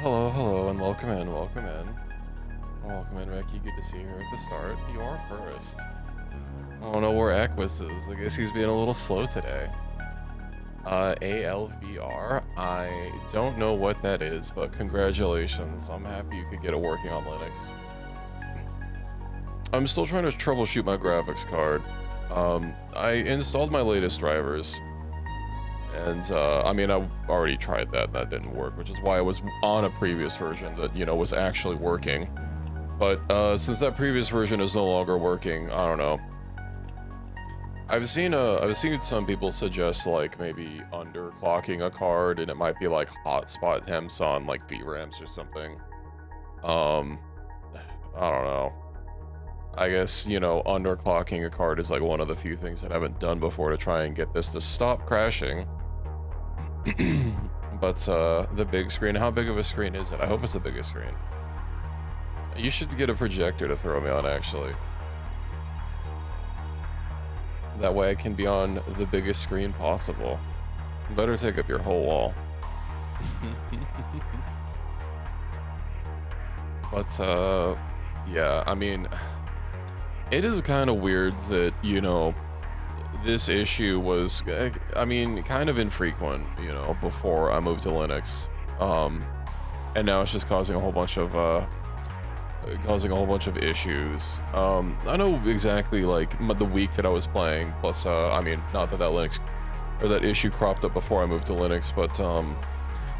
Hello, and welcome in, welcome in. Welcome in, Ricky. Good to see you here at the start. You are first. I don't know where Equus is. I guess he's being a little slow today. ALVR. I don't know what that is, but congratulations. I'm happy you could get it working on Linux. I'm still trying to troubleshoot my graphics card. I installed my latest drivers. And, I mean, I already tried that, and that didn't work, which is why I was on a previous version that, you know, was actually working. But, since that previous version is no longer working, I don't know. I've seen some people suggest, like, maybe underclocking a card, and it might be, like, hotspot temps on, like, VRAMs or something. I don't know. I guess, you know, underclocking a card is, like, one of the few things that I haven't done before to try and get this to stop crashing. But the big screen, how big of a screen is it? I hope it's the biggest screen. You should get a projector to throw me on, actually. That way I can be on the biggest screen possible. Better take up your whole wall. But yeah, I mean, it is kind of weird that, you know, this issue was, I mean, kind of infrequent, you know, before I moved to Linux. And now it's just causing a whole bunch of issues. I know exactly, like, the week that I was playing, plus, I mean, not that Linux, or that issue cropped up before I moved to Linux, but,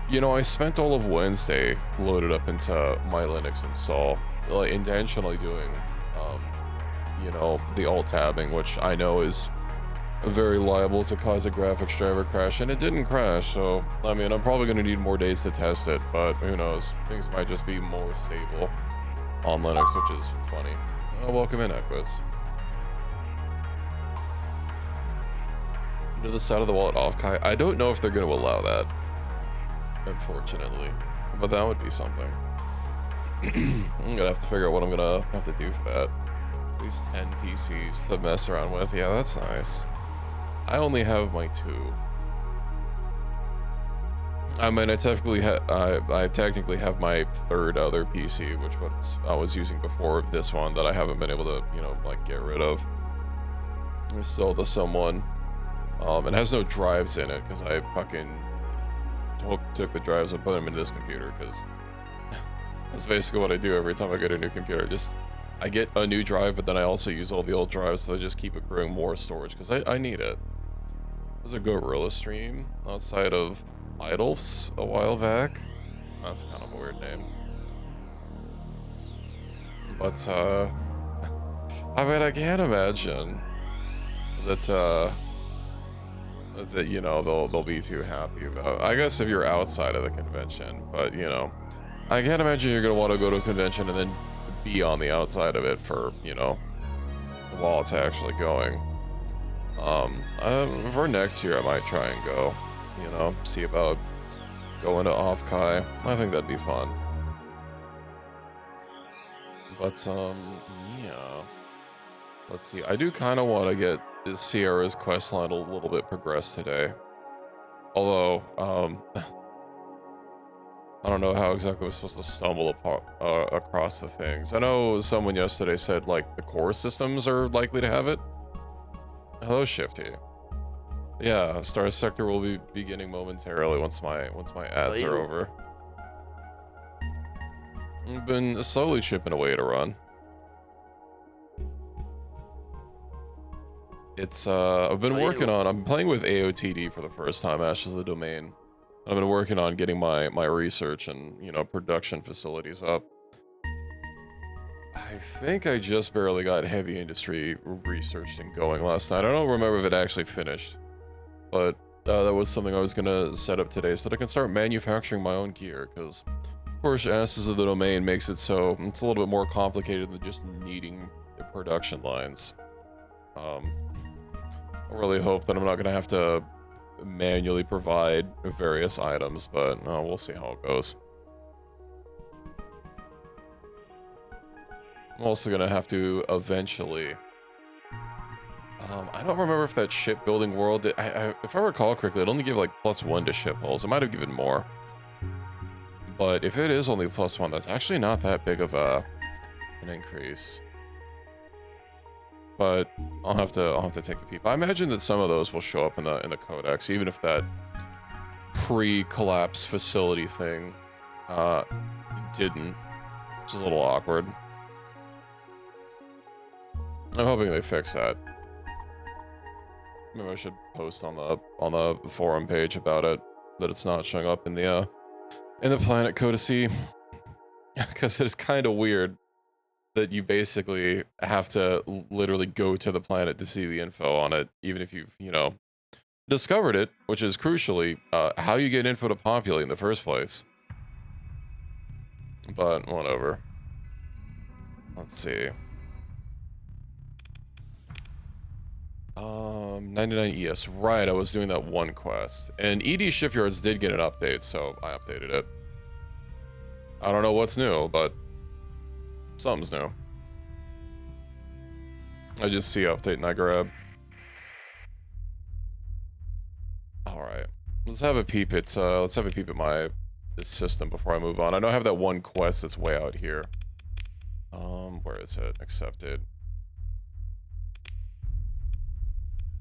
you know, I spent all of Wednesday loaded up into my Linux install, like, intentionally doing, you know, the alt-tabbing, which I know is very liable to cause a graphics driver crash, and it didn't crash, so, I mean, I'm probably going to need more days to test it, but who knows, things might just be more stable on Linux, which is funny. Welcome in, Equus. To the side of the wall at Offkai. I don't know if they're going to allow that, unfortunately, but that would be something. I'm gonna have to figure out what I'm gonna have to do for that. At least 10 PCs to mess around with. Yeah, that's nice. I only have my 2. I mean, I technically have my 3rd other PC, which I was using before this one that I haven't been able to, you know, like, get rid of. I sold to someone. It has no drives in it because I fucking took the drives and put them into this computer, because that's basically what I do every time I get a new computer. I get a new drive, but then I also use all the old drives, so I just keep accruing more storage because I need it. There's a Gorilla stream outside of Idolfs a while back. That's kind of a weird name. But, I mean, I can't imagine that, you know, they'll be too happy about. I guess if you're outside of the convention, but, you know, I can't imagine you're gonna want to go to a convention and then be on the outside of it for, you know, while it's actually going. For next year, I might try and go, you know, see about going to Offkai. I think that'd be fun. But, yeah. Let's see. I do kind of want to get Sierra's questline a little bit progressed today. Although, I don't know how exactly we're supposed to stumble across the things. I know someone yesterday said, like, the core systems are likely to have it. Hello, Shifty. Yeah, Starsector will be beginning momentarily once my ads are over. I've been slowly chipping away to run. It's I've been working on. I'm playing with AOTD for the first time, Ashes of the Domain. I've been working on getting my research and, you know, production facilities up. I think I just barely got heavy industry researched and going last night. I don't remember if it actually finished, but that was something I was gonna set up today so that I can start manufacturing my own gear, because of course Ashes of the Domain makes it so it's a little bit more complicated than just needing the production lines. I really hope that I'm not gonna have to manually provide various items, but we'll see how it goes. I'm also gonna have to eventually. I don't remember if that shipbuilding world, if I recall correctly, it only gave like +1 to ship hulls. It might have given more. But if it is only +1, that's actually not that big of an increase. But I'll have to take a peep. I imagine that some of those will show up in the codex, even if that pre-collapse facility thing didn't. It's a little awkward. I'm hoping they fix that. Maybe I should post on the forum page about it, that it's not showing up in the planet codice, because it's kind of weird that you basically have to literally go to the planet to see the info on it, even if you've, you know, discovered it, which is crucially how you get info to populate in the first place. But whatever. Let's see. 99 ES. Right, I was doing that one quest. And ED Shipyards did get an update, so I updated it. I don't know what's new, but something's new. I just see update and I grab. Alright. Let's have a peep at this system before I move on. I know I have that one quest that's way out here. Where is it? Accepted.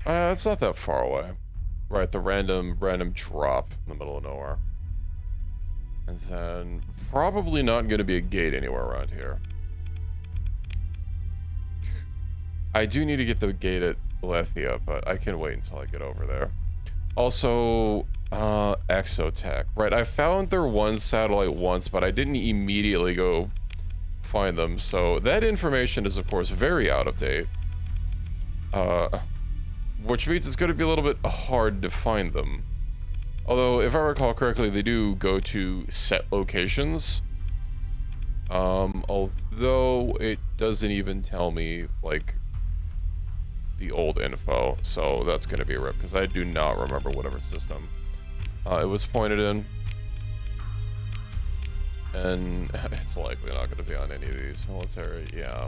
It's not that far away. Right, the random drop in the middle of nowhere. And then probably not going to be a gate anywhere around here. I do need to get the gate at Lethia, but I can wait until I get over there. Also, Exotech. Right, I found their one satellite once, but I didn't immediately go find them. So that information is, of course, very out of date. Which means it's going to be a little bit hard to find them. Although, if I recall correctly, they do go to set locations. Although it doesn't even tell me, like, the old info. So that's going to be a rip, because I do not remember whatever system it was pointed in. And it's likely not going to be on any of these military, yeah.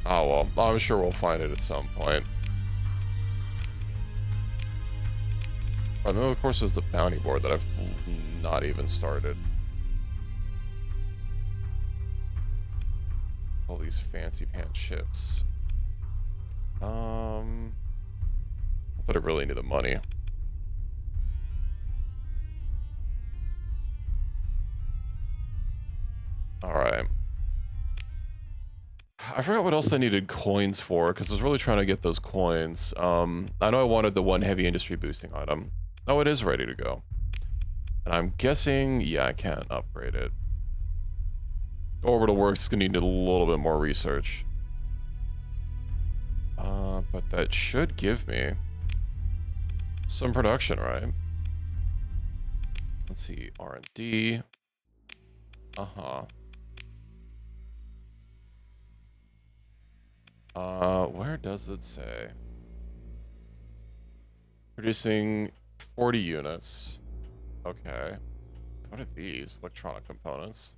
Oh well, I'm sure we'll find it at some point. And then of course there's the bounty board that I've not even started. All these fancy pants ships. But I really need the money. Alright. I forgot what else I needed coins for, because I was really trying to get those coins. I know I wanted the one heavy industry boosting item. Oh, it is ready to go. And I'm guessing, yeah, I can't upgrade it. Orbital Works is going to need a little bit more research. But that should give me some production, right? Let's see, R&D. Where does it say? Producing 40 units. Okay. What are these? Electronic components.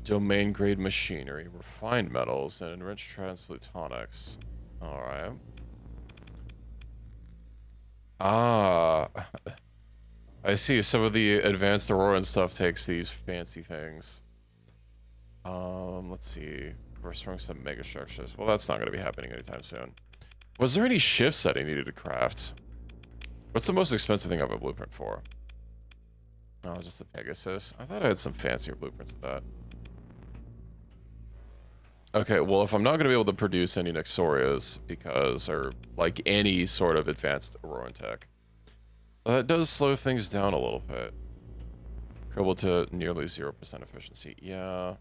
Domain grade machinery, refined metals, and enriched transplutonics. Alright. Ah. I see. Some of the advanced Auroran stuff takes these fancy things. Let's see. Restoring some megastructures. Well, that's not going to be happening anytime soon. Was there any ships that I needed to craft? What's the most expensive thing I have a blueprint for? Oh, just a Pegasus. I thought I had some fancier blueprints than that. Okay, well, if I'm not going to be able to produce any Nexorias, because, or, like, any sort of advanced Auroran tech, that does slow things down a little bit. Crippled to nearly 0% efficiency. Yeah.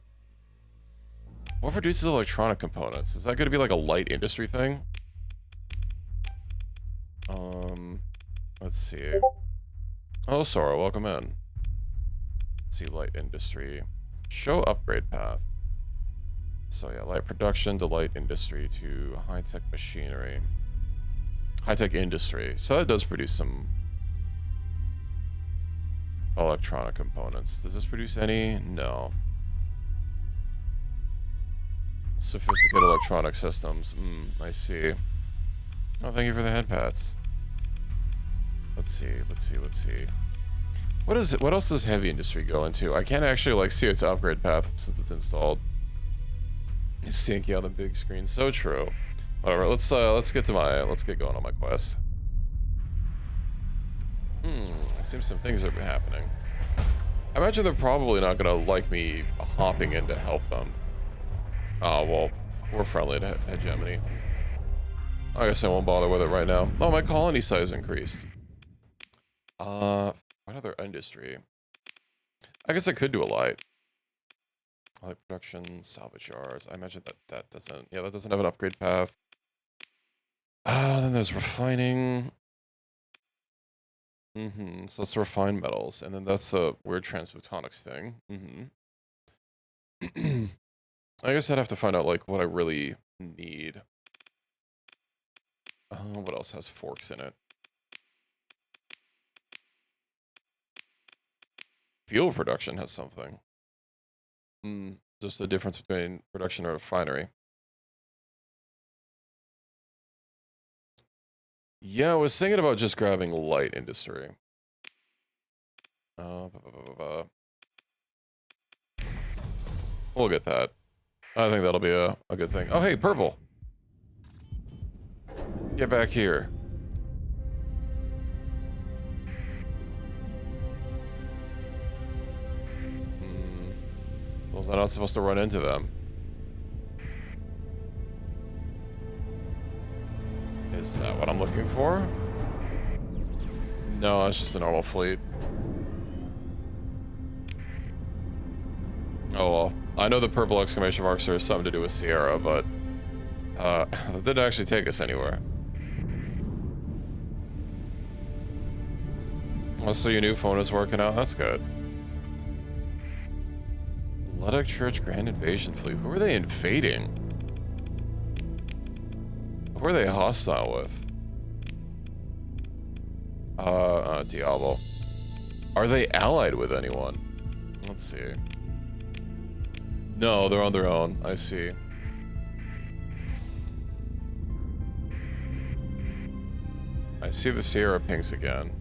What produces electronic components? Is that going to be like a light industry thing? Let's see. Oh, Sora, welcome in. Let's see, light industry. Show upgrade path. So yeah, light production to light industry to high-tech machinery. High-tech industry. So that does produce some electronic components. Does this produce any? No. Sophisticated electronic systems. I see. Oh, thank you for the head pats. Let's see. What is it? What else does heavy industry go into? I can't actually like see its upgrade path since it's installed. It's stinky on the big screen. So true. Whatever. Let's get going on my quest. It seems some things are happening. I imagine they're probably not gonna like me hopping in to help them. Oh well, we're friendly to hegemony. I guess I won't bother with it right now. Oh, my colony size increased. What other industry? I guess I could do a light. Light production, salvage yards. I imagine that doesn't, yeah, that doesn't have an upgrade path. Then there's refining. So let's refine metals, and then that's the weird transphotonics thing. I guess I'd have to find out like what I really need. What else has forks in it? Fuel production has something. Just the difference between production and refinery. Yeah, I was thinking about just grabbing light industry. We'll get that. I think that'll be a good thing. Oh, hey, purple. Get back here. Was I not supposed to run into them? Is that what I'm looking for? No, it's just a normal fleet. Oh well. I know the purple exclamation marks are something to do with Sierra, but that didn't actually take us anywhere. Oh, so your new phone is working out? That's good. Luddic Church Grand Invasion Fleet. Who are they invading? Who are they hostile with? Diablo. Are they allied with anyone? Let's see. No, they're on their own. I see. I see the Sierra pinks again.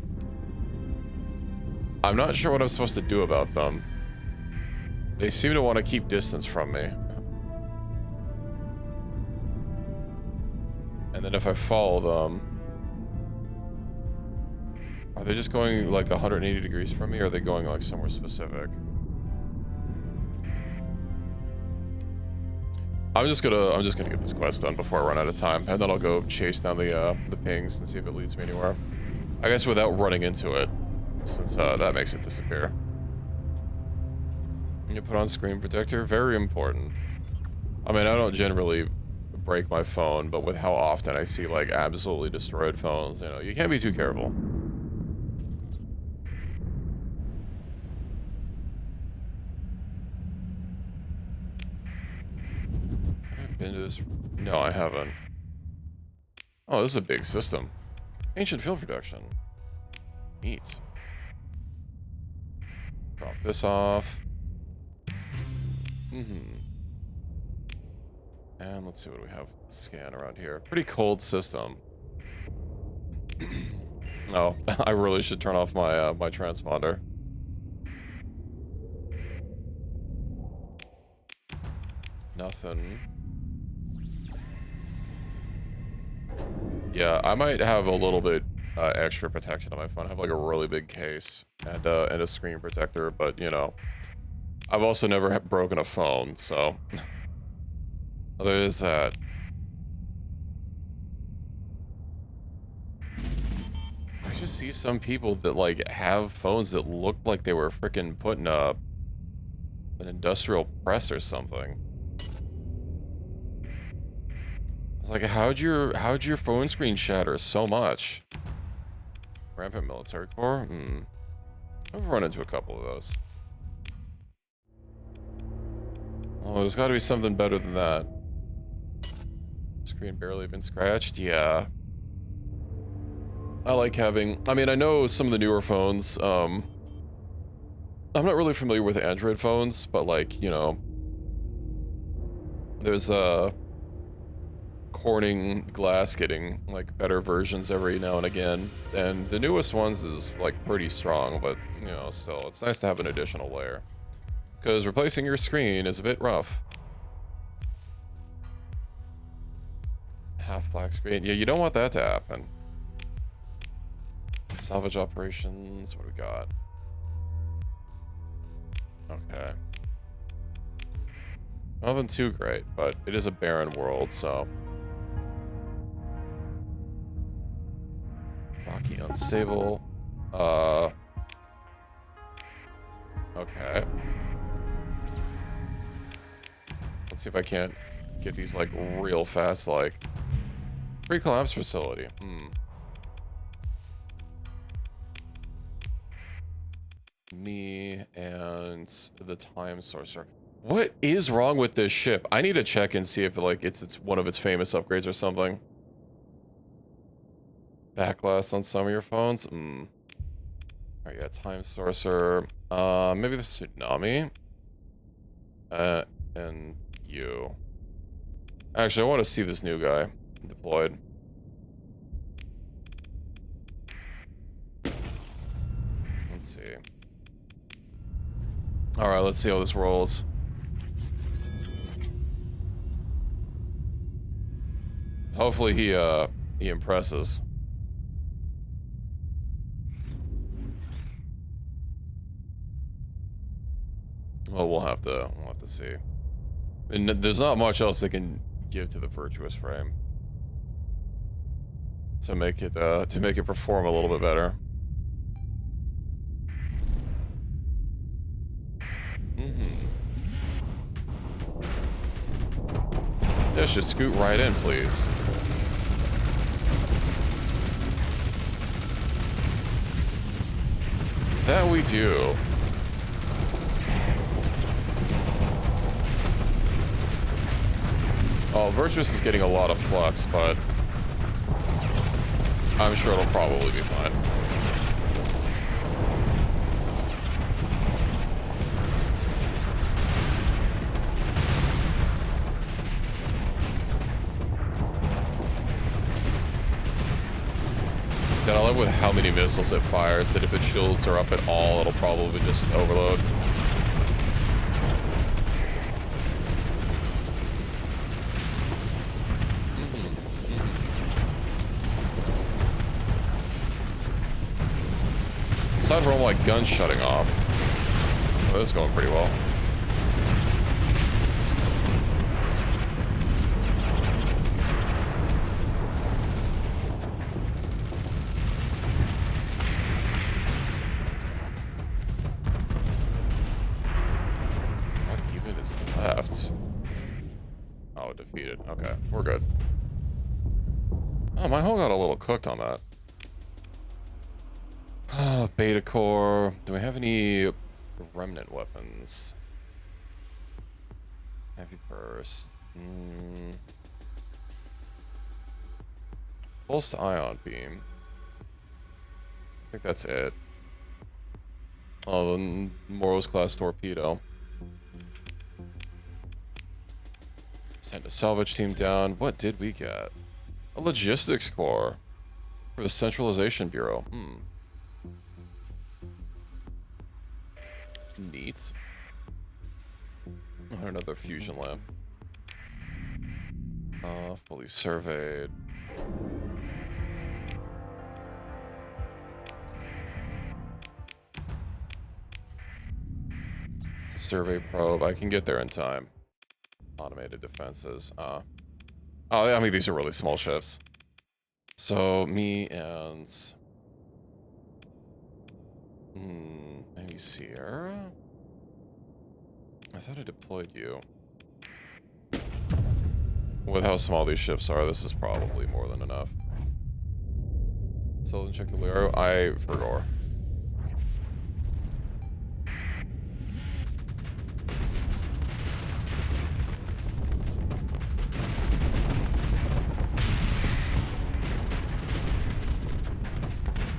I'm not sure what I'm supposed to do about them. They seem to want to keep distance from me. And then if I follow them... Are they just going like 180 degrees from me, or are they going like somewhere specific? I'm just gonna get this quest done before I run out of time, and then I'll go chase down the pings and see if it leads me anywhere. I guess without running into it, since that makes it disappear. You put on screen protector, very important. I mean, I don't generally break my phone, but with how often I see like absolutely destroyed phones, you know, you can't be too careful. Have I been to this? No, I haven't. Oh, this is a big system. Ancient field production. Neat. Drop this off. And let's see what we have to scan around here. Pretty cold system. Oh, I really should turn off my my transponder. Nothing. Yeah, I might have a little bit extra protection on my phone. I have like a really big case and a screen protector, but you know, I've also never broken a phone, so there is that. I just see some people that like have phones that look like they were freaking putting up an industrial press or something. It's like, how'd your phone screen shatter so much? Rampant military core? I've run into a couple of those. Oh, there's got to be something better than that. Screen barely even scratched? Yeah. I like having... I mean, I know some of the newer phones, I'm not really familiar with Android phones, but like, you know... There's Corning glass getting like better versions every now and again, and the newest ones is like pretty strong, but you know, still, it's nice to have an additional layer because replacing your screen is a bit rough. Half black screen, yeah, you don't want that to happen. Salvage operations, what do we got? Okay. Nothing too great, but it is a barren world, so. Rocky unstable. Okay. Let's see if I can't get these like real fast, like pre-collapse facility. Me and the time sorcerer. What is wrong with this ship? I need to check and see if like it's one of its famous upgrades or something. Backlash on some of your phones. Alright, yeah, time sorcerer. Maybe the tsunami. And you. Actually, I want to see this new guy deployed. Let's see. Alright, let's see how this rolls. Hopefully he impresses. Well, we'll have to see. And there's not much else they can give to the virtuous frame to make it perform a little bit better. Let's just scoot right in, please. That we do. Oh, Virtuous is getting a lot of flux, but I'm sure it'll probably be fine. And I love with how many missiles it fires, that if its shields are up at all, it'll probably just overload. Aside from all my guns shutting off, oh, this is going pretty well. What even is left? Oh, defeated. Okay, we're good. Oh, my hull got a little cooked on that. Beta core. Do we have any remnant weapons? Heavy burst. Pulsed ion beam. I think that's it. Oh, the Moros class torpedo. Send a salvage team down. What did we get? A logistics core for the Centralization Bureau. Neat. Oh, another fusion lamp. Fully surveyed. Survey probe. I can get there in time. Automated defenses. Oh, I mean, these are really small ships. So, me and... maybe Sierra? I thought I deployed you. With how small these ships are, this is probably more than enough. Still didn't check the Lero. I forgot.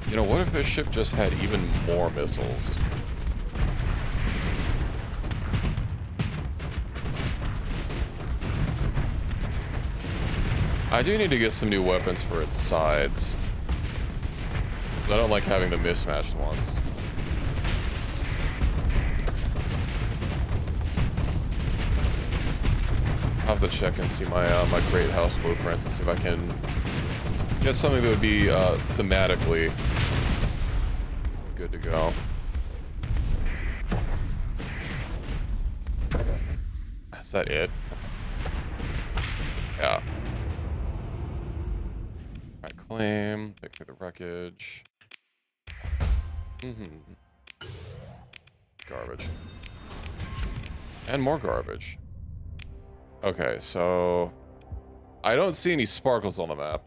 You know, what if this ship just had even more missiles? I do need to get some new weapons for its sides. Because I don't like having the mismatched ones. I'll have to check and see my my great house blueprints and see if I can get something that would be thematically good to go. Is that it? Yeah. Alright, claim, pick through the wreckage. Garbage. And more garbage. Okay, so I don't see any sparkles on the map.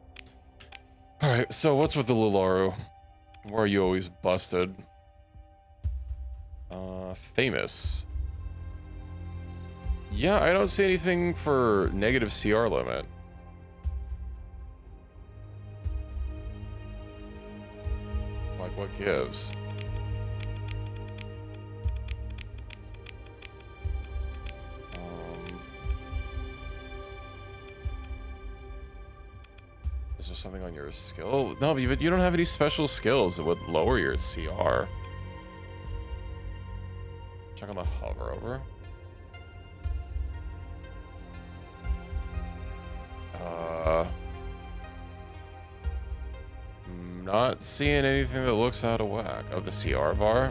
Alright, so what's with the Lularu? Why are you always busted? Famous. Yeah, I don't see anything for negative CR limit. Like, what gives? Is there something on your skill? No, but you don't have any special skills that would lower your CR. Check on the hover over. Not seeing anything that looks out of whack. Oh, the CR bar?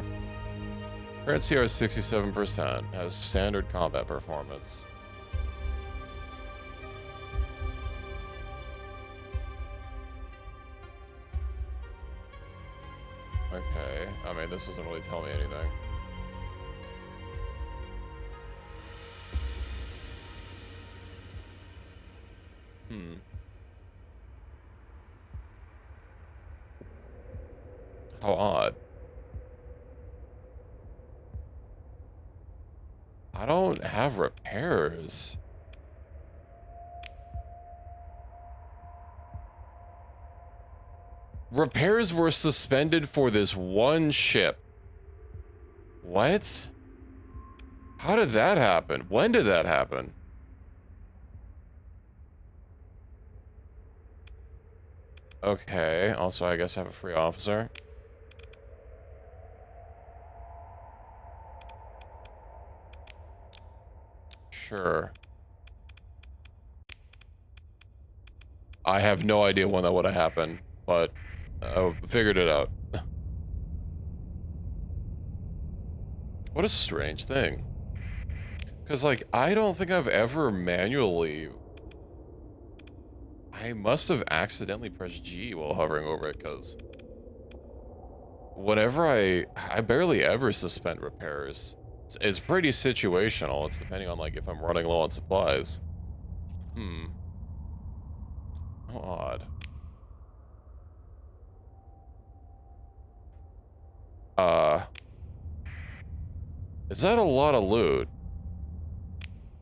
Current CR is 67%. Has standard combat performance. Okay. I mean, this doesn't really tell me anything. How odd. I don't have repairs. Repairs were suspended for this one ship. What? How did that happen? When did that happen? Okay, also I guess I have a free officer. Sure. I have no idea when that would have happened, but I figured it out. What a strange thing. Because, like, I don't think I've ever manually... I must have accidentally pressed G while hovering over it, because... whenever I barely ever suspend repairs. It's pretty situational. It's depending on, like, if I'm running low on supplies. How odd. Is that a lot of loot?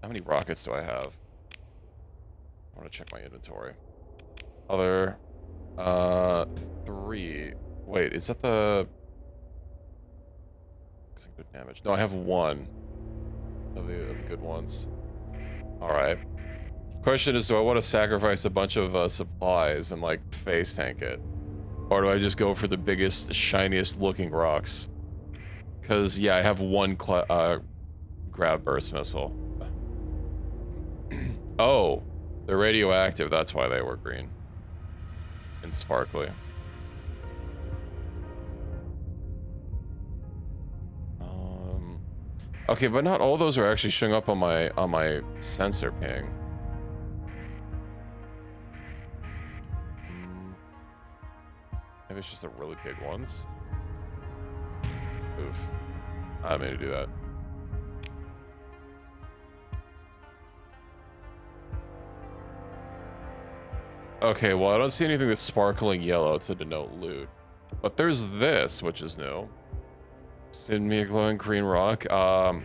How many rockets do I have? I want to check my inventory. Other, 3. Wait, is that the... good damage? No, I have 1 of the good ones. Alright. Question is, do I want to sacrifice a bunch of supplies and, like, face tank it? Or do I just go for the biggest, shiniest looking rocks? Because, yeah, I have 1 grab burst missile. Oh, they're radioactive. That's why they were green and sparkly. Okay, but not all those are actually showing up on my sensor ping. Maybe it's just the really big ones. Oof. I didn't mean to do that. Okay, well, I don't see anything that's sparkling yellow to denote loot. But there's this, which is new. Send me a glowing green rock. I'm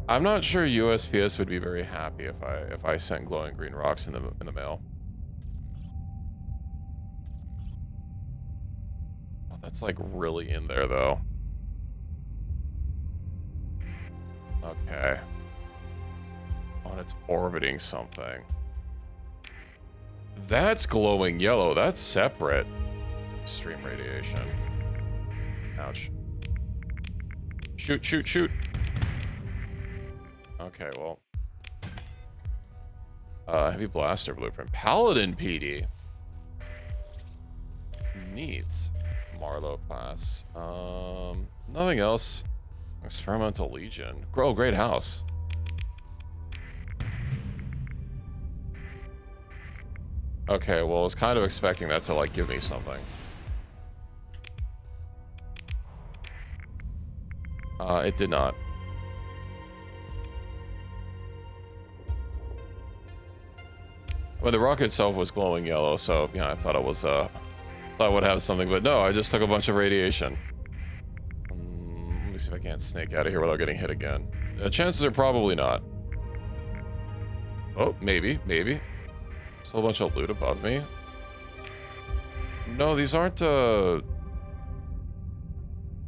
not sure USPS would be very happy if I sent glowing green rocks in the mail. Oh, that's like really in there though. Okay. Oh, and it's orbiting something. That's glowing yellow. That's separate. Extreme radiation. Ouch. Shoot, shoot, shoot. Okay, well. Heavy blaster blueprint. Paladin PD. Neat. Marlowe class. Nothing else. Experimental Legion. Oh, great house. Okay, well, I was kind of expecting that to, like, give me something. It did not. Well, the rocket itself was glowing yellow, so, you know, I thought it was, thought I would have something, but no, I just took a bunch of radiation. Let me see if I can't snake out of here without getting hit again. Chances are probably not. Oh, maybe, maybe. Still a bunch of loot above me. No, these aren't,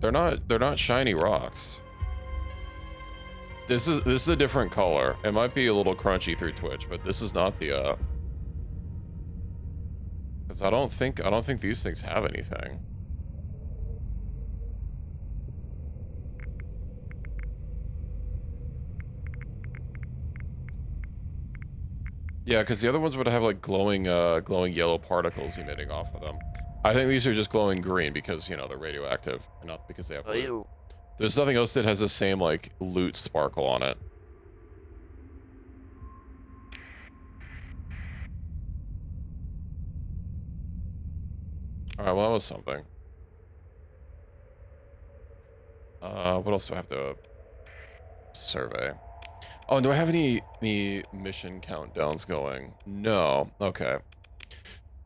they're not shiny rocks. This is a different color. It might be a little crunchy through Twitch, but this is not the, because I don't think these things have anything. Yeah, because the other ones would have like glowing yellow particles emitting off of them. I think these are just glowing green because, you know, they're radioactive, and not because they have loot. There's nothing else that has the same like loot sparkle on it. All right, well, that was something. What else do I have to survey? Oh, and do I have any mission countdowns going? No. Okay.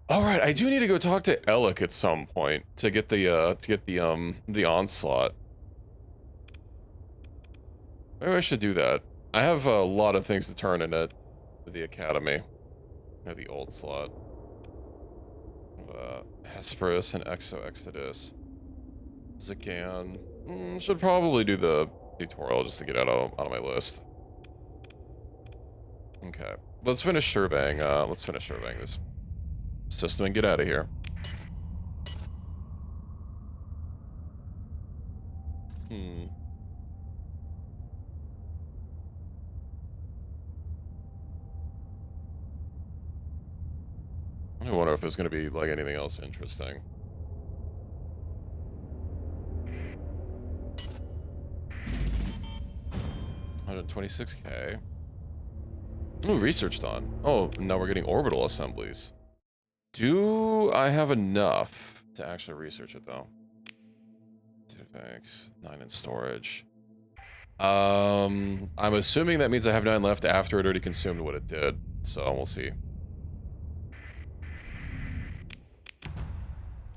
All right, I do need to go talk to Alec at some point to get the onslaught. Maybe I should do that. I have a lot of things to turn in at the academy. Or the old slot. Hesperus and Exo Exodus. Zagan. Should probably do the tutorial just to get out of my list. Okay. Let's finish surveying this system and get out of here. I wonder if there's going to be, like, anything else interesting. $126K. Ooh, research done. Oh, now we're getting orbital assemblies. Do I have enough to actually research it, though? 2 banks, 9 in storage. I'm assuming that means I have 9 left after it already consumed what it did. So, we'll see.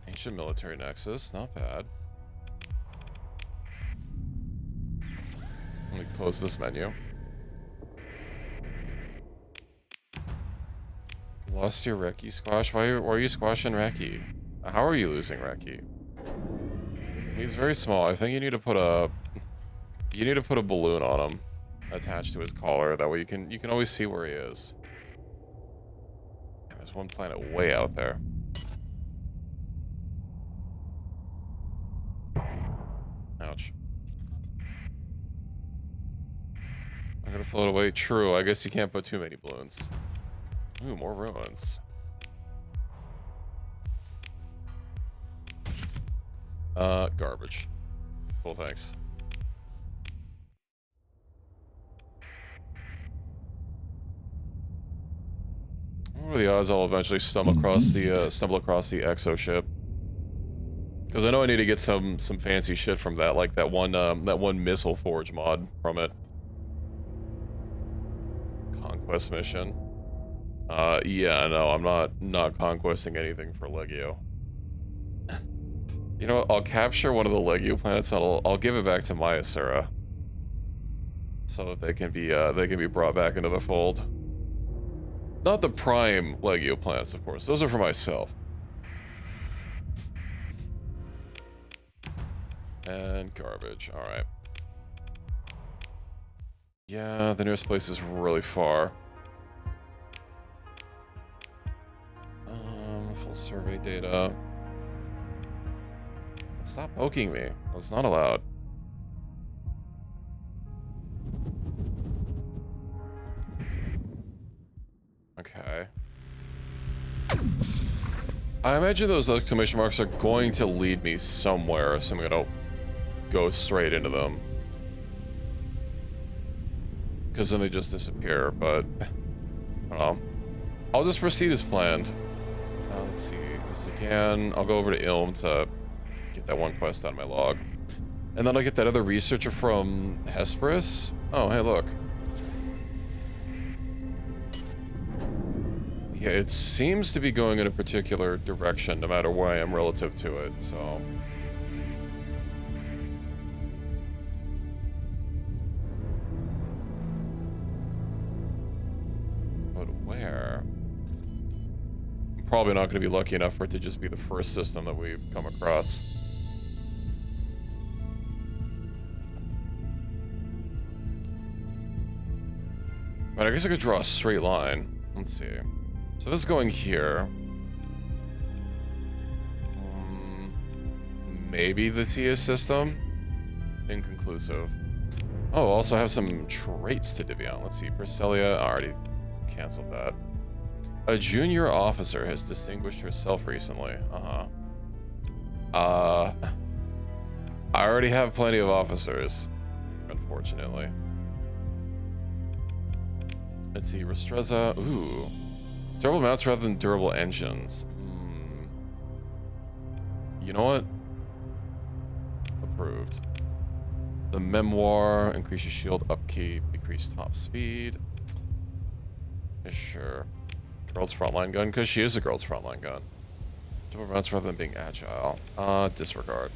Ancient military nexus, not bad. Let me close this menu. Lost your Reki squash? Why are you squashing Reki? How are you losing Reki? He's very small. I think you need to put a balloon on him attached to his collar. That way you can always see where he is. And there's one planet way out there. Ouch. I'm gonna float away. True, I guess you can't put too many balloons. Ooh, more ruins. Garbage. Cool, thanks. What are the odds I'll eventually stumble across the exo ship? Because I know I need to get some fancy shit from that, like that one missile forge mod from it. Conquest mission. Yeah, no, I'm not conquesting anything for Legio. You know what? I'll capture one of the Legio planets and I'll give it back to Mayasura, so that they can be brought back into the fold. Not the prime Legio planets, of course. Those are for myself. And garbage. All right. Yeah, the nearest place is really far. Survey data. Stop poking me. That's not allowed. Okay. I imagine those exclamation marks are going to lead me somewhere, so I'm gonna go straight into them. Because then they just disappear, but I don't know. I'll just proceed as planned. Let's see. This again. I'll go over to Ilm to get that one quest out of my log. And then I'll get that other researcher from Hesperus. Oh, hey, look. Yeah, it seems to be going in a particular direction no matter where I am relative to it, so... But where? I'm probably not going to be lucky enough for it to just be the first system that we've come across. But I guess I could draw a straight line. Let's see. So this is going here. Maybe the TIA system? Inconclusive. Oh, also have some traits to divvy out. Let's see. Perselia. I already canceled that. A junior officer has distinguished herself recently. I already have plenty of officers, unfortunately. Let's see. Restreza. Ooh. Durable mounts rather than durable engines. You know what? Approved. The memoir increases shield upkeep, decrease top speed. Sure. Girl's frontline gun, because she is a girl's frontline gun. Durable mounts rather than being agile. Disregard.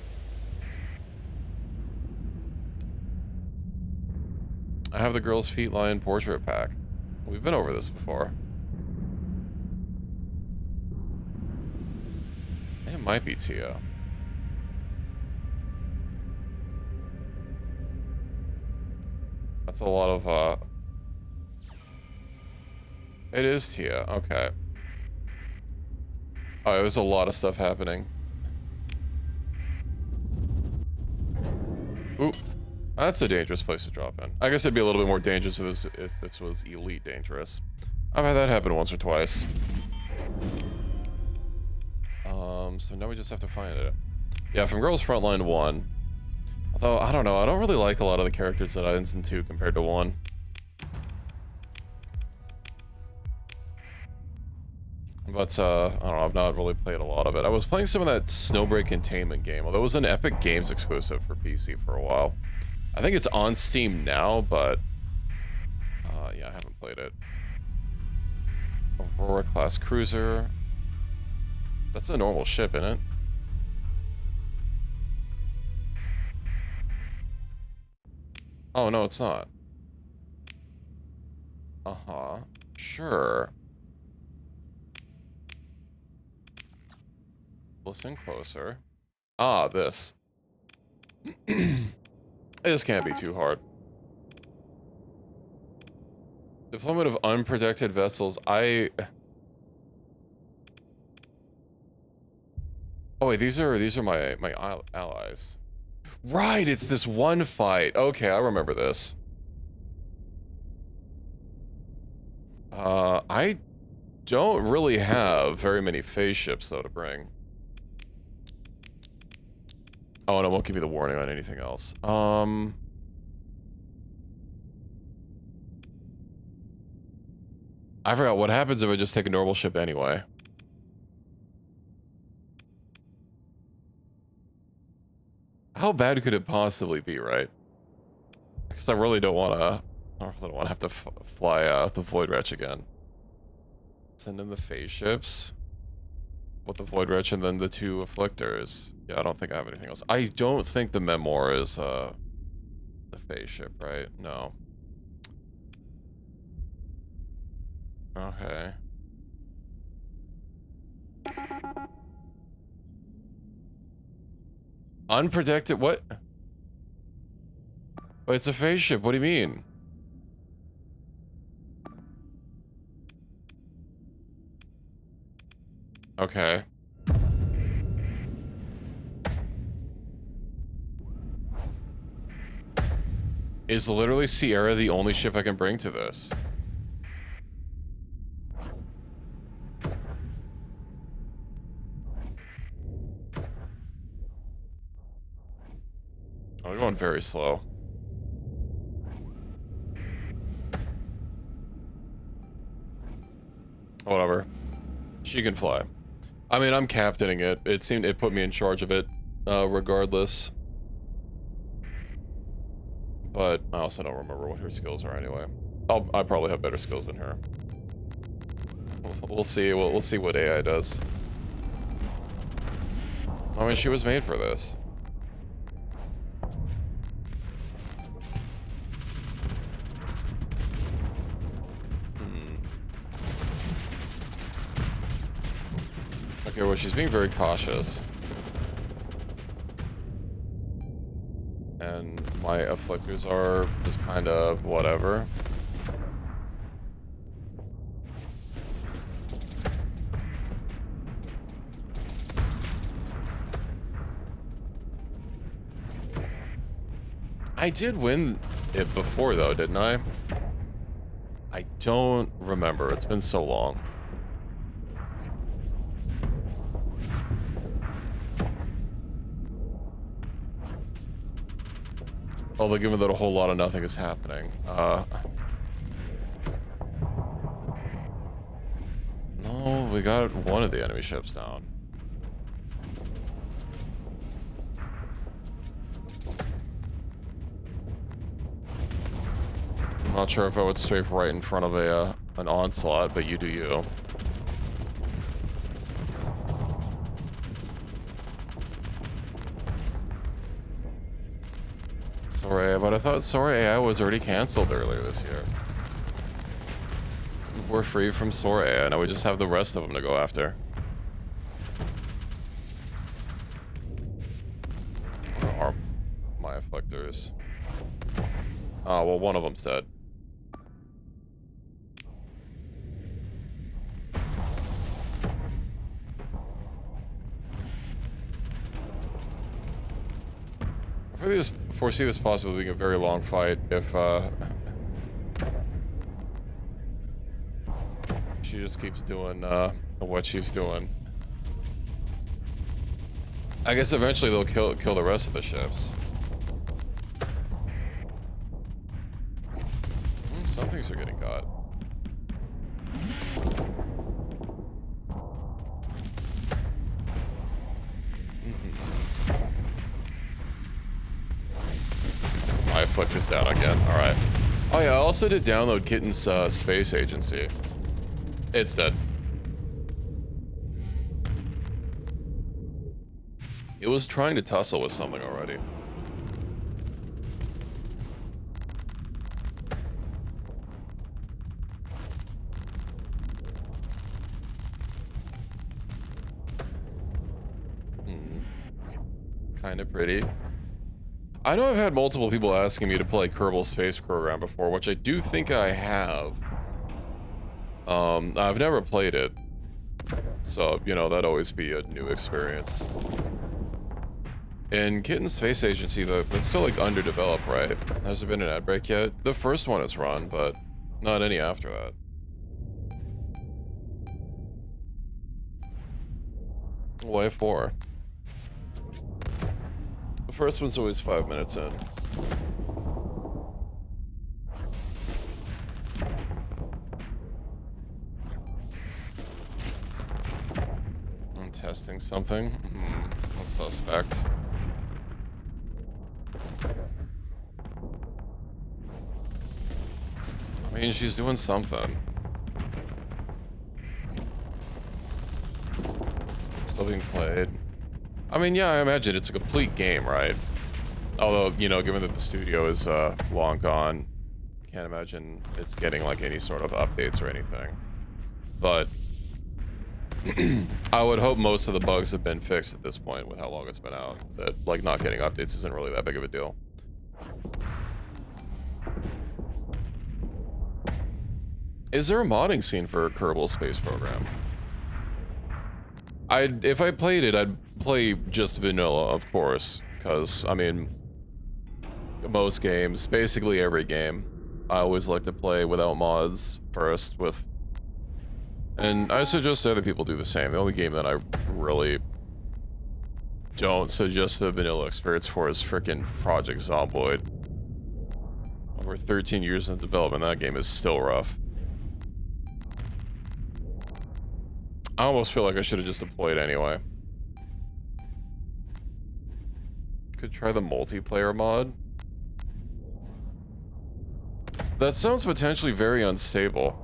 I have the girl's feet line portrait pack. We've been over this before. It might be Tia. That's a lot of, It is Tia, okay. Oh, there's a lot of stuff happening. Ooh. That's a dangerous place to drop in. I guess it'd be a little bit more dangerous if this was elite dangerous. I've had that happen once or twice. So now we just have to find it. Yeah, from Girls Frontline 1. Although, I don't know, I don't really like a lot of the characters that ends in 2 compared to 1. But, I don't know, I've not really played a lot of it. I was playing some of that Snowbreak Containment game, although it was an Epic Games exclusive for PC for a while. I think it's on Steam now, but, yeah, I haven't played it. Aurora-class cruiser. That's a normal ship, isn't it? Oh, no, it's not. Uh-huh. Sure. Listen closer. Ah, this. This can't be too hard. Deployment of unprotected vessels. Oh wait, these are my allies. Right, it's this one fight. Okay, I remember this. I don't really have very many phase ships though to bring. Oh, and it won't give me the warning on anything else. I forgot what happens if I just take a normal ship anyway. How bad could it possibly be, right? Because I really don't want to. I really don't want to have to fly the Void Wretch again. Send in the phase ships. With the Void Wretch and then the 2 Afflictors. Yeah, I don't think I have anything else. I don't think the Memoir is the phase ship, right? No. Okay. Unprotected, what? Wait, it's a phase ship, what do you mean? Okay. Is literally Sierra the only ship I can bring to this? I'm going very slow. Whatever. She can fly. I mean, I'm captaining it. It put me in charge of it, regardless. But I also don't remember what her skills are anyway. I probably have better skills than her. We'll see. We'll see what AI does. I mean, she was made for this. Okay, well, she's being very cautious. And my afflictors are just kind of whatever. I did win it before, though, didn't I? I don't remember. It's been so long. Although, given that a whole lot of nothing is happening. No, we got one of the enemy ships down. I'm not sure if I would strafe right in front of an onslaught, but you do you. Sorry, but I thought Sora AI was already canceled earlier this year. We're free from Sora AI, now we just have the rest of them to go after. Where are my afflictors? Oh, well, one of them's dead. I foresee this possibly being a very long fight if she just keeps doing what she's doing. I guess eventually they'll kill the rest of the ships. Some things are getting got. I flipped this down again. All right. Oh yeah, I also did download Kitten's space agency. It's dead. It was trying to tussle with something already. Kind of pretty. I know I've had multiple people asking me to play Kerbal Space Program before, which I do think I have. I've never played it. So, you know, that'd always be a new experience. In Kitten's Space Agency, that's still like underdeveloped, right? Has there been an ad break yet? The first one is run, but not any after that. Why 4? The first one's always 5 minutes in. I'm testing something. That's suspect. I mean, she's doing something. Still being played. I mean, yeah, I imagine it's a complete game, right? Although, you know, given that the studio is long gone, can't imagine it's getting like any sort of updates or anything. But I would hope most of the bugs have been fixed at this point with how long it's been out. That like not getting updates isn't really that big of a deal. Is there a modding scene for Kerbal Space Program? If I played it, I'd play just vanilla, of course, because I mean, most games, basically every game, I always like to play without mods first with, and I suggest other people do the same. The only game that I really don't suggest the vanilla experience for is frickin' Project Zomboid. Over 13 years in development, that game is still rough. I almost feel like I should have just deployed anyway. Could try the multiplayer mod. That sounds potentially very unstable.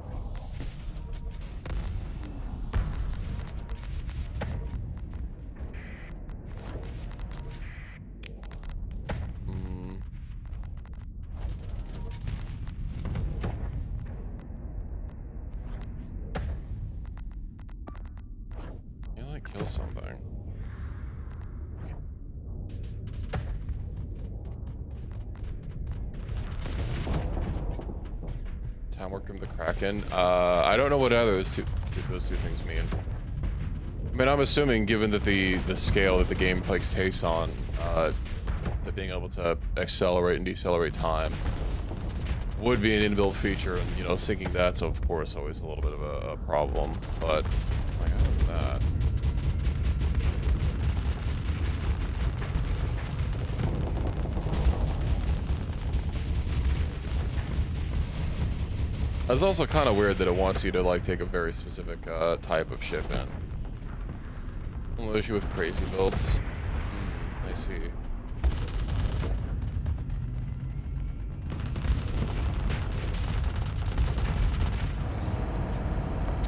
You like kill something. Time work from the Kraken. I don't know what either those two things mean. I mean, I'm assuming, given that the scale that the game takes on, that being able to accelerate and decelerate time would be an inbuilt feature, and you know, syncing that's of course always a little bit of a problem. But like, other than that. It's also kind of weird that it wants you to like take a very specific type of ship in. Only issue with crazy builds. I see.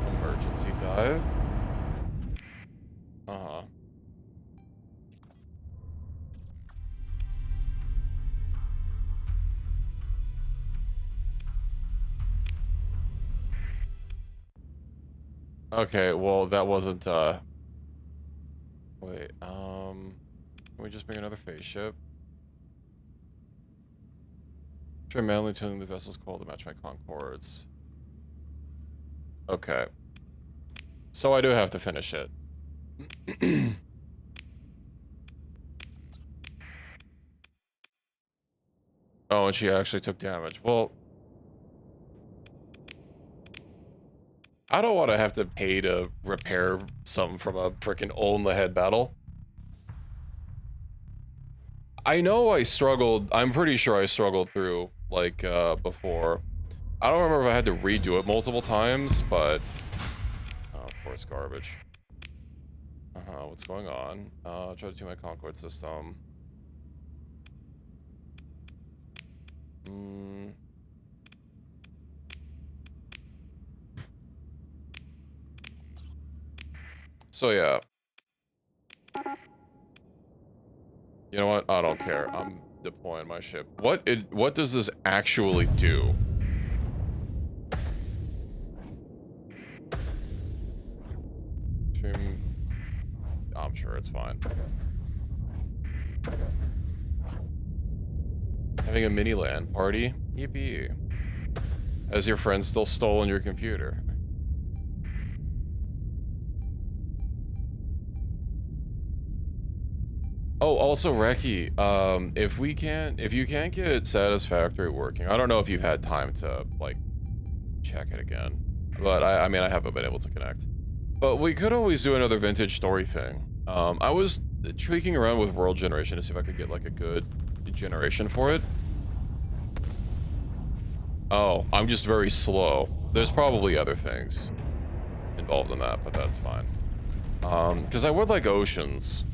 Emergency dive. Uh-huh. Okay, well, that wasn't, wait, can we just bring another phase ship? Try manually tuning the vessel's call to match my concords. Okay. So I do have to finish it. Oh, and she actually took damage. Well, I don't want to have to pay to repair something from a freaking hole-in-the-head battle. I know I struggled. I'm pretty sure I struggled through, like, before. I don't remember if I had to redo it multiple times, but... Oh, of course, garbage. What's going on? Try to do my Concord system. So, yeah. You know what? I don't care. I'm deploying my ship. What does this actually do? I'm sure it's fine. Having a mini LAN party? Yippee. Has your friend still stolen your computer? Oh, also, Reki, if you can't get Satisfactory working, I don't know if you've had time to, like, check it again. But, I mean, I haven't been able to connect. But we could always do another vintage story thing. I was tweaking around with world generation to see if I could get, like, a good generation for it. Oh, I'm just very slow. There's probably other things involved in that, but that's fine. Because I would like oceans.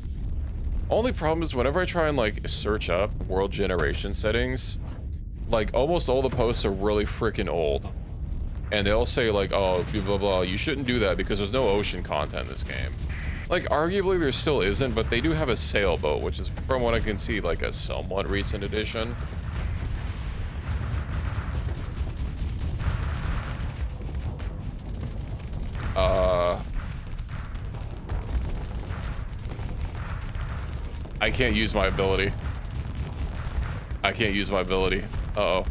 Only problem is whenever I try and like search up world generation settings, like almost all the posts are really freaking old. And they'll say like, oh, blah, blah, blah, you shouldn't do that because there's no ocean content in this game. Like arguably there still isn't, but they do have a sailboat, which is from what I can see like a somewhat recent addition. I can't use my ability. I can't use my ability. Uh-oh.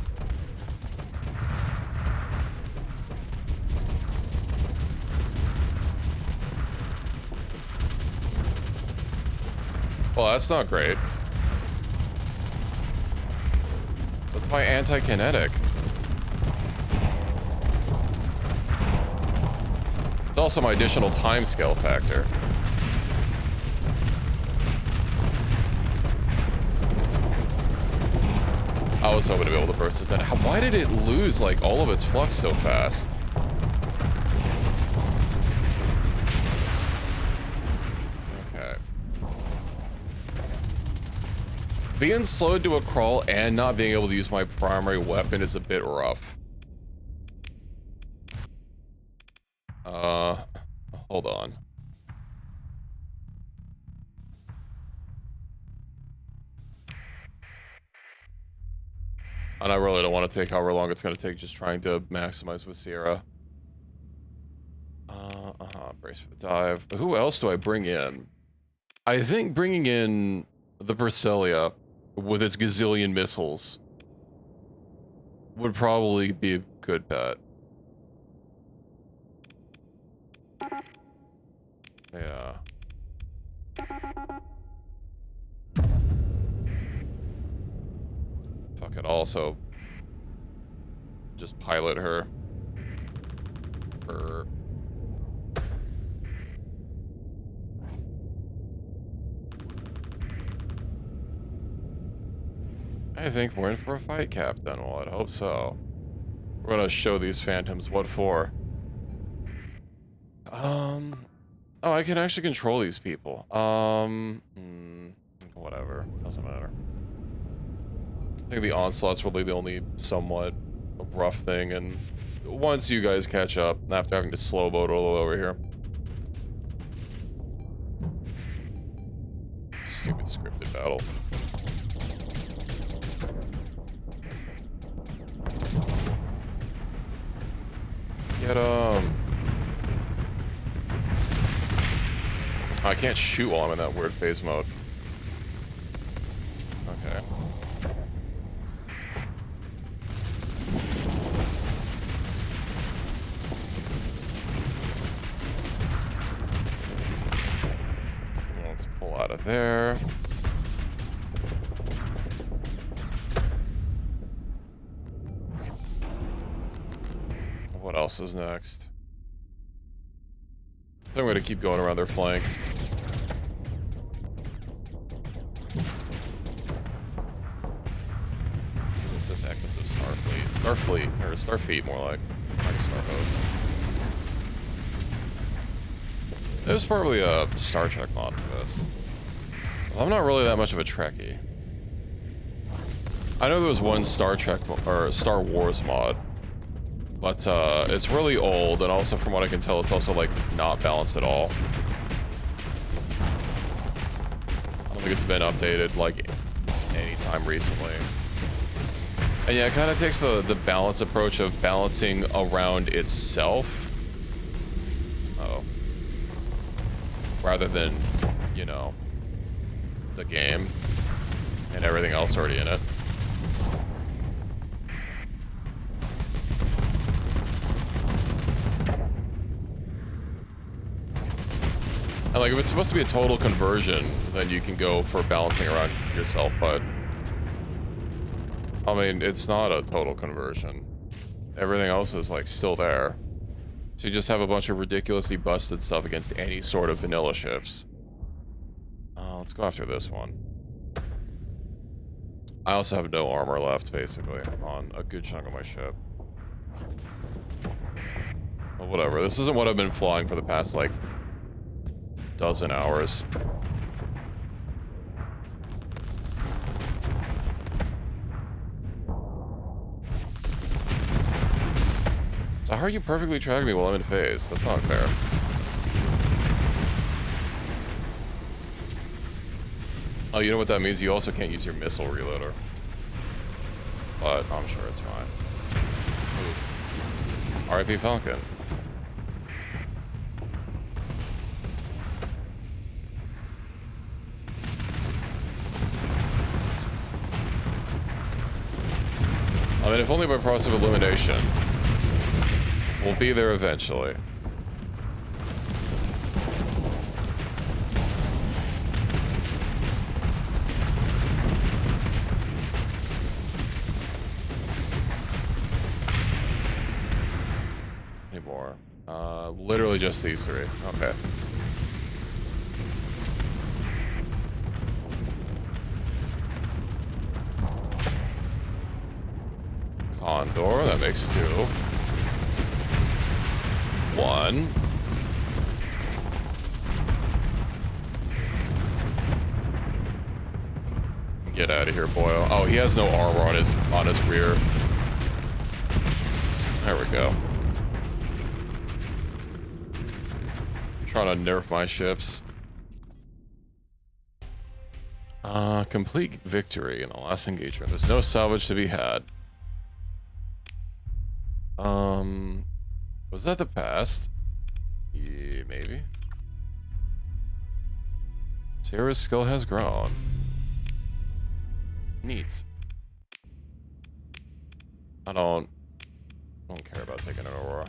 Well, that's not great. It's my anti-kinetic. It's also my additional time scale factor. I was hoping to be able to burst this in. Why did it lose, like, all of its flux so fast? Okay. Being slowed to a crawl and not being able to use my primary weapon is a bit rough. Hold on. And I really don't want to take however long it's going to take just trying to maximize with Sierra. Brace for the dive. Who else do I bring in? I think bringing in the Perselia with its gazillion missiles would probably be a good bet. Yeah. Fuck it, also just pilot her. I think we're in for a fight, Captain. Well, I'd hope so. We're gonna show these phantoms what for. Oh, I can actually control these people. Whatever. Doesn't matter. I think the onslaught's really the only somewhat rough thing, and once you guys catch up, after having to slow boat all the way over here. Stupid scripted battle. Get I can't shoot while I'm in that weird phase mode. Okay. Let's pull out of there. What else is next? I think I'm gonna keep going around their flank. This is Echoes of Starfleet. Starfleet, or Starfleet more like a Starboat. There's probably a Star Trek mod for this. Well, I'm not really that much of a Trekkie. I know there was one Star Trek or Star Wars mod, but it's really old, and also from what I can tell, it's also like not balanced at all. I don't think it's been updated like anytime recently. And yeah, it kind of takes the balance approach of balancing around itself. Uh-oh. Rather than, you know, the game and everything else already in it. And like, if it's supposed to be a total conversion, then you can go for balancing around yourself, but I mean, it's not a total conversion. Everything else is like still there. So you just have a bunch of ridiculously busted stuff against any sort of vanilla ships. Let's go after this one. I also have no armor left, basically, on a good chunk of my ship. But whatever, this isn't what I've been flying for the past, like, dozen hours. So how are you perfectly tracking me while I'm in phase? That's not fair. Oh, you know what that means? You also can't use your missile reloader. But I'm sure it's fine. Oof. R.I.P. Falcon. I mean, if only by process of elimination. We'll be there eventually. Any more? Literally just these three. Okay. Condor, that makes 2. 1. Get out of here, boy. Oh, he has no armor on his rear. There we go. Trying to nerf my ships. Complete victory in the last engagement. There's no salvage to be had. Was that the past? Yeah, maybe. Sarah's skill has grown. Neat. I don't care about taking an Aurora.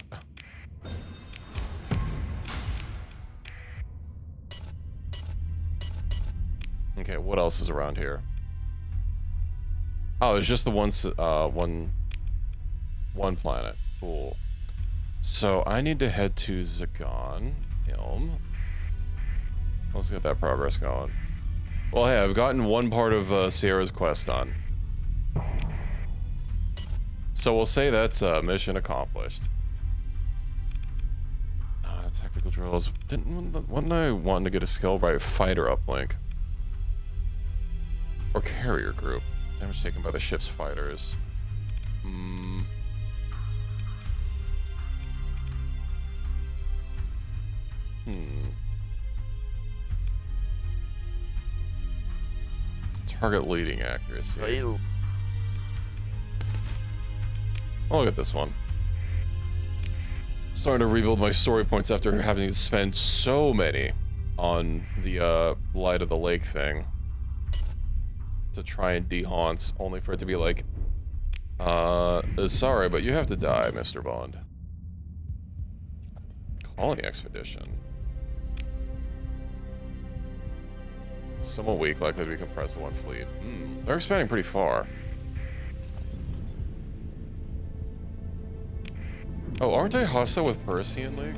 Okay, what else is around here? Oh, it's just the one planet. Cool. So I need to head to Zagon. Let's get that progress going. Well, hey, I've gotten one part of Sierra's quest done. So we'll say that's mission accomplished. Tactical drills. Wasn't I wanting to get a skill right fighter uplink? Or carrier group. Damage taken by the ship's fighters. Target leading accuracy. Oh, look at this one. Starting to rebuild my story points after having to spend so many on the Light of the Lake thing. To try and de-haunts, only for it to be like, sorry, but you have to die, Mr. Bond. Colony expedition. Somewhat weak, likely to be compressed to one fleet. They're expanding pretty far. Oh, aren't I hostile with Persian League?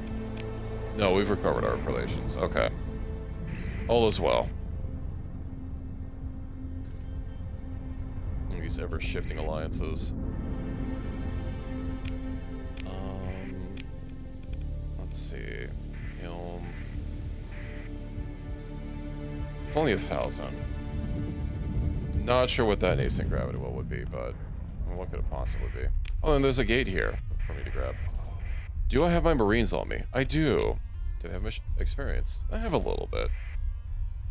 No, we've recovered our relations. Okay. All is well. These ever-shifting alliances. Let's see. It's only 1,000. Not sure what that nascent gravity well would be, but what could it possibly be? Oh, and there's a gate here for me to grab. Do I have my Marines on me? I do. Do they have mission experience? I have a little bit.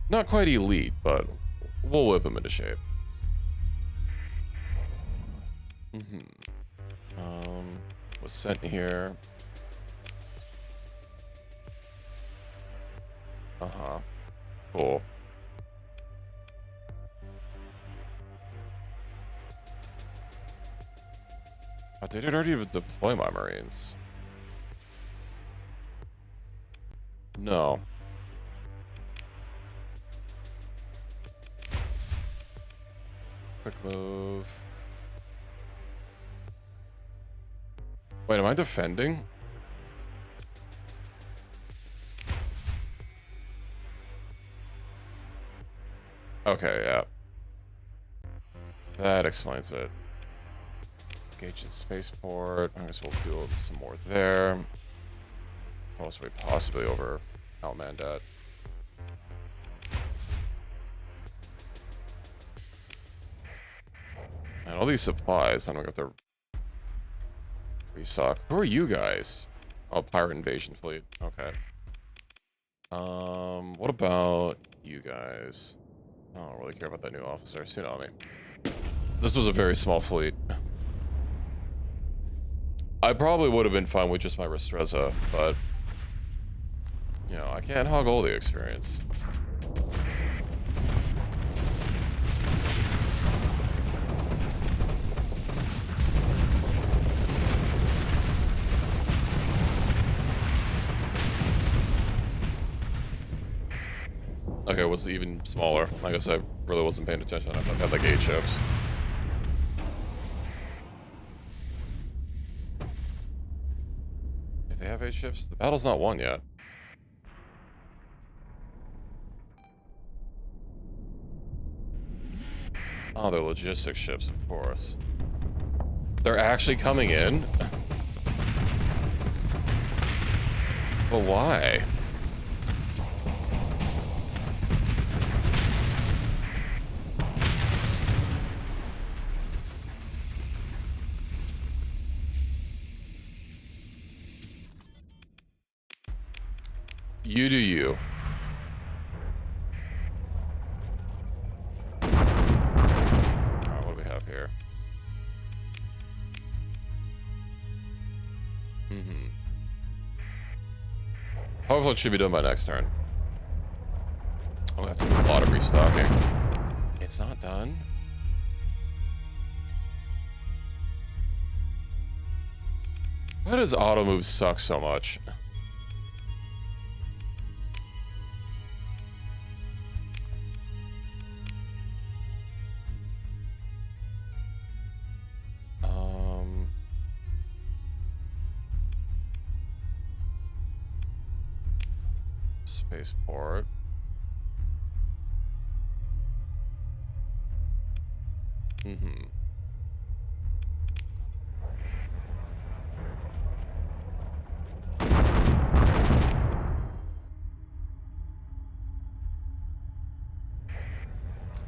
Not quite elite, but we'll whip them into shape. Was sent here. Cool. Oh, did it already deploy my Marines? No. Quick move. Wait, am I defending? Okay, yeah. That explains it. Engage the spaceport. I guess we'll do some more there. What else are we possibly over outmanned at? And all these supplies, I don't got to restock. Who are you guys? Oh, pirate invasion fleet. Okay. What about you guys? I don't really care about that new officer. Tsunami. This was a very small fleet. I probably would have been fine with just my Restrezza, but you know, I can't hog all the experience. Okay, what's even smaller? I guess I really wasn't paying attention. I thought I had like 8 ships. they have 8 ships? The battle's not won yet. Oh, they're logistics ships, of course. They're actually coming in? But why? You do you. Alright, what do we have here? Hopefully it should be done by next turn. I'm gonna have to do a lot of restocking. It's not done? Why does auto move suck so much? Spaceport.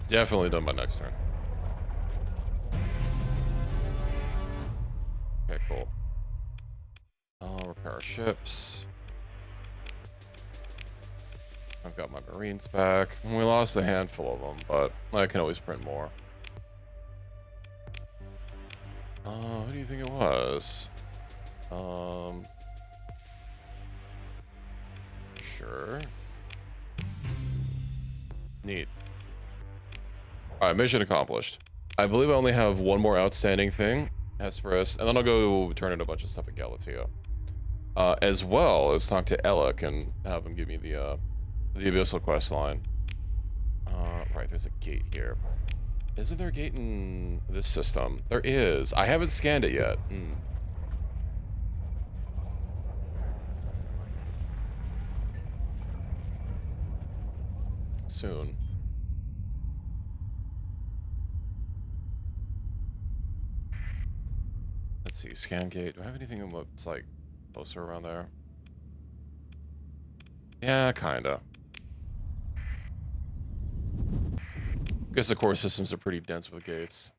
Definitely done by next turn. Okay, cool. Repair our ships. I've got my Marines back. We lost a handful of them, but I can always print more. Who do you think it was? Sure. Neat. Alright, mission accomplished. I believe I only have one more outstanding thing, Hesperus, and then I'll go turn in a bunch of stuff at Galatea. As well as talk to Elec and have him give me the Abyssal quest line. Right, there's a gate here. Isn't there a gate in this system? There is. I haven't scanned it yet. Soon. Let's see, scan gate. Do I have anything that's like closer around there? Yeah, kinda. Guess the core systems are pretty dense with gates.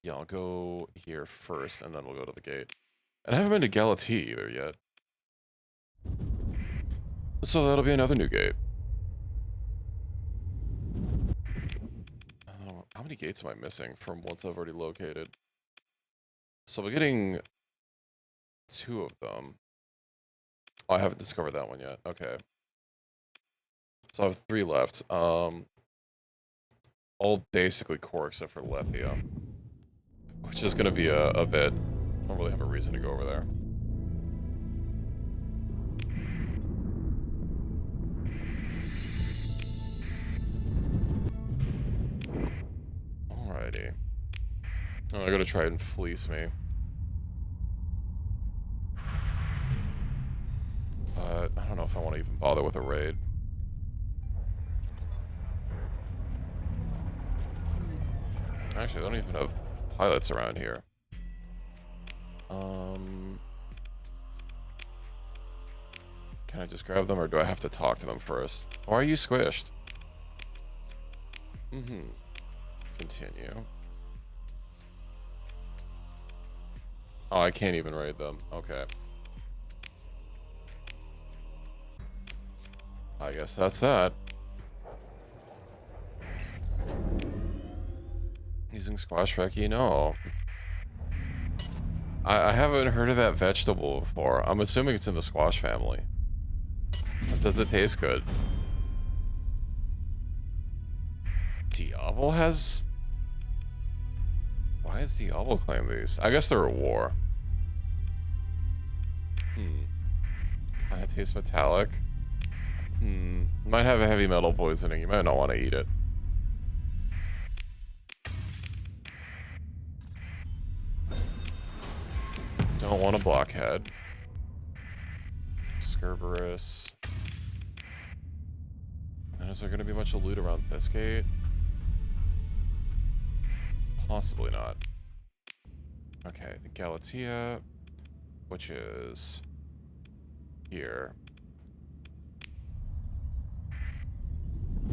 Yeah, I'll go here first, and then we'll go to the gate. And I haven't been to Galatea either yet. So that'll be another new gate. How many gates am I missing from ones I've already located? So we're getting 2 of them. Oh, I haven't discovered that one yet. Okay. So I have 3 left. All basically core except for Lethia. Which is going to be a bit. I don't really have a reason to go over there. Alrighty. Oh, I gotta try and fleece me. But I don't know if I want to even bother with a raid. Actually, I don't even have pilots around here. Can I just grab them, or do I have to talk to them first? Or are you squished? Continue. Oh, I can't even raid them. Okay. I guess that's that. Using squash Reki? No. I haven't heard of that vegetable before. I'm assuming it's in the squash family. Does it taste good? Diablo has... Why does Diablo claim these? I guess they're a war. Kind of tastes metallic. Might have a heavy metal poisoning. You might not want to eat it. Don't want a blockhead. Skerberus. And is there going to be much of loot around this gate? Possibly not. Okay, the Galatea, which is here.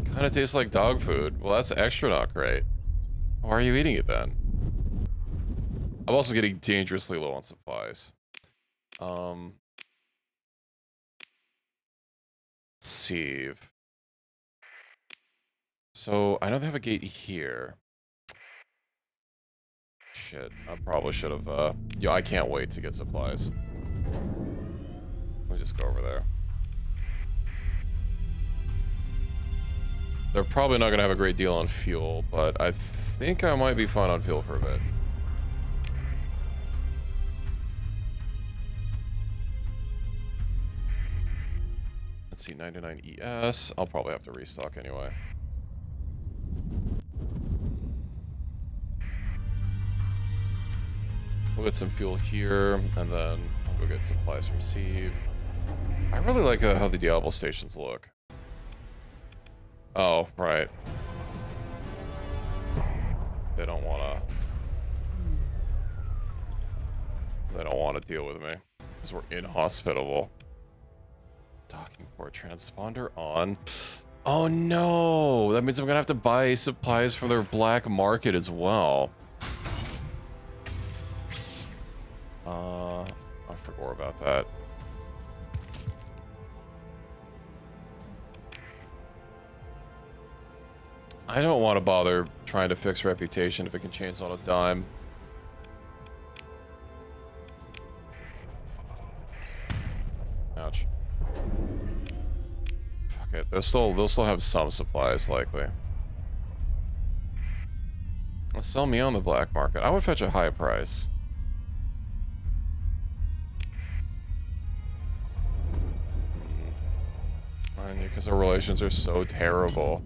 Kind of tastes like dog food. Well, that's extra not great. Why are you eating it then? I'm also getting dangerously low on supplies. Sieve. So, I know they have a gate here. Shit, I probably should have, yo, I can't wait to get supplies. Let me just go over there. They're probably not gonna have a great deal on fuel, but I think I might be fine on fuel for a bit. Let's see, 99 ES. I'll probably have to restock anyway. We'll get some fuel here, and then I'll go get supplies from Sieve. I really like how the Diablo stations look. Oh, right. They don't wanna deal with me, because we're inhospitable. Docking port transponder on. Oh no! That means I'm gonna have to buy supplies from their black market as well. I forgot about that. I don't want to bother trying to fix reputation if it can change on a dime. Ouch. Fuck it. They'll still have some supplies likely. Let's sell me on the black market. I would fetch a high price. Because our relations are so terrible.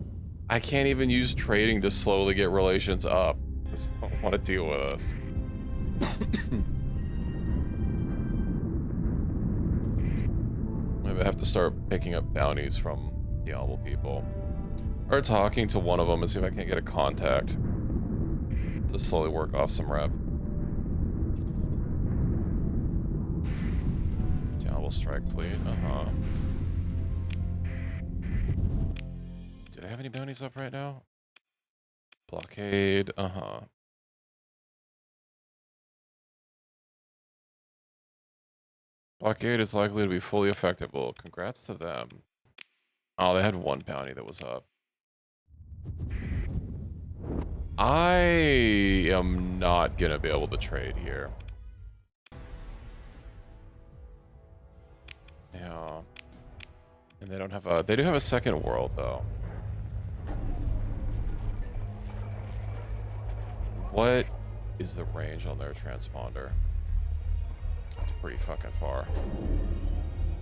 I can't even use trading to slowly get relations up. I don't want to deal with us. Maybe I have to start picking up bounties from Diablo people. Or talking to one of them and see if I can't get a contact. To slowly work off some rep. Diablo strike fleet, Do they have any bounties up right now? Blockade, Blockade is likely to be fully effective. Well, congrats to them. Oh, they had one bounty that was up. I am not gonna be able to trade here. Yeah. And they don't have a... They do have a second world, though. What is the range on their transponder? That's pretty fucking far.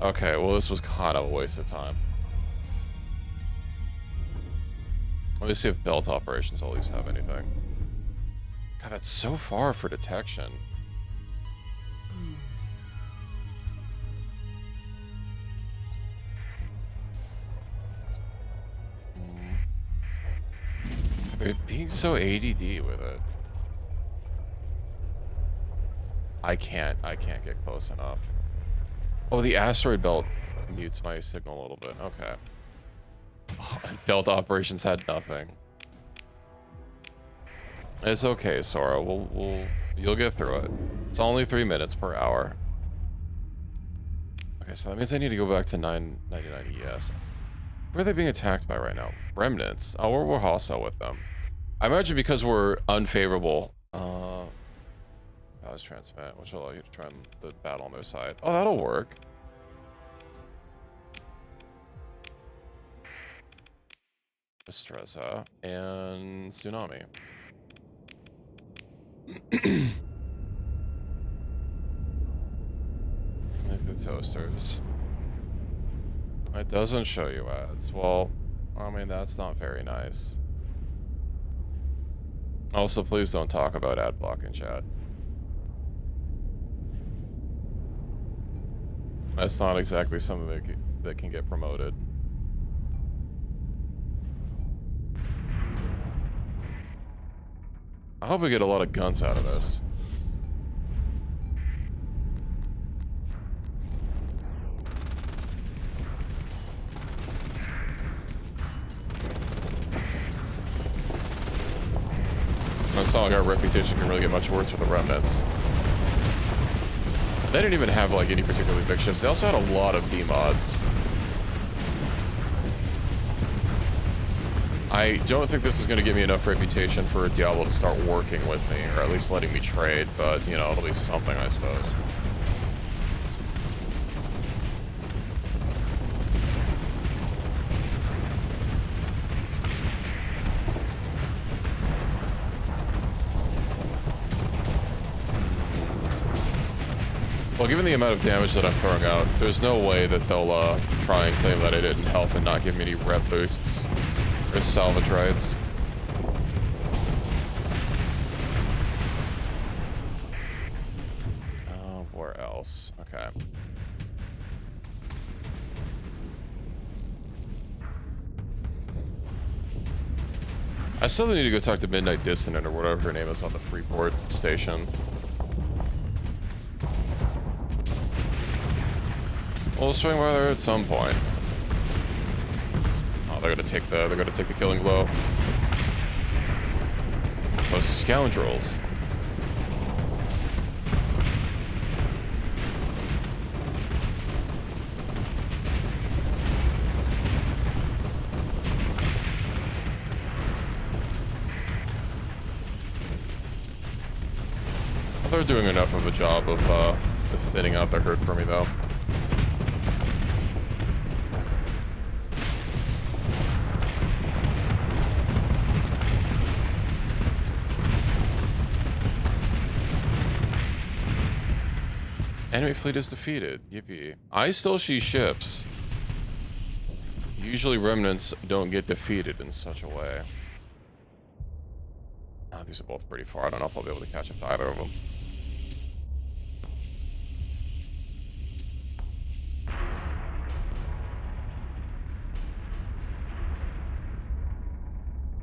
Okay, well, this was kind of a waste of time. Let me see if belt operations at least have anything. God, that's so far for detection. They're being so ADD with it. I can't get close enough. Oh, the asteroid belt mutes my signal a little bit. Okay. Oh, and belt operations had nothing. It's okay, Sora. You'll get through it. It's only 3 minutes per hour. Okay, so that means I need to go back to 999 ES. Who are they being attacked by right now? Remnants. Oh, we're hostile with them. I imagine because we're unfavorable. Powers transmit, which will allow you to try the battle on their side. Oh, that'll work. Estreza and Tsunami. Like the toasters. It doesn't show you ads. Well, I mean, that's not very nice. Also, please don't talk about ad block in chat. That's not exactly something that can get promoted. I hope we get a lot of guns out of this. It's not like our reputation can really get much worse with the remnants. They didn't even have like any particularly big ships. They also had a lot of D-mods. I don't think this is going to give me enough reputation for Diablo to start working with me, or at least letting me trade, but, you know, it'll be something, I suppose. Well, given the amount of damage that I'm throwing out, there's no way that they'll try and claim that I didn't help and not give me any rep boosts or salvage rights. Where else? Okay. I still need to go talk to Midnight Dissonant or whatever her name is on the Freeport station. We'll swing by there at some point. Oh, they're gonna take the killing blow. Those scoundrels. They're doing enough of a job of thinning out their herd for me, though. Enemy fleet is defeated. Yippee. I still see ships. Usually remnants don't get defeated in such a way. Oh, these are both pretty far. I don't know if I'll be able to catch up to either of them.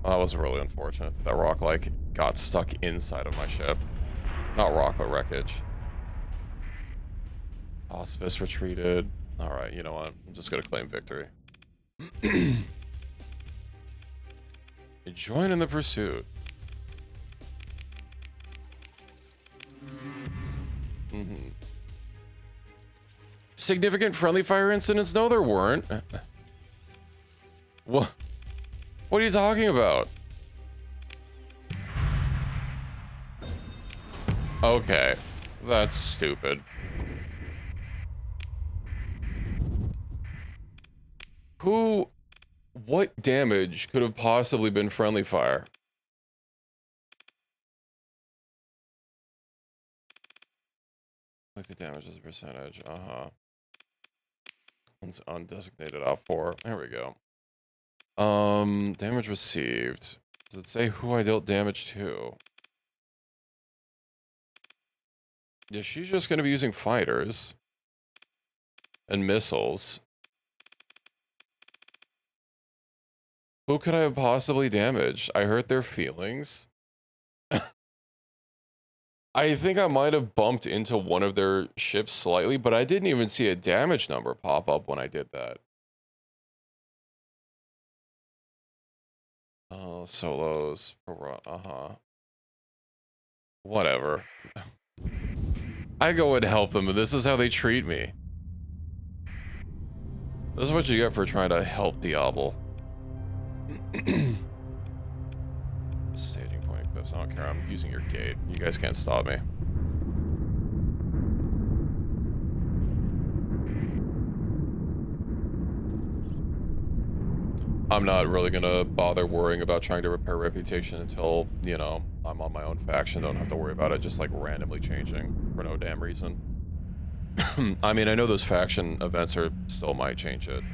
That was really unfortunate that rock, like, got stuck inside of my ship. Not rock, but wreckage. Auspice retreated. Alright, you know what? I'm just gonna claim victory. Join in the pursuit. Significant friendly fire incidents? No, there weren't. What? What are you talking about? Okay, that's stupid. What damage could have possibly been friendly fire? Like the damage as a percentage, It's undesignated out for. There we go. Damage received. Does it say who I dealt damage to? Yeah, she's just gonna be using fighters. And missiles. Who could I have possibly damaged? I hurt their feelings. I think I might have bumped into one of their ships slightly, but I didn't even see a damage number pop up when I did that. Oh, solos. Whatever. I go and help them, and this is how they treat me. This is what you get for trying to help Diablo. Staging point equips. I don't care. I'm using your gate. You guys can't stop me. I'm not really gonna bother worrying about trying to repair reputation until, you know, I'm on my own faction. Don't have to worry about it just like randomly changing for no damn reason. I mean, I know those faction events are still might change it.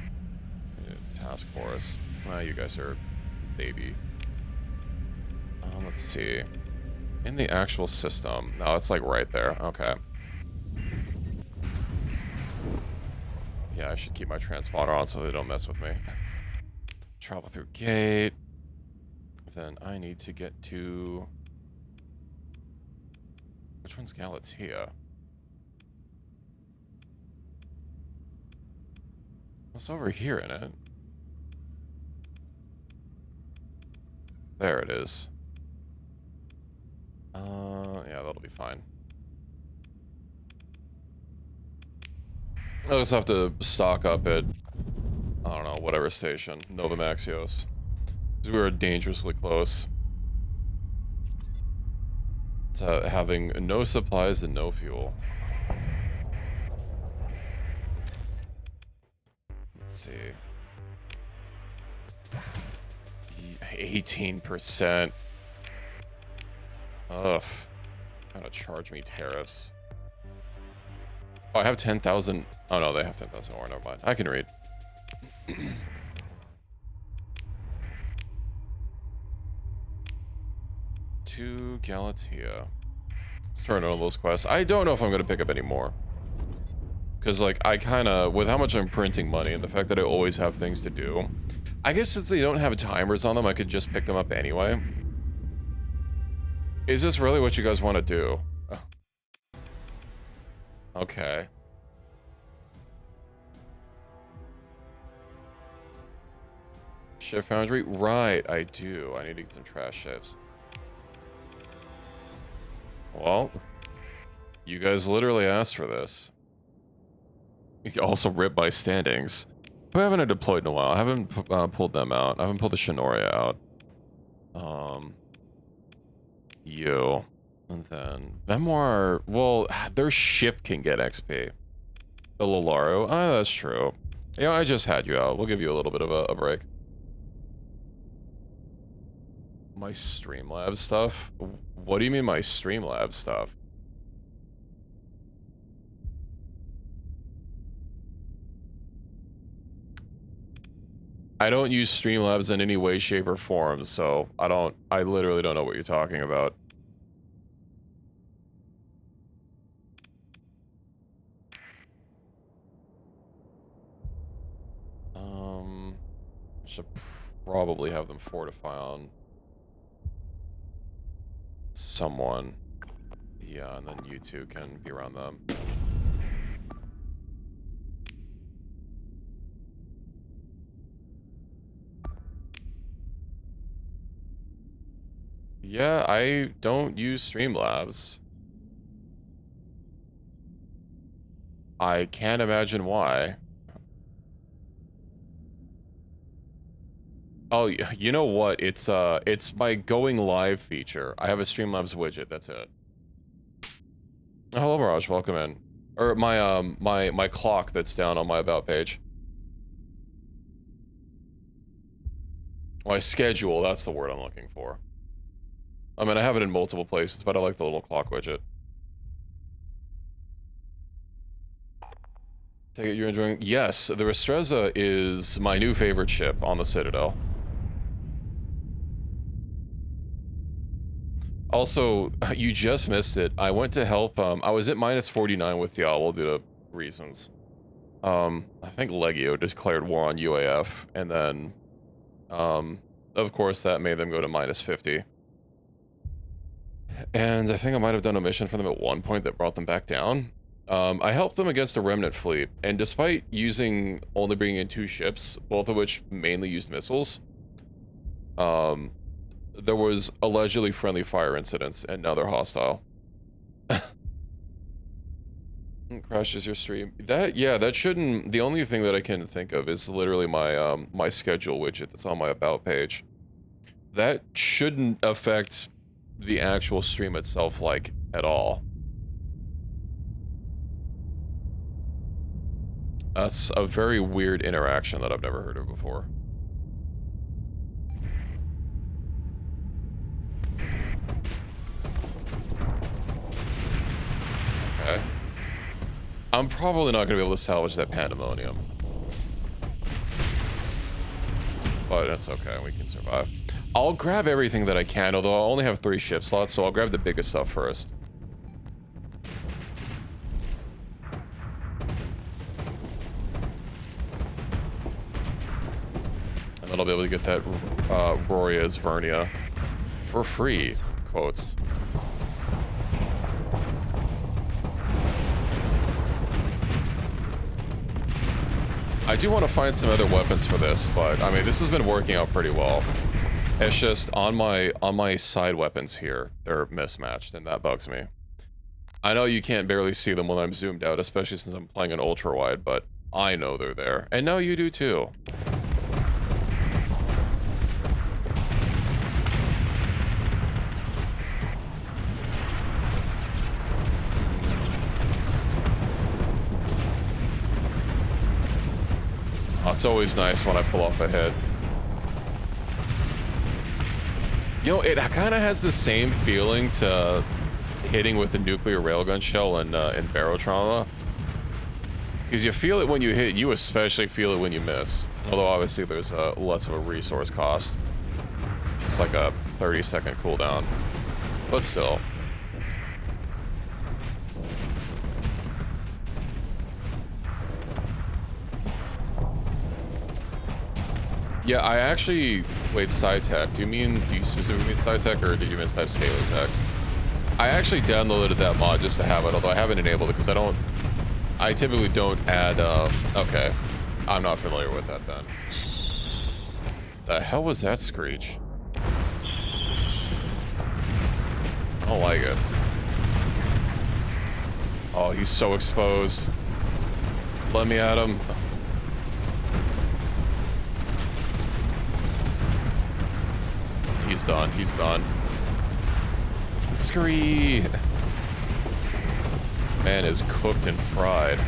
Task force. You guys are baby. Let's see. In the actual system. No, it's like right there. Okay. Yeah, I should keep my transponder on so they don't mess with me. Travel through gate. Then I need to get to... Which one's Galatea? What's over here in it? There it is. Yeah, that'll be fine. I'll just have to stock up at, I don't know, whatever station. Novamaxios. Because we were dangerously close to having no supplies and no fuel. Let's see. 18%. Ugh. Gotta charge me tariffs. Oh, I have 10,000. Oh no, they have 10,000 ore. Never mind. I can read. To Galatea. Let's turn on those quests. I don't know if I'm gonna pick up any more. Because, like, I kind of, with how much I'm printing money and the fact that I always have things to do, I guess since they don't have timers on them, I could just pick them up anyway. Is this really what you guys want to do? Oh. Okay. Ship foundry? Right, I do. I need to get some trash ships. Well, you guys literally asked for this. You can also rip my standings. Who haven't I deployed in a while? I haven't pulled them out. I haven't pulled the Shinoria out. You. And then Memoir. Well, their ship can get XP. The Lolaru. Ah, that's true. You know, I just had you out. We'll give you a little bit of a break. My Streamlabs stuff? What do you mean my Streamlabs stuff? I don't use Streamlabs in any way, shape, or form, so I literally don't know what you're talking about. Should probably have them fortify on someone. Yeah, and then you two can be around them. Yeah, I don't use Streamlabs. I can't imagine why. Oh, you know what? It's my going live feature. I have a Streamlabs widget, that's it. Hello, Mirage, welcome in. Or my clock that's down on my about page. My schedule, that's the word I'm looking for. I mean, I have it in multiple places, but I like the little clock widget. Take it you're enjoying? Yes, the Restreza is my new favorite ship on the Citadel. Also, you just missed it. I went to help, I was at -49 with Diablo due to reasons. I think Legio declared war on UAF, and then, of course, that made them go to -50. And I think I might have done a mission for them at one point that brought them back down. I helped them against a remnant fleet, and despite only bringing in 2 ships, both of which mainly used missiles, there was allegedly friendly fire incidents, and now they're hostile. Crashes your stream. That shouldn't... The only thing that I can think of is literally my, my schedule widget that's on my about page. That shouldn't affect the actual stream itself, like, at all. That's a very weird interaction that I've never heard of before. Okay. I'm probably not going to be able to salvage that pandemonium. But that's okay, we can survive. I'll grab everything that I can, although I only have 3 ship slots, so I'll grab the biggest stuff first. then I'll be able to get that Roria's Vernia for free, quotes. I do want to find some other weapons for this, but I mean, this has been working out pretty well. It's just on my side weapons here, they're mismatched, and that bugs me. I know you can't barely see them when I'm zoomed out, especially since I'm playing an ultra wide, but I know they're there, and now you do too. Oh, it's always nice when I pull off a hit. You know, it kind of has the same feeling to hitting with the nuclear railgun shell in Barotrauma. Because you feel it when you hit, you especially feel it when you miss. Although obviously there's less of a resource cost. It's like a 30-second cooldown. But still. Yeah, I actually... Wait, side tech. Do you specifically mean side tech, or did you miss type scalar tech? I actually downloaded that mod just to have it, although I haven't enabled it because I typically don't add, okay. I'm not familiar with that then. The hell was that screech? I don't like it. Oh, he's so exposed. Let me at him. He's done. He's done. Scree! Man is cooked and fried.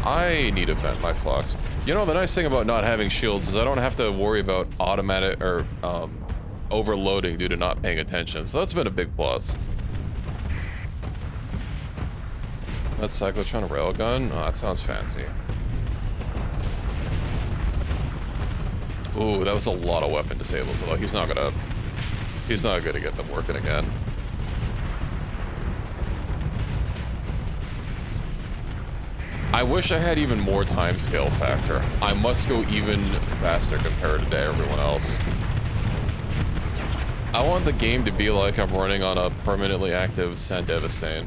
I need to vent my flux. You know, the nice thing about not having shields is I don't have to worry about automatic or overloading due to not paying attention. So that's been a big plus. That's Cyclotron Railgun? Oh, that sounds fancy. Ooh, that was a lot of weapon disables, although he's not gonna get them working again. I wish I had even more time scale factor. I must go even faster compared to everyone else. I want the game to be like I'm running on a permanently active San Devastain.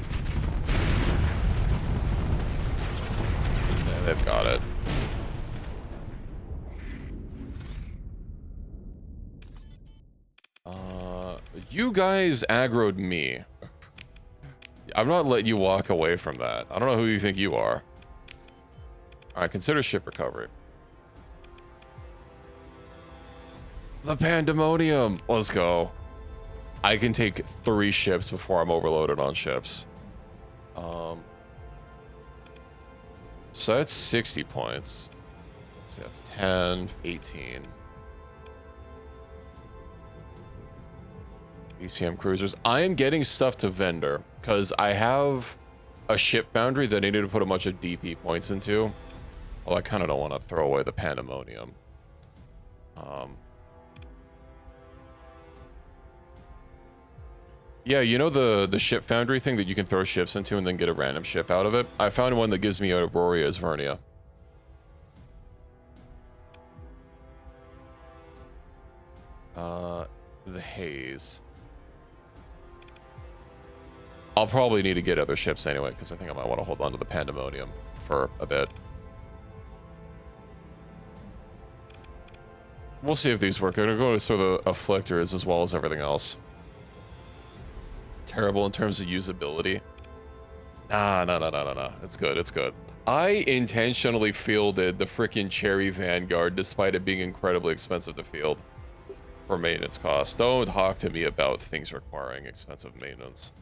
Yeah, they've got it. You guys aggroed me. I'm not letting you walk away from that. I don't know who you think you are. Alright, consider ship recovery. The Pandemonium! Let's go. I can take 3 ships before I'm overloaded on ships. So that's 60 points. So that's 10, 18. ECM cruisers. I am getting stuff to vendor because I have a ship boundary that I need to put a bunch of DP points into. Well, I kind of don't want to throw away the Pandemonium. Yeah, you know the ship foundry thing that you can throw ships into and then get a random ship out of it? I found one that gives me a Roria's Vernia. The Haze. I'll probably need to get other ships anyway, because I think I might want to hold on to the Pandemonium for a bit. We'll see if these work. I'm going to go to the Afflictors as well as everything else. Terrible in terms of usability. Nah. It's good, it's good. I intentionally fielded the frickin' Cherry Vanguard despite it being incredibly expensive to field for maintenance costs. Don't talk to me about things requiring expensive maintenance.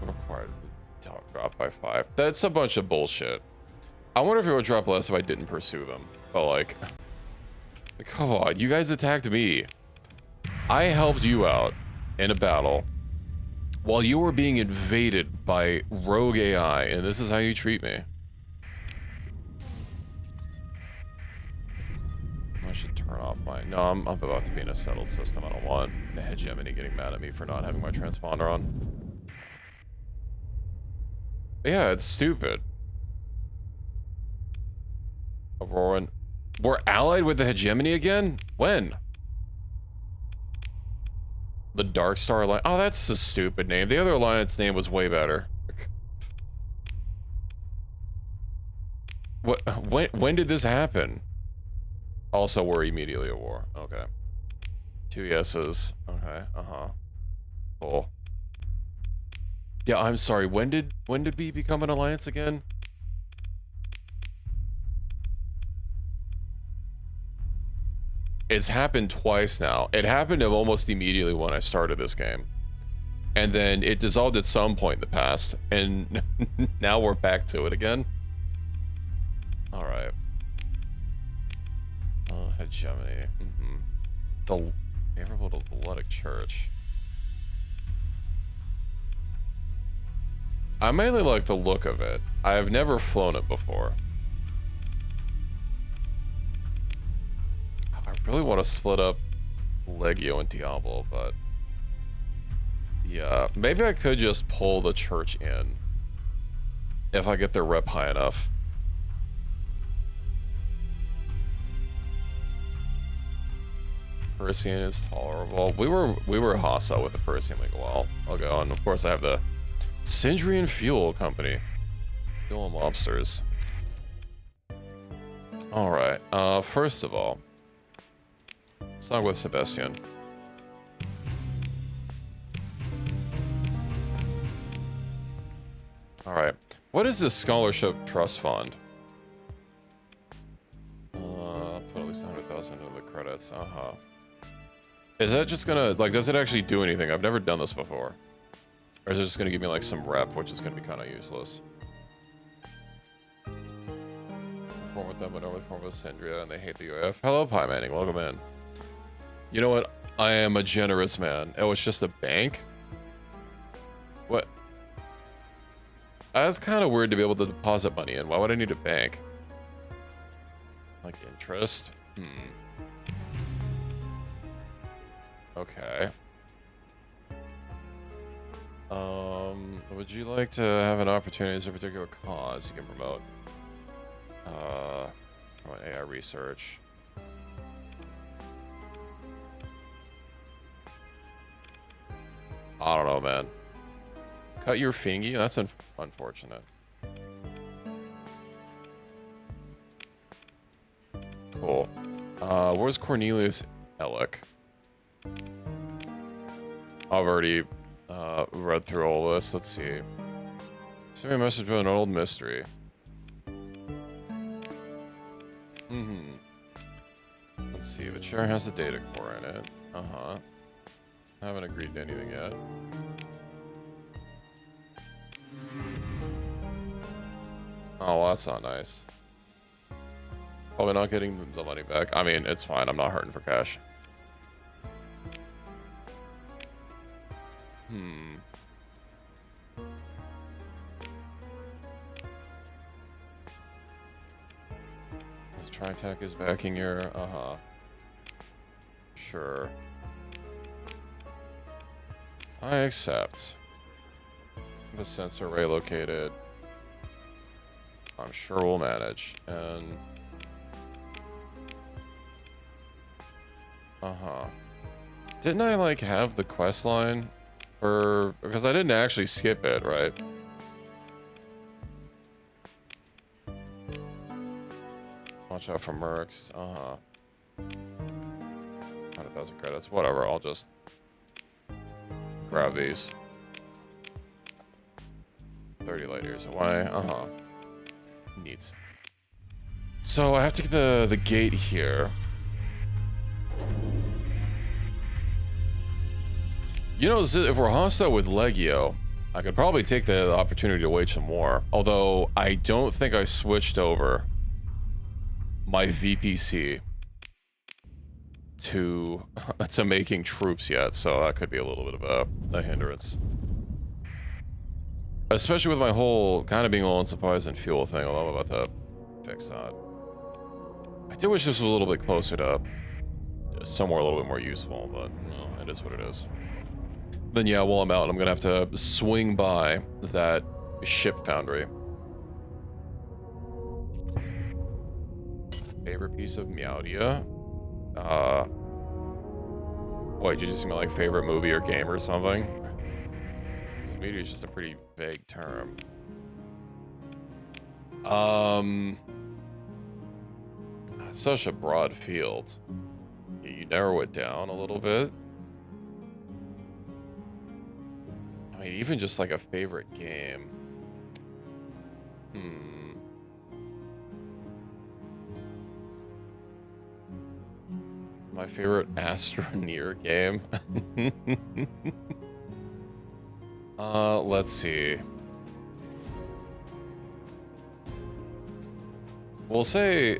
Required drop by 5. That's a bunch of bullshit. I wonder if it would drop less if I didn't pursue them. But like come on, you guys attacked me. I helped you out in a battle while you were being invaded by rogue AI, and this is how you treat me. I should turn off my... No, I'm about to be in a settled system. I don't want the hegemony getting mad at me for not having my transponder on. But yeah, it's stupid. Auroran. We're allied with the hegemony again? When? The Dark Star Alliance. Oh, that's a stupid name. The other alliance name was way better. What? When did this happen? Also, we're immediately at war. Okay. 2 yeses. Okay. Cool. Yeah, I'm sorry. When did we become an alliance again? It's happened twice now. It happened almost immediately when I started this game. And then it dissolved at some point in the past. And now we're back to it again. Alright. Hegemony. The favorable to the Ludic Church. I mainly like the look of it. I have never flown it before. I really want to split up Legio and Diablo, but yeah, maybe I could just pull the church in if I get their rep high enough. Persian is tolerable. We were hostile with the Persian League a while ago, and of course I have the Sindrian Fuel Company. Fuel and lobsters. Alright, first of all, song with Sebastian. Alright, what is this scholarship trust fund? Put at least 100,000 into the credits, Is that just gonna, like, does it actually do anything? I've never done this before. Or is it just gonna give me, like, some rep, which is gonna be kind of useless? Perform with them, but only perform with Sindria, and they hate the UAF. Hello, Pie Manning, welcome in. You know what? I am a generous man. Oh, it's just a bank? What? That's kind of weird to be able to deposit money in. Why would I need a bank? Like interest? Okay. Would you like to have an opportunity as a particular cause you can promote? Promote AI research. I don't know, man. Cut your fingy? That's unfortunate. Cool. Where's Cornelius Ellick? I've already read through all this. Let's see. Send me a message with an old mystery. Let's see. The chair has the data core in it. Haven't agreed to anything yet. Oh, well, that's not nice. Probably not getting the money back. I mean, it's fine. I'm not hurting for cash. TriTac is backing your... Sure. I accept. The sensor array located. I'm sure we'll manage. And... Didn't I, like, have the quest line? For... Because I didn't actually skip it, right? Watch out for mercs. 100,000 credits. Whatever, I'll just... grab these. 30 light years away. Neat. So I have to get the gate here. You know, if we're hostile with Legio, I could probably take the opportunity to wage some war. Although I don't think I switched over my VPC to making troops yet, so that could be a little bit of a hindrance. Especially with my whole kind of being low on supplies and fuel thing, although I'm about to fix that. I do wish this was a little bit closer to somewhere a little bit more useful, but no, it is what it is. Then yeah, while I'm out, I'm gonna have to swing by that ship foundry. Favorite piece of Meowdia? Wait, did you just mean like favorite movie or game or something? Media is just a pretty vague term. Such a broad field. You narrow it down a little bit. I mean, even just like a favorite game. My favorite Astroneer game. Let's see. We'll say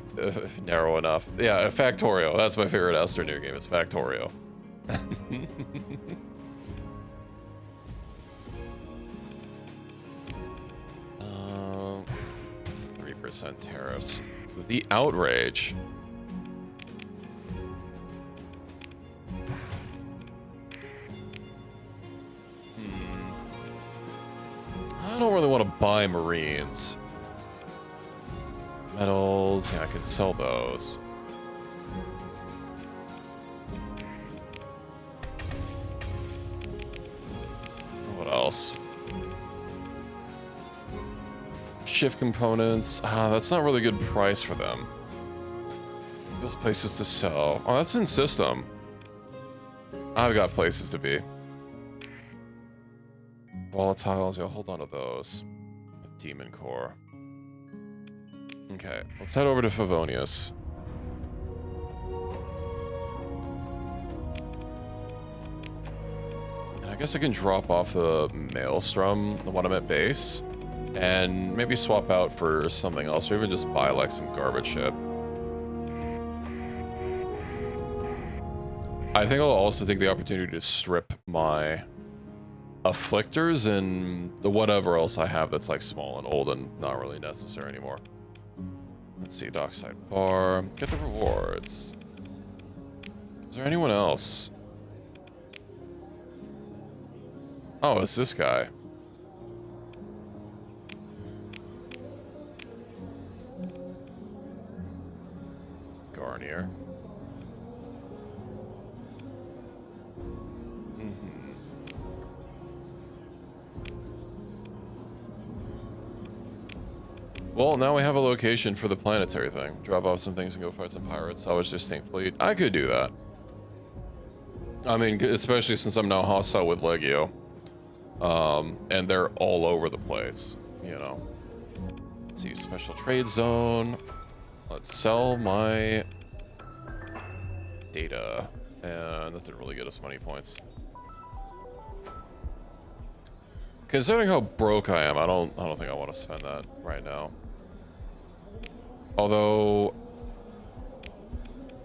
narrow enough. Yeah, Factorio. That's my favorite Astroneer game. It's Factorio. 3% tariffs. The outrage. I don't really want to buy Marines. Metals, yeah, I could sell those. What else? Shift components. That's not really a good price for them. Those places to sell. Oh, that's in system. I've got places to be. Volatiles, yeah, hold on to those. Demon Core. Okay, let's head over to Favonius. And I guess I can drop off the Maelstrom, the one I'm at base, and maybe swap out for something else, or even just buy like some garbage shit. I think I'll also take the opportunity to strip my Afflictors and the whatever else I have that's like small and old and not really necessary anymore. Let's see, Dockside Bar. Get the rewards. Is there anyone else? Oh, it's this guy. Garnier. Well, now we have a location for the planetary thing. Drop off some things and go fight some pirates. Salvage their stink fleet. I could do that. I mean, especially since I'm now hostile with Legio. And they're all over the place, you know. Let's see, special trade zone. Let's sell my data. And that didn't really get us money points. Considering how broke I am, I don't think I want to spend that right now. Although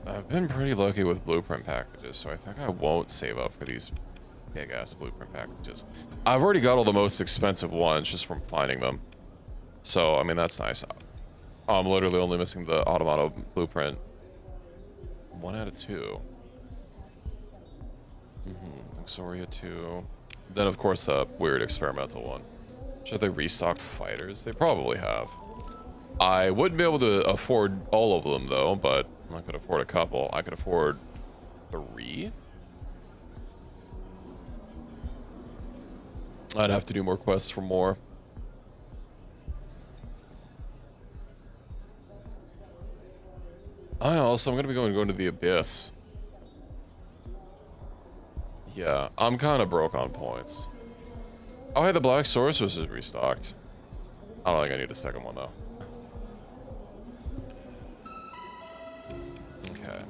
I've been pretty lucky with blueprint packages, so I think I won't save up for these big ass blueprint packages. I've already got all the most expensive ones just from finding them. So I mean that's nice. I'm literally only missing the Automato blueprint. 1 out of 2. Luxoria 2. Then of course the weird experimental one. Should they restocked fighters? They probably have. I wouldn't be able to afford all of them though, but I could afford a couple. I could afford 3. I'd have to do more quests for more. I'm gonna be going to the Abyss. Yeah, I'm kind of broke on points. Oh, hey, the Black Sorceress is restocked. I don't think I need a second one, though. Okay,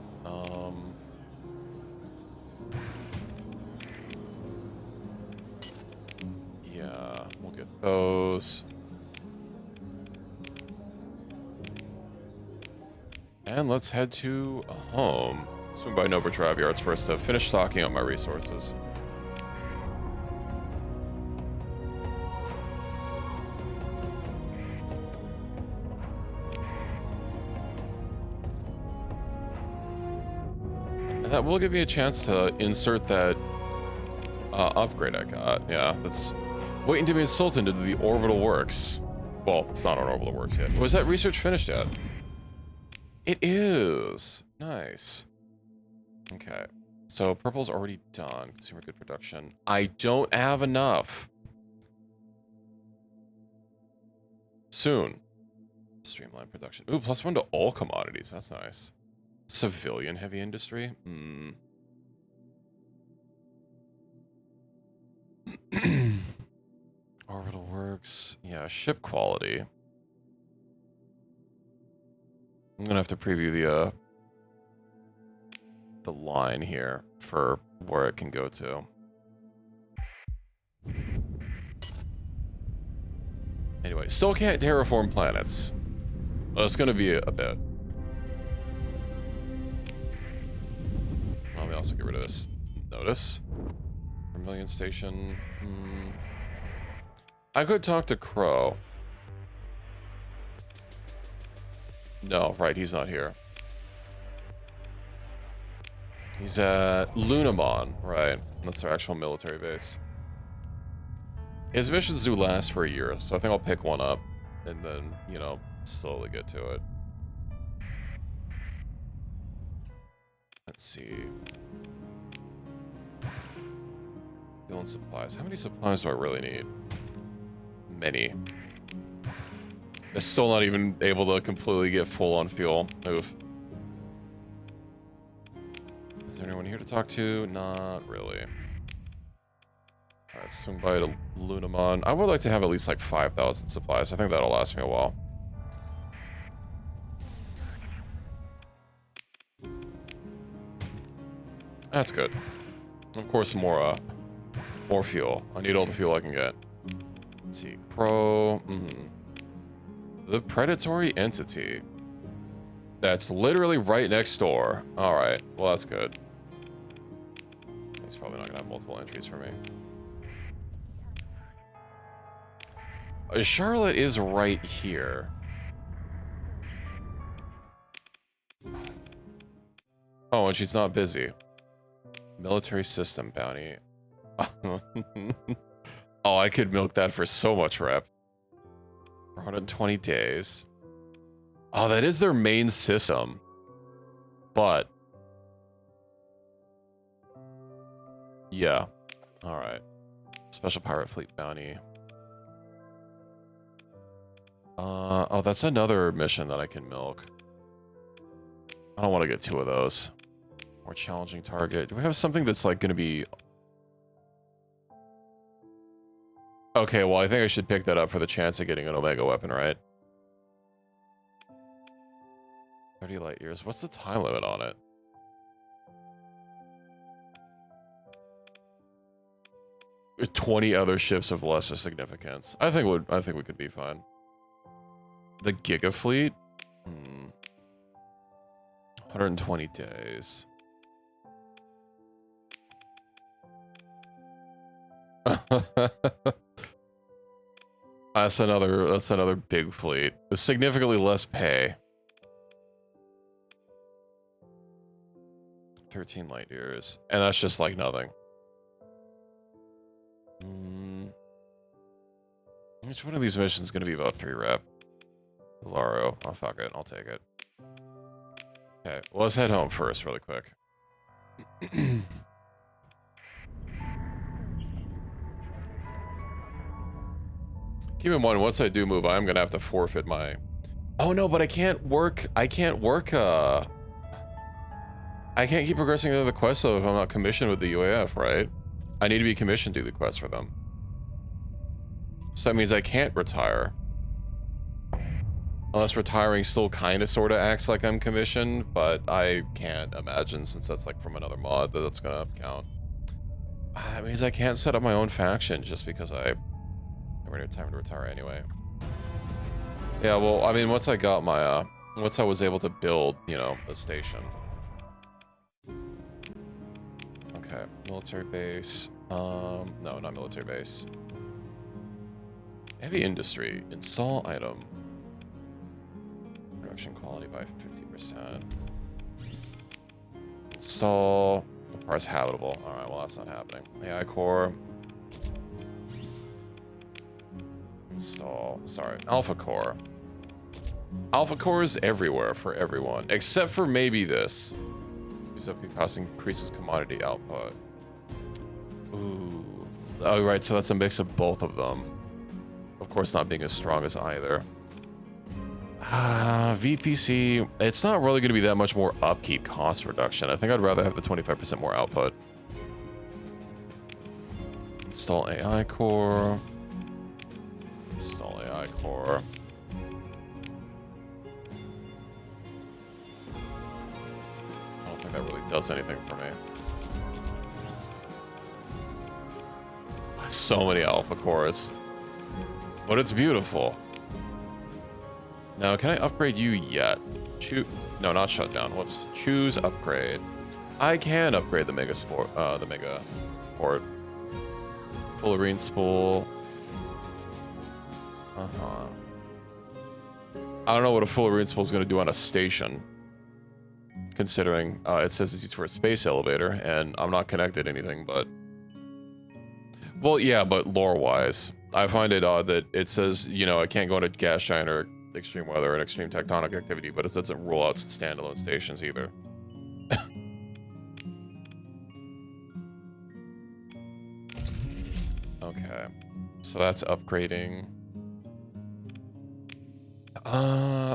yeah, we'll get those. And let's head to home. Swing by Nova Drive Yards first to finish stocking up my resources. And that will give me a chance to insert that upgrade I got. Yeah, that's waiting to be insulted into the orbital works. Well, it's not on orbital works yet. Was that research finished yet? It is. Nice. Okay. So purple's already done. Consumer good production. I don't have enough. Soon. Streamline production. Ooh, +1 to all commodities. That's nice. Civilian heavy industry? Hmm. Orbital works. Yeah, ship quality. I'm gonna have to preview the line here for where it can go to. Anyway, still can't terraform planets. Well, it's gonna be a bit. Let me also get rid of this. Notice. Vermilion Station. I could talk to Crow. No, right, he's not here. He's at Lunamon, right. That's our actual military base. His missions do last for a year, so I think I'll pick one up and then, you know, slowly get to it. Let's see. Fuel and supplies. How many supplies do I really need? Many. I'm still not even able to completely get full on fuel. Oof. Is there anyone here to talk to? Not really. Alright, swing by to Lunamon. I would like to have at least like 5,000 supplies. I think that'll last me a while. That's good. Of course, more fuel. I need all the fuel I can get. Let's see. Pro. The predatory entity. That's literally right next door. Alright. Well, that's good. He's probably not going to have multiple entries for me. Charlotte is right here. Oh, and she's not busy. Military system bounty. Oh, I could milk that for so much rep. 120 days. Oh, that is their main system. But yeah. Alright. Special pirate fleet bounty. Oh, that's another mission that I can milk. I don't want to get 2 of those. More challenging target. Do we have something that's like gonna be... Okay, well, I think I should pick that up for the chance of getting an Omega weapon, right? 30 light years. What's the time limit on it? There's 20 other ships of lesser significance. I think we could be fine. The Giga Fleet? 120 days. That's another big fleet. Significantly less pay. 13 light years. And that's just like nothing. Which one of these missions is going to be about 3 rep? Laro. Oh, fuck it. I'll take it. Okay, well, let's head home first really quick. Keep in mind, once I do move, I'm going to have to forfeit my... Oh, no, but I can't work... I can't keep progressing through the quest though if I'm not commissioned with the UAF, right? I need to be commissioned to do the quest for them. So that means I can't retire. Unless retiring still kind of sort of acts like I'm commissioned, but I can't imagine, since that's like from another mod, that that's gonna count. That means I can't set up my own faction just because I never had time to retire anyway. Yeah, well, I mean, once I got my, once I was able to build, you know, a station. Okay, military base. No, not military base. Heavy industry. Install item. Production quality by 50%. Install. Requires habitable. Alright, well, that's not happening. AI core. Install. Sorry, alpha core. Alpha cores everywhere for everyone, except for maybe this. This upgrade cost increases commodity output. Ooh. Oh, right, so that's a mix of both of them. Of course, not being as strong as either. VPC, it's not really going to be that much more upkeep cost reduction. I think I'd rather have the 25% more output. Install AI core. Install AI core. I don't think that really does anything for me. So many alpha cores. But it's beautiful. Now, can I upgrade you yet? No, not shut down. Whoops. Choose upgrade. I can upgrade the mega port. Fullerene spool. I don't know what a fullerene spool is going to do on a station. Considering it says it's used for a space elevator, and I'm not connected to anything, but... Well, yeah, but lore-wise, I find it odd that it says, you know, I can't go into gas giant or extreme weather and extreme tectonic activity, but it doesn't rule out standalone stations either. Okay, so that's upgrading.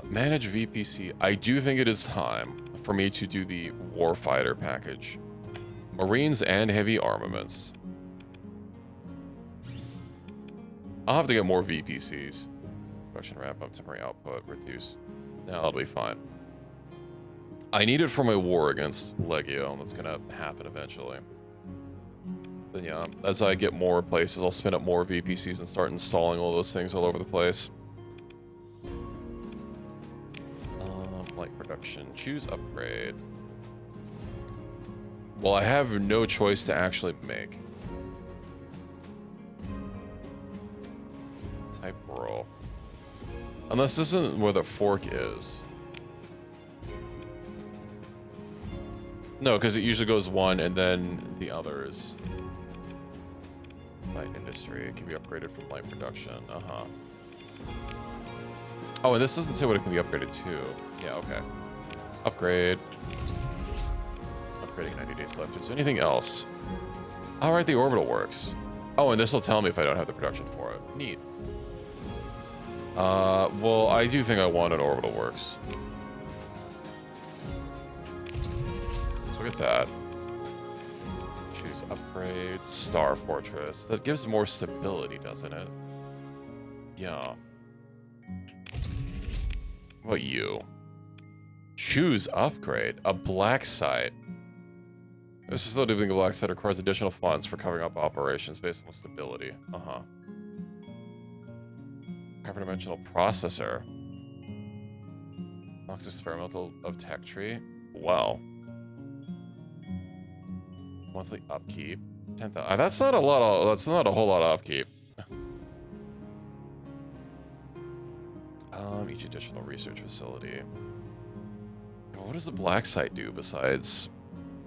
Manage VPC. I do think it is time for me to do the warfighter package. Marines and heavy armaments. I'll have to get more VPCs. Production ramp up, temporary output, reduce. No, that'll be fine. I need it for my war against Legio, and that's gonna happen eventually. But yeah, as I get more places, I'll spin up more VPCs and start installing all those things all over the place. Light production. Choose upgrade. Well, I have no choice to actually make. Type roll. Unless this isn't where the fork is. No, because it usually goes one and then the others. Light industry. It can be upgraded from light production. Oh, and this doesn't say what it can be upgraded to. Yeah, okay. Upgrade. Upgrading 90 days left. Is there anything else? All right, the orbital works. Oh, and this will tell me if I don't have the production for it. Neat. Well, I do think I want an orbital works. So get that. Choose upgrade. Star Fortress. That gives more stability, doesn't it? Yeah. What about you? Choose upgrade. A black site. This is still doing a black site requires additional funds for covering up operations based on stability. Hyperdimensional processor. Nox experimental of tech tree. Wow. Monthly upkeep. 10,000. That's not a lot of. That's not a whole lot of upkeep. Each additional research facility. What does the black site do besides,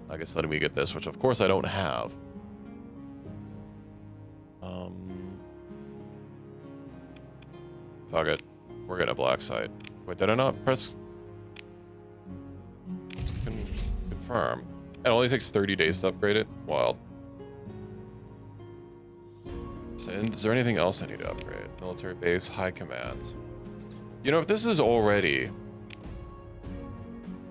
I guess, letting me get this, which of course I don't have. Fuck it. We're getting a black site. Wait, did I not press confirm? It only takes 30 days to upgrade it? Wild. So, is there anything else I need to upgrade? Military base, high command. You know, if this is already...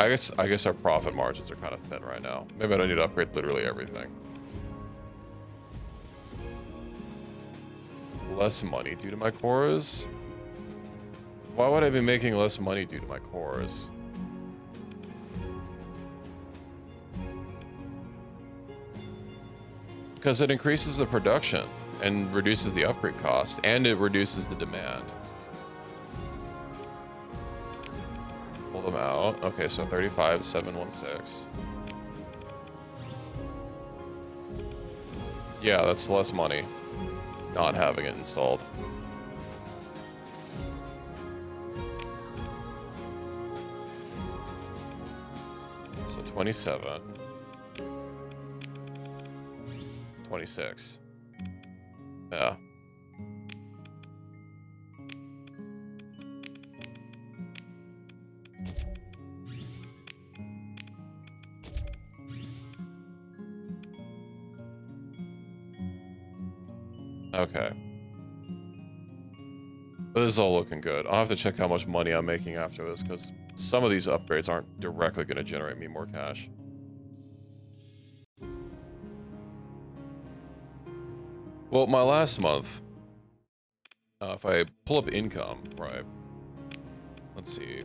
I guess our profit margins are kind of thin right now. Maybe I don't need to upgrade literally everything. Less money due to my cores? Why would I be making less money due to my cores? Because it increases the production and reduces the upgrade cost, and it reduces the demand. Pull them out. Okay, so 35,716. Yeah, that's less money not having it installed. So 27. 26. Yeah. Okay. But this is all looking good. I'll have to check how much money I'm making after this, because some of these upgrades aren't directly going to generate me more cash. Well, my last month, if I pull up income, right, let's see.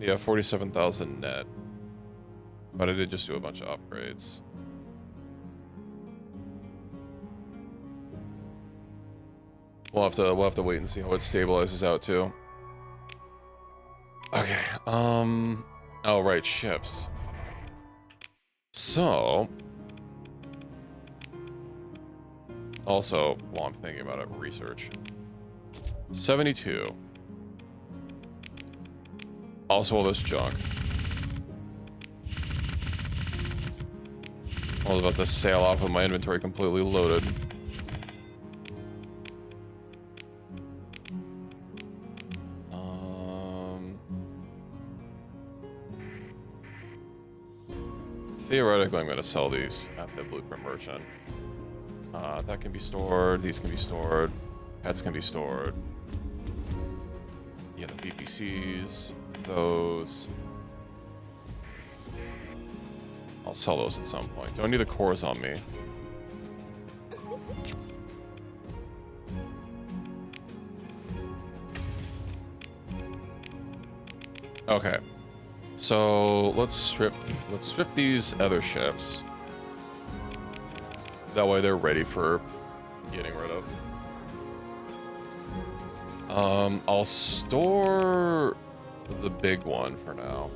Yeah, 47,000 net. But I did just do a bunch of upgrades. We'll have to wait and see how it stabilizes out too. Okay, oh right, ships. So also, while I'm thinking about it, research. 72. Also all this junk. I was about to sail off with my inventory completely loaded. Theoretically, I'm going to sell these at the Blueprint Merchant. That can be stored. These can be stored. Pets can be stored. Yeah, the PPCs. Those. I'll sell those at some point. Don't need the cores on me. Okay. So let's strip these other ships. That way they're ready for getting rid of. I'll store the big one for now.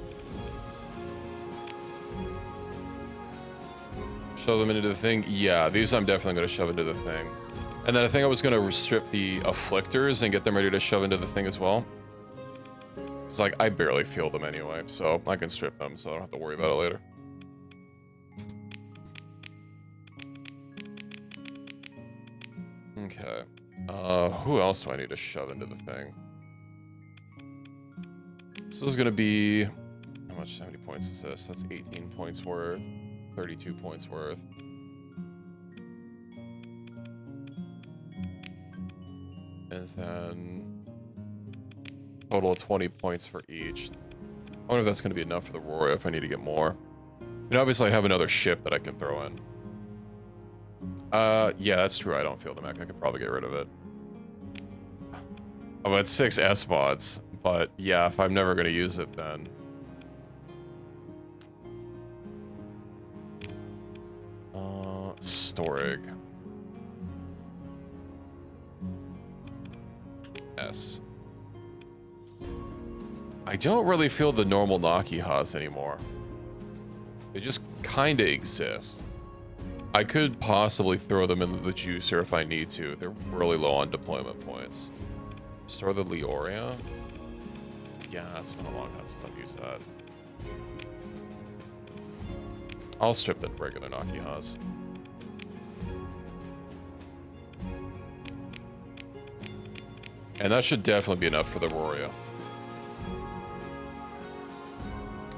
Shove them into the thing. Yeah, these I'm definitely going to shove into the thing. And then I think I was going to strip the afflictors and get them ready to shove into the thing as well. It's like, I barely feel them anyway, so I can strip them so I don't have to worry about it later. Okay. Who else do I need to shove into the thing? This is gonna be... How many points is this? That's 18 points worth. 32 points worth. And then... total of 20 points for each. I wonder if that's gonna be enough for the Roy if I need to get more. And obviously I have another ship that I can throw in. Yeah, that's true. I don't feel the mech. I could probably get rid of it. Oh, it's 6 S-mods. But yeah, if I'm never going to use it, then... Storig. S. I don't really feel the normal Nakihas anymore. They just kind of exist. I could possibly throw them into the juicer if I need to. They're really low on deployment points. Store the Leoria. Yeah, it's been a long time since I've used that. I'll strip the regular Nakihas. And that should definitely be enough for the Roria.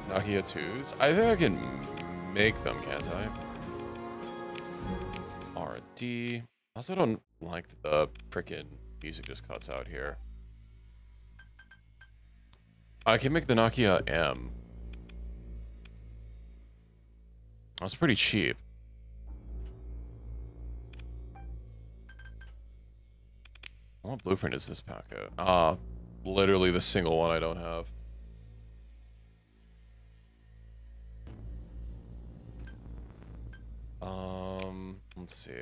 Nakia 2s? I think I can make them, can't I? R&D. I also don't like the frickin' music just cuts out here. I can make the Nakia M. That's pretty cheap. What blueprint is this packet? Literally the single one I don't have. Let's see.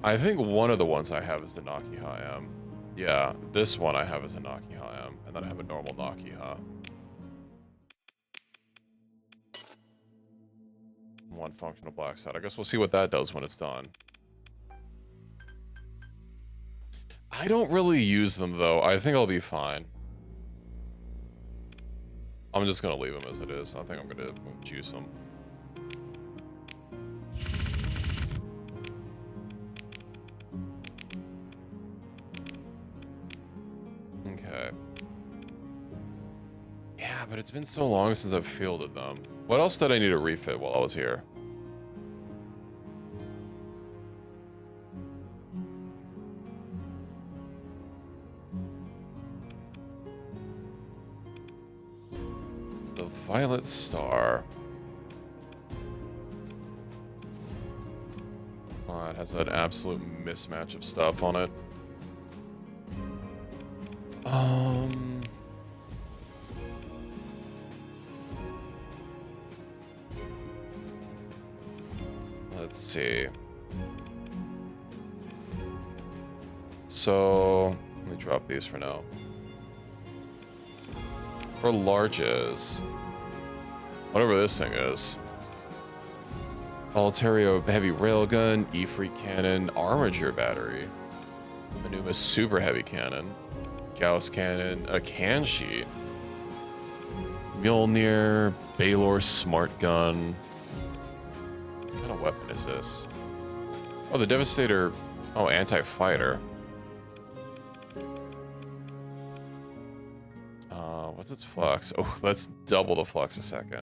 I think one of the ones I have is the Nakiha M. Yeah, this one I have is a Nakiha M, and then I have a normal Nakiha. One functional black set. I guess we'll see what that does when it's done. I don't really use them, though. I think I'll be fine. I'm just going to leave them as it is. I think I'm going to juice them. Okay. Yeah, but it's been so long since I've fielded them. What else did I need to refit while I was here? Violet Star. Oh, it has an absolute mismatch of stuff on it. Let's see. So, let me drop these for now. For larges, whatever this thing is. Voltario heavy railgun, E-Freak cannon, armature battery, Manuma super heavy cannon, Gauss cannon, a can sheet, Mjolnir, Baylor smart gun. What kind of weapon is this? Oh, the Devastator. Oh, anti-fighter. What's its flux? Oh, let's double the flux a second.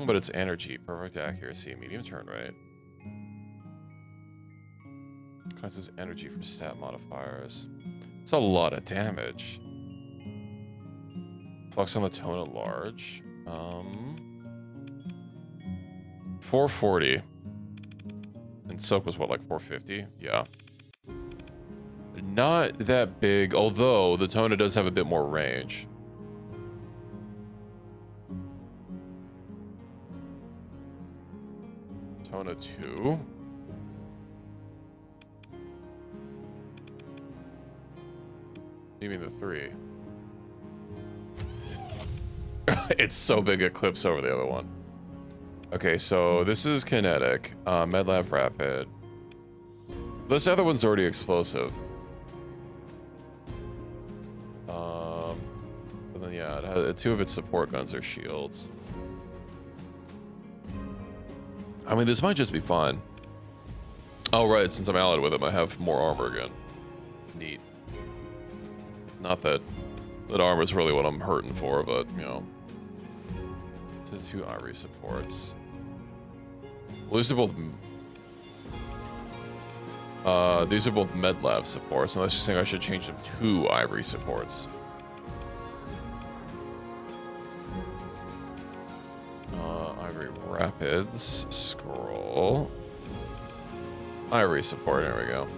But it's energy, perfect accuracy, medium turn rate. Causes energy for stat modifiers. It's a lot of damage. Flux on the tone at large. 440. And soak was what, like 450? Yeah. Not that big, although the Tona does have a bit more range. Tona 2. You mean the 3? It's so big it clips over the other one. Okay, so this is kinetic. Medlav rapid. This other one's already explosive. But then yeah, it has, 2 of its support guns are shields. I mean, this might just be fine. Oh right, since I'm allied with him, I have more armor again. Neat. Not that armor is really what I'm hurting for, but you know. Just 2 ivory supports. Well, these are both Medlav supports, unless you're saying I should change them to ivory supports. Ivory rapids, scroll. Ivory support, there we go.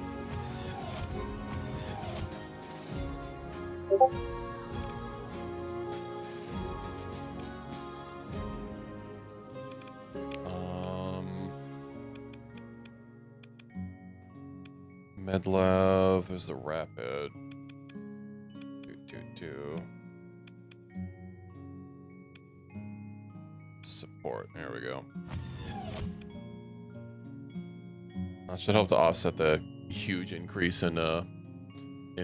Medlav, there's the rapid. Support, there we go. That should help to offset the huge increase in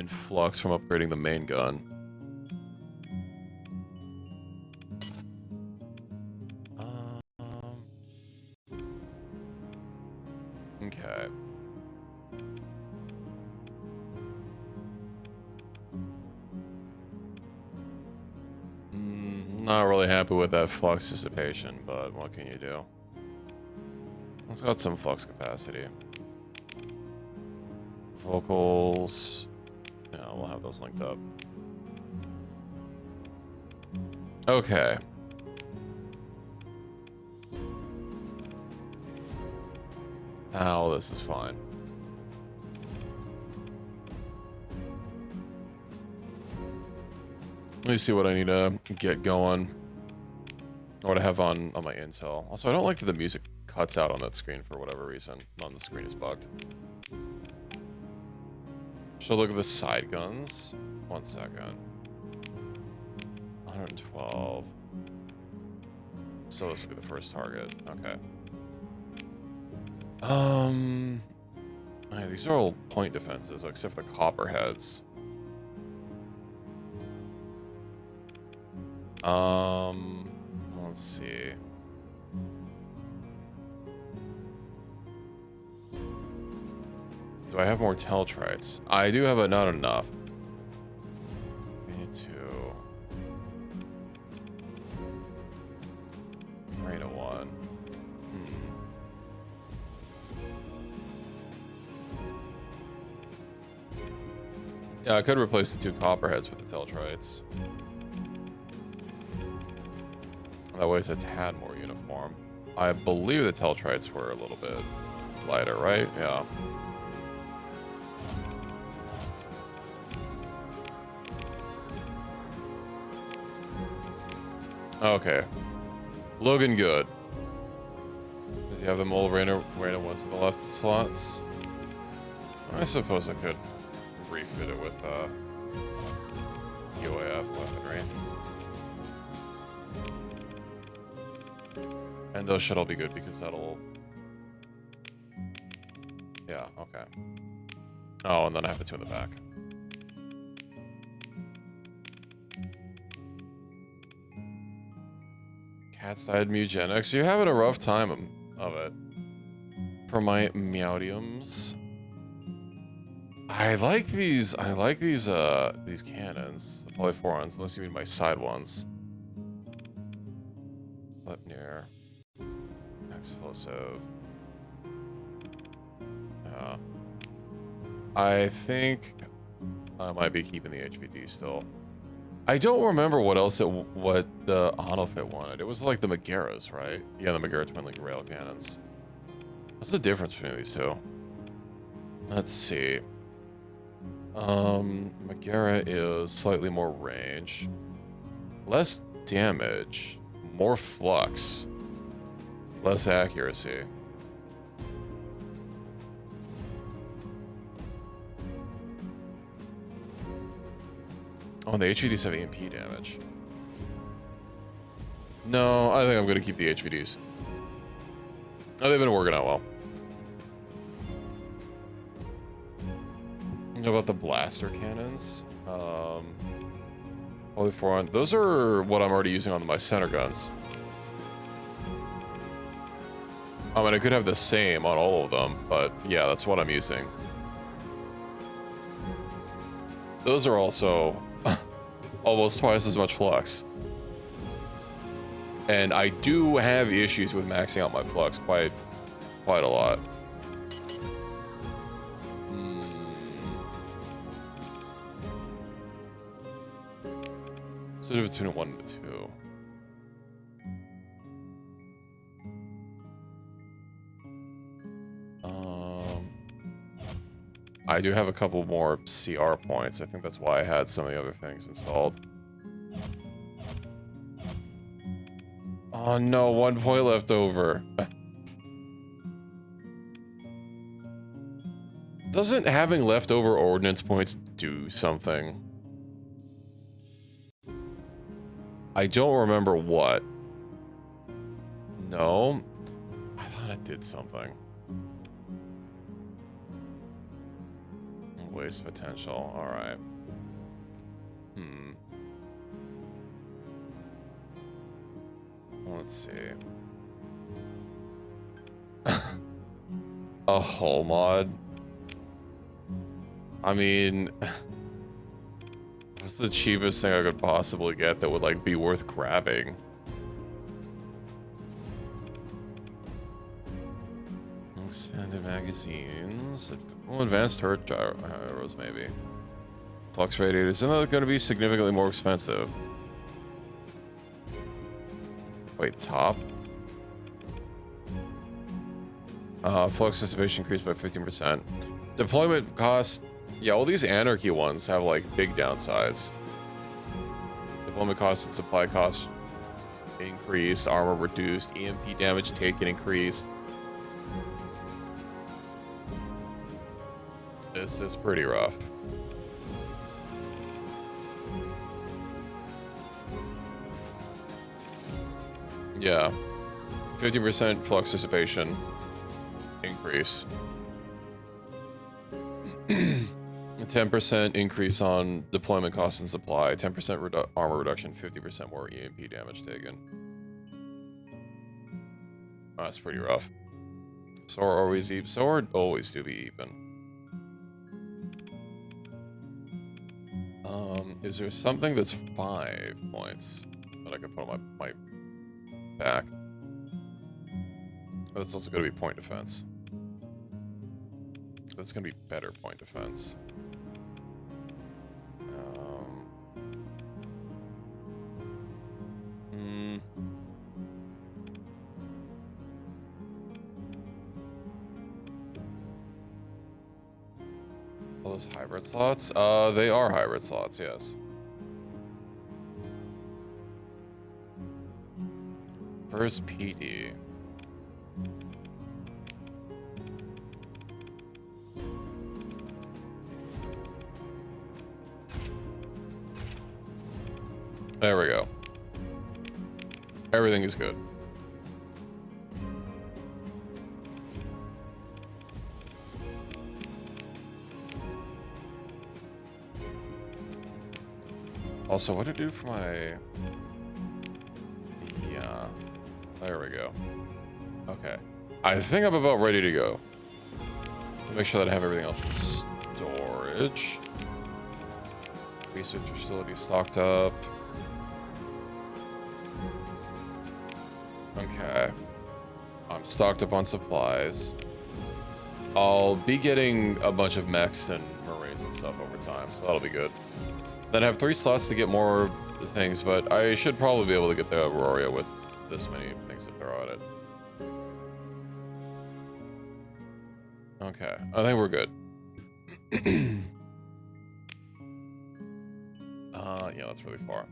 flux from upgrading the main gun. Okay. Not really happy with that flux dissipation, but what can you do? It's got some flux capacity. Vocals. Yeah, we'll have those linked up. Okay. Oh, this is fine. Let me see what I need to get going. What I have on my intel. Also, I don't like that the music cuts out on that screen for whatever reason. On the screen is bugged. So look at the side guns. 1 second. 112. So this will be the first target. Okay. Yeah, these are all point defenses, except for the copperheads. Let's see. Do I have more Teltrites? I do have, not enough. I need to. Rain of 1. Yeah, I could replace the 2 copperheads with the Teltrites. That way it's a tad more uniform. I believe the Teltrites were a little bit lighter, right? Yeah. Okay. Looking good. Does he have them all random ones in the left slots? I suppose I could refit it with UAF weaponry. And those should all be good because that'll... Yeah, okay. Oh, and then I have the two in the back. Cat-side Mugenics. You're having a rough time of it. For my Meowdiums. I like these cannons. The Polyphorons, unless you mean my side ones. Lepnir. Explosive. Yeah. I think I might be keeping the HVD still. I don't remember what the Autofit wanted. It was like the Megaras, right? Yeah, the Megara twin-link rail cannons. What's the difference between these two? Let's see. Megara is slightly more range, less damage, more flux, less accuracy. Oh, and the HVDs have EMP damage. No, I think I'm going to keep the HVDs. Oh, they've been working out well. How about the blaster cannons? Polyphoron. Those are what I'm already using on my center guns. I mean, I could have the same on all of them, but yeah, that's what I'm using. Those are also almost twice as much flux. And I do have issues with maxing out my flux quite a lot. So between a 1 and a 2. I do have a couple more CR points. I think that's why I had some of the other things installed. Oh no, 1 point left over. Doesn't having leftover ordnance points do something? I don't remember what. No? I thought it did something. Waste potential, alright. Let's see. A hull mod? I mean... what's the cheapest thing I could possibly get that would, like, be worth grabbing? Expanded magazines. Well, advanced turret gyros, maybe. Flux radiators. Isn't that going to be significantly more expensive? Wait, top? Flux dissipation increased by 15%. Deployment cost. Yeah, all these anarchy ones have like big downsides. Deployment costs and supply costs increased. Armor reduced. EMP damage taken increased. This is pretty rough. Yeah. 50% flux dissipation increase. 10% increase on deployment costs and supply. 10% armor reduction. 50% more EMP damage taken. Oh, that's pretty rough. So are always do be even. Is there something that's 5 points that I could put on my back? That's also going to be point defense. That's going to be better point defense. Are those hybrid slots? They are hybrid slots, yes. Where's PD? There we go. Everything is good. Also, what did it do for my... Yeah. There we go. Okay. I think I'm about ready to go. Make sure that I have everything else in storage. Research facility stocked up. Okay. I'm stocked up on supplies. I'll be getting a bunch of mechs and marines and stuff over time, so that'll be good. Then I have 3 slots to get more things, but I should probably be able to get the Aurora with this many things to throw at it. Okay, I think we're good. Yeah, that's really far.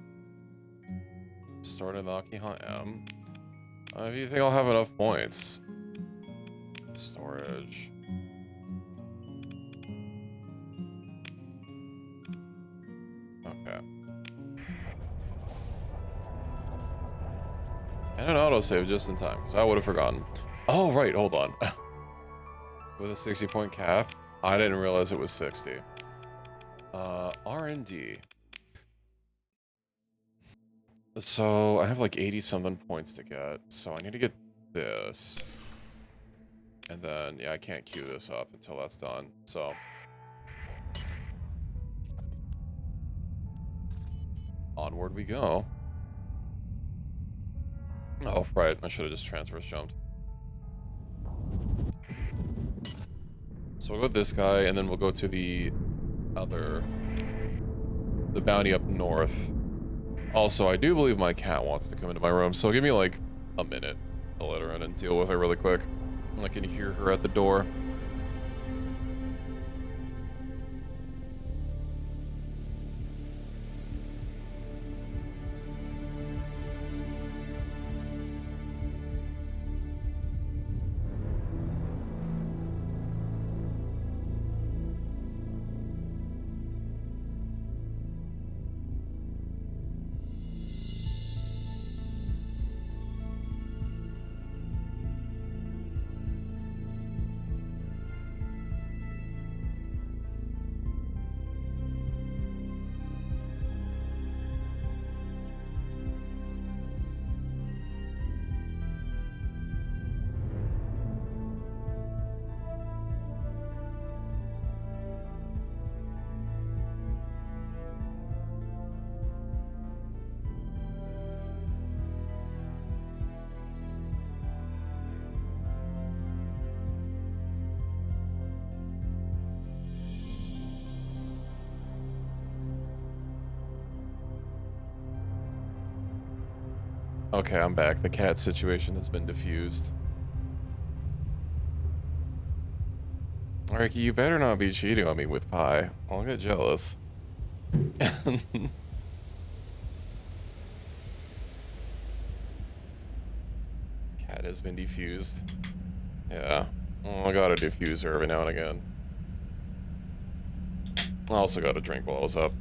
Started the Akiha M. If you think I'll have enough points. Storage. Okay. And an autosave just in time, because I would have forgotten. Oh, right, hold on. With a 60-point cap? I didn't realize it was 60. R&D. So, I have like 80-something points to get, so I need to get this. And then, yeah, I can't queue this up until that's done, so... Onward we go. Oh, right, I should have just transverse jumped. So we'll go with this guy, and then we'll go to the other... The bounty up north. Also, I do believe my cat wants to come into my room, so give me like a minute to let her in and deal with her really quick. I can hear her at the door. Okay, I'm back. The cat situation has been diffused. Ricky, you better not be cheating on me with pie. I'll get jealous. Cat has been defused. Yeah. Oh, I gotta defuse her every now and again. I also gotta drink while I was up.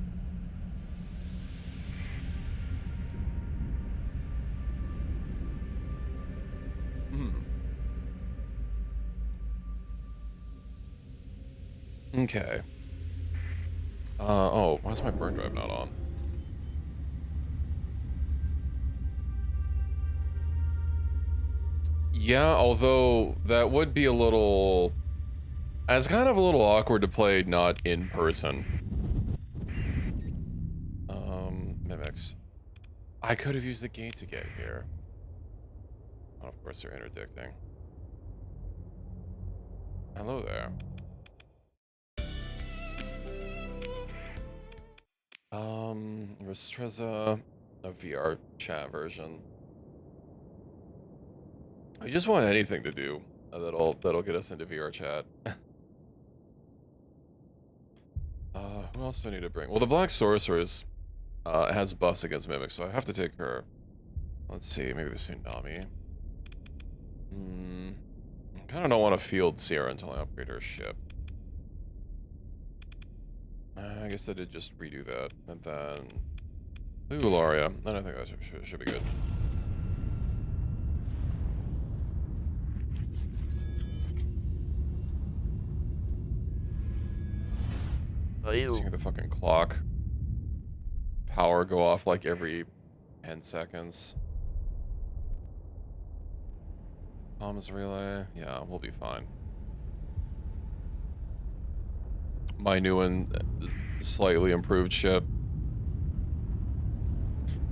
Okay. Oh, why is my burn drive not on? Yeah, although that would be a little... It's kind of a little awkward to play not in person. Mimics. I could have used the gate to get here. Oh, of course they're interdicting. Hello there. Restreza, a VR chat version. I just want anything to do that'll get us into VR chat. Who else do I need to bring? Well, the Black Sorceress has buffs against mimics, so I have to take her. Let's see, maybe the Tsunami. I kind of don't want to field Sierra until I upgrade her ship. I guess I did just redo that. And then... Ooh, Laria. Then I think that should be good. Seeing the fucking clock. Power go off like every 10 seconds. Comms relay. Yeah, we'll be fine. My new and slightly improved ship.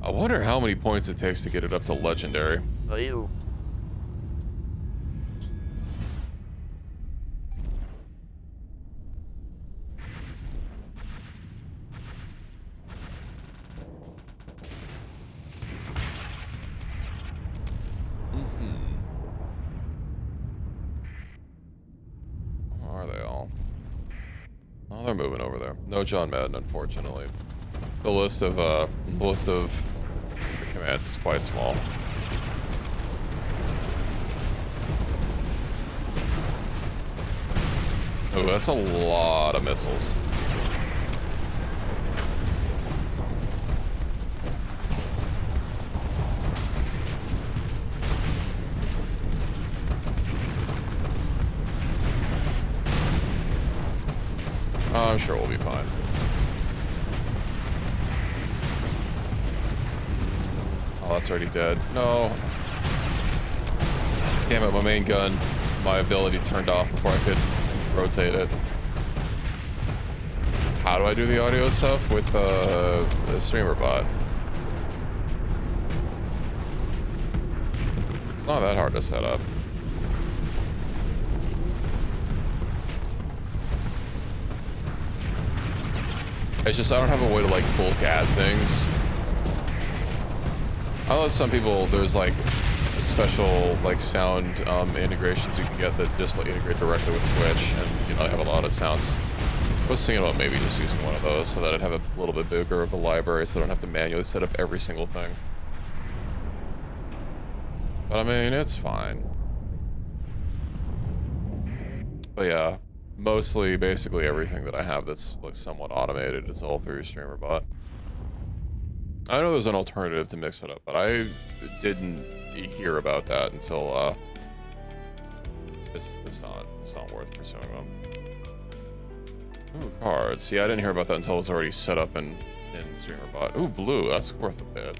I wonder how many points it takes to get it up to legendary. Are they all? Oh, they're moving over there. No John Madden, unfortunately. The list of the commands is quite small. Oh, that's a lot of missiles. I'm sure we'll be fine. Oh, that's already dead. No. Damn it, my main gun. My ability turned off before I could rotate it. How do I do the audio stuff with the streamer bot? It's not that hard to set up. It's just I don't have a way to like bulk add things. Unless some people, there's like special like sound integrations you can get that just like integrate directly with Twitch, and you know I have a lot of sounds. I was thinking about maybe just using one of those so that I'd have a little bit bigger of a library, so I don't have to manually set up every single thing. But I mean, it's fine. But yeah, mostly, basically everything that I have that's like somewhat automated is all through streamer bot. I know there's an alternative to mix it up, but I didn't hear about that until it's not worth pursuing them. Ooh, cards. Yeah, I didn't hear about that until it was already set up in streamer bot. Ooh, blue. That's worth a bit.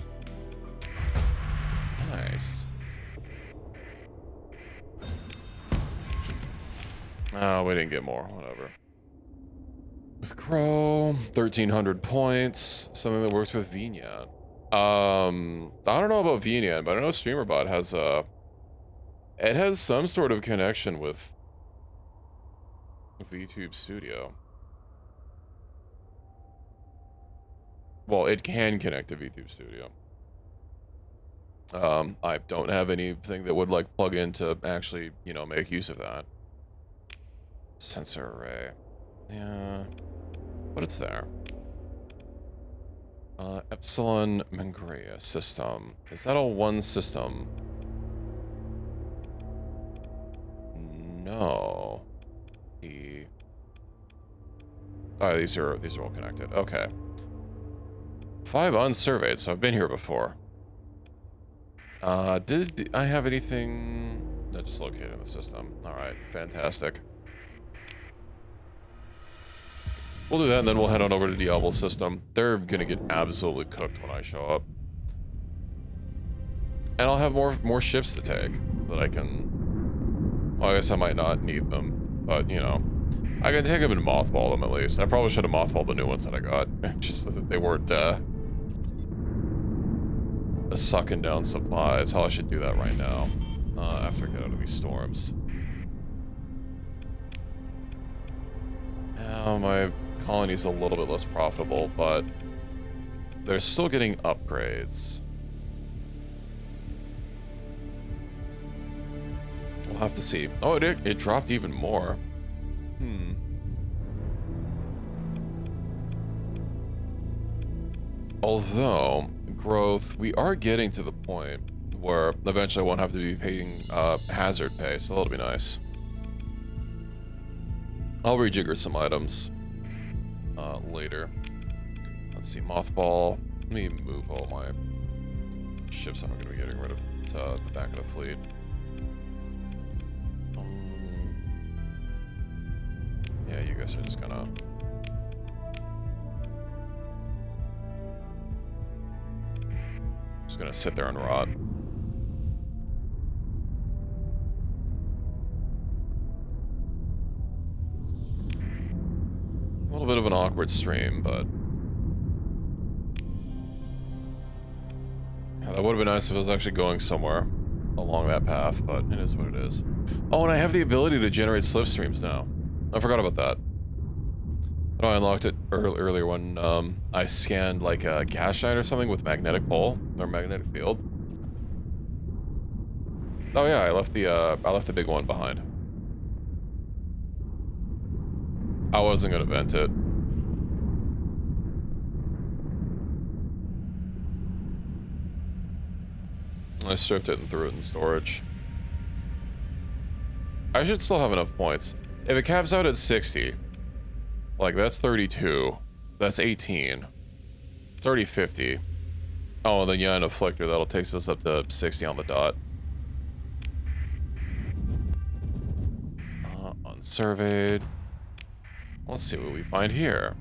Nice. Oh, we didn't get more. Whatever. With Crow, 1,300 points. Something that works with VNet. I don't know about VNet, but I know StreamerBot has it has some sort of connection with VTube Studio. Well, it can connect to VTube Studio. I don't have anything that would like plug in to actually, you know, make use of that. Sensor array. Yeah. But it's there. Epsilon Mangrea system. Is that all one system? No. Oh, these are all connected. Okay. 5 unsurveyed, so I've been here before. Did I have anything that just located in the system? Alright, fantastic. We'll do that, and then we'll head on over to Diablo's system. They're gonna get absolutely cooked when I show up. And I'll have more ships to take that I can... Well, I guess I might not need them, but, you know. I can take them and mothball them, at least. I probably should have mothballed the new ones that I got. Just so that they weren't, sucking down supplies. How I should do that right now. After I get out of these storms. Now, my colony's a little bit less profitable, but they're still getting upgrades. We'll have to see. Oh, it dropped even more. Although, growth, we are getting to the point where eventually I won't have to be paying hazard pay, so that'll be nice. I'll rejigger some items later. Let's see, mothball. Let me move all my ships I'm going to be getting rid of to the back of the fleet. Yeah, you guys are just gonna... Just gonna sit there and rot. A little bit of an awkward stream, but... Yeah, that would have been nice if it was actually going somewhere along that path, but it is what it is. Oh, and I have the ability to generate slipstreams now. I forgot about that. Oh, I unlocked it earlier when I scanned like a gas giant or something with magnetic pole or magnetic field. Oh yeah, I left the big one behind. I wasn't gonna vent it. I stripped it and threw it in storage. I should still have enough points. If it caps out at 60, like that's 32, that's 18, it's already 50. Oh, and then yeah, an afflictor, that'll take us up to 60 on the dot. Unsurveyed. Let's see what we find here.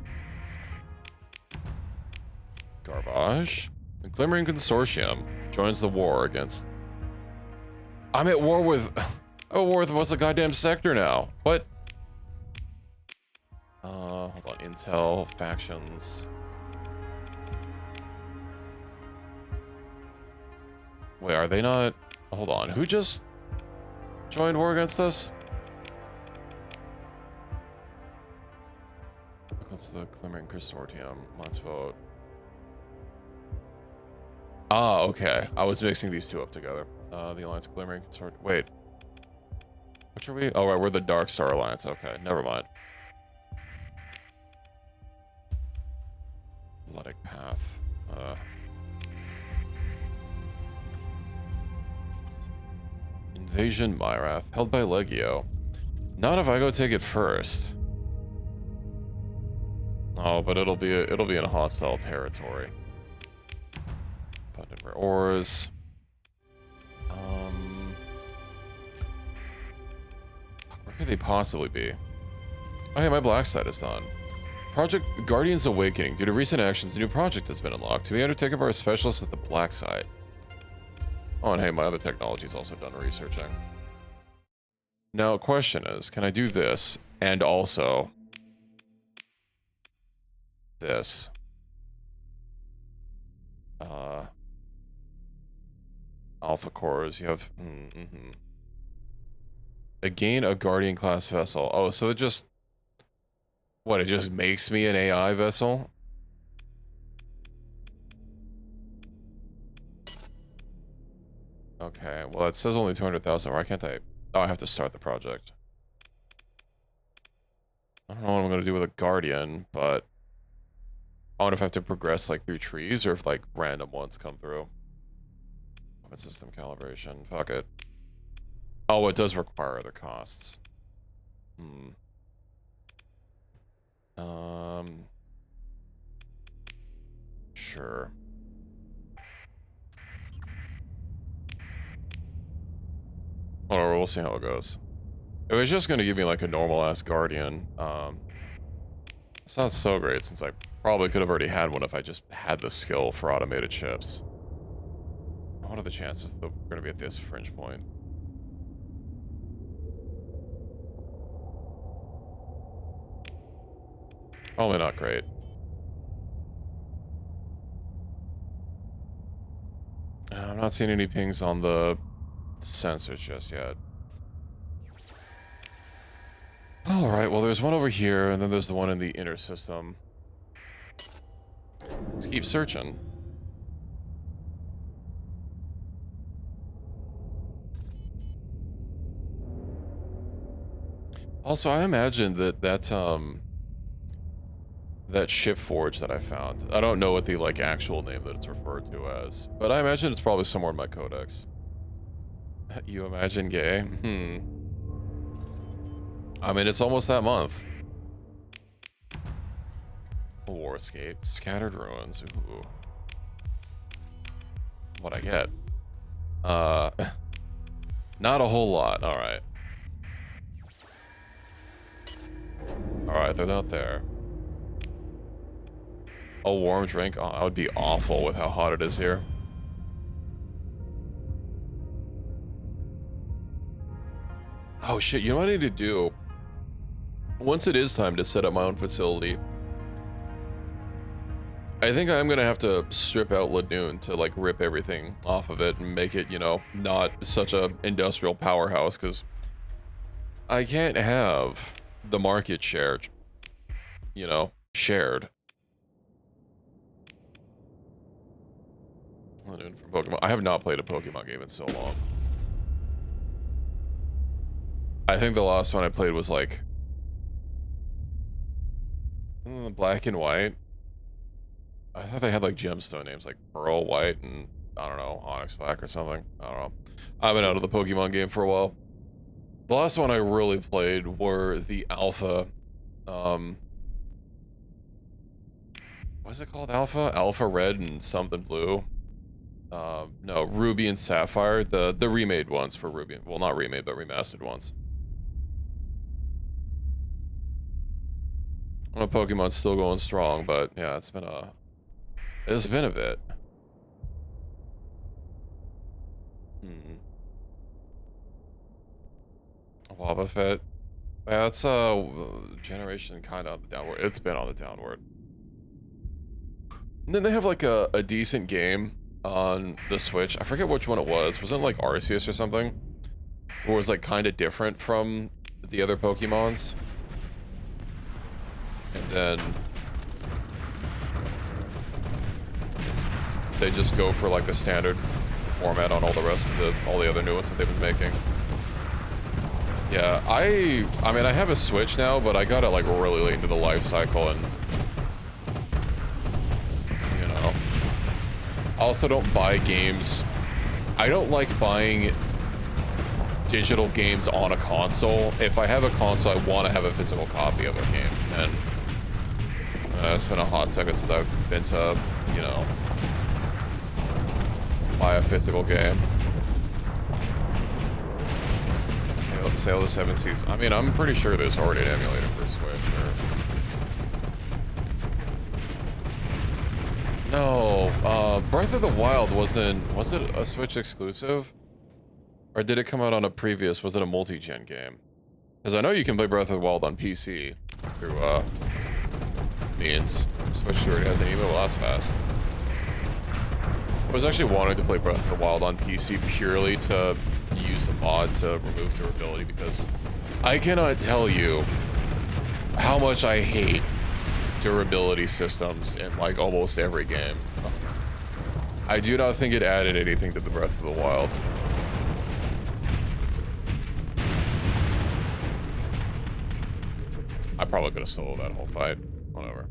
Garbage. The Glimmering Consortium joins the war against... I'm at war with... I'm at war with what's a goddamn sector now? What? Hold on. Intel, factions. Wait, are they not... Hold on. Who just joined war against us? That's the Glimmering Consortium. Let's vote. Ah, okay. I was mixing these two up together. The Alliance Glimmering Consortium. Wait. Which are we? Oh, right. We're the Dark Star Alliance. Okay. Never mind. Athletic Path. Invasion Myrath. Held by Legio. Not if I go take it first. Oh, but it'll be in a hostile territory. Abundant rare ores. Where could they possibly be? Oh, hey, my black site is done. Project Guardian's Awakening. Due to recent actions, a new project has been unlocked to be undertaken by our specialists at the black site. Oh, and hey, my other technology is also done researching. Now, question is, can I do this and also this? Alpha cores, you have... Again, a Guardian class vessel. Oh, so it just... What, it just makes me an AI vessel? Okay, well, it says only 200,000. Why can't I... Oh, I have to start the project. I don't know what I'm going to do with a Guardian, but... I wonder if I have to progress, like, through trees, or if, like, random ones come through. Weapon system calibration. Fuck it. Oh, it does require other costs. Sure. Or we'll see how it goes. It was just gonna give me like a normal ass Guardian. It's not so great since I probably could have already had one if I just had the skill for automated ships. What are the chances that we're gonna be at this fringe point? Probably not great. I'm not seeing any pings on the sensors just yet. Alright, well there's one over here, and then there's the one in the inner system. Let's keep searching. Also, I imagine that that ship forge that I found. I don't know what the like actual name that it's referred to as, but I imagine it's probably somewhere in my codex. You imagine gay? I mean, it's almost that month. War escape, scattered ruins. Ooh. What I get? Not a whole lot. All right. All right, they're not there. A warm drink? Oh, that would be awful with how hot it is here. Oh shit, you know what I need to do? Once it is time to set up my own facility, I think I'm gonna have to strip out Ladoon to like rip everything off of it and make it, you know, not such a industrial powerhouse, because I can't have the market share, you know, shared. Ladoon from Pokemon. I have not played a Pokemon game in so long. I think the last one I played was like Black and White. I thought they had like gemstone names like Pearl White and I don't know, Onyx Black or something. I don't know. I've been out of the Pokemon game for a while. The last one I really played were the Alpha, what's it called? Alpha Red and something Blue. No, Ruby and Sapphire, the remade ones for Ruby. Well, not remade, but remastered ones. I know Pokemon's still going strong, but yeah, it's been a bit. Wobbuffet. Yeah, it's generation kind of on the downward. It's been on the downward. And then they have like a decent game on the Switch. I forget which one it was. Was it like Arceus or something? Or was like kind of different from the other Pokemons? And then they just go for like the standard format on all the rest of all the other new ones that they've been making. Yeah, I mean, I have a Switch now, but I got it like really late into the life cycle, and you know, I also don't buy games. I don't like buying digital games on a console. If I have a console, I want to have a physical copy of a game, and it's been a hot second since I've been to, you know, buy a physical game. Sail the Seven Seas. I mean, I'm pretty sure there's already an emulator for Switch. Or... No, Breath of the Wild was it a Switch exclusive? Or did it come out on a previous, was it a multi-gen game? Because I know you can play Breath of the Wild on PC through, means. Switch already has an email, well, that's fast. I was actually wanting to play Breath of the Wild on PC purely to use a mod to remove durability, because I cannot tell you how much I hate durability systems in like almost every game. I do not think it added anything to the Breath of the Wild. I probably could have soloed that whole fight. Whatever.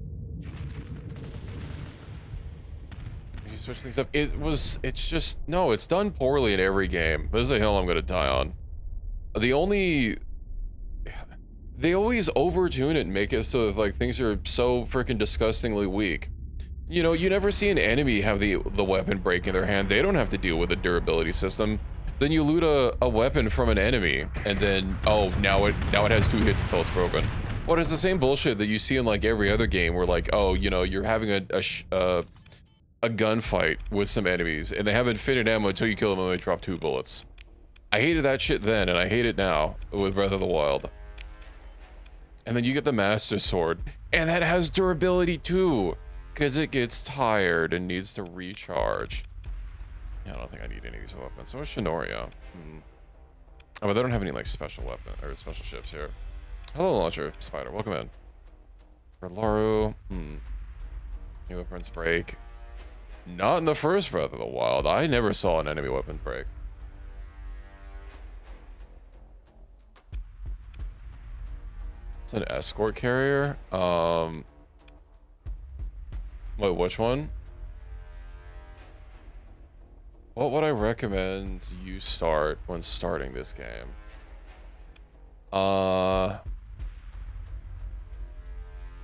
You switch things up. It's just, no, it's done poorly in every game. This is a hill I'm gonna die on. They always overtune it and make it so that, like, things are so freaking disgustingly weak. You know, you never see an enemy have the weapon break in their hand. They don't have to deal with a durability system. Then you loot a weapon from an enemy, and then, oh, now it has 2 hits until it's broken. Well, it's the same bullshit that you see in like every other game where, like, oh, you know, you're having a gunfight with some enemies and they have infinite ammo until you kill them and they drop 2 bullets. I hated that shit then, and I hate it now with Breath of the Wild. And then you get the Master Sword, and that has durability too, because it gets tired and needs to recharge. Yeah, I don't think I need any of these weapons. So is Shinoria. Oh, but they don't have any like special weapon or special ships here. Hello, Launcher Spider. Welcome in. Redlaru. New weapons break. Not in the first Breath of the Wild. I never saw an enemy weapon break. It's an escort carrier. Wait, which one? What would I recommend you start when starting this game?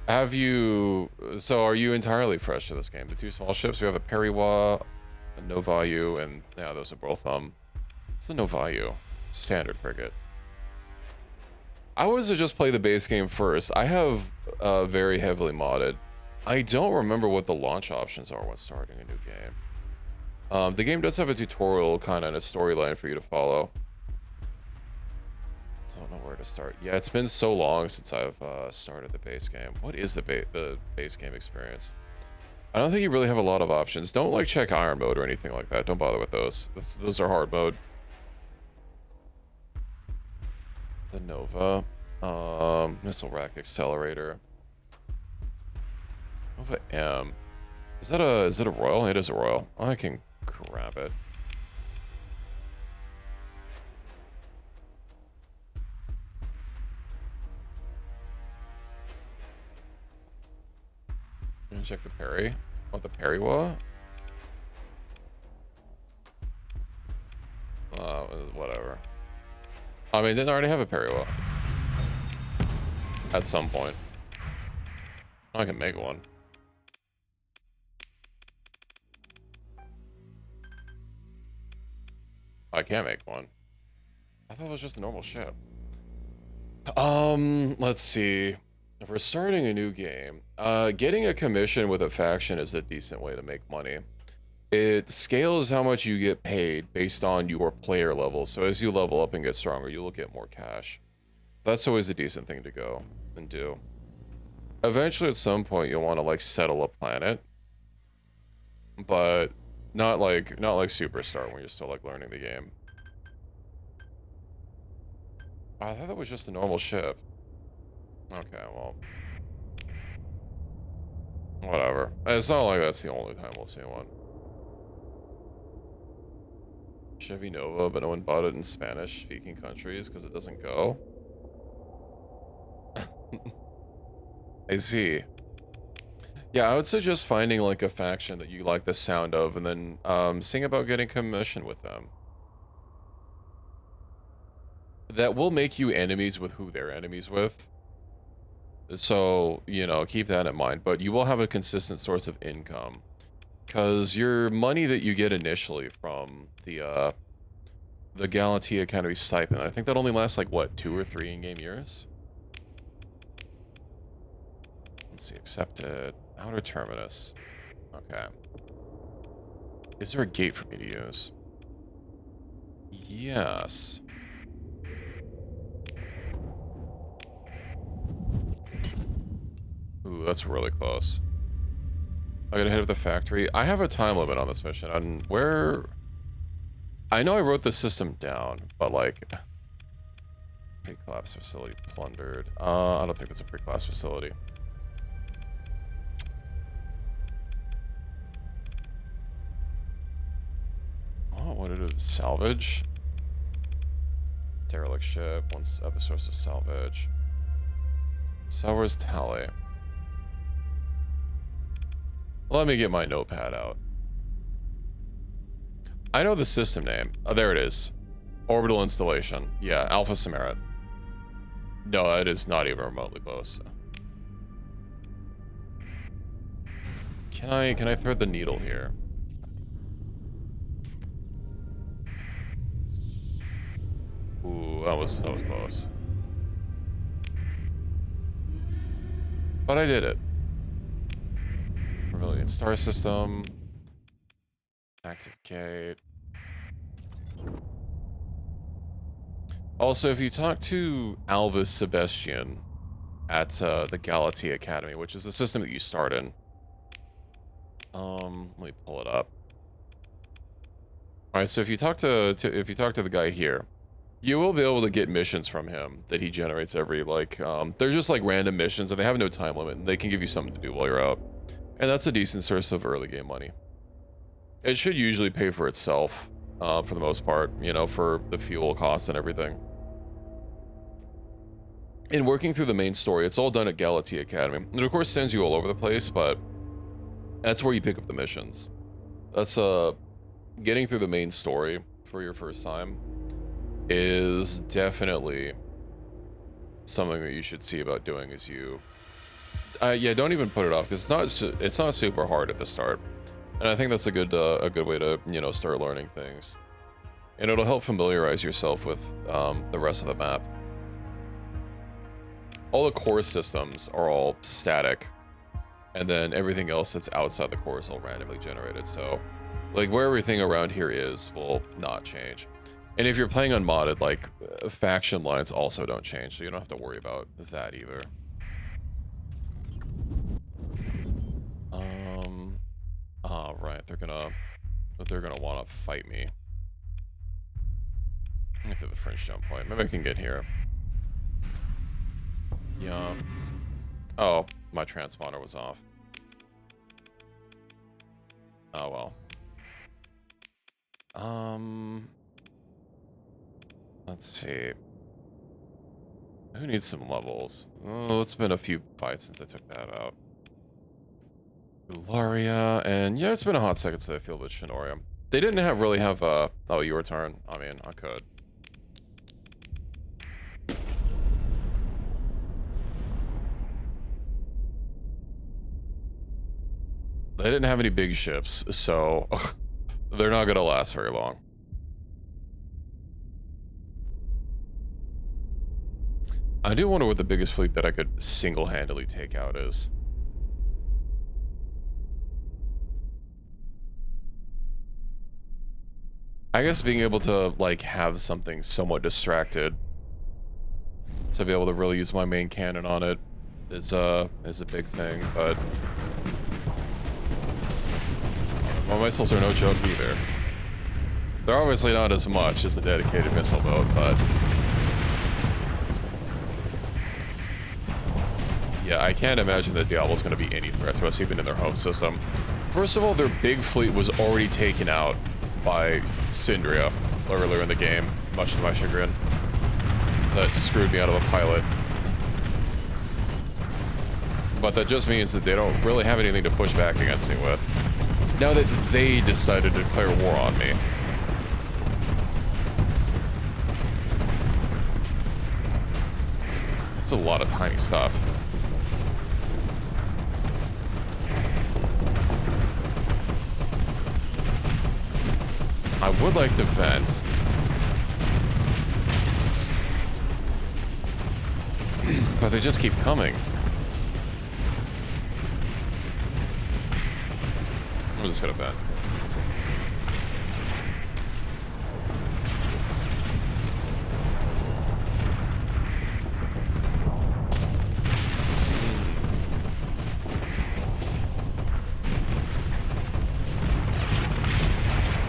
Have you... So are you entirely fresh to this game? The two small ships, we have a Periwa, a Novayu, and yeah, those are both, it's the Novayu. Standard frigate. I was to just play the base game first. I have very heavily modded. I don't remember what the launch options are when starting a new game. The game does have a tutorial kind of and a storyline for you to follow. Don't know where to start. Yeah, it's been so long since I've started the base game. What is the base game experience? I don't think you really have a lot of options. Don't like check iron mode or anything like that. Don't bother with those. Those are hard mode. The Nova, missile rack accelerator. Nova M. Is it a royal? It is a royal. I can grab it. Check the parry. What the parry was? Whatever. I mean, didn't already have a parry wall. At some point. I can make one. I can't make one. I thought it was just a normal ship. Let's see. If we're starting a new game, getting a commission with a faction is a decent way to make money. It scales how much you get paid based on your player level. So as you level up and get stronger, you will get more cash. That's always a decent thing to go and do. Eventually, at some point, you'll want to like settle a planet, but not like Superstar when you're still like learning the game. I thought that was just a normal ship. Okay, well, whatever. It's not like that's the only time we'll see one. Chevy Nova, but no one bought it in Spanish-speaking countries because it doesn't go. I see. Yeah, I would suggest finding like a faction that you like the sound of and then seeing about getting commission with them. That will make you enemies with who they're enemies with. So, you know, keep that in mind. But you will have a consistent source of income. Because your money that you get initially from the Galatea Academy stipend, I think that only lasts like, what, 2 or 3 in-game years? Let's see, accepted. Outer Terminus. Okay. Is there a gate for me to use? Yes. Ooh, that's really close. I gotta hit up the factory. I have a time limit on this mission. On where... I know I wrote the system down, but like... Pre-collapse facility plundered. I don't think that's a pre-collapse facility. Oh, what did it... Salvage? Derelict ship. One other source of salvage. Salvage tally. Let me get my notepad out. I know the system name. Oh, there it is. Orbital installation. Yeah, Alpha Samara. No, it is not even remotely close. Can I thread the needle here? Ooh, that was close. But I did it. Rebellion star system. Active gate. Also, if you talk to Alvis Sebastian at the Galatea Academy, which is the system that you start in. Let me pull it up. All right, so if you talk to the guy here, you will be able to get missions from him that he generates every like they're just like random missions and they have no time limit and they can give you something to do while you're out. And that's a decent source of early game money. It should usually pay for itself, for the most part, you know, for the fuel costs and everything. In working through the main story, it's all done at Galatea Academy. It of course sends you all over the place, but That's where you pick up the missions. That's getting through the main story for your first time is definitely something that you should see about doing. As you yeah, don't even put it off, because it's not super hard at the start, and I think that's a good way to, you know, start learning things, and it'll help familiarize yourself with the rest of the map. All the core systems are all static, and then everything else that's outside the core is all randomly generated. So, like, where everything around here is will not change. And if you're playing unmodded, like, faction lines also don't change, so you don't have to worry about that either. Oh, right, they're gonna want to fight me. Get to the French jump point. Maybe I can get here. Yeah. Oh, my transponder was off. Oh well. Let's see. Who needs some levels? Oh, it's been a few fights since I took that out. Ularia, and yeah, it's been a hot second since I fielded Shinoria. They didn't really have oh, your turn. I mean, I could. They didn't have any big ships, so they're not gonna last very long. I do wonder what the biggest fleet that I could single-handedly take out is. I guess being able to, like, have something somewhat distracted to be able to really use my main cannon on it is a big thing, but my missiles are no joke either. They're obviously not as much as a dedicated missile boat, but yeah, I can't imagine that Diablo's going to be any threat to us, even in their home system. First of all, their big fleet was already taken out by Syndria earlier in the game, much to my chagrin. So that screwed me out of a pilot. But that just means that they don't really have anything to push back against me with, now that they decided to declare war on me. That's a lot of tiny stuff. I would like to fence. But they just keep coming. I'm just gonna vent.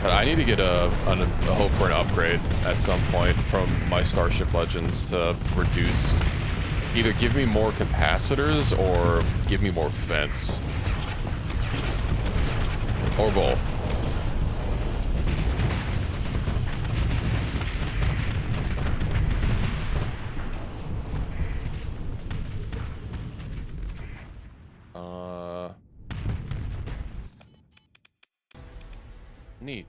I need to get a hope for an upgrade at some point from my Starship Legends to reduce, either give me more capacitors or give me more fence. Or both. Neat.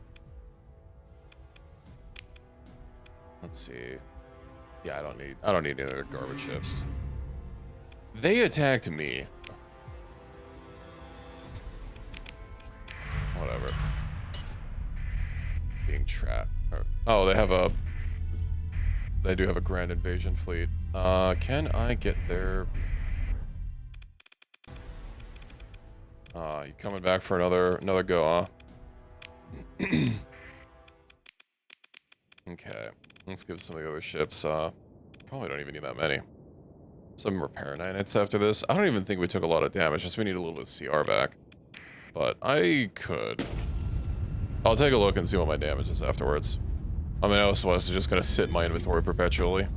Let's see. Yeah, I don't need any other garbage ships. They attacked me. Whatever. Being trapped. Oh, they do have a grand invasion fleet. Can I get there? You coming back for another go, huh? Okay, let's give some of the other ships, probably don't even need that many. Some repair nanites after this. I don't even think we took a lot of damage, just we need a little bit of CR back. But I could. I'll take a look and see what my damage is afterwards. I mean, I was just gonna sit in my inventory perpetually.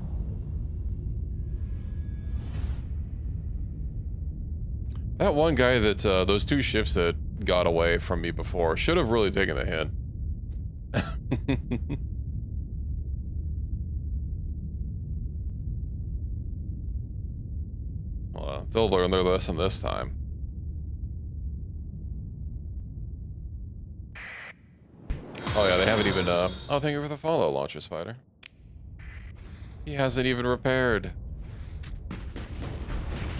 That one guy that, those two ships that got away from me before should have really taken the hint. Well, they'll learn their lesson this time. even, oh, thank you for the follow, Launcher Spider. He hasn't even repaired.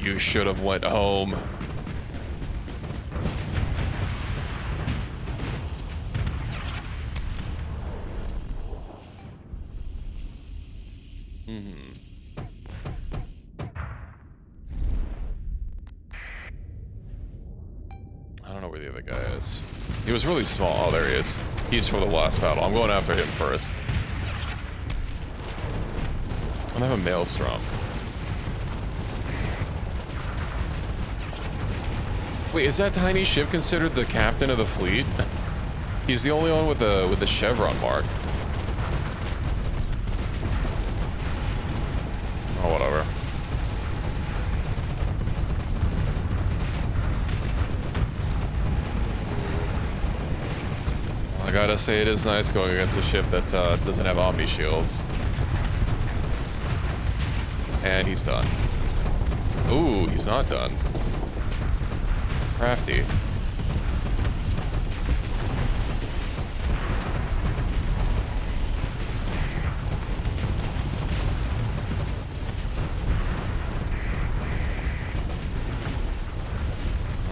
You should have went home. I don't know where the other guy is. He was really small. Oh, there he is. He's for the last battle. I'm going after him first. I have a maelstrom. Wait, is that tiny ship considered the captain of the fleet? He's the only one with the chevron mark. Oh, whatever. I gotta say, it is nice going against a ship that doesn't have omni shields. And he's done. Ooh, he's not done. Crafty.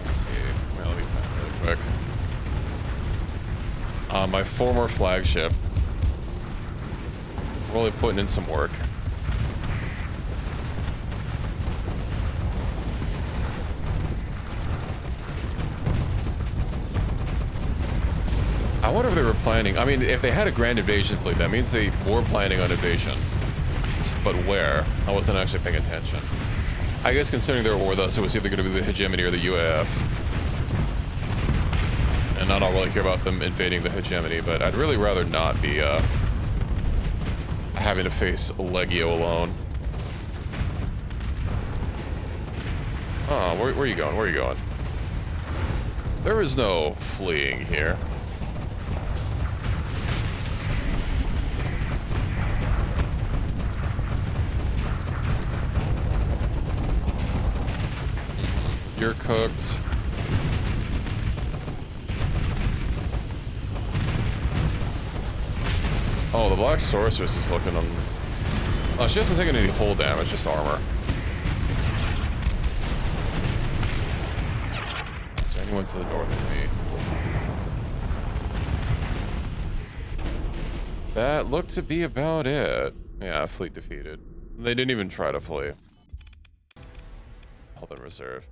Let's see. Let me find really quick. My former flagship. Really putting in some work. I wonder if they were planning. I mean, if they had a grand invasion fleet, that means they were planning on invasion. But where? I wasn't actually paying attention. I guess considering they were with us, it was either going to be the hegemony or the UAF. And I don't really care about them invading the hegemony, but I'd really rather not be having to face Legio alone. Oh, where are you going? Where are you going? There is no fleeing here. You're cooked. Oh, the Black Sorceress is looking on... Oh, she hasn't taken any hull damage, just armor. Is there anyone to the north of me? That looked to be about it. Yeah, fleet defeated. They didn't even try to flee. Held in reserve.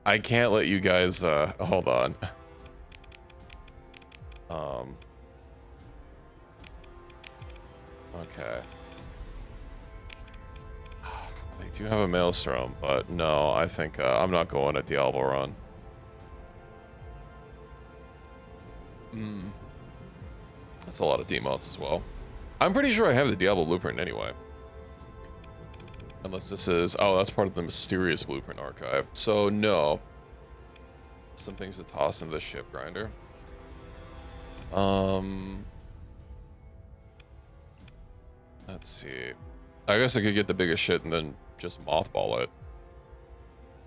I can't let you guys, hold on. Okay. They do have a maelstrom, but no, I think, I'm not going at Diablo Run. That's a lot of demotes as well. I'm pretty sure I have the Diablo blueprint anyway. Unless this is... Oh, that's part of the mysterious blueprint archive. So, no. Some things to toss into the ship grinder. Let's see. I guess I could get the biggest shit and then just mothball it.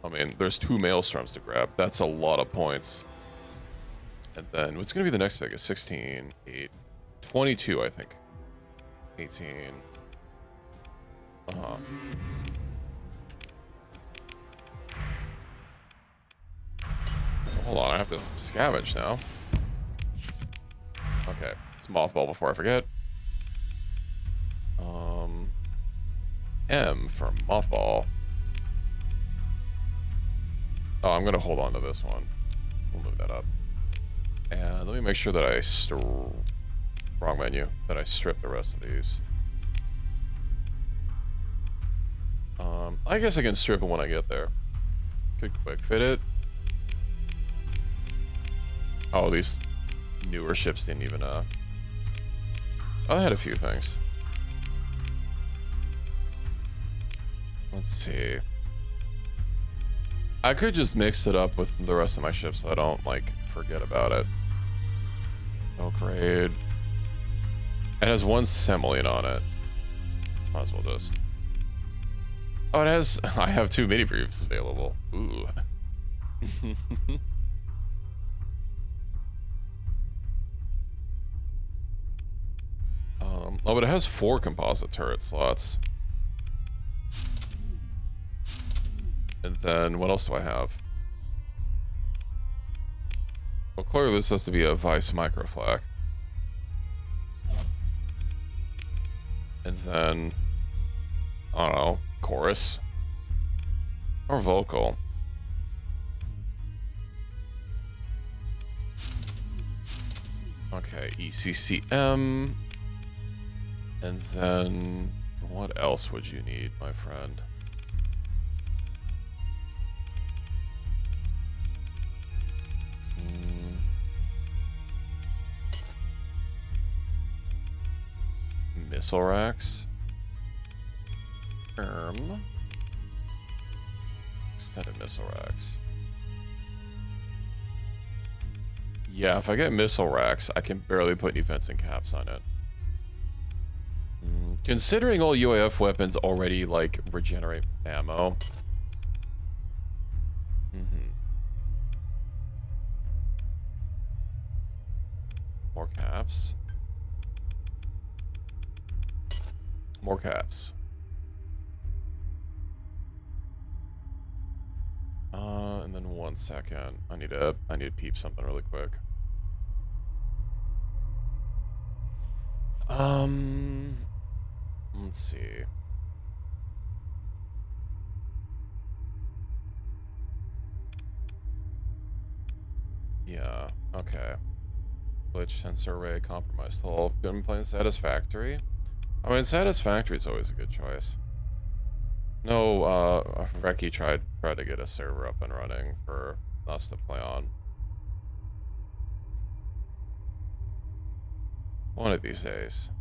I mean, there's 2 maelstroms to grab. That's a lot of points. And then, what's going to be the next biggest? 16, 8, 22, I think. 18... Hold on, I have to scavenge now. Okay, it's mothball before I forget. M for mothball. Oh, I'm gonna hold on to this one. We'll move that up. And let me make sure that I wrong menu. That I strip the rest of these. I guess I can strip it when I get there. Could quick fit it. Oh, these newer ships didn't even, Oh, they had a few things. Let's see. I could just mix it up with the rest of my ships so I don't, like, forget about it. Oh, great. It has 1 semolene on it. Might as well just... Oh, it has... I have 2 mini briefs available. Ooh. Oh, but it has 4 composite turret slots. And then what else do I have? Well, clearly this has to be a Vice microflak. And then, I don't know, chorus or vocal. Okay, ECCM. And then what else would you need, my friend? Missile racks. Extended missile racks. Yeah, if I get missile racks, I can barely put any fencing caps on it. Considering all UAF weapons already, like, regenerate ammo. More caps. More caps. And then 1 second. I need to peep something really quick. Let's see. Yeah, okay. Glitch, sensor array, compromised hull. Been playing Satisfactory? I mean, Satisfactory is always a good choice. No, Reki tried to get a server up and running for us to play on. One of these days.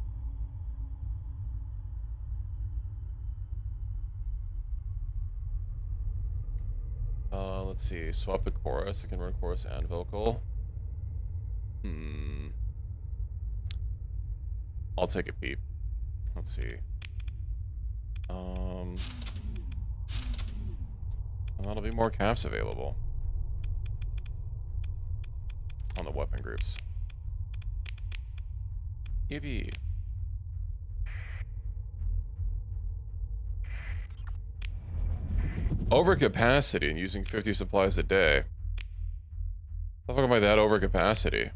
Let's see. Swap the chorus. I can run chorus and vocal. I'll take a peep. Let's see. And that'll be more caps available on the weapon groups. Yippee. Overcapacity and using 50 supplies a day. How the fuck am I that overcapacity?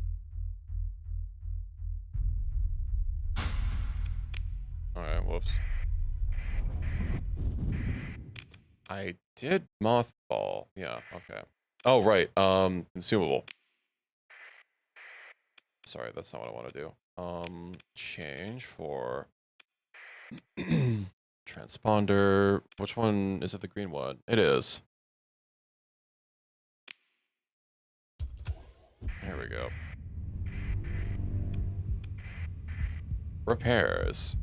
Alright, whoops. I did mothball. Yeah, okay. Oh, right. Consumable. Sorry, that's not what I want to do. Change for transponder. Which one is it? The green one? It is. There we go. Repairs.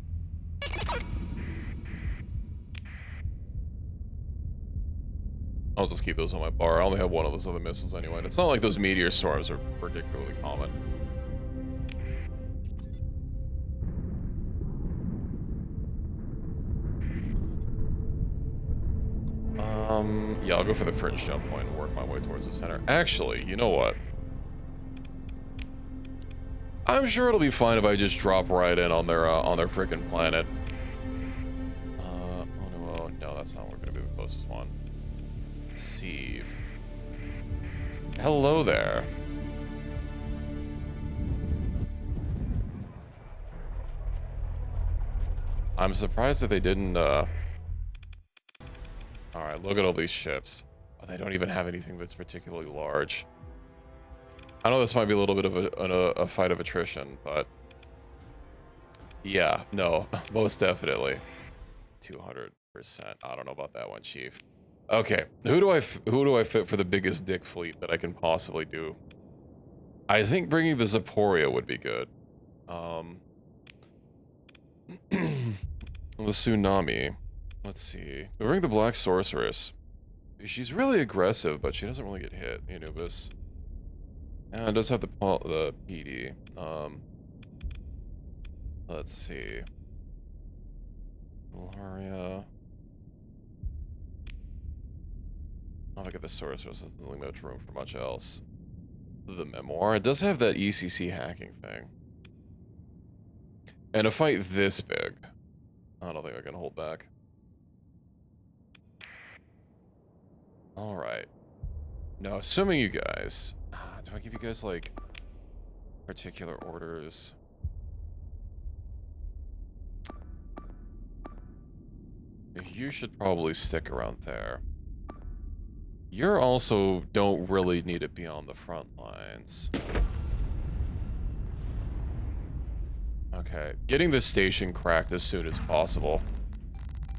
I'll just keep those on my bar. I only have one of those other missiles anyway. And it's not like those meteor storms are particularly common. Yeah, I'll go for the fringe jump point and work my way towards the center. Actually, you know what? I'm sure it'll be fine if I just drop right in on their freaking planet. Oh no, that's not gonna be the closest one. Sieve. Hello there. I'm surprised that they didn't, Alright, look at all these ships. Oh, they don't even have anything that's particularly large. I know this might be a little bit of a fight of attrition, but... Yeah, no, most definitely. 200%. I don't know about that one, Chief. Okay, who do I fit for the biggest dick fleet that I can possibly do? I think bringing the Zaporia would be good. The Tsunami. Let's see. We bring the Black Sorceress. She's really aggressive, but she doesn't really get hit. Anubis. And it does have the PD. Let's see. Ilaria. I'll look at the Sorceress. There's really no room for much else. The Memoir. It does have that ECC hacking thing. And a fight this big, I don't think I can hold back. All right. Now, assuming you guys, do I give you guys like particular orders? You should probably stick around there. You're also don't really need to be on the front lines. Okay, getting this station cracked as soon as possible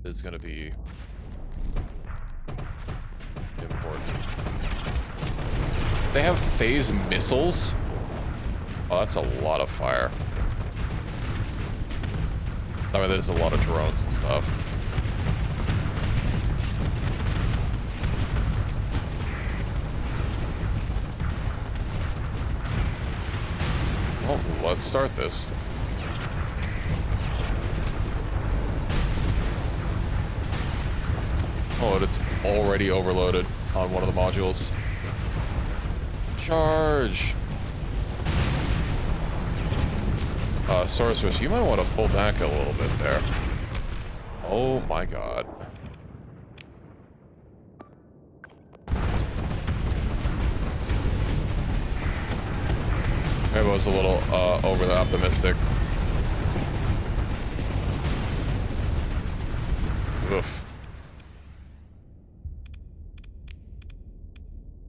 is gonna be important. They have phase missiles? Oh, that's a lot of fire. I mean, there's a lot of drones and stuff. Well, let's start this. Oh, and it's already overloaded on one of the modules. Charge! Sorceress, you might want to pull back a little bit there. Oh my god. Maybe I was a little overly optimistic. Oof.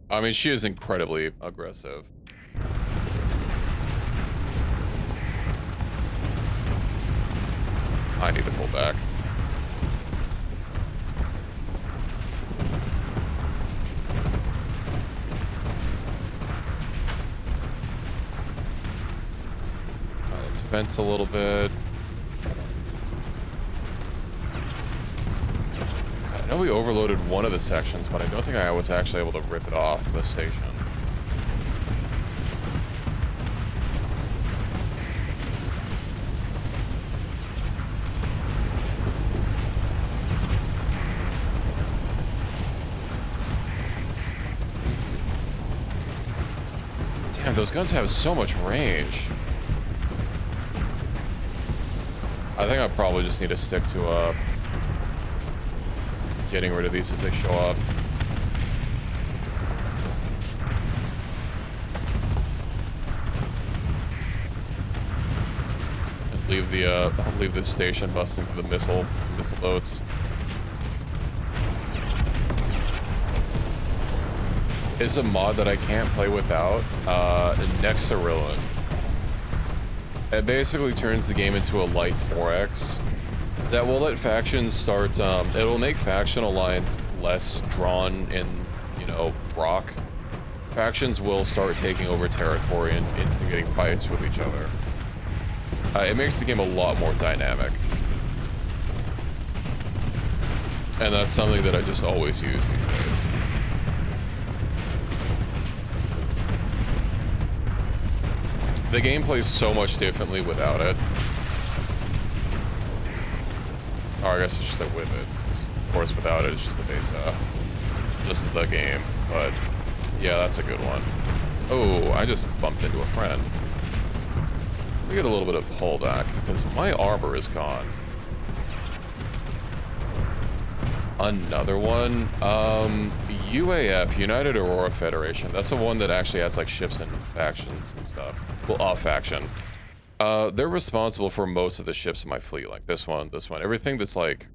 I mean, she is incredibly aggressive. I need to pull back. Let's vent a little bit. I know we overloaded one of the sections, but I don't think I was actually able to rip it off the station. Damn, those guns have so much range. I think I probably just need to stick to getting rid of these as they show up. And leave the station busting through the missile boats. Is a mod that I can't play without, Nexarillan. It basically turns the game into a light 4X that will let factions start, it'll make faction alliance less drawn in, you know, rock. Factions will start taking over territory and instigating fights with each other. It makes the game a lot more dynamic. And that's something that I just always use these days. The game plays so much differently without it. Or I guess it's just that with it. Of course, without it, it's just the base, just the game. But yeah, that's a good one. Oh, I just bumped into a friend. We get a little bit of holdback because my armor is gone. Another one, UAF, United Aurora Federation. That's the one that actually adds like ships and factions and stuff. Well, faction. They're responsible for most of the ships in my fleet, like this one, everything that's like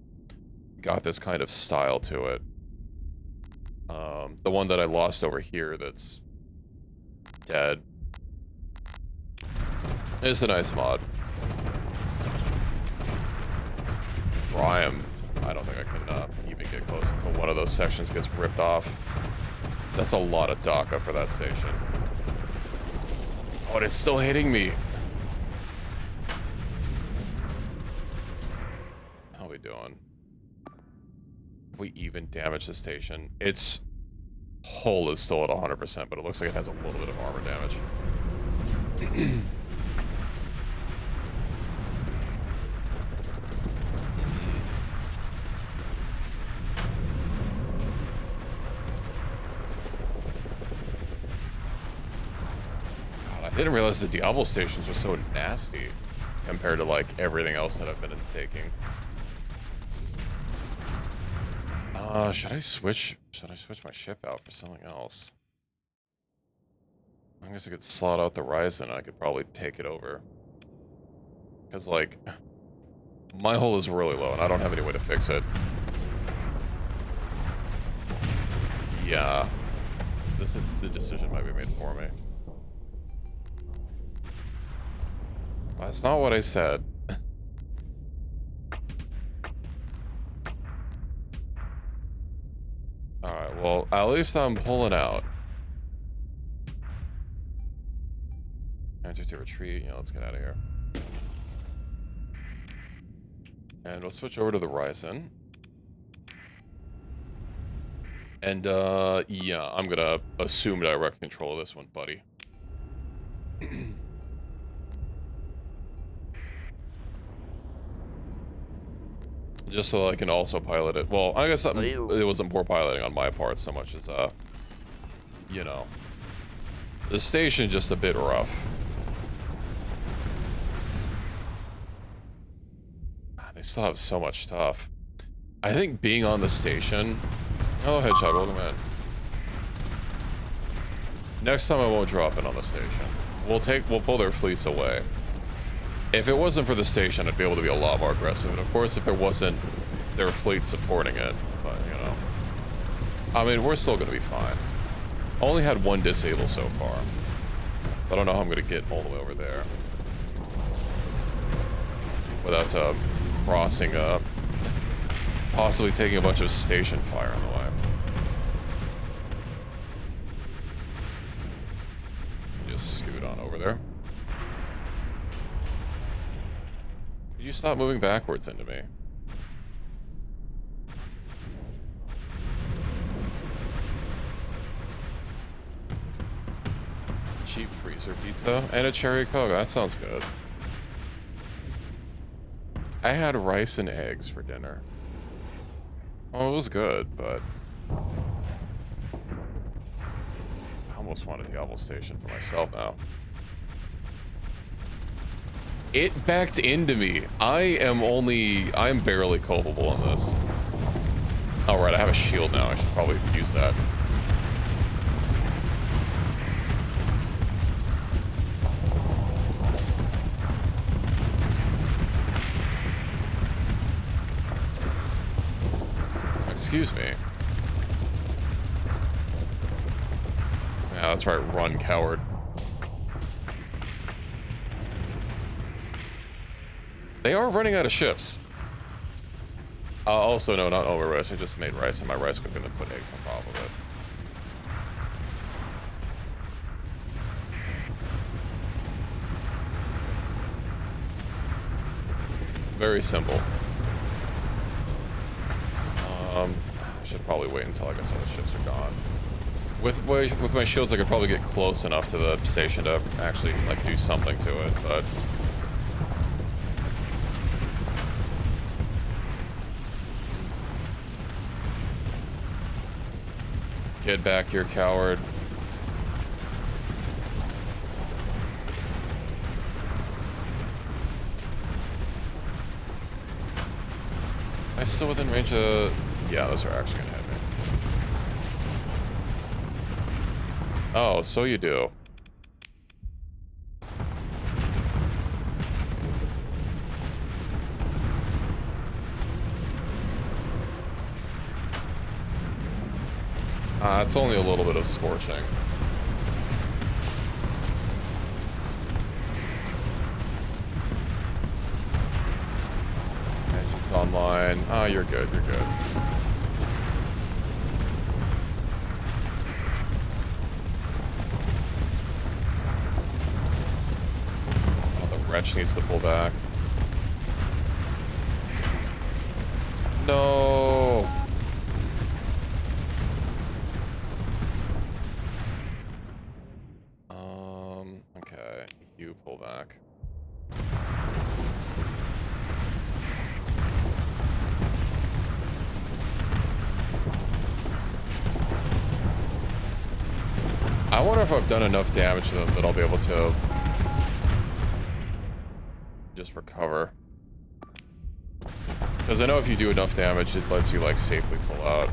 got this kind of style to it. The one that I lost over here that's dead is a nice mod. I don't think I can even get close until one of those sections gets ripped off. That's a lot of DACA for that station. Oh, and it's still hitting me. How are we doing? If we even damage the station, its hull is still at 100%, but it looks like it has a little bit of armor damage. I didn't realize the Diablo stations were so nasty. compared to like everything else that I've been taking. Should I switch my ship out for something else? I guess I could slot out the Ryzen. I could probably take it over. Because, like, my hull is really low, and I don't have any way to fix it. Yeah. The decision might be made for me. That's not what I said. Alright, well, at least I'm pulling out. Enter to retreat. Yeah, let's get out of here. And we'll switch over to the Ryzen. And, yeah, I'm gonna assume direct control of this one, buddy. Just so I can also pilot it. Well, I guess it wasn't poor piloting on my part so much as, you know, the station just a bit rough. They still have so much stuff. I think being on the station... Oh, Hedgehog, welcome in. Next time I won't drop in on the station. We'll pull their fleets away. If it wasn't for the station, I'd be able to be a lot more aggressive. And of course, if there wasn't their fleet supporting it, but, you know. I mean, we're still gonna be fine. Only had one disable so far. I don't know how I'm gonna get all the way over there. Without, crossing up. Possibly taking a bunch of station fire on the way. Just scoot on over there. Could you stop moving backwards into me? Cheap freezer pizza and a cherry coke. That sounds good. I had rice and eggs for dinner. Oh, it was good, but I almost wanted the Oval Station for myself now. It backed into me. I am barely culpable on this. All right, I have a shield now. I should probably use that. Excuse me. Yeah, that's right. Run, coward. They are running out of ships. Also, no, not over rice. I just made rice, and my rice cooker then put eggs on top of it. Very simple. I should probably wait until I guess all the ships are gone. With my shields, I could probably get close enough to the station to actually like do something to it, but get back here, coward. Am I still within range of... Yeah, those are actually gonna hit me. Oh, so you do. It's only a little bit of scorching. Engines online. Oh, you're good, you're good. Wretch needs to pull back. No. Okay. You pull back. I wonder if I've done enough damage to them that I'll be able to just just recover. Because I know if you do enough damage, it lets you, like, safely pull out.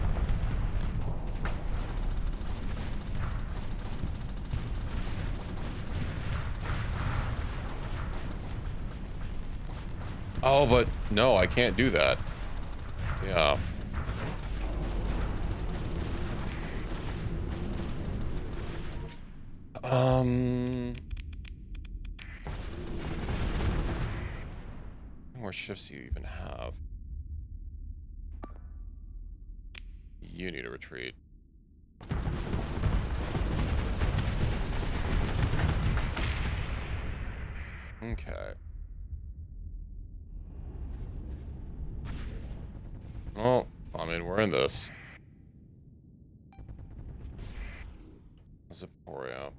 Oh, but no, I can't do that. Yeah. How many more ships do you even have? You need to retreat. Okay. Well, I mean, we're in this. Zaporia.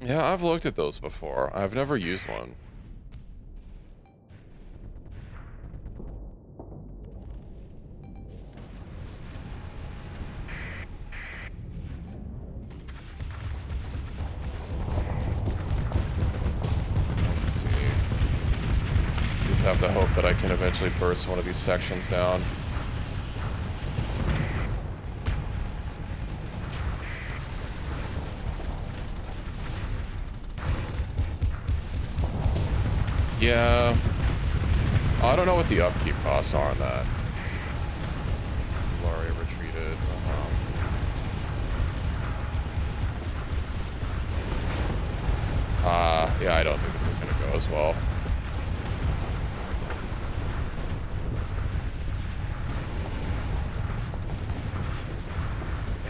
Yeah, I've looked at those before. I've never used one. Let's see. Just have to hope that I can eventually burst one of these sections down. Yeah. I don't know what the upkeep costs are on that. Laurie retreated. Yeah, I don't think this is gonna go as well.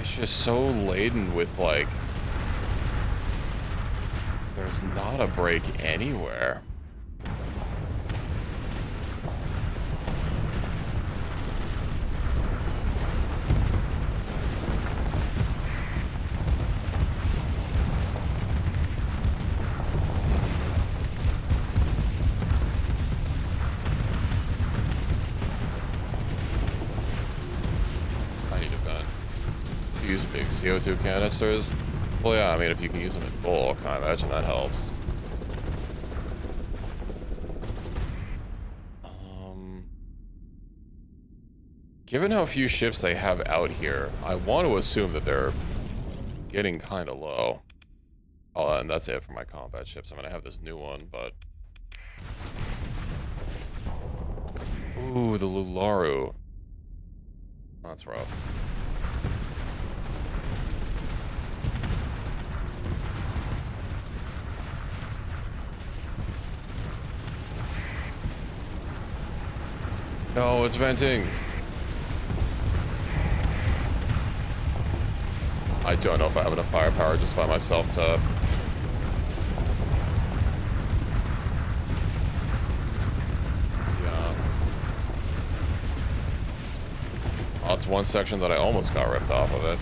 It's just so laden with, like, there's not a break anywhere. CO2 canisters. Well, yeah, I mean, if you can use them in bulk, I imagine that helps. Given how few ships they have out here, I want to assume that they're getting kind of low. Oh, and that's it for my combat ships. I'm gonna have this new one, but... Ooh, the Lularu. That's rough. No, it's venting. I don't know if I have enough firepower just by myself to... Yeah. Oh, that's one section that I almost got ripped off of it.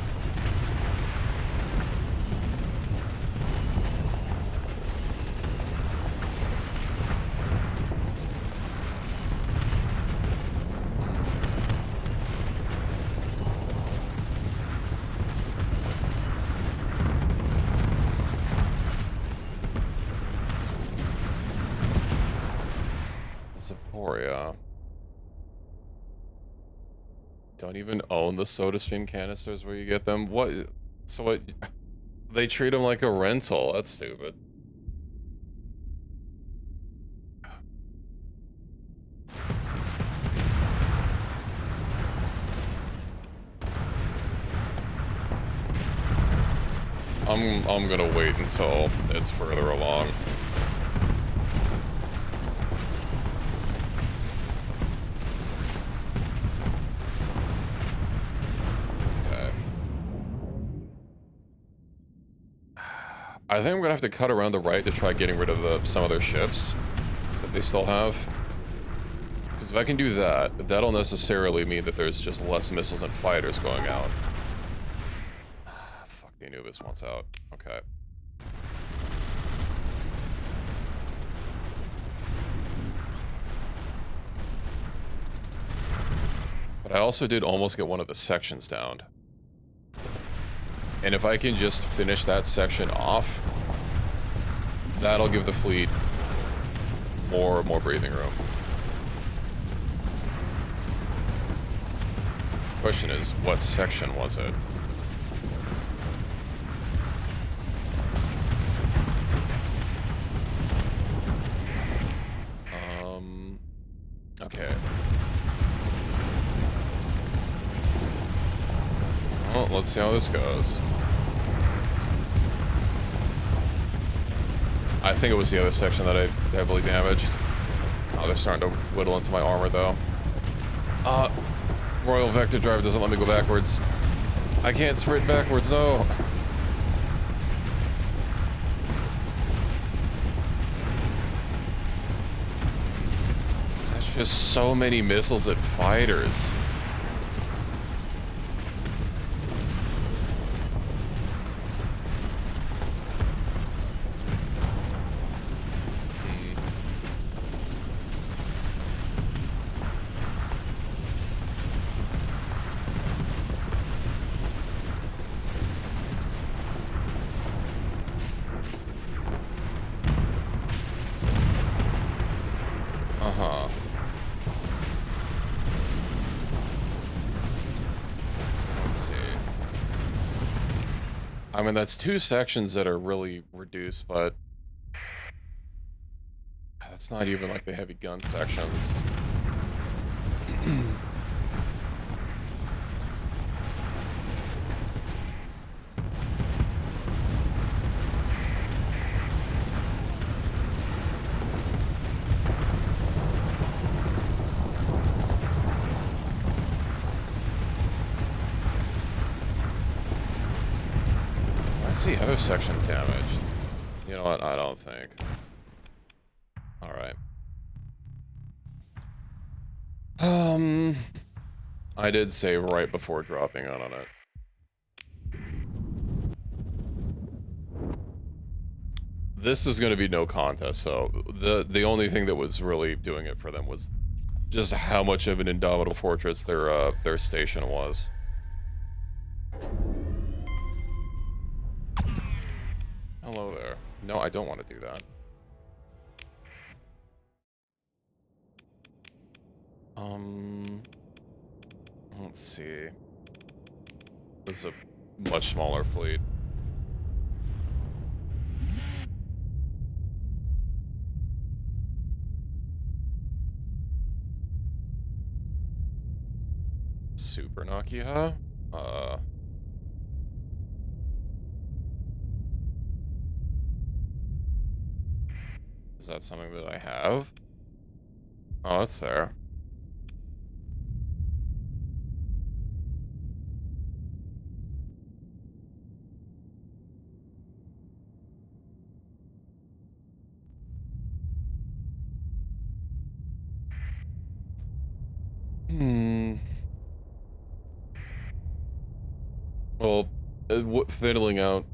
Don't even own the SodaStream canisters where you get them. What? So what? They treat them like a rental. That's stupid. I'm gonna wait until it's further along. I think I'm gonna have to cut around the right to try getting rid of some of their ships that they still have. Because if I can do that, that'll necessarily mean that there's just less missiles and fighters going out. Fuck, the Anubis wants out. Okay. But I also did almost get one of the sections downed. And if I can just finish that section off, That'll give the fleet more breathing room. Question is, what section was it? Okay. Well, let's see how this goes. I think it was the other section that I heavily damaged. Oh, they're starting to whittle into my armor, though. Royal Vector Drive doesn't let me go backwards. I can't sprint backwards, no. That's just so many missiles at fighters. I mean, that's two sections that are really reduced, but that's not even like the heavy gun sections. See, other section damaged. You know what? I don't think. Alright. I did say right before dropping on it. This is going to be no contest, so the only thing that was really doing it for them was just how much of an indomitable fortress their station was. Hello there. No, I don't want to do that. Let's see. This is a much smaller fleet. Super Nokia? Is that something that I have? Oh, it's there. Well, whittling out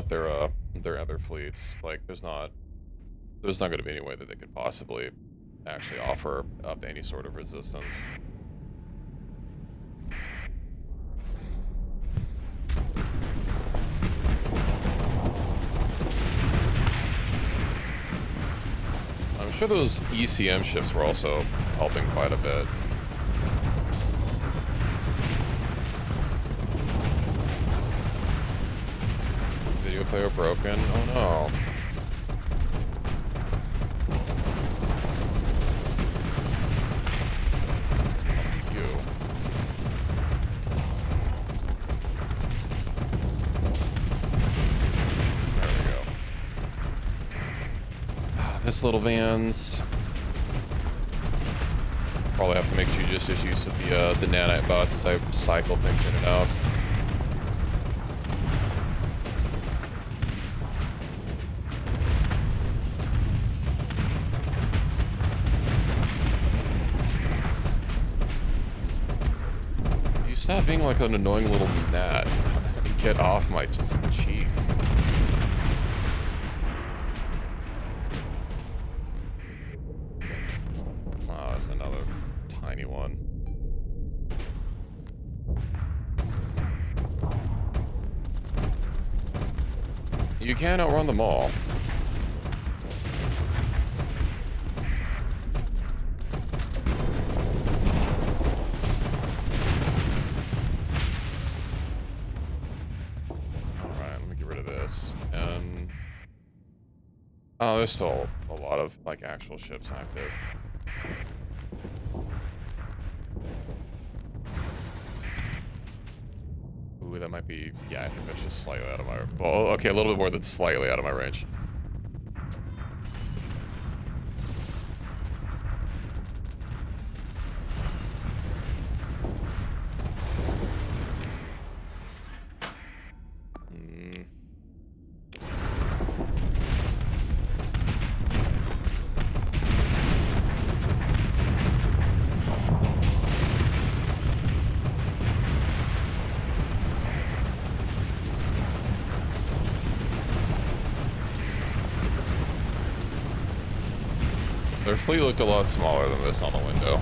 their other fleets, like there's not going to be any way that they could possibly actually offer up any sort of resistance. I'm sure those ECM ships were also helping quite a bit. Video player broken. Oh no. This little van's probably have to make judicious use of the nanite bots as I cycle things in and out. You stop being like an annoying little gnat. Get off my cheeks. Another tiny one. You can't outrun them all. Oh, there's still a lot of, like, actual ships active. Ooh, that might be... Yeah, I think that's just slightly out of my... Well, okay, a little bit more than slightly out of my range. Their fleet looked a lot smaller than this on the window.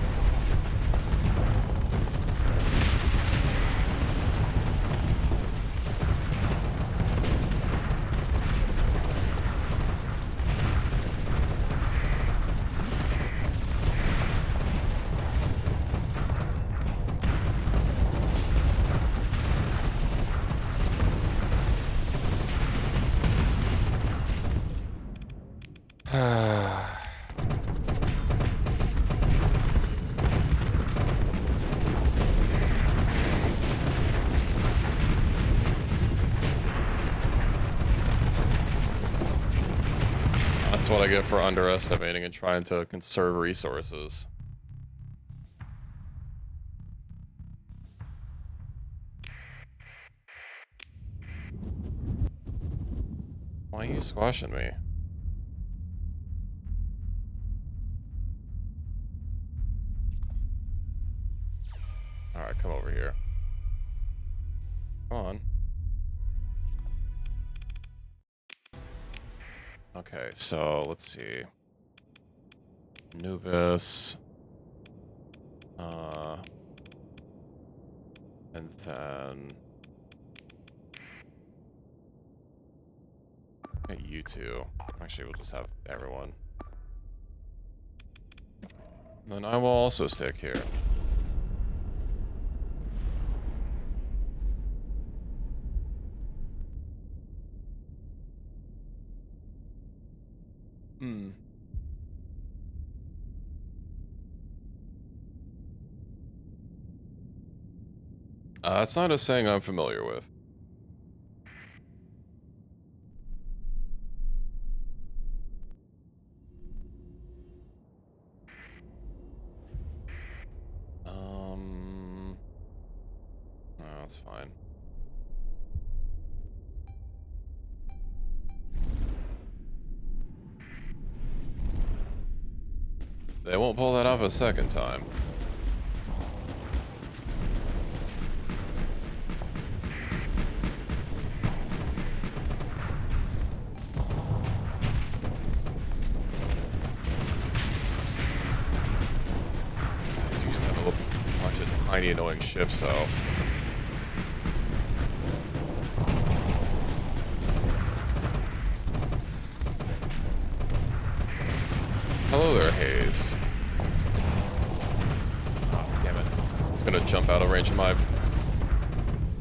That's what I get for underestimating and trying to conserve resources. Why are you squashing me? Alright, come over here. Come on. Okay, so let's see. Anubis. And then... you two. Actually, we'll just have everyone. And then I will also stick here. That's not a saying I'm familiar with. No, that's fine. They won't pull that off a second time. You just have a bunch of tiny annoying ships, though. Hello there, Hayes. Oh, damn it. It's gonna jump out of range of my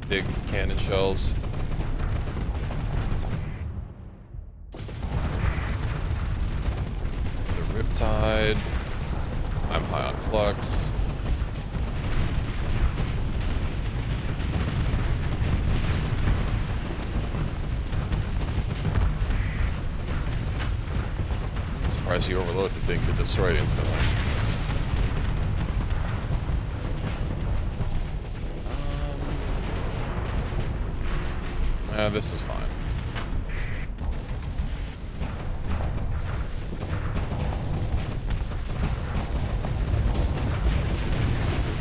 big cannon shells. The Riptide. I'm high on flux. Surprised you overloaded the thing to destroy it instantly. This is fine.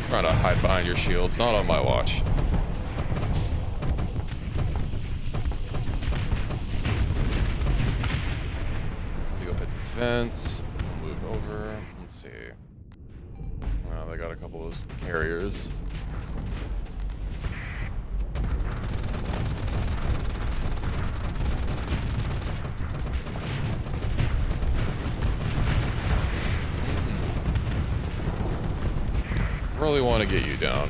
Trying to hide behind your shields, not on my watch. Go ahead and fence. Move over. Let's see. Well, they got a couple of those carriers. Really want to get you down.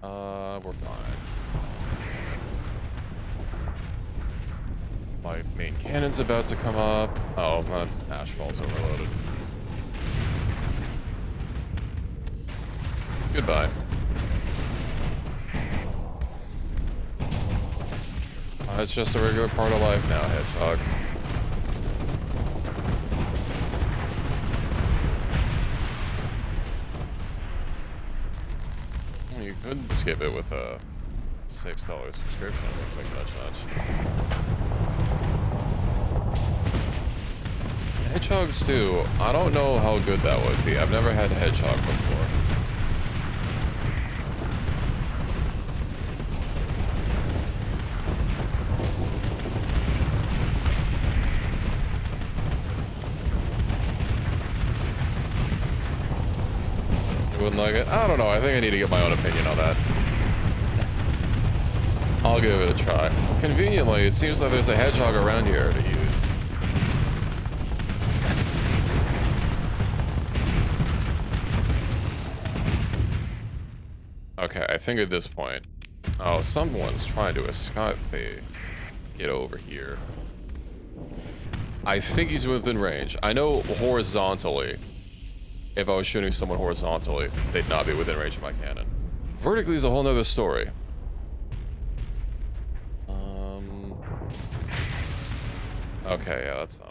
We're fine. My main cannon's about to come up. Oh, my ashfall's overloaded. Goodbye. It's just a regular part of life now, Hedgehog. You could skip it with a $6 subscription. Make nudge. Hedgehogs too. I don't know how good that would be. I've never had a hedgehog before. You wouldn't like it? I don't know. I think I need to get my own opinion on that. I'll give it a try. Conveniently, it seems like there's a hedgehog around here to use. Okay, I think at this point... Oh, someone's trying to escape me. Get over here. I think he's within range. I know horizontally, if I was shooting someone horizontally, they'd not be within range of my cannon. Vertically is a whole nother story. Okay, yeah, that's them.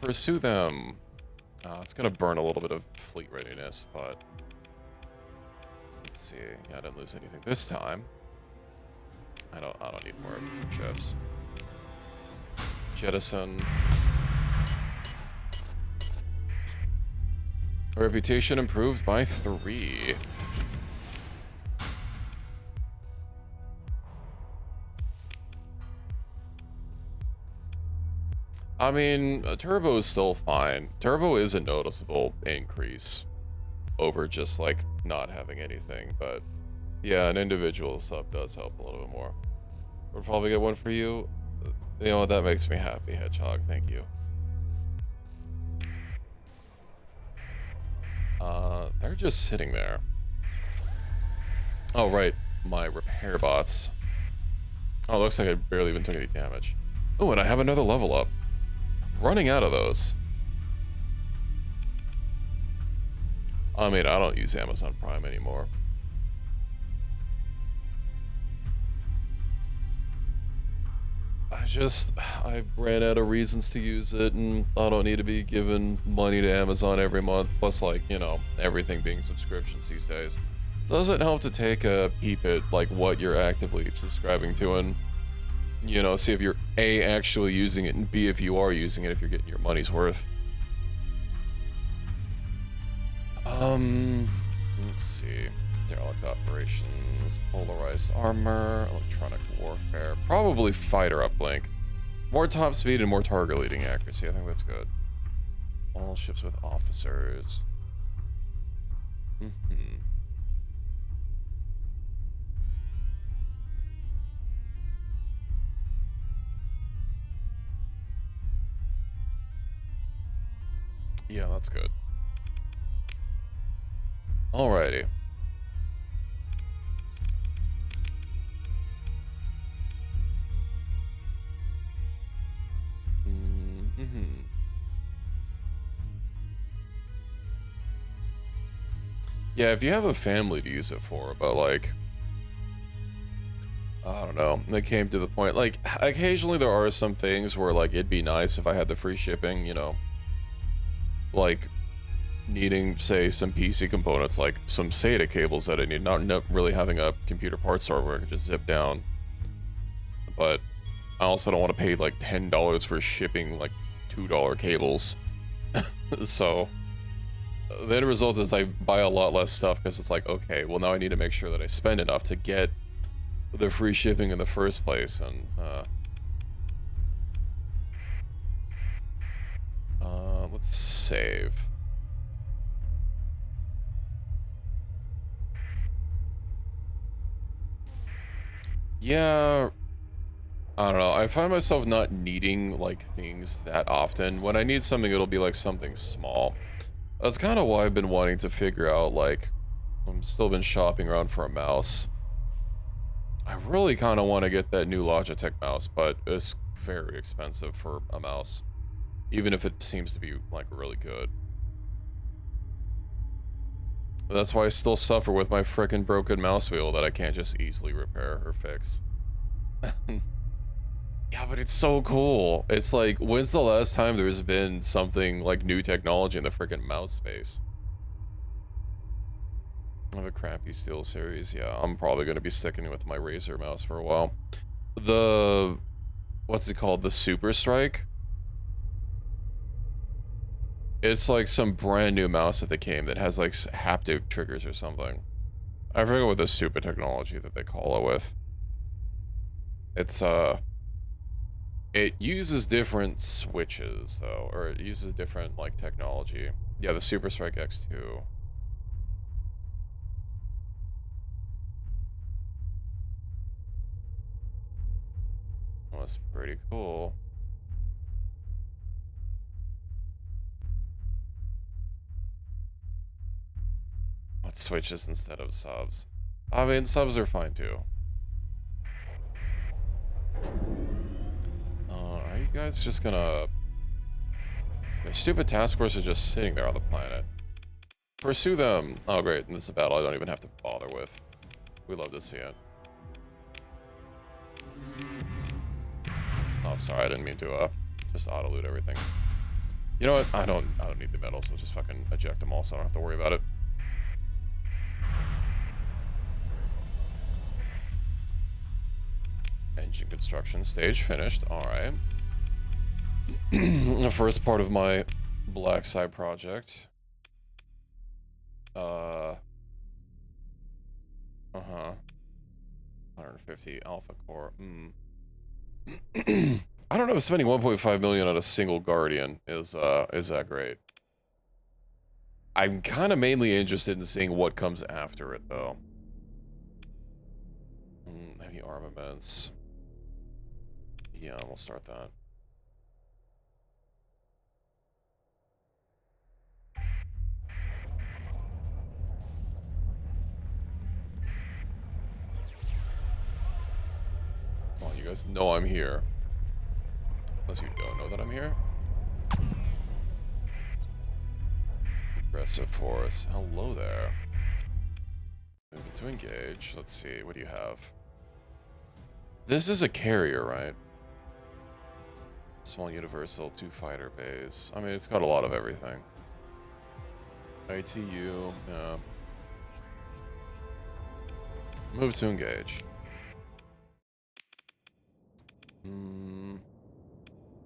Pursue them. It's gonna burn a little bit of fleet readiness, but... Let's see. Yeah, I didn't lose anything this time. I don't need more ships. Jettison. Reputation improved by 3. I mean, turbo is still fine. Turbo is a noticeable increase over just like not having anything, but yeah, an individual sub does help a little bit more. We'll probably get one for you. You know what, that makes me happy, Hedgehog. Thank you. They're just sitting there. Oh, right. My repair bots. Oh, looks like I barely even took any damage. Oh, and I have another level up. Running out of those. I mean, I don't use Amazon Prime anymore. I ran out of reasons to use it, and I don't need to be giving money to Amazon every month. Plus, like, you know, everything being subscriptions these days. Doesn't help to take a peep at, like, what you're actively subscribing to and, you know, see if you're A, actually using it, and B, if you are using it, if you're getting your money's worth. Let's see. Derelict operations, polarized armor, electronic warfare, probably fighter uplink. More top speed and more target leading accuracy. I think that's good. All ships with officers. Yeah, that's good. Alrighty. Yeah, if you have a family to use it for, but like, I don't know, it came to the point, like, occasionally there are some things where, like, it'd be nice if I had the free shipping, you know, like, needing, say, some PC components, like some SATA cables that I need, not really having a computer parts store where I can just zip down. But I also don't want to pay like $10 for shipping like $2 cables. So the end result is I buy a lot less stuff because it's like, okay, well now I need to make sure that I spend enough to get the free shipping in the first place. And let's save. Yeah, I don't know. I find myself not needing like things that often. When I need something, it'll be like something small. That's kind of why I've been wanting to figure out like I'm still been shopping around for a mouse. I really kind of want to get that new Logitech mouse, but it's very expensive for a mouse, even if it seems to be like really good. That's why I still suffer with my frickin' broken mouse wheel that I can't just easily repair or fix. Yeah, but it's so cool. It's like, when's the last time there's been something like new technology in the frickin' mouse space? I have a crappy Steel series. Yeah, I'm probably going to be sticking with my Razer mouse for a while. The, what's it called? The Super Strike? It's like some brand new mouse that they came that has like haptic triggers or something. I forget what the stupid technology that they call it with. It's, it uses different switches though, or it uses different like technology. Yeah, the Super Strike X2. That's pretty cool. What switches instead of subs? I mean, subs are fine too. Are you guys just gonna... Their stupid task force is just sitting there on the planet. Pursue them! Oh great, and this is a battle I don't even have to bother with. We love to see it. Oh, sorry, I didn't mean to, just auto-loot everything. You know what? I don't need the medals, so just fucking eject them all so I don't have to worry about it. Engine construction stage finished. Alright. The first part of my black side project. Uh-huh. 150 alpha core. I don't know if spending 1.5 million on a single Guardian is that great. I'm kind of mainly interested in seeing what comes after it, though. Heavy armaments. Yeah, we'll start that. Come on, you guys know I'm here. Unless you don't know that I'm here. Aggressive force. Hello there. Moving to engage. Let's see. What do you have? This is a carrier, right? Small universal, 2 fighter bays. I mean, it's got a lot of everything. ITU, yeah. Move to engage.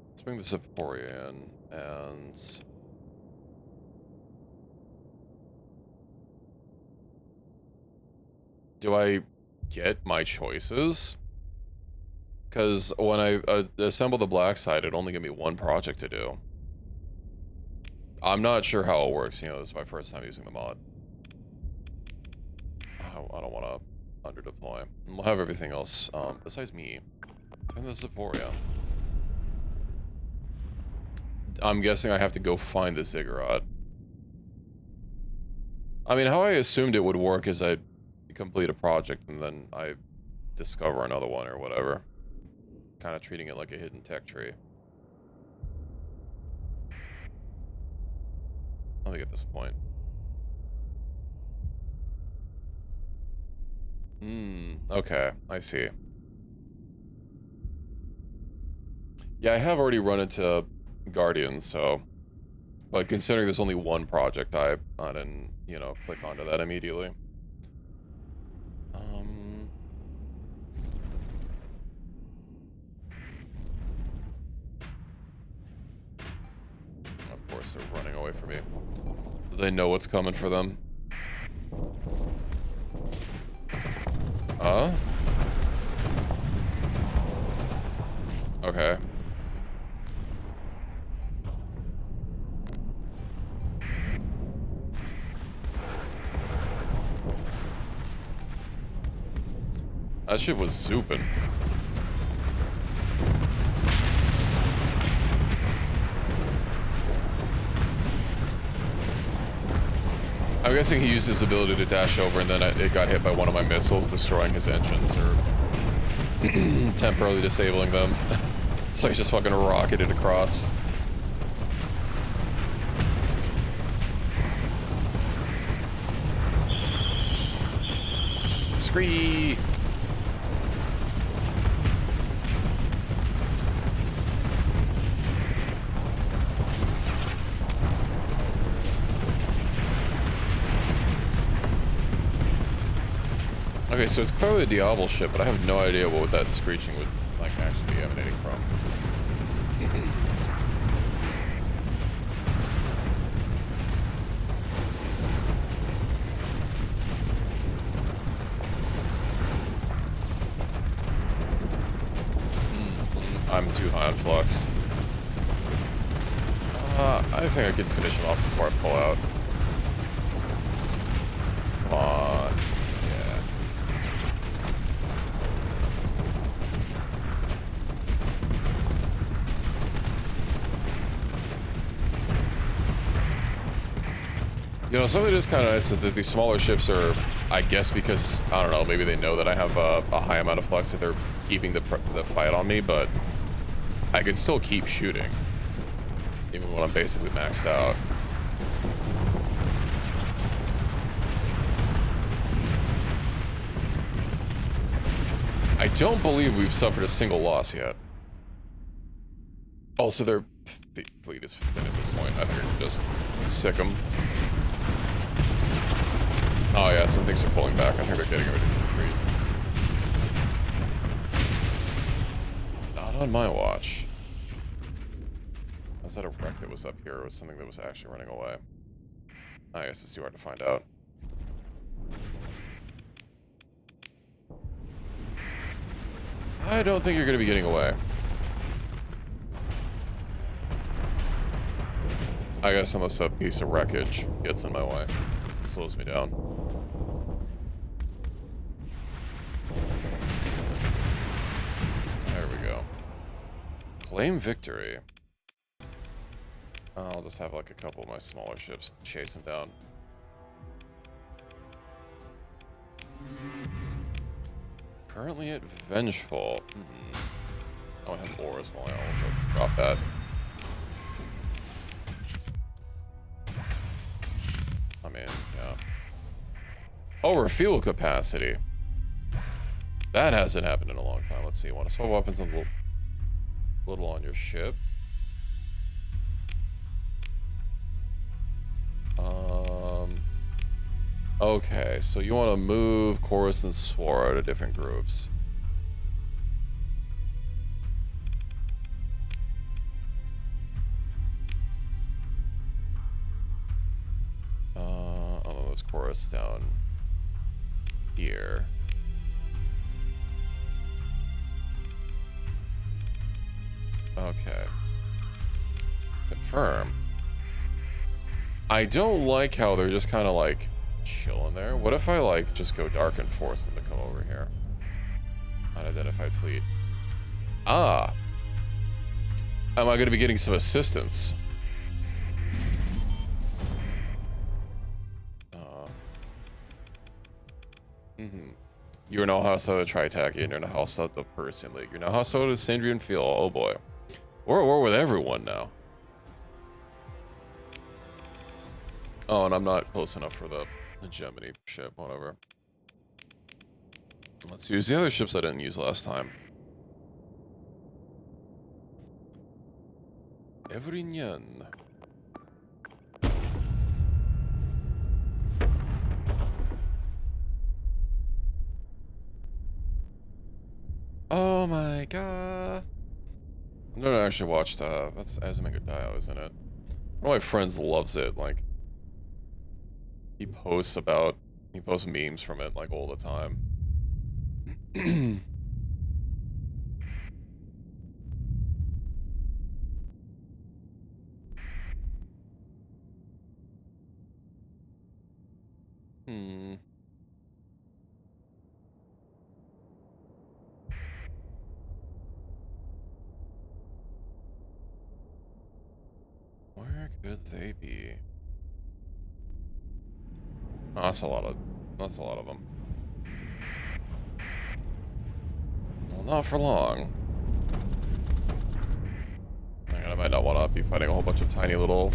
Let's bring the Seporia in, and... Do I get my choices? Because when I assemble the black side, it only gave me one project to do. I'm not sure how it works, you know, this is my first time using the mod. I don't want to under-deploy. We'll have everything else, besides me. And the Seporia. I'm guessing I have to go find the Ziggurat. I mean, how I assumed it would work is I'd complete a project and then I discover another one or whatever. Kind of treating it like a hidden tech tree. Let me get this point. Okay, I see. Yeah, I have already run into Guardians, so... But considering there's only one project, I didn't, you know, click onto that immediately. Of course, they're running away from me. Do they know what's coming for them? Okay. That shit was zooping. I'm guessing he used his ability to dash over and then it got hit by one of my missiles, destroying his engines or temporarily disabling them. So he's just fucking rocketed across. Scree! Okay, so it's clearly a Diablo ship, but I have no idea what that screeching would like actually be emanating from. I'm too high on flux. I think I can finish him off before I pull out. Come on. Yeah. You know, something that's kind of nice is that these smaller ships are, I guess because, I don't know, maybe they know that I have a high amount of flux that they're keeping the fight on me, but I can still keep shooting. Even when I'm basically maxed out. I don't believe we've suffered a single loss yet. Also, their fleet is thin at this point. I think we just sick them. Oh yeah, some things are pulling back. I think they're getting ready to retreat. Not on my watch. Was that a wreck that was up here, or was something that was actually running away? I guess it's too hard to find out. I don't think you're going to be getting away. I guess unless a piece of wreckage gets in my way. It slows me down. There we go. Claim victory. I'll just have like a couple of my smaller ships chase him down. Currently at Vengeful. Oh, I have ore as well. I'll drop that. I mean, yeah. Oh, refuel capacity. That hasn't happened in a long time. Let's see. You want to swap weapons a little on your ship? Okay, so you want to move Chorus and Swara to different groups. Oh, there's Chorus down here. Okay. Confirm. I don't like how they're just kind of like chilling there. What if I like just go dark and force them to come over here? Unidentified fleet. Ah. Am I going to be getting some assistance? You're now hostile to Tritaki, and you're now hostile to Person League. You're now hostile to Sandrian Field. Oh boy. We're at war with everyone now. Oh, and I'm not close enough for the Gemini ship, whatever. Let's use the other ships I didn't use last time. Evrinyan. Oh my god. I never actually watched, that's Azumanga Daioh, isn't it? One of my friends loves it, like, he posts memes from it, like, all the time. Where could they be? Oh, that's a lot of them. Well, not for long. I might not want to be fighting a whole bunch of tiny little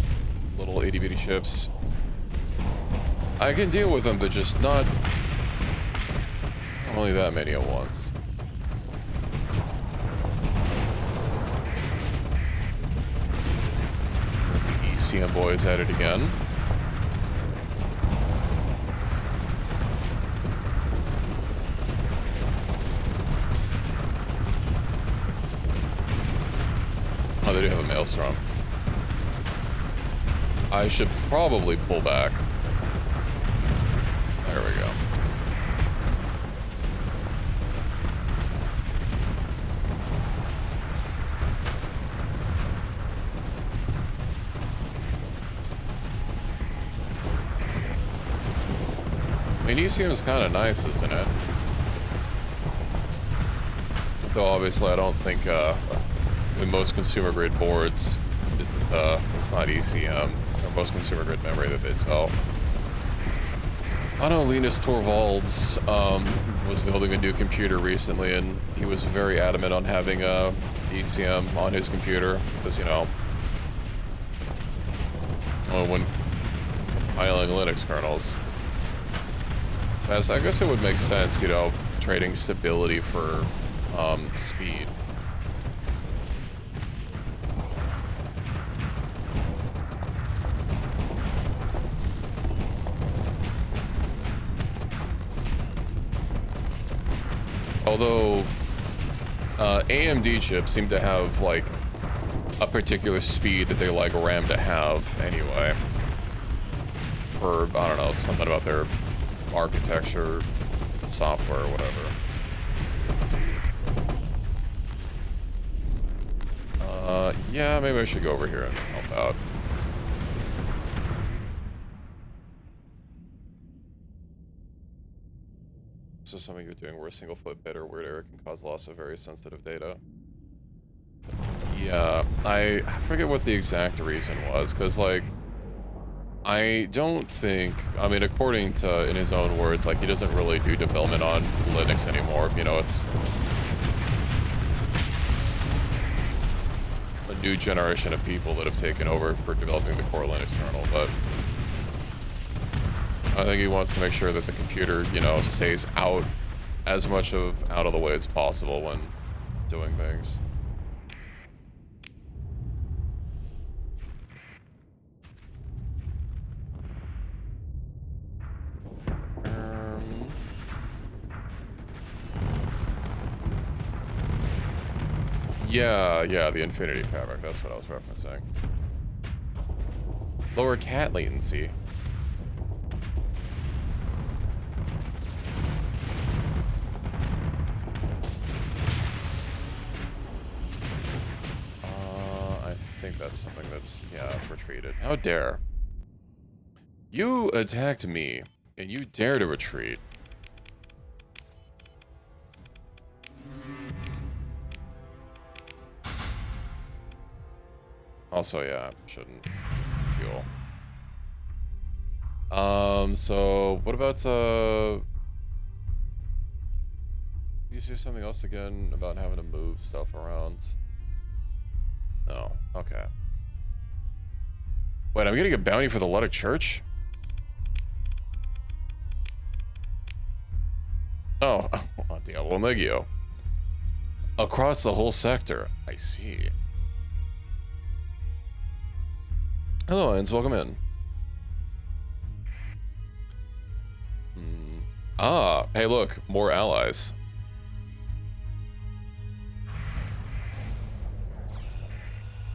itty bitty ships. I can deal with them, but just not only that many at once. The ECM boys at it again. Oh, they do have a maelstrom. I should probably pull back. There we go. I mean, ECM is kind of nice, isn't it? Though obviously I don't think in most consumer grade boards it's not ECM or most consumer grade memory that they sell. I know Linus Torvalds was building a new computer recently, and he was very adamant on having ECM on his computer because, you know, when compiling Linux kernels. So I guess it would make sense, you know, trading stability for speed. Although AMD chips seem to have like a particular speed that they like RAM to have anyway. For, I don't know, something about their architecture, software, or whatever. Yeah, maybe I should go over here and help out. This is something you're doing where a single foot bit or weird error can cause loss of very sensitive data. Yeah, I forget what the exact reason was, because, like, I don't think, I mean, according to, in his own words, like, he doesn't really do development on Linux anymore. You know, it's a new generation of people that have taken over for developing the core Linux kernel, but I think he wants to make sure that the computer, you know, stays out as much out of the way as possible when doing things. Yeah, the Infinity Fabric, that's what I was referencing. Lower cat latency. I think that's something that's, yeah, retreated. How dare. You attacked me, and you dare to retreat. Also, yeah, shouldn't fuel. So what about you say something else again about having to move stuff around? Oh, okay. Wait, I'm getting a bounty for the Ludic Church? Oh, Diablo Negio. Across the whole sector. I see. Hello, Ines. Welcome in. Ah, hey, look. More allies.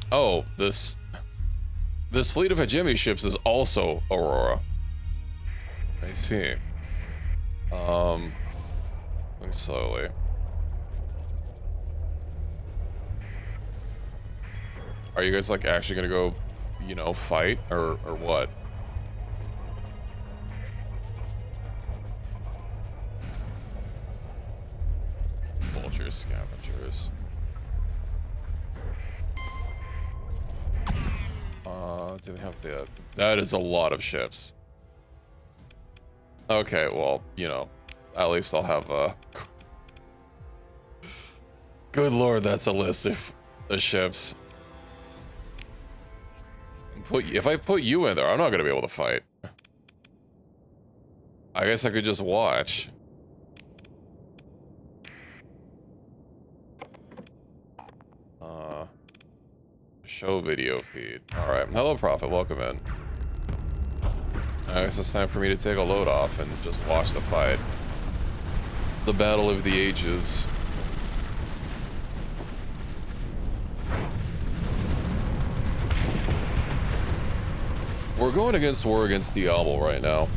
Oh, this fleet of hegemony ships is also Aurora. I see. Very slowly. Are you guys like actually gonna go, you know, fight or what? Vulture scavengers. Do they have the... That is a lot of ships. Okay, well, you know, at least I'll have a... Good lord, that's a list of the ships. If I put you in there, I'm not gonna be able to fight. I guess I could just watch. Show video feed. Alright, hello Prophet, welcome in. I guess it's time for me to take a load off and just watch the fight. The battle of the ages. We're going against war against Diablo right now.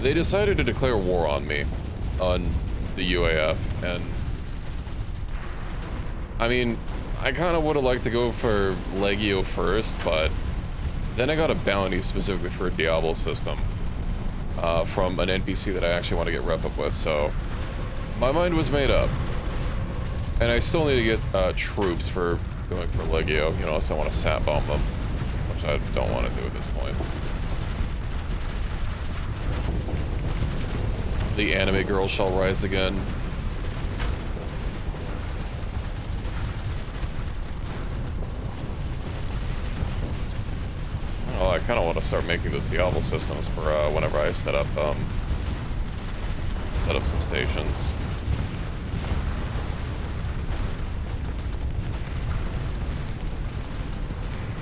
They decided to declare war on me, on the UAF, and I mean, I kind of would have liked to go for Legio first, but then I got a bounty specifically for a Diablo system from an NPC that I actually want to get rep up with, so my mind was made up. And I still need to get troops for going for Legio, you know, unless I want to sat bomb them, which I don't want to do at this point. The anime girl shall rise again. Oh, I kind of want to start making those Diablo systems for whenever I set up some stations.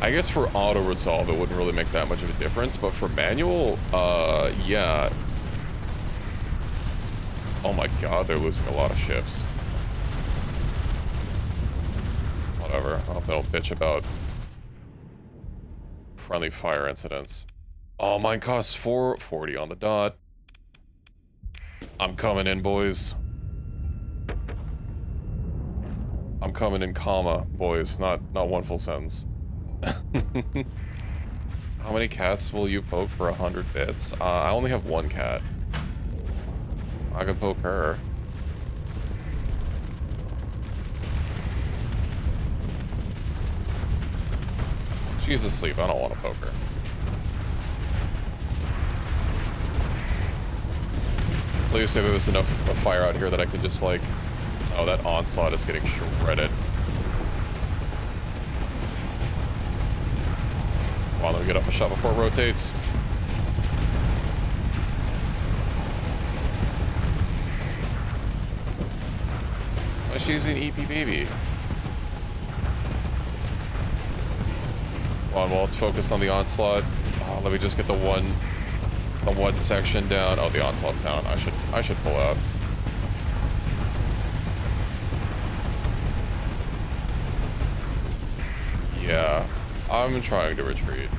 I guess for auto resolve it wouldn't really make that much of a difference, but for manual, yeah. Oh my god, they're losing a lot of ships. Whatever, I hope they don't bitch about friendly fire incidents. Oh, mine costs $440 on the dot. I'm coming in, boys. I'm coming in, comma, boys, not one full sentence. How many cats will you poke for 100 bits? I only have one cat. I can poke her. She's asleep. I don't want to poke her. Please say there's enough fire out here that I can just like... Oh, that onslaught is getting shredded. Come on, let me get off a shot before it rotates. Oh, she's an EP baby. Come on, well, it's focused on the onslaught. Oh, let me just get the one section down. Oh, the onslaught's down. I should pull out. Yeah, I'm trying to retreat.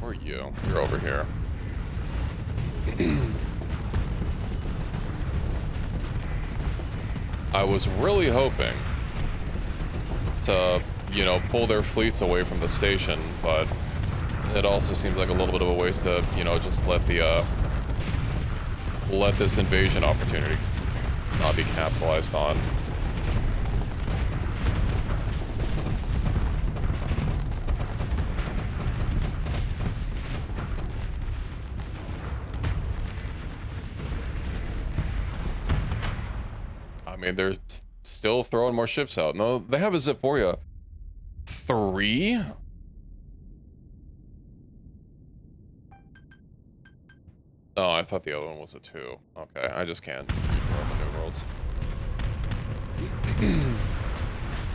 Where are you? You're over here. I was really hoping to, you know, pull their fleets away from the station, but it also seems like a little bit of a waste to, you know, just let this invasion opportunity not be capitalized on. I mean, they're still throwing more ships out. No, they have a Ziporia. 3? Oh, I thought the other one was a 2. Okay, I just can't. New worlds.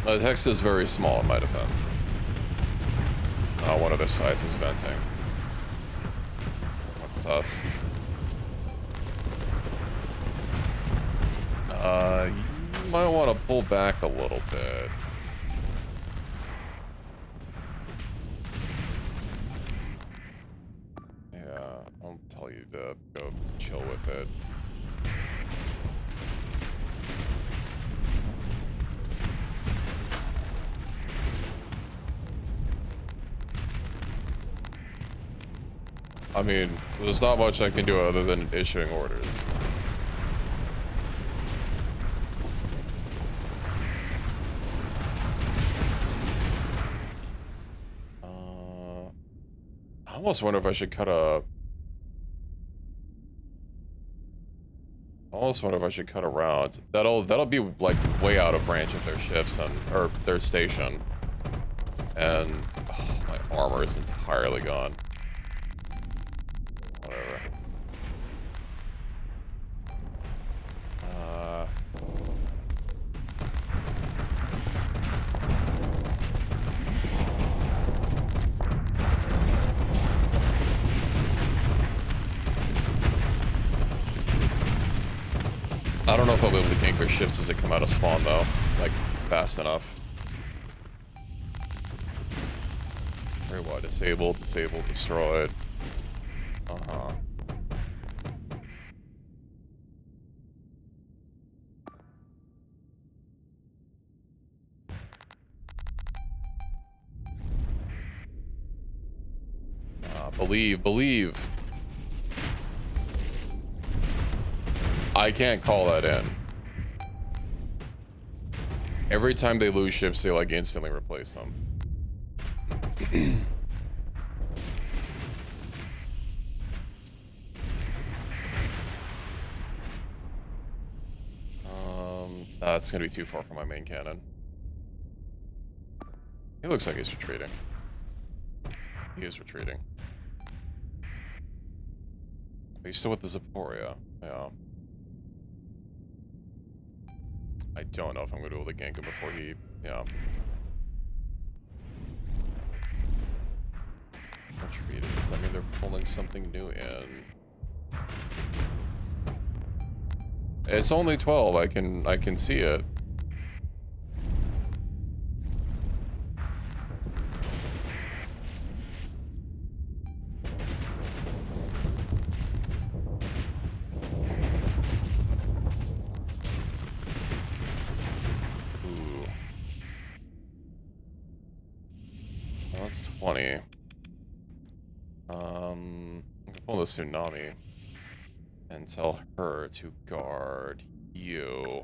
The text is very small in my defense. One of their sides is venting. That's sus. You might want to pull back a little bit. Yeah, I'll tell you to go chill with it. I mean, there's not much I can do other than issuing orders. almost wonder if I should cut a... I almost wonder if I should cut around. That'll be like way out of range of their ships or their station. And oh, my armor is entirely gone. Whatever. I don't know if I'll be able to gank their ships as they come out of spawn though, like fast enough. Very well, disabled, destroyed. Uh-huh. Believe. I can't call that in. Every time they lose ships, they like instantly replace them. That's gonna be too far from my main cannon. He looks like he's retreating. He is retreating. He's still with the Zaporia. Yeah. I don't know if I'm going to be able to gank him before he... Yeah. Retreated. Does that mean they're pulling something new in? It's only 12. I can see it. That's 20. I'm gonna pull the tsunami and tell her to guard you.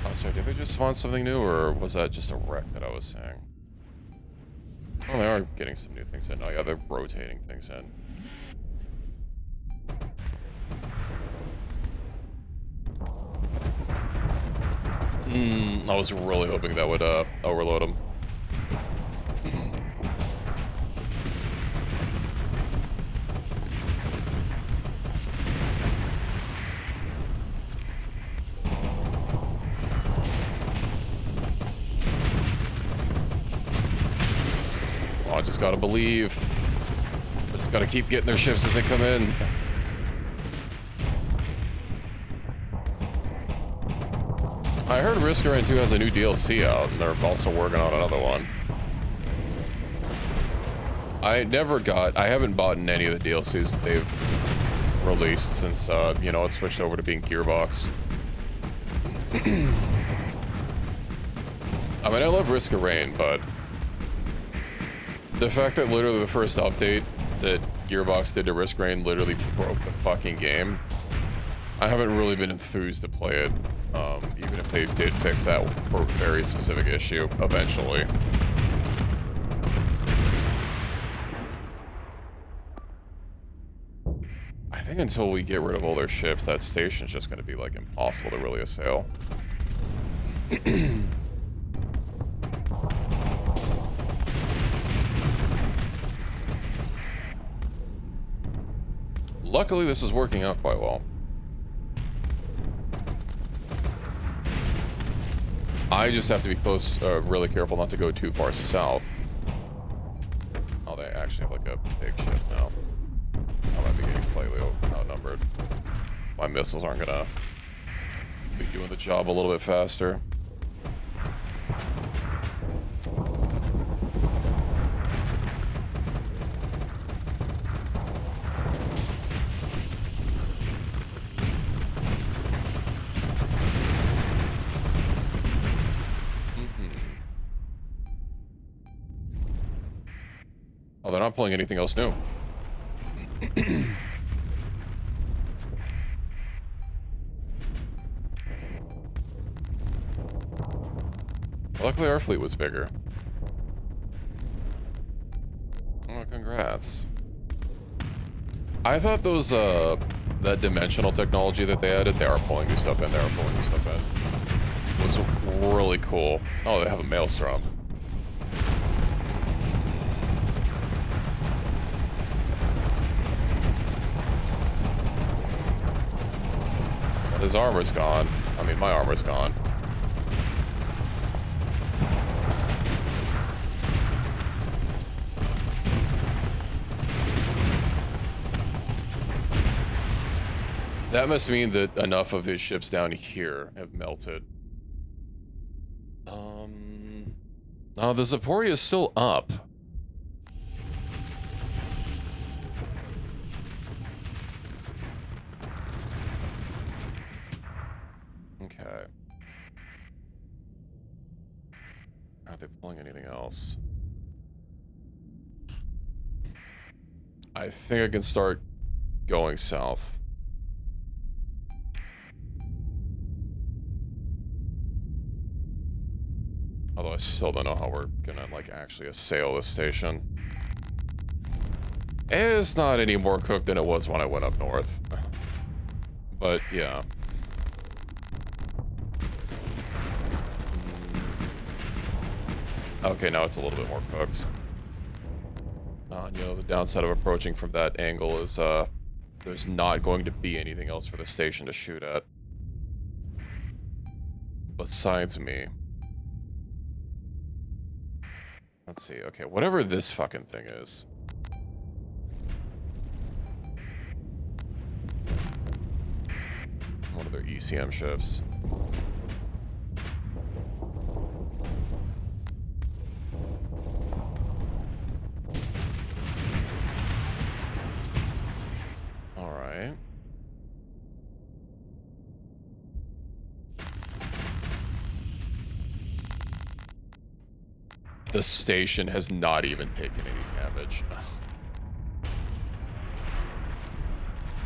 Oh, sorry, did they just spawn something new, or was that just a wreck that I was saying? Oh, they are getting some new things in. Oh yeah, they're rotating things in. I was really hoping that would overload him. Oh, I just gotta believe. I just gotta keep getting their ships as they come in. I heard Risker 2 has a new DLC out, and they're also working on another one. I haven't bought any of the DLCs that they've released since, you know, it switched over to being Gearbox. I mean, I love Risk of Rain, but the fact that literally the first update that Gearbox did to Risk Rain literally broke the fucking game, I haven't really been enthused to play it. Even if they did fix that very specific issue eventually. I think until we get rid of all their ships, that station's just going to be like impossible to really assail. Luckily, this is working out quite well. I just have to be close, really careful not to go too far south. Oh, they actually have like a big ship now. I might be getting slightly outnumbered. My missiles aren't gonna be doing the job a little bit faster. Oh, they're not pulling anything else new. Luckily, our fleet was bigger. Oh, congrats. I thought those, that dimensional technology that they added, they are pulling new stuff in, was really cool. Oh, they have a maelstrom. His armor's gone. I mean, my armor's gone. That must mean that enough of his ships down here have melted. Oh, the Zaporia is still up. Okay. Aren't they pulling anything else? I think I can start going south. Although I still don't know how we're gonna, like, actually assail this station. It's not any more cooked than it was when I went up north. But, yeah. Okay, now it's a little bit more cooked. You know, the downside of approaching from that angle is, there's not going to be anything else for the station to shoot at. Besides me. Let's see, okay, whatever this fucking thing is. One of their ECM ships. Alright. The station has not even taken any damage. Ugh.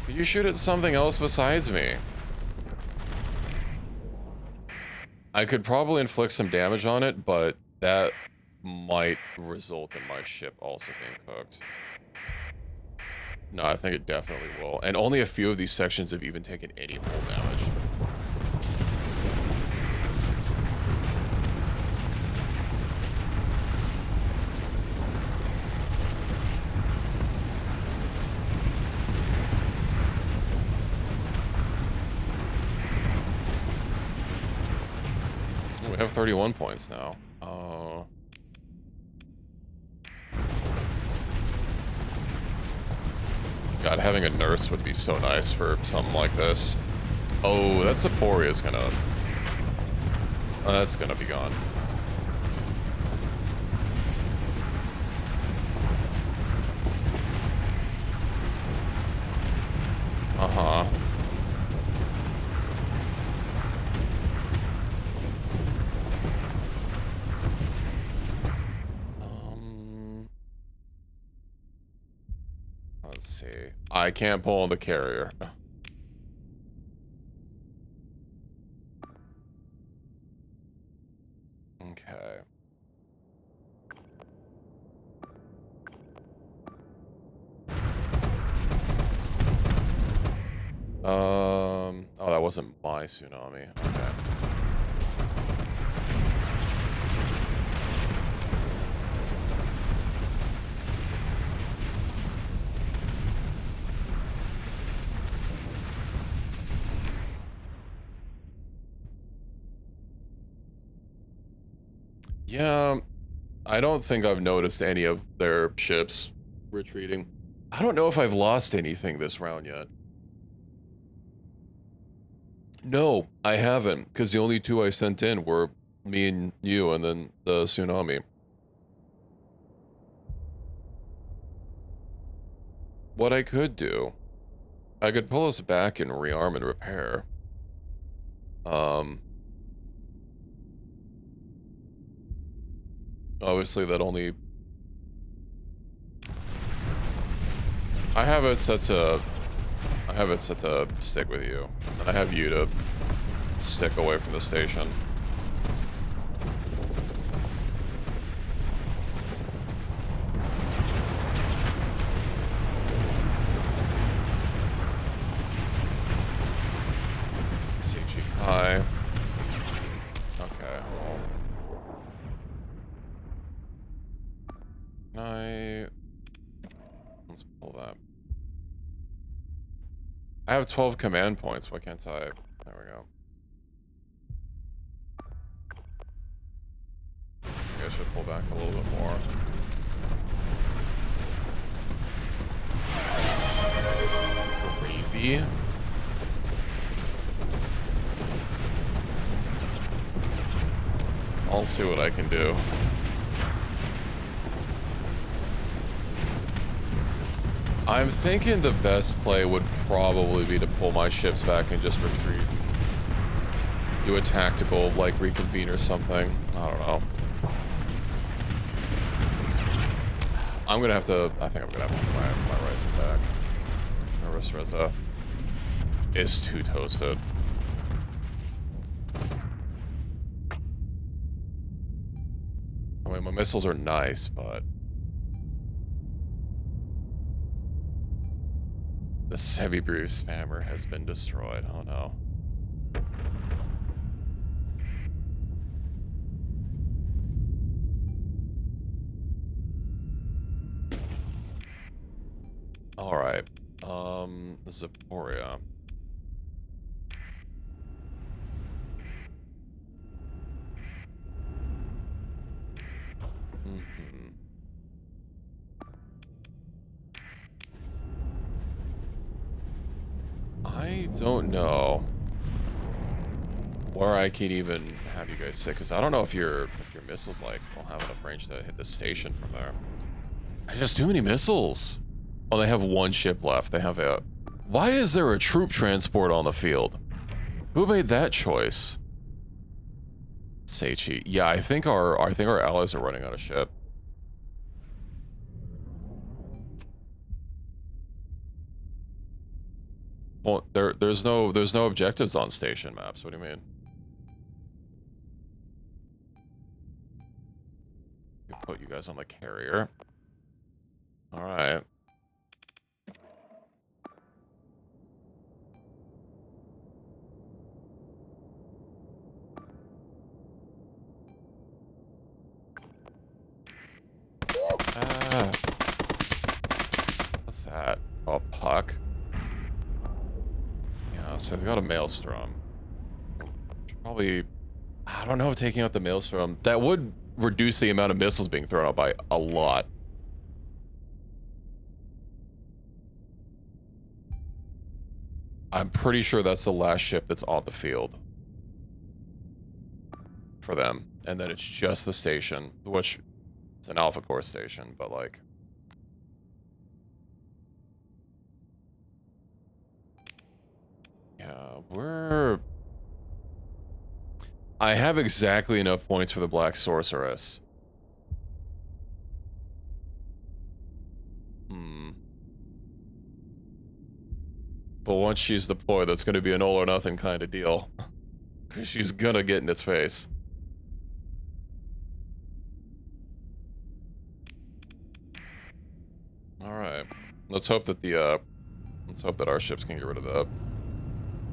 Could you shoot at something else besides me? I could probably inflict some damage on it, but that might result in my ship also being cooked. No, I think it definitely will. And only a few of these sections have even taken any full damage. We have 31 points now. God, having a nurse would be so nice for something like this. Oh, that Zaporia is gonna... that's gonna be gone. Uh-huh. Let's see. I can't pull on the carrier. Okay. Oh, that wasn't my tsunami. Okay. Yeah, I don't think I've noticed any of their ships retreating. I don't know if I've lost anything this round yet. No, I haven't, because the only two I sent in were me and you, and then the tsunami. What I could do, I could pull us back and rearm and repair. Obviously that only... I have it set to stick with you, and I have you to stick away from the station. Okay, well. Can I... Let's pull that. I have 12 command points. Why can't I? There we go. Maybe I should pull back a little bit more. Maybe. I'll see what I can do. I'm thinking the best play would probably be to pull my ships back and just retreat. Do a tactical, like, reconvene or something. I don't know. I'm gonna have to... I think I'm gonna have to put my rising back. My Reza is too toasted. I mean, my missiles are nice, but... The semi-brief spammer has been destroyed. Oh no. Alright. Zaporia. I don't know where I can even have you guys sit, because I don't know if your missiles like will have enough range to hit the station from there. I just too many missiles. Oh, they have one ship left. They have a... Why is there a troop transport on the field? Who made that choice? Seichi. Yeah, I think our allies are running out of ship. Well, there's no objectives on station maps. What do you mean? You put you guys on the carrier. All right. What's that? Oh, a puck. Yeah, so they've got a maelstrom. Probably, I don't know, taking out the maelstrom. That would reduce the amount of missiles being thrown out by a lot. I'm pretty sure that's the last ship that's on the field for them. And then it's just the station, which it's an Alpha Core station, but like... Yeah, I have exactly enough points for the Black Sorceress. But once she's deployed, that's going to be an all or nothing kind of deal. Because she's going to get in its face. Alright. Let's hope that our ships can get rid of the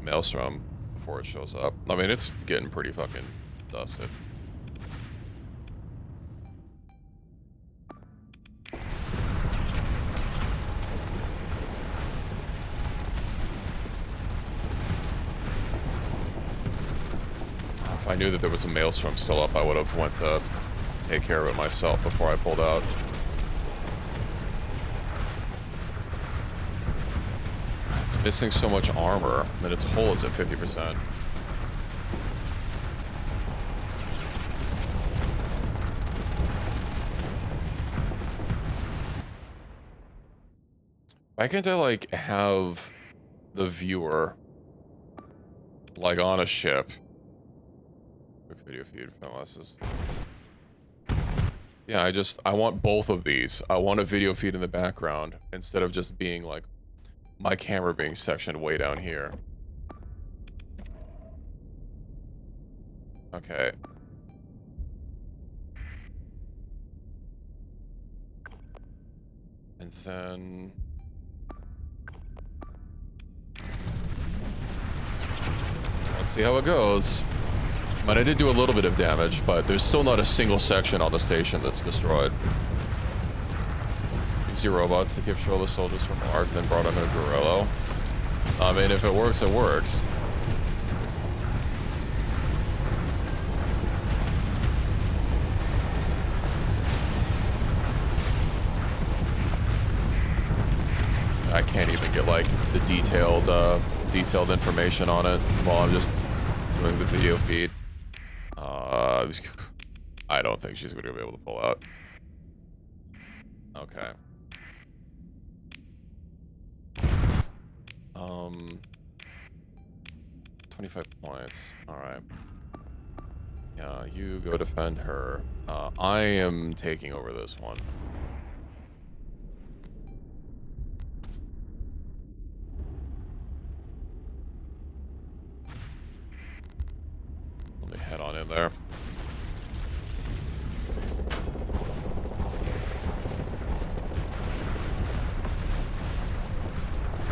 Maelstrom before it shows up. I mean, it's getting pretty fucking dusted. If I knew that there was a Maelstrom still up, I would have went to take care of it myself before I pulled out. It's missing so much armor that its hull is at 50%. Why can't I, like, have the viewer, like, on a ship? Quick video feed from LS's. Yeah, I want both of these. I want a video feed in the background instead of just being, like, my camera being sectioned way down here. Okay. And then... let's see how it goes. But I did do a little bit of damage, but there's still not a single section on the station that's destroyed. Use your robots to control the soldiers from Ark, then brought in a Gorilla. I mean, if it works, it works. I can't even get like the detailed information on it while I'm just doing the video feed. I don't think she's gonna be able to pull out. Okay. 25 points. All right. Yeah, you go defend her. I am taking over this one. Let me head on in there.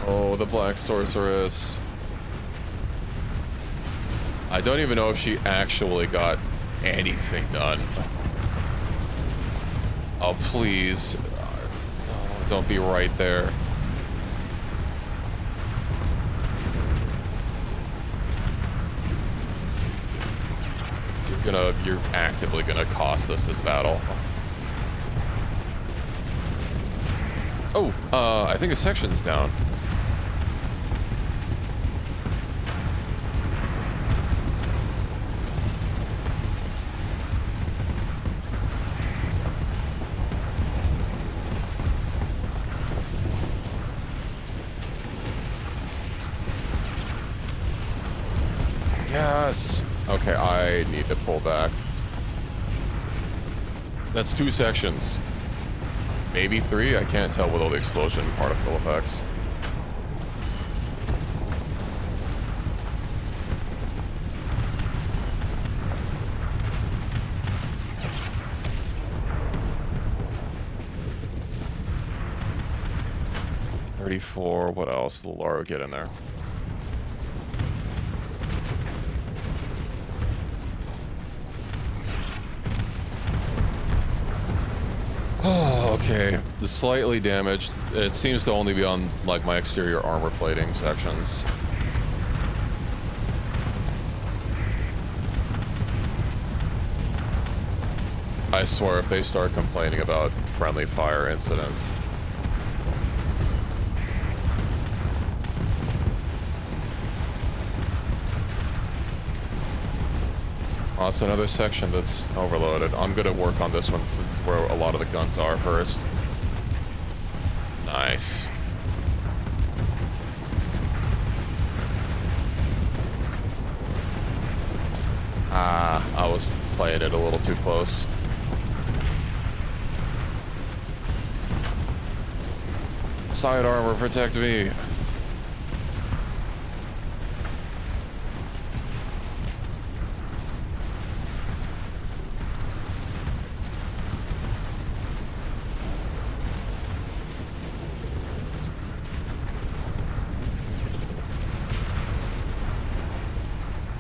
Oh, the Black Sorceress. I don't even know if she actually got anything done. Oh, please. Oh, don't be right there. You're actively gonna cost us this battle. Oh, I think a section's down. Yes. Okay, I need to pull back. That's 2 sections. Maybe 3? I can't tell with all the explosion particle effects. $34. What else? The Laura, get in there. Oh, okay. The slightly damaged. It seems to only be on, like, my exterior armor plating sections. I swear, if they start complaining about friendly fire incidents. Oh, it's another section that's overloaded. I'm gonna work on this one. This is where a lot of the guns are first. Nice. Ah, I was playing it a little too close. Side armor, protect me.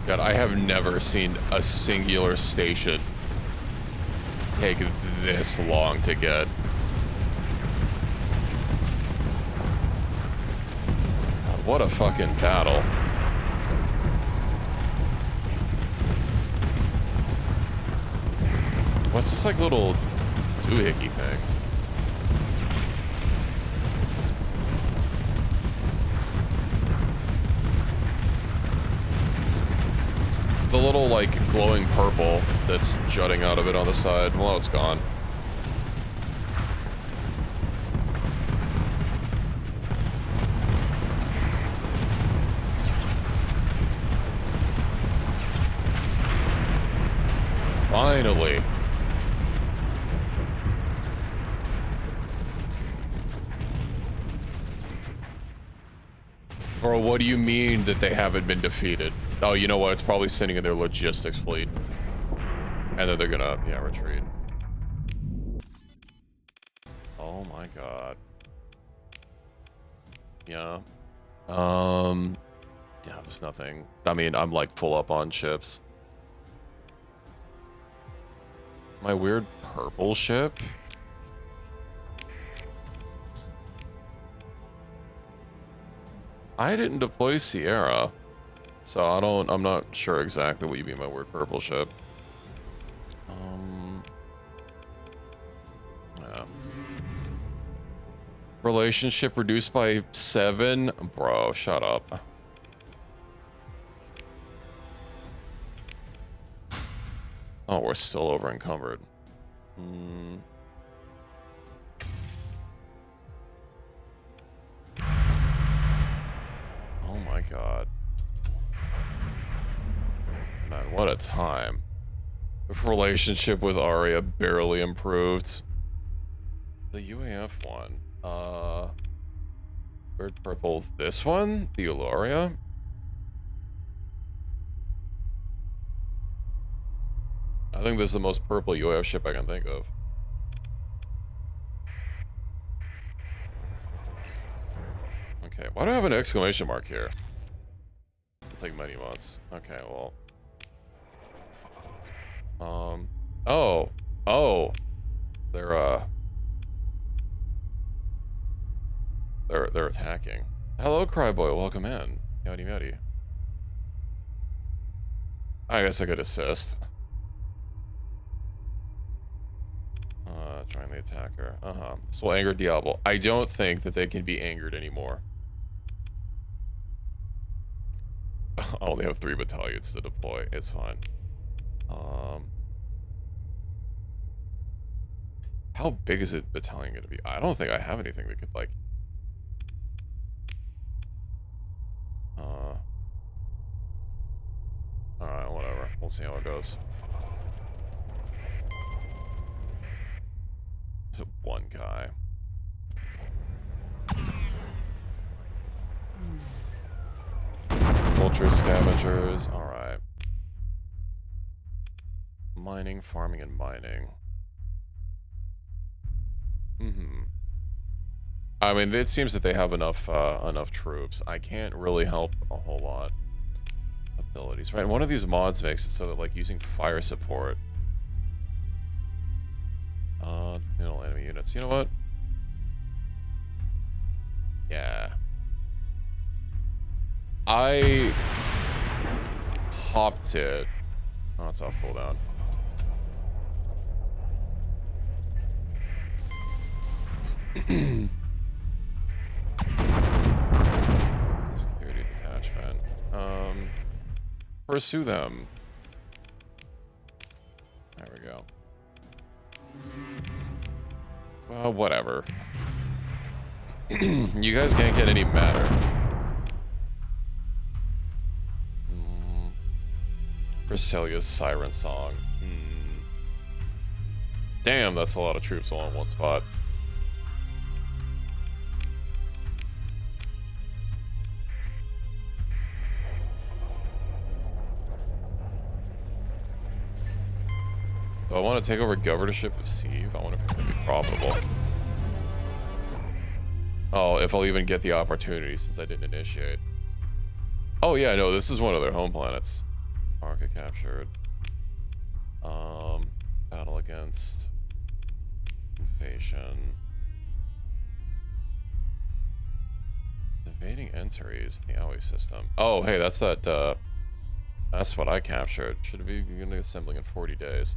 God, I have never seen a singular station take this long to get. God, what a fucking battle. What's this like little doohickey thing? The little, like, glowing purple that's jutting out of it on the side. Well, it's gone. Finally. Bro, what do you mean that they haven't been defeated? Oh, you know what? It's probably sitting in their logistics fleet. And then they're gonna, yeah, retreat. Oh my god. Yeah. Yeah, there's nothing. I mean, I'm like full up on chips. My weird purple ship? I didn't deploy Sierra, so I'm not sure exactly what you mean by weird purple ship. Yeah. Relationship reduced by 7? Bro, shut up. Oh, we're still over encumbered. Oh my god. Man, what a time. Relationship with Arya barely improved. The UAF one. Weird purple. This one? The Eularia? I think this is the most purple UAF ship I can think of. Okay, why do I have an exclamation mark here? It's like many months. Okay, well. Oh. They're attacking. Hello, Cryboy, welcome in. Yowdy yowdy. I guess I could assist. Trying the attacker. This will anger Diablo. I don't think that they can be angered anymore. I only have 3 battalions to deploy. It's fine. How big is a battalion going to be? I don't think I have anything that could, like... Alright, whatever. We'll see how it goes. One guy. Vulture scavengers. Alright. Mining, farming, and mining. I mean, it seems that they have enough troops. I can't really help a whole lot. Abilities, right? One of these mods makes it so that, like, using fire support. Enemy units. You know what? Yeah. I hopped it. Oh, it's off cooldown. Security detachment. Pursue them. There we go. Well, whatever. You guys can't get any matter. Brasilia's Siren Song. Damn, that's a lot of troops all in one spot. Do I want to take over governorship of Sieve? I wonder if it's going to be profitable. Oh, if I'll even get the opportunity since I didn't initiate. Oh yeah, no, this is one of their home planets. Arca captured. Battle against invasion. Evading entries in the Aoi system. Oh, hey, that's that, that's what I captured. Should be assembling in 40 days.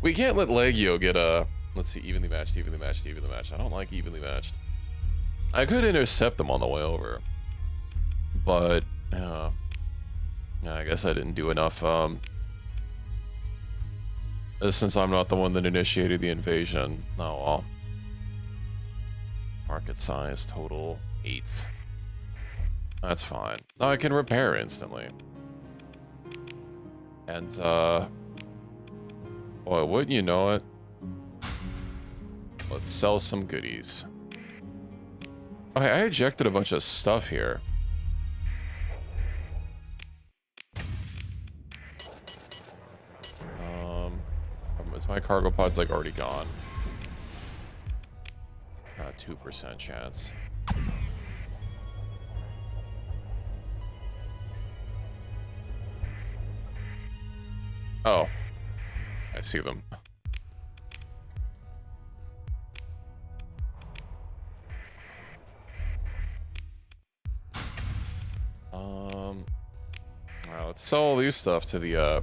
We can't let Legio get a, let's see, evenly matched. I don't like evenly matched. I could intercept them on the way over. But, I guess I didn't do enough, since I'm not the one that initiated the invasion. Oh well. Market size, total 8. That's fine. No, I can repair instantly. And, boy, wouldn't you know it? Let's sell some goodies. Okay, I ejected a bunch of stuff here. Is my cargo pod's like already gone? 2% chance. Oh, I see them. sell all these stuff to the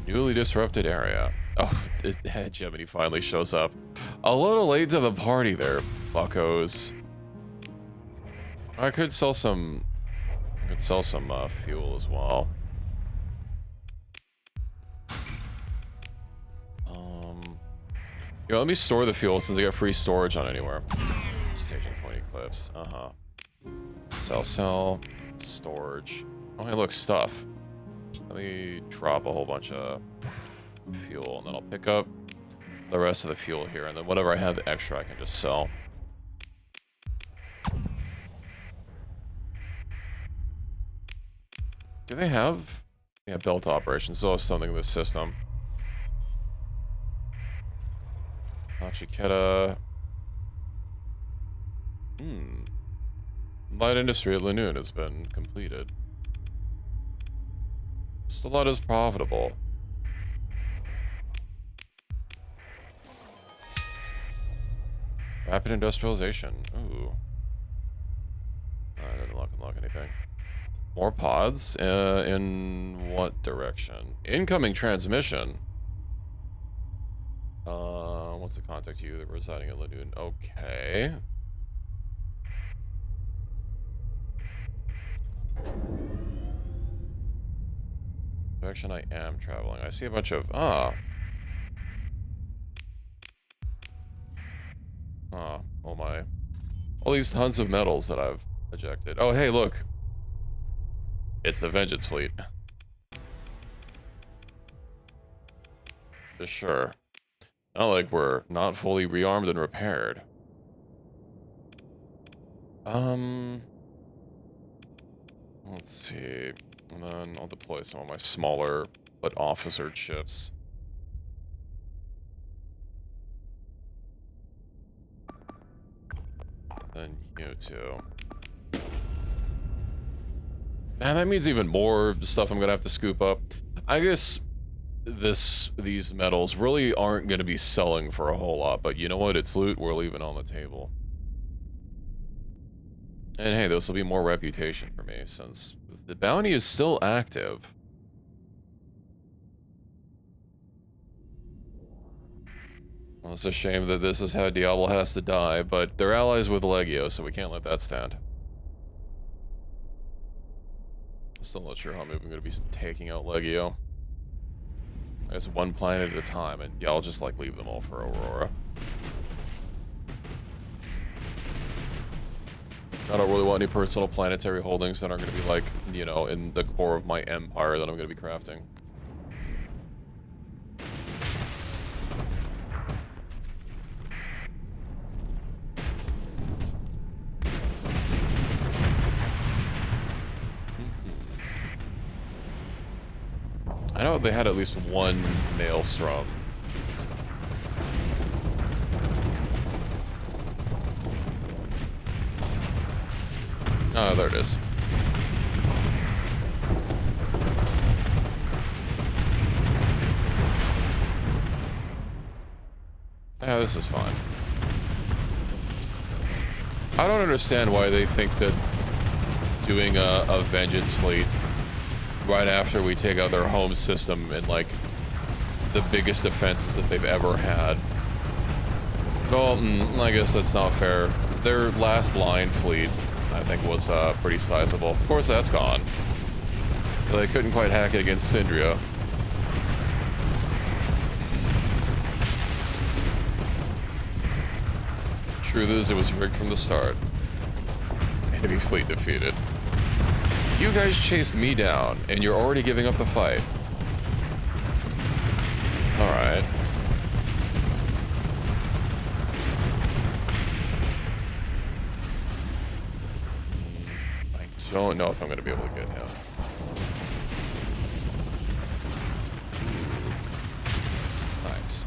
newly disrupted area. Oh, Gemini finally shows up. A little late to the party there, buckos. I could sell some. Fuel as well. Here, let me store the fuel since I got free storage on anywhere. Staging point eclipse. Sell. Storage. Oh, hey, look, stuff. Let me drop a whole bunch of fuel, and then I'll pick up the rest of the fuel here, and then whatever I have extra, I can just sell. Do they have... Yeah, belt operations. Still have something in this system. Chiqueta. Light industry at Lanoon has been completed. Still not as profitable. Rapid industrialization. Ooh. I didn't unlock anything. More pods? In what direction? Incoming transmission. What's the contact you that residing in Ladoon? Okay. Direction I am traveling. I see a bunch of oh my. All these tons of metals that I've ejected. Oh hey, look. It's the Vengeance fleet. For sure. Not like we're not fully rearmed and repaired. Let's see. And then I'll deploy some of my smaller but officered ships. Then you too. Man, that means even more stuff I'm gonna have to scoop up. I guess these metals really aren't gonna be selling for a whole lot, but you know what? It's loot we're leaving on the table. And hey, this will be more reputation for me since the bounty is still active. Well, it's a shame that this is how Diablo has to die, but they're allies with Legio, so we can't let that stand. Still not sure how I'm even going to be taking out Legio. I guess one planet at a time, and yeah, I'll just like leave them all for Aurora. I don't really want any personal planetary holdings that aren't going to be like, you know, in the core of my empire that I'm going to be crafting. I know they had at least one maelstrom. Oh, there it is. Yeah, this is fine. I don't understand why they think that doing a Vengeance fleet right after we take out their home system and like the biggest defenses that they've ever had. Well, I guess that's not fair. Their last line fleet, I think, was pretty sizable. Of course, that's gone. They couldn't quite hack it against Syndria. Truth is, it was rigged from the start. Enemy fleet defeated. You guys chased me down, and you're already giving up the fight. Alright. I don't know if I'm going to be able to get him. Nice.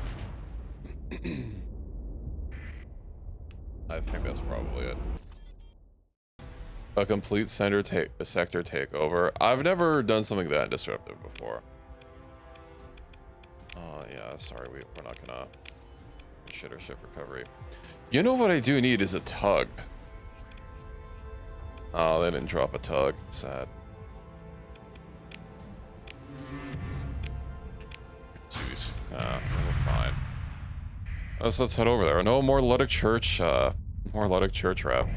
I think that's probably it. A complete sector takeover. I've never done something that disruptive before. Yeah, sorry, we're not gonna shit our ship recovery. You know what I do need is a tug. Oh, they didn't drop a tug. Sad. fixed. We're fine. Let's head over there. No more Luddic Church, more Luddic Church rap.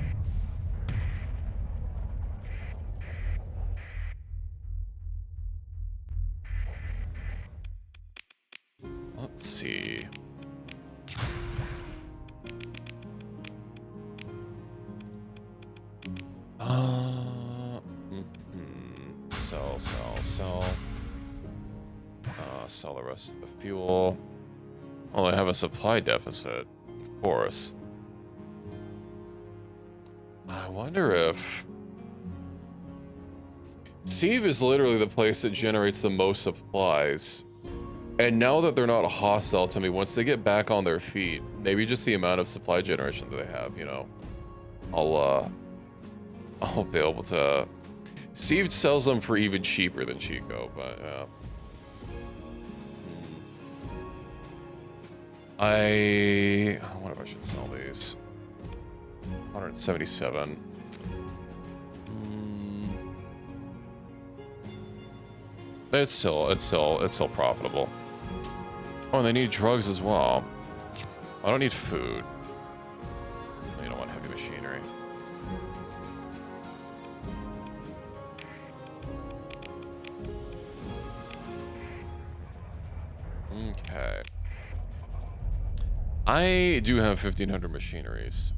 Let's see. Sell. Sell the rest of the fuel. Well, I have a supply deficit, of course. I wonder if... Sieve is literally the place that generates the most supplies. And now that they're not hostile to me, once they get back on their feet, maybe just the amount of supply generation that they have, you know, I'll be able to... Sieve sells them for even cheaper than Chico, but I wonder if I should sell these. 177. It's still profitable. Oh, and they need drugs as well. I don't need food. You don't want heavy machinery. Okay. I do have 1,500 machineries.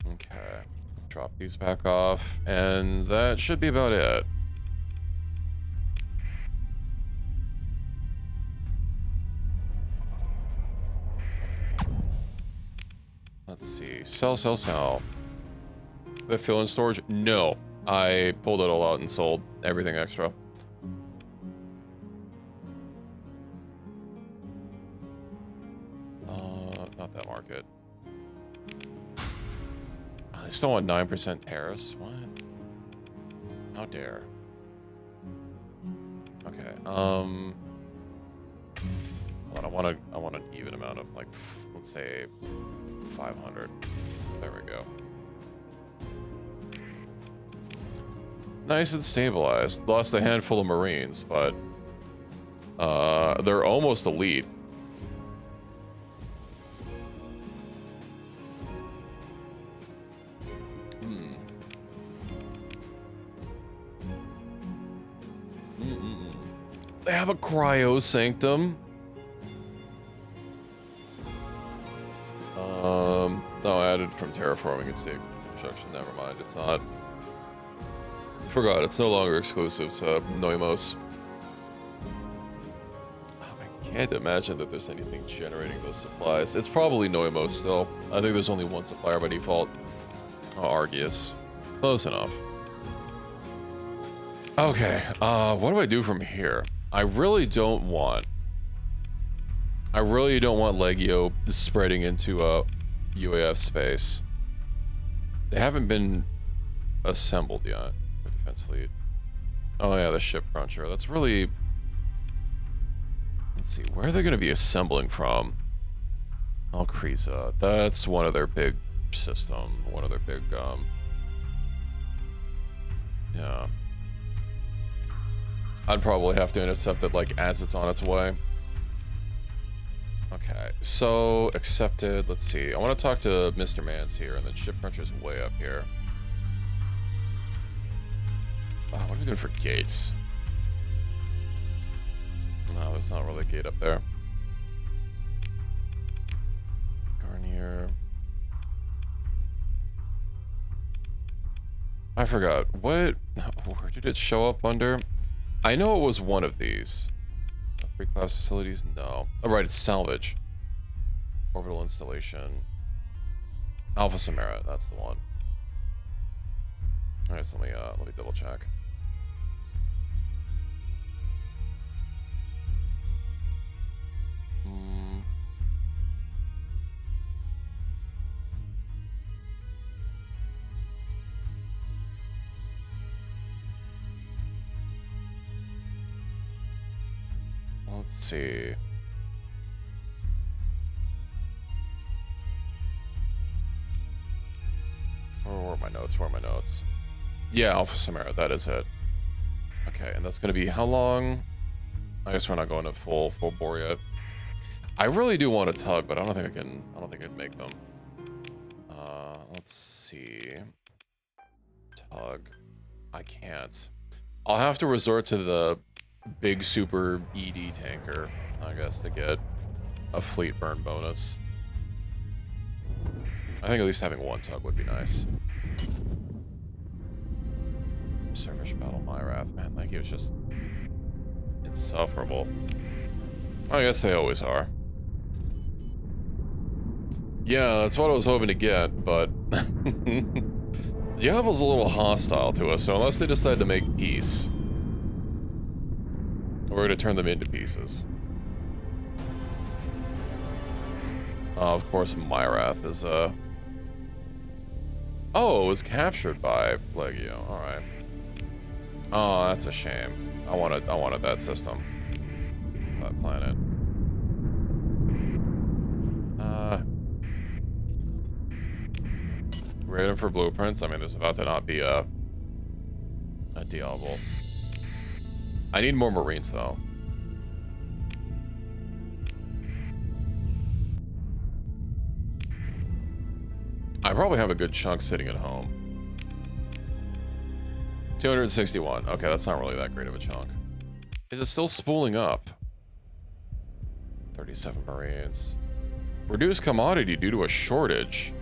Okay. Drop these back off, and that should be about it. Let's see. Sell. The fill in storage? No. I pulled it all out and sold everything extra. Not that market. I still want 9% tariffs. What? How dare. Okay. Hold on, I want an even amount of, like, let's say 500. There we go. Nice and stabilized. Lost a handful of Marines, but they're almost elite. They have a cryo sanctum. No, added from terraforming and stable construction. Never mind, it's not. Forgot, it's no longer exclusive to Noimos. I can't imagine that there's anything generating those supplies. It's probably Noimos still. I think there's only one supplier by default. Oh, Argius. Close enough. Okay, what do I do from here? I really don't want Legio spreading into UAF space. They haven't been assembled yet. The defense fleet. Oh yeah, the ship cruncher. That's really... Let's see, where are they going to be assembling from? Alcrisa. That's one of their big system. One of their big, yeah. I'd probably have to intercept it, like, as it's on its way. Okay, so, accepted. Let's see. I want to talk to Mr. Mans here, and then Ship Cruncher's way up here. What are we doing for gates? No, there's not really a gate up there. Garnier. I forgot. Where did it show up under? I know it was one of these. Free class facilities? No. Oh, right, it's salvage. Orbital installation. Alpha Samara, that's the one. Alright, so let me double check. Let's see. Where are my notes? Yeah, Alpha Samara, that is it. Okay, and that's gonna be how long? I guess we're not going to full bore yet. I really do want a tug, but I don't think I can make them. Let's see. Tug. I can't. I'll have to resort to the big super ED tanker, I guess, to get a fleet burn bonus. I think at least having one tug would be nice. Surface battle Myrath, man, like he was just insufferable. I guess they always are. Yeah, that's what I was hoping to get, but Diablo's a little hostile to us, so unless they decide to make peace, we're going to turn them into pieces. Of course, Myrath is, Oh, it was captured by Legio. Alright. Oh, that's a shame. I wanted that system. That planet. Rating for blueprints? I mean, there's about to not be a Diablo. I need more Marines, though. I probably have a good chunk sitting at home. 261. Okay, that's not really that great of a chunk. Is it still spooling up? 37 Marines. Reduced commodity due to a shortage.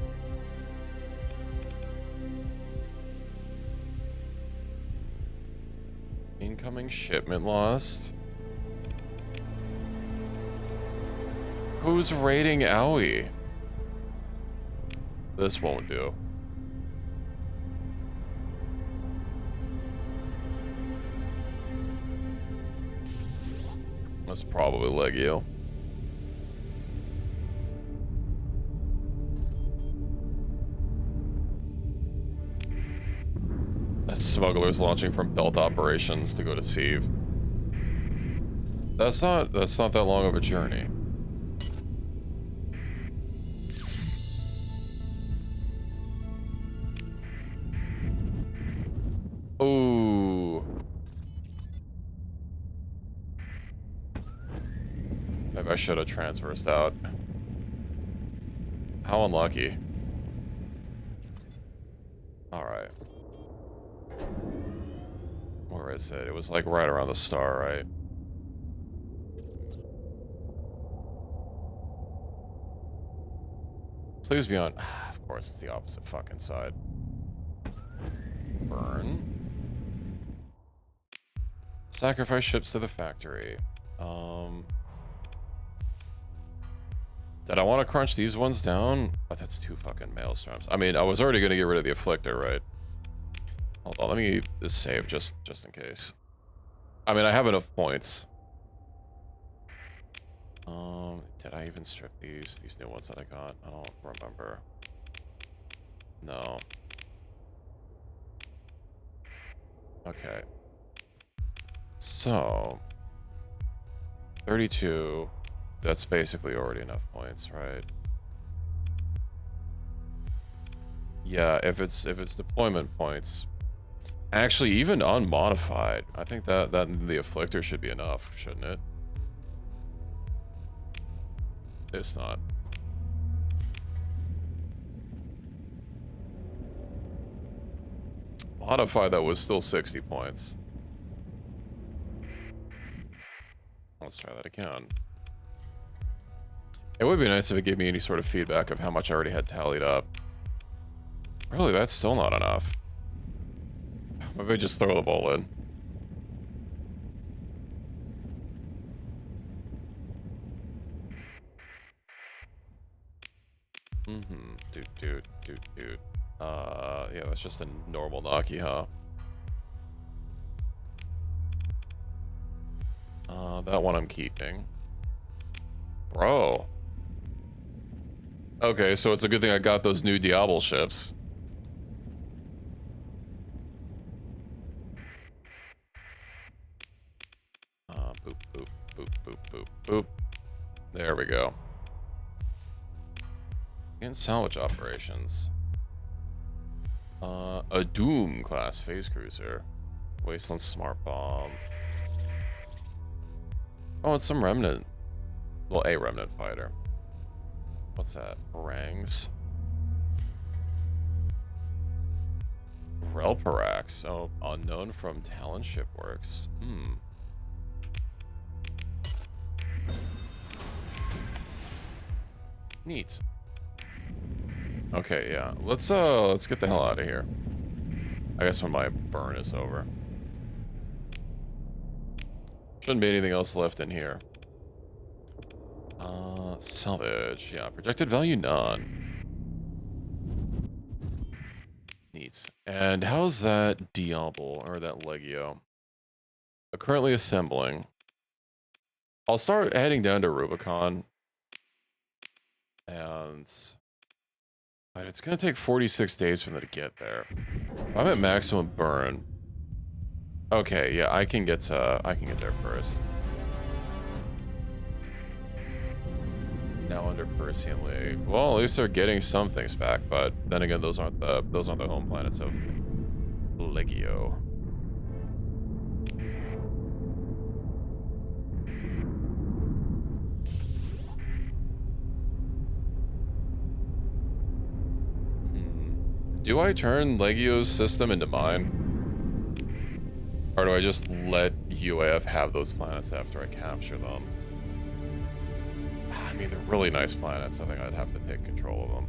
Incoming shipment lost. Who's raiding Owie? This won't do. That's probably Legio. Smugglers launching from belt operations to go to Sieve. That's not that long of a journey. Ooh. Maybe I should have transversed out. How unlucky. Alright. Where is it? It was like right around the star, right? Please be on... Of course, it's the opposite fucking side. Burn. Sacrifice ships to the factory. Did I want to crunch these ones down? Oh, that's 2 fucking maelstorms. I mean, I was already going to get rid of the Afflictor, right? Hold on, let me just save just in case. I mean, I have enough points. Did I even strip these new ones that I got? I don't remember. No. Okay. So 32. That's basically already enough points, right? Yeah, if it's deployment points. Actually, even unmodified, I think that the Afflictor should be enough, shouldn't it? It's not. Modified, that was still 60 points. Let's try that again. It would be nice if it gave me any sort of feedback of how much I already had tallied up. Really, that's still not enough. Maybe just throw the ball in. Dude. Yeah, that's just a normal Naki, huh? That one I'm keeping. Bro. Okay, so it's a good thing I got those new Diablo ships. Boop. There we go. And salvage operations. A Doom class phase cruiser. Wasteland smart bomb. Oh, it's some remnant. Well, a remnant fighter. What's that? Harangues. Relparax. Oh, unknown from Talon Shipworks. Neat. Okay, yeah. Let's get the hell out of here. I guess when my burn is over. Shouldn't be anything else left in here. Salvage. Yeah, projected value none. Neat. And how's that Diablo or that Legio? Currently assembling. I'll start heading down to Rubicon. And but it's gonna take 46 days for them to get there. I'm at maximum burn. Okay, yeah, I can get there first. Now under Persean League. Well, at least they're getting some things back, but then again, those aren't the home planets of Legio. Do I turn Legio's system into mine? Or do I just let UAF have those planets after I capture them? I mean, they're really nice planets. I think I'd have to take control of them.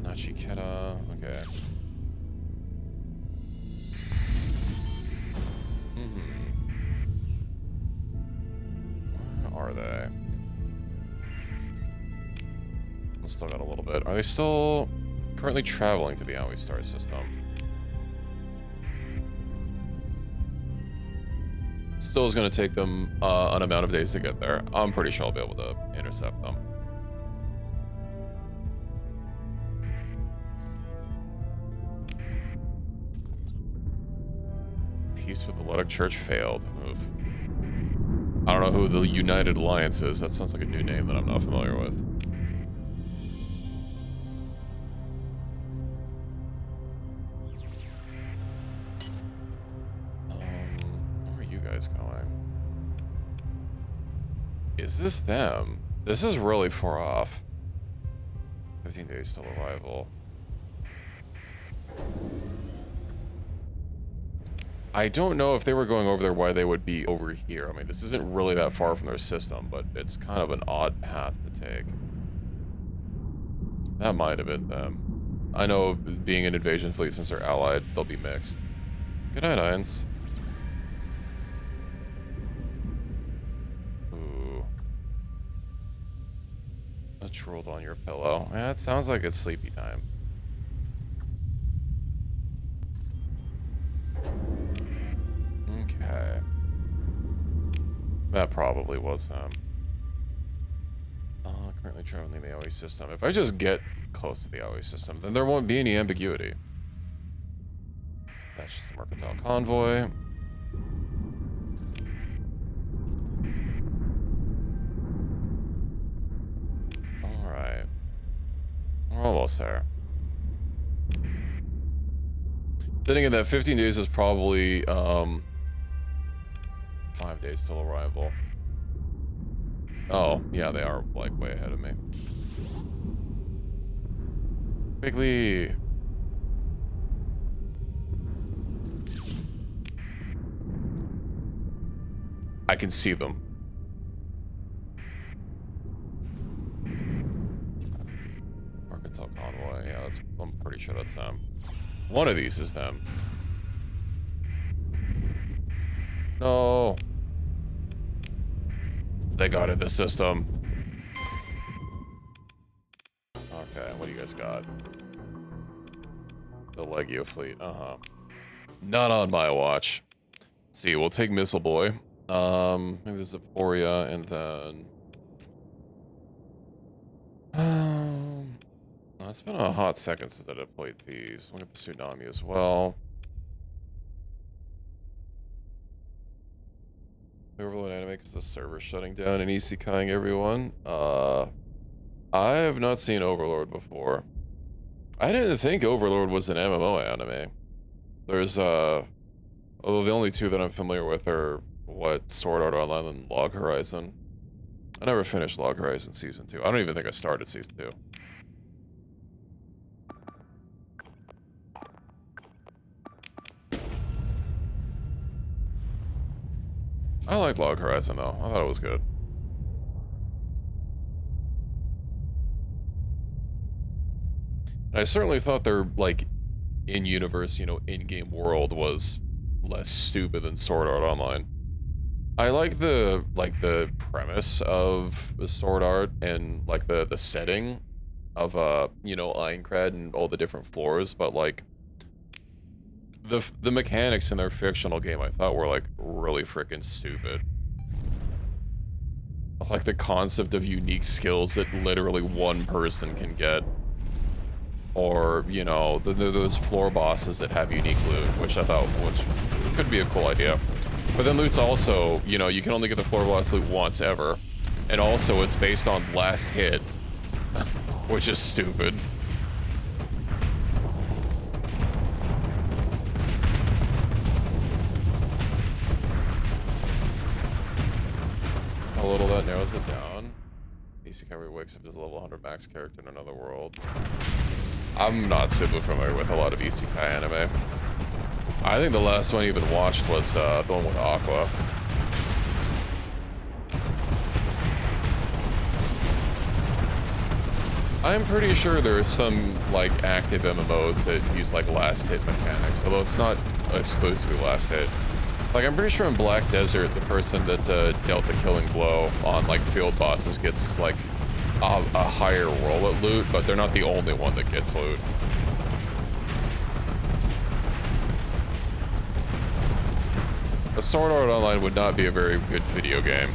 Nachiketa, okay. Where are they? Still got a little bit. Are they still currently traveling to the Aoi star system? Still is going to take them an amount of days to get there. I'm pretty sure I'll be able to intercept them. Peace with the Luddic Church failed. Oof. I don't know who the United Alliance is. That sounds like a new name that I'm not familiar with. Going. Is this them? This is really far off. 15 days till arrival. I don't know if they were going over there why they would be over here. I mean, this isn't really that far from their system, but it's kind of an odd path to take. That might have been them. I know being an invasion fleet, since they're allied, they'll be mixed. Good night, Irons. Drooled on your pillow. Yeah, it sounds like it's sleepy time. Okay. That probably was them. Currently traveling the Aoi system. If I just get close to the Aoi system, then there won't be any ambiguity. That's just a mercantile convoy. We're almost there. Then again, that 15 days is probably 5 days till arrival. Oh, yeah, they are like way ahead of me. Quickly. I can see them. Convoy. Yeah, I'm pretty sure that's them. One of these is them. No. They got in the system. Okay, what do you guys got? The Legio fleet. Not on my watch. Let's see, we'll take Missile Boy. Maybe the Zaporia, and then it's been a hot second since I deployed these. Look at the Tsunami as well. Overload anime because the server's shutting down and isekaiing everyone. I have not seen Overlord before. I didn't think Overlord was an MMO anime. There's although the only two that I'm familiar with are what Sword Art Online and Log Horizon. I never finished Log Horizon Season 2. I don't even think I started Season 2. I like Log Horizon though. I thought it was good. I certainly thought their, like, in-universe, you know, in-game world was less stupid than Sword Art Online. I like the premise of the Sword Art and, like, the setting of, you know, Aincrad and all the different floors, but, like, the mechanics in their fictional game I thought were, like, really freaking stupid. Like, the concept of unique skills that literally one person can get. Or, you know, those floor bosses that have unique loot, which I thought could be a cool idea. But then loot's also, you know, you can only get the floor boss loot once ever. And also it's based on last hit, which is stupid. How little that narrows it down. Isekai wakes up as a level 100 max character in another world. I'm not super familiar with a lot of isekai anime. I think the last one I even watched was the one with Aqua. I'm pretty sure there are some, like, active MMOs that use, like, last hit mechanics, although it's not exclusively last hit. Like, I'm pretty sure in Black Desert, the person that dealt the killing blow on, like, field bosses gets, like, a higher roll at loot, but they're not the only one that gets loot. A Sword Art Online would not be a very good video game.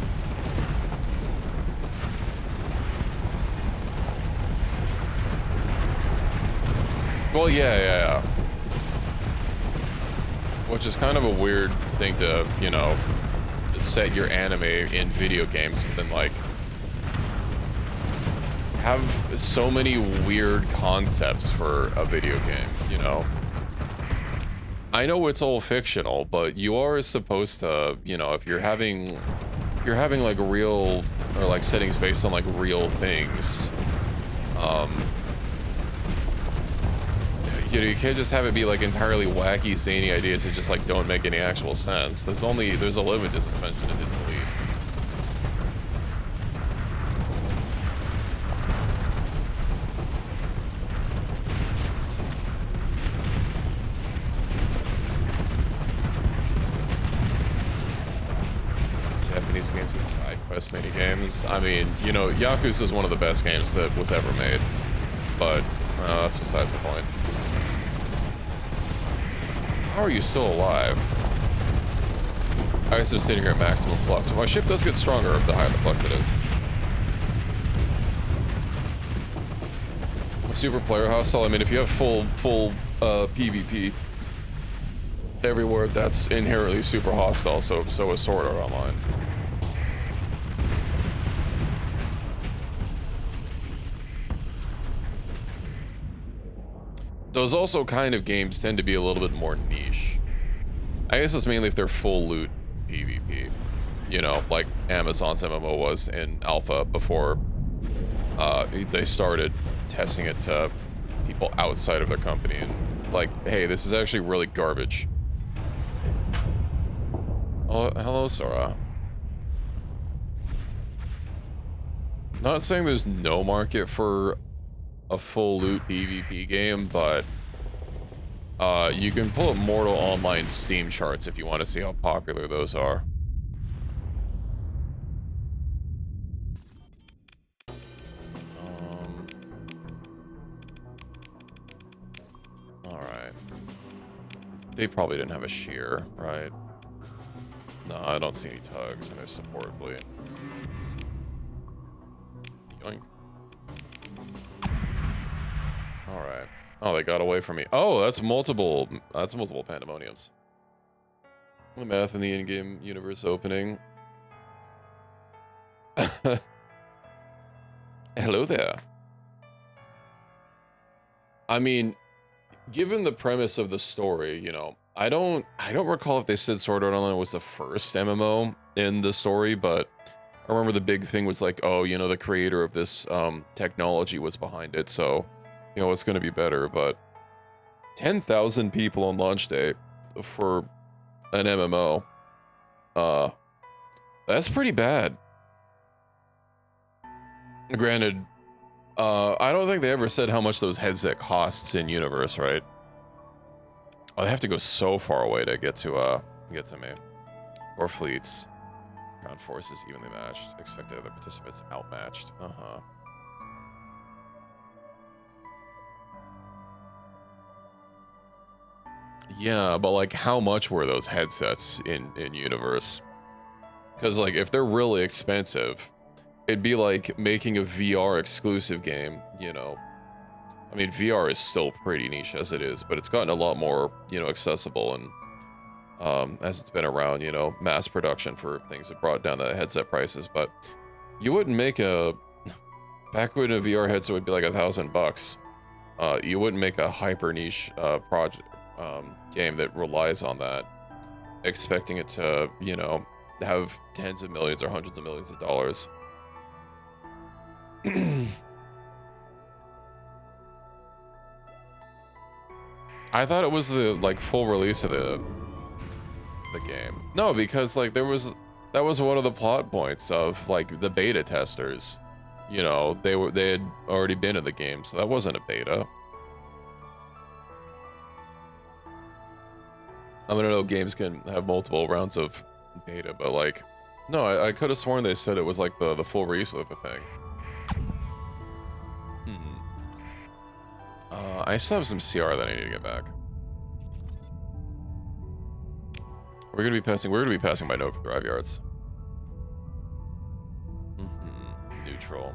Well, yeah. Which is kind of a weird thing to, you know, set your anime in video games, but then, like, have so many weird concepts for a video game, you know? I know it's all fictional, but you are supposed to, you know, if you're having like real, or like settings based on like real things, you know, you can't just have it be like entirely wacky, zany ideas that just like don't make any actual sense. There's a limit to suspension and disbelief. Japanese games and side quest mini games. I mean, you know, Yakuza is one of the best games that was ever made, but that's besides the point. How are you still alive? I guess I'm sitting here at maximum flux, but my ship does get stronger the higher the flux it is. Super player hostile. I mean, if you have full PvP everywhere, that's inherently super hostile. So is Sword Art Online. Those also kind of games tend to be a little bit more niche. I guess it's mainly if they're full loot PvP. You know, like Amazon's MMO was in alpha before they started testing it to people outside of their company and like, hey, this is actually really garbage. Oh, hello, Sora. Not saying there's no market for a full loot PvP game, but you can pull up Mortal Online Steam charts if you want to see how popular those are. Alright. They probably didn't have a shear, right? No, I don't see any tugs in their support fleet. Yoink. Alright. Oh, they got away from me. Oh, that's multiple pandemoniums. The math in the in-game universe opening. Hello there. I mean, given the premise of the story, you know, I don't recall if they said Sword Art Online was the first MMO in the story, but I remember the big thing was like, oh, you know, the creator of this technology was behind it, so, you know, it's going to be better. But 10,000 people on launch day for an MMO, that's pretty bad. Granted, I don't think they ever said how much those headset costs in universe, right? Oh, they have to go so far away to get to me. Or fleets. Ground forces evenly matched. Expected other participants outmatched. Uh-huh. Yeah, but like how much were those headsets in universe? Because like if they're really expensive, it'd be like making a VR exclusive game, you know. I mean, VR is still pretty niche as it is, but it's gotten a lot more, you know, accessible and as it's been around, you know, mass production for things that brought down the headset prices. But you wouldn't make back when a VR headset would be like $1,000. You wouldn't make a hyper niche project game that relies on that, expecting it to, you know, have tens of millions or hundreds of millions of dollars. I thought it was the like full release of the game. No, because like that was one of the plot points of like the beta testers. You know, they had already been in the game, so that wasn't a beta. I mean, I know games can have multiple rounds of beta, but like, no, I could have sworn they said it was like the full release of the thing. I still have some CR that I need to get back. We're gonna be passing by Nova Drive Yards. Neutral.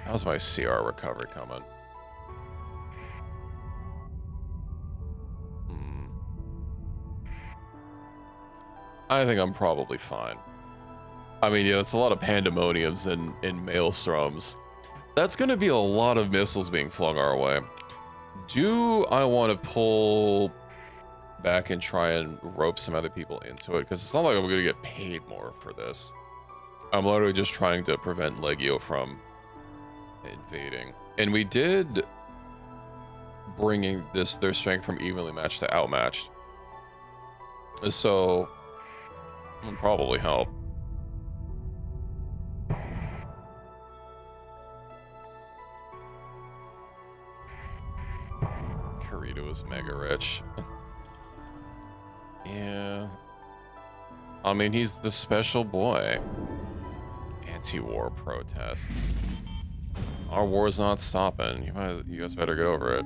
How's my CR recovery coming? I think I'm probably fine. I mean, yeah, it's a lot of pandemoniums in maelstroms. That's gonna be a lot of missiles being flung our way. Do I want to pull back and try and rope some other people into it? Because it's not like I'm gonna get paid more for this. I'm literally just trying to prevent Legio from invading. And we did bringing their strength from evenly matched to outmatched. So it'll probably help. Karito is mega rich. Yeah. I mean, he's the special boy. Anti-war protests. Our war's not stopping. You guys better get over it.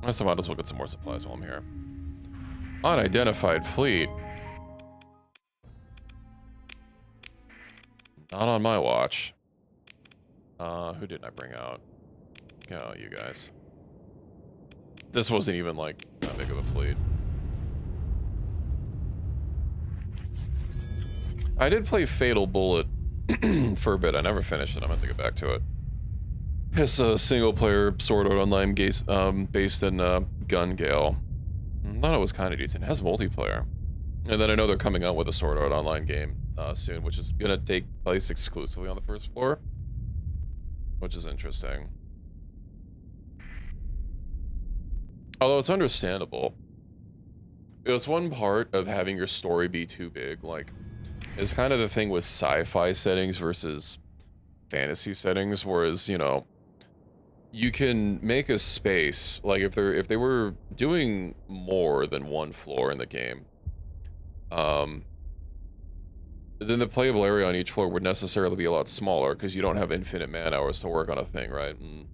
I might as well get some more supplies while I'm here. Unidentified fleet. Not on my watch. Who didn't I bring out? Oh, you guys. This wasn't even like that big of a fleet. I did play Fatal Bullet for a bit. I never finished it. I'm gonna have to get back to it. It's a single-player Sword Art Online based in Gun Gale. I thought it was kind of decent. It has multiplayer. And then I know they're coming out with a Sword Art Online game soon, which is gonna take place exclusively on the first floor, which is interesting. Although it's understandable. It was one part of having your story be too big. Like, it's kind of the thing with sci-fi settings versus fantasy settings, whereas, you know, you can make a space, like if they were doing more than one floor in the game, then the playable area on each floor would necessarily be a lot smaller because you don't have infinite man hours to work on a thing, right? And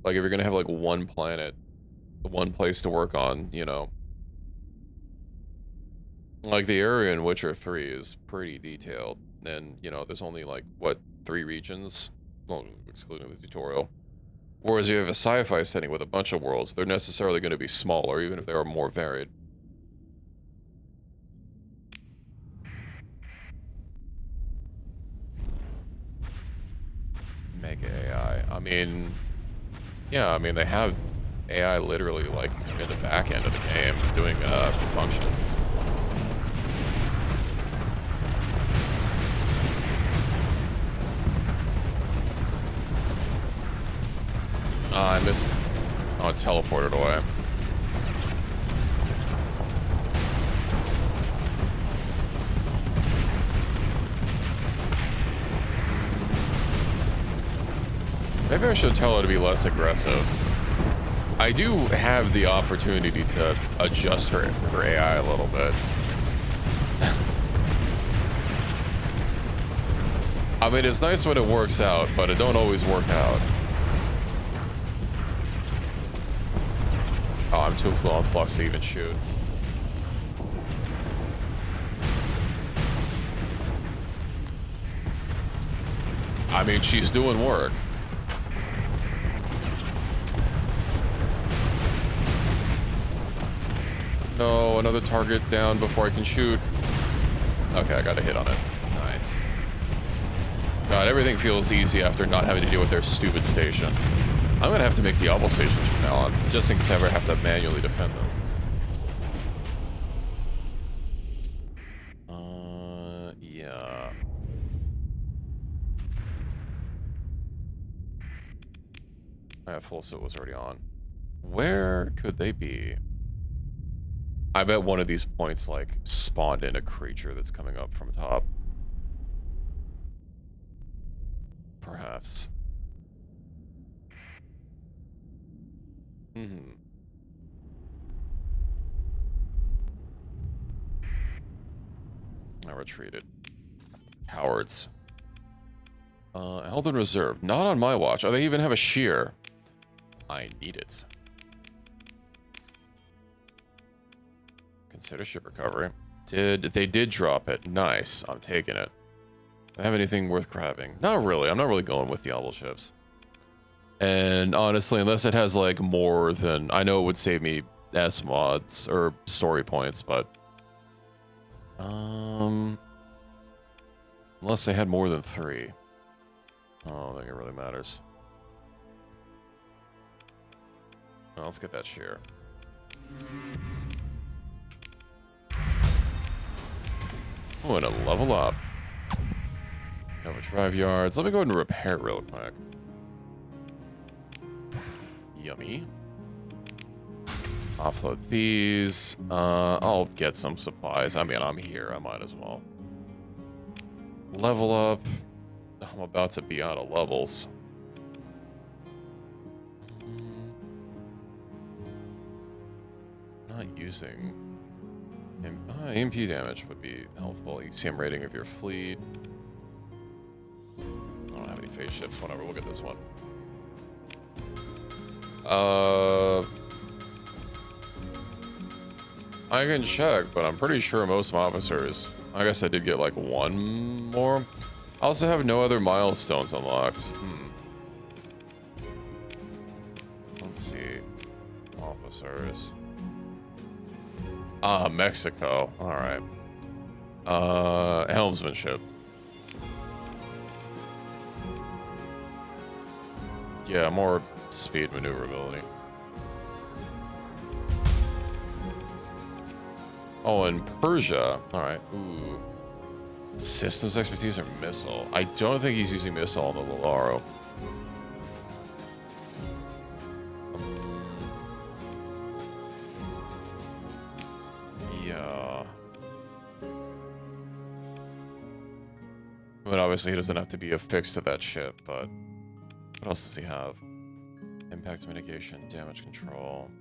like if you're gonna have like one planet, one place to work on, you know, like the area in Witcher 3 is pretty detailed, and you know there's only like what 3 regions, well, excluding the tutorial. Whereas you have a sci-fi setting with a bunch of worlds, they're necessarily going to be smaller, even if they are more varied. Mega AI. I mean, yeah, I mean, they have AI literally, like, in the back end of the game doing functions. I missed... Oh, it teleported away. Maybe I should tell her to be less aggressive. I do have the opportunity to adjust her AI a little bit. I mean, it's nice when it works out, but it don't always work out. Oh, I'm too full on flux to even shoot. I mean, she's doing work. No, another target down before I can shoot. Okay, I got a hit on it. Nice. God, everything feels easy after not having to deal with their stupid station. I'm gonna have to make Diablo stations from now on, just in case I ever have to manually defend them. Yeah. Full suit was already on. Where could they be? I bet one of these points, like, spawned in a creature that's coming up from top. Perhaps. Mm-hmm. I retreated. Cowards. Held in reserve. Not on my watch. Oh, they even have a shear. I need it. Consider ship recovery. They did drop it. Nice. I'm taking it. Do I have anything worth grabbing? Not really. I'm not really going with Diablo ships. And honestly, unless it has like more than... I know it would save me S mods or story points, but... Unless they had more than 3. I don't think it really matters. Well, let's get that shear. Oh, and a level up. Overdrive yards. Let me go ahead and repair real quick. Yummy. Offload these. I'll get some supplies. I mean, I'm here. I might as well. Level up. I'm about to be out of levels. Not using... MP damage would be helpful. ECM rating of your fleet. I don't have any phase ships. Whatever, we'll get this one. I can check, but I'm pretty sure most officers... I guess I did get like 1 more. I also have no other milestones unlocked. Let's see. Officers. Ah, Mexico. Alright. Helmsmanship. Yeah, more speed maneuverability. Oh, and Persia. Alright. Ooh. Systems expertise or missile? I don't think he's using missile on the Lolaro. Yeah. But obviously he doesn't have to be affixed to that ship, but... What else does he have? Impact mitigation, damage control.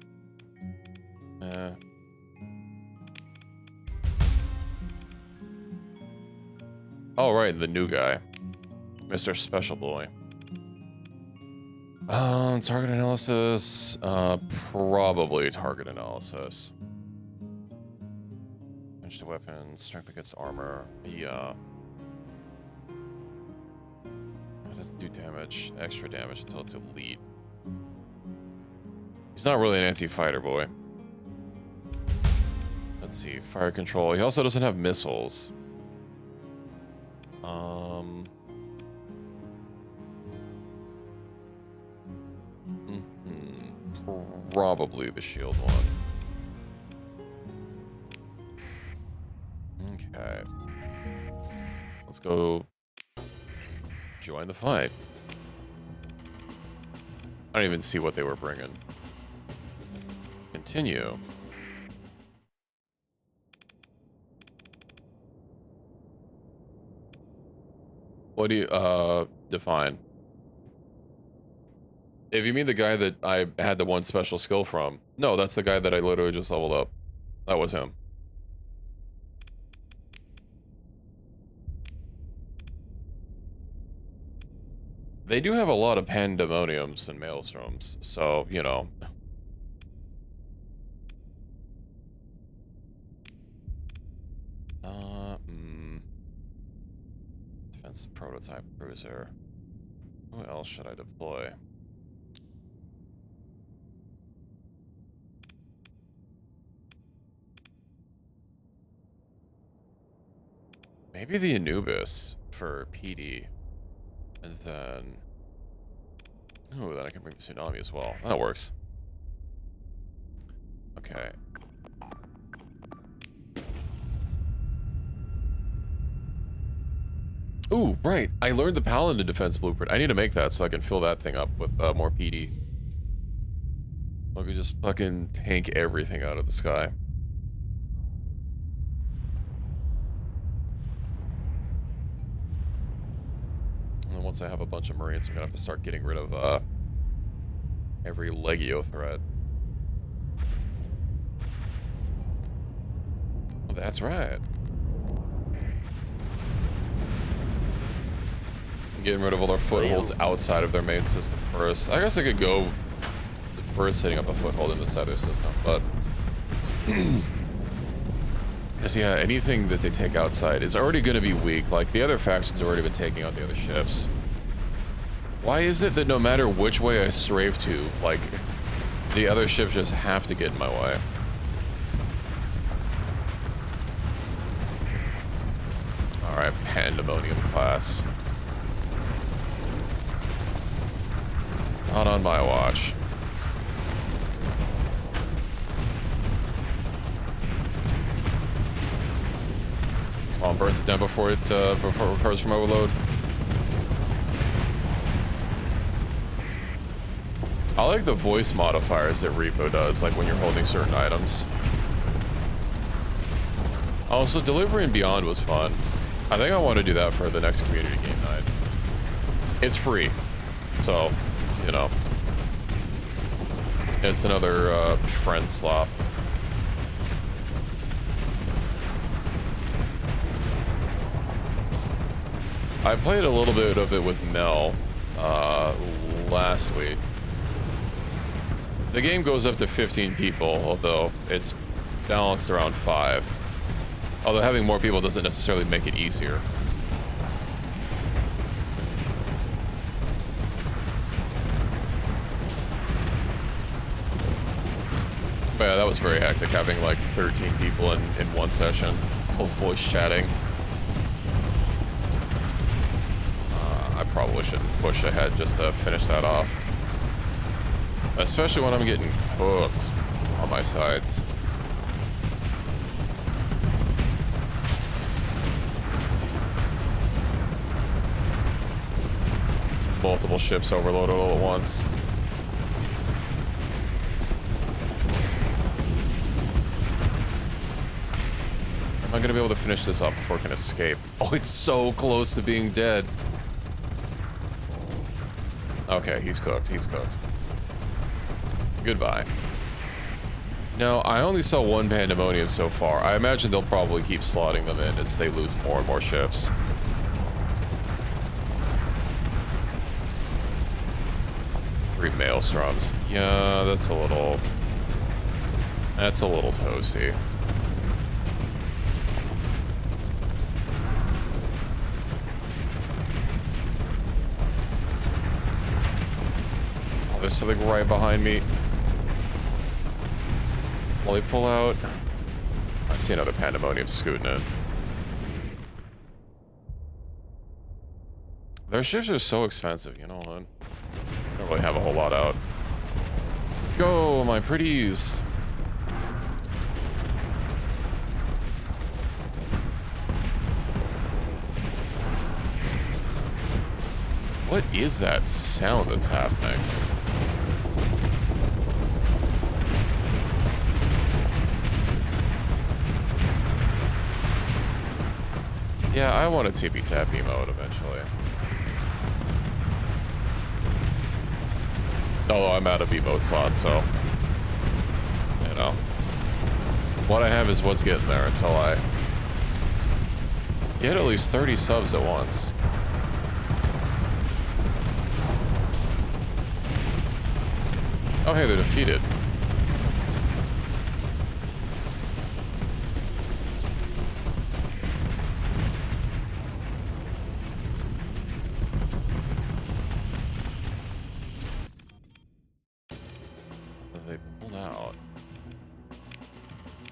Oh, right, the new guy. Mr. Special Boy. Target analysis. Probably target analysis. Damage to weapons, strength against armor. Yeah. It doesn't do damage, extra damage until it's elite. He's not really an anti-fighter boy. Let's see, fire control. He also doesn't have missiles. probably the shield one. Okay. Let's go join the fight. I don't even see what they were bringing. Continue. What do you, define? If you mean the guy that I had the one special skill from, no, that's the guy that I literally just leveled up. That was him. They do have a lot of pandemoniums and maelstroms, so, you know. Defense prototype cruiser. Who else should I deploy? Maybe the Anubis for PD. And then... ooh, then I can bring the Tsunami as well. That works. Okay. Ooh, right. I learned the Paladin defense blueprint. I need to make that so I can fill that thing up with more PD. I could just fucking tank everything out of the sky. And then once I have a bunch of Marines, I'm gonna have to start getting rid of every Legio threat. Oh, that's right. Getting rid of all their footholds outside of their main system first. I guess I could go first setting up a foothold in this other system, but... because, yeah, anything that they take outside is already going to be weak. Like, the other factions have already been taking out the other ships. Why is it that no matter which way I strafe to, like, the other ships just have to get in my way? Alright, Pandemonium class. Not on my watch. I'll burst it down before it recovers from overload. I like the voice modifiers that Repo does, like when you're holding certain items. Also, Delivery and Beyond was fun. I think I want to do that for the next community game night. It's free, so... you know, it's another friend slop. I played a little bit of it with Mel last week. The game goes up to 15 people, although it's balanced around 5. Although having more people doesn't necessarily make it easier. But yeah, that was very hectic, having like 13 people in one session, all voice chatting. I probably should push ahead just to finish that off. Especially when I'm getting cooked on my sides. Multiple ships overloaded all at once. Am I gonna be able to finish this up before it can escape? Oh, it's so close to being dead. Okay, he's cooked. He's cooked. Goodbye. No, I only saw one Pandemonium so far. I imagine they'll probably keep slotting them in as they lose more and more ships. Three Maelstroms. Yeah, that's a little toasty. Oh, there's something right behind me. Will they pull out? I see another Pandemonium scooting in. Their ships are so expensive, you know what? I don't really have a whole lot out. Go, my pretties. What is that sound that's happening? Yeah, I want a tippy tappy mode eventually. Although I'm out of emote slots, so you know. What I have is what's getting there until I get at least 30 subs at once. Oh hey, they're defeated. They pulled out.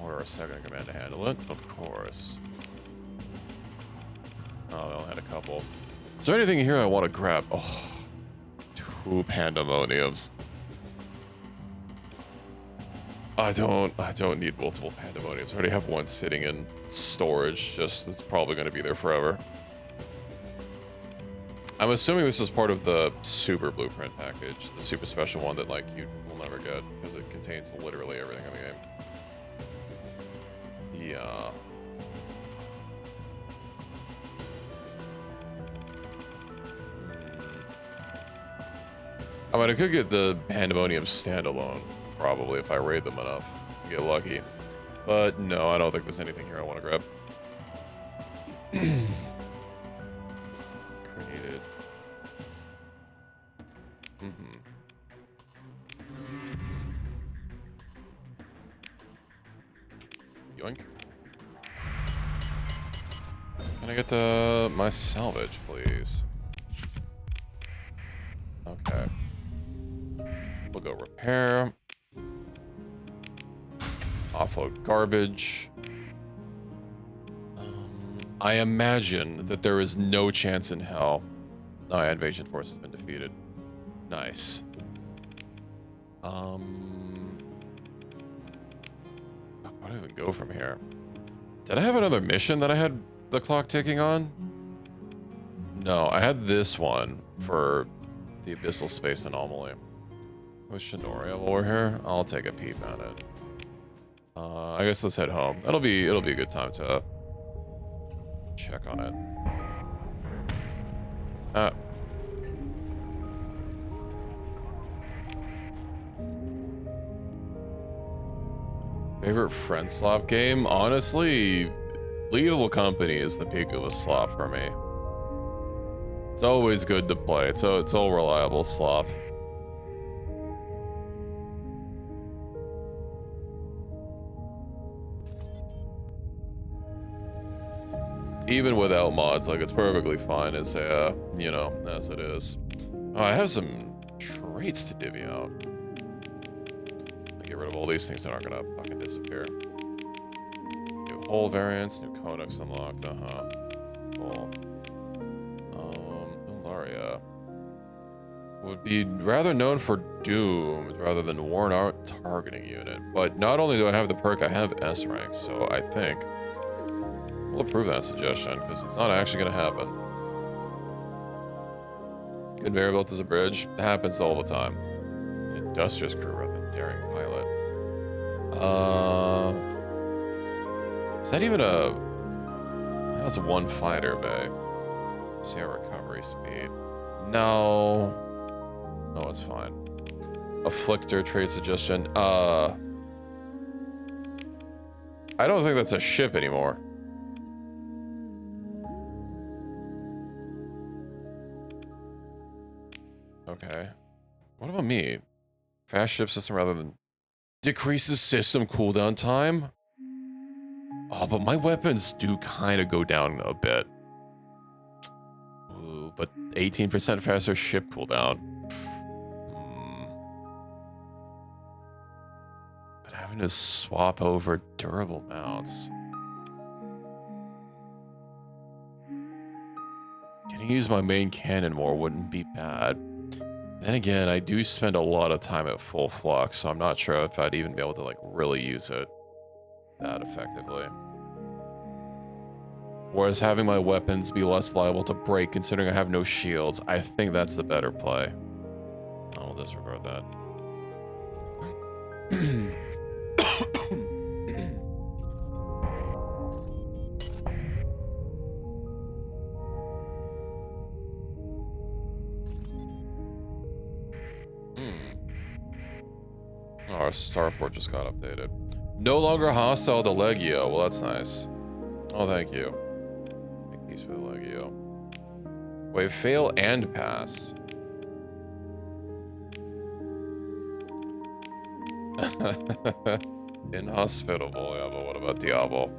Order a second command to handle it, of course. Oh, they only had a couple. Is there anything here I want to grab? Oh, 2 pandemoniums. I don't need multiple pandemoniums. I already have one sitting in storage. Just it's probably going to be there forever. I'm assuming this is part of the super blueprint package, the super special one that like you will never get because it contains literally everything in the game. Yeah. I mean, I could get the pandemonium standalone probably if I raid them enough and get lucky, but no, I don't think there's anything here I want to grab. Created. Yoink. Can I get my salvage, please? Okay. We'll go repair. Offload garbage. I imagine that there is no chance in hell. Oh, yeah, invasion force has been defeated. Nice. Where do I even go from here? Did I have another mission that I had the clock ticking on? No, I had this one for the abyssal space anomaly. With Shinoria while we're here, I'll take a peep at it. I guess let's head home. It'll be a good time to check on it. Favorite friend slop game? Honestly, Lethal Company is the peak of the slop for me. It's always good to play. It's all reliable slop. Even without mods, like it's perfectly fine as a, you know, as it is. Oh, I have some traits to divvy out. Get rid of all these things that aren't gonna fucking disappear. New hull variants, new codex unlocked, Cool. Ilaria would be rather known for doomed rather than worn out targeting unit. But not only do I have the perk, I have S rank, so I think we'll approve that suggestion because it's not actually gonna happen. Conveyor belt as a bridge happens all the time. Industrious crew rather than daring pilot. Is that even a... That's one fighter bay. See our recovery speed. No. No, it's fine. Afflictor trade suggestion. I don't think that's a ship anymore. Okay. What about me? Fast ship system rather than... Decreases system cooldown time? Oh, but my weapons do kind of go down a bit. Ooh, but 18% faster ship cooldown. But having to swap over durable mounts. Getting to use my main cannon more wouldn't be bad. Then again, I do spend a lot of time at full flux, so I'm not sure if I'd even be able to like really use it that effectively. Whereas having my weapons be less liable to break considering I have no shields, I think that's the better play. I'll disregard that. Oh, our Starfort just got updated. No longer hostile to Legio. Well, that's nice. Oh, thank you. Make peace with Legio. Wait, fail and pass. Inhospitable, yeah, but what about Diablo?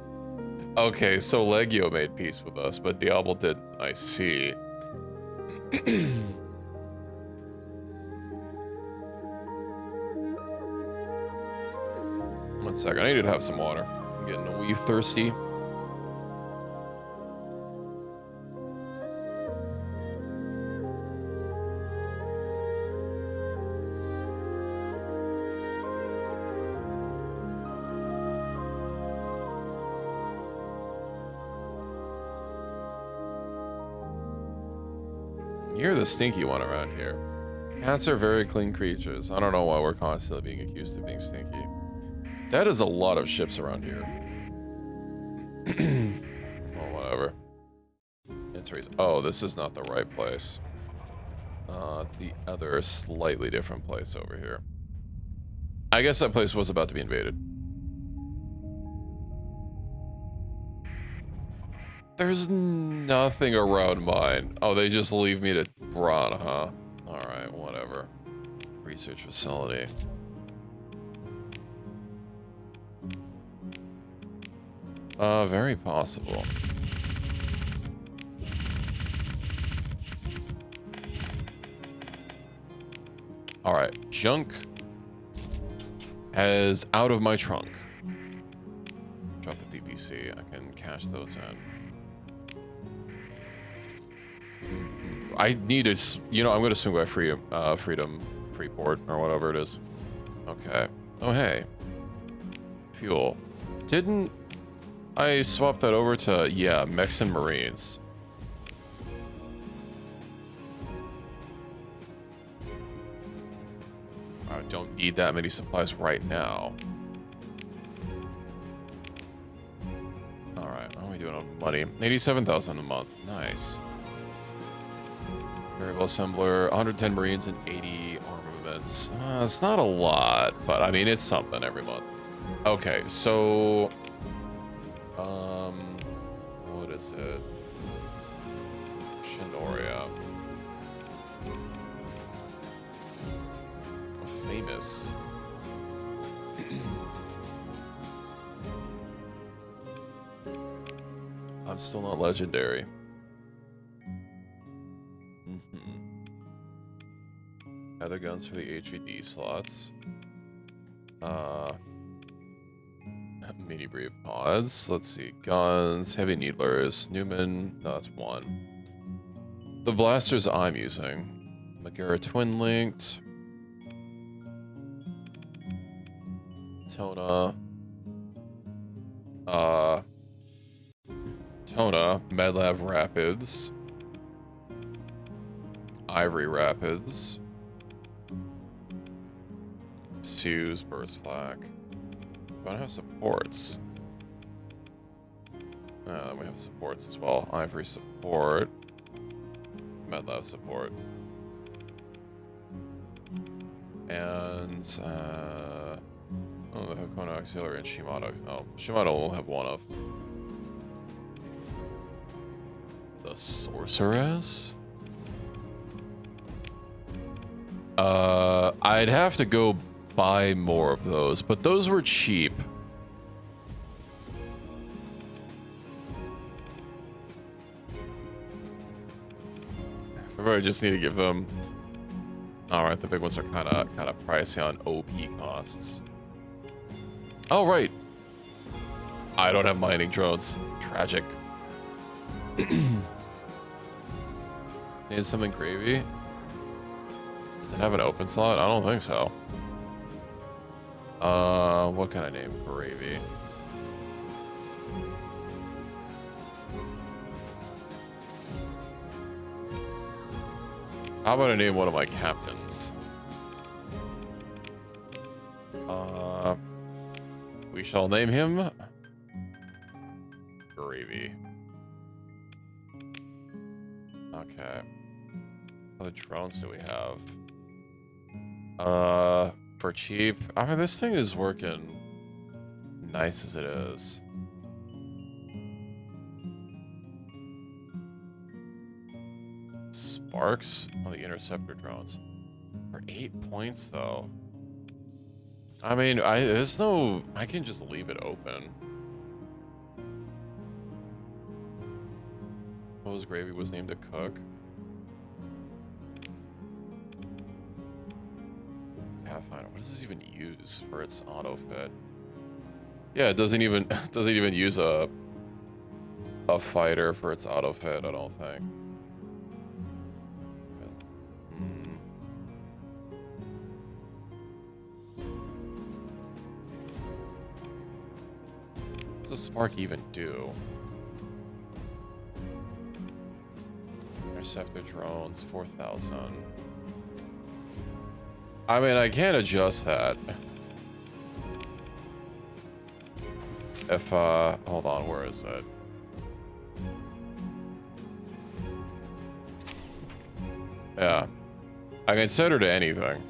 Okay, so Legio made peace with us, but Diablo didn't. I see. 1 second, I need to have some water. I'm getting a wee thirsty. You're the stinky one around here. Cats are very clean creatures. I don't know why we're constantly being accused of being stinky. That is a lot of ships around here. Well, whatever. It's reason. Oh, this is not the right place. The other slightly different place over here. I guess that place was about to be invaded. There's nothing around mine. Oh, they just leave me to rot, huh? Alright, whatever. Research facility. Very possible. Alright, junk as out of my trunk. Drop the VPC, I can cash those in. I need to, you know, I'm gonna swing by Freedom Freeport, or whatever it is. Okay. Oh, hey. Fuel. Didn't I swap that over to, yeah, Mechs and Marines? I don't need that many supplies right now. Alright, what are we doing on money? 87,000 a month. Nice. Variable assembler, 110 Marines and 80 armaments. It's not a lot, but I mean, it's something every month. Okay, so... what is it? Shindoria. Famous. I'm still not legendary. Other guns for the HVD slots. Mini brief pods. Let's see. Guns, heavy needlers, Newman. No, that's one. The blasters I'm using. Magura twin linked. Tona. Tona. Medlab Rapids. Ivory Rapids. Sue's Burst Flak. I don't have supports. We have supports as well. Ivory support. Medlab support. And, oh, the Hakona Auxiliary and Shimano. Oh, Shimano will have one of. The Sorceress? I'd have to go buy more of those, but those were cheap. I just need to give them. All right, the big ones are kind of pricey on OP costs. Oh right, I don't have mining drones. Tragic. Need something gravy. Does it have an open slot? I don't think so. What can I name Gravy? How about I name one of my captains? We shall name him Gravy. Okay. What other drones do we have? For cheap. I mean, this thing is working nice as it is. Sparks on the interceptor drones. For 8 points, though. I mean, there's no... I can just leave it open. What was Gravy was named a cook? Pathfinder. What does this even use for its auto fit? Yeah, it doesn't even use a fighter for its auto fit, I don't think. What's a spark even do? Interceptor drones, 4,000. I mean, I can't adjust that. If, hold on, where is it? Yeah. I can set her to anything.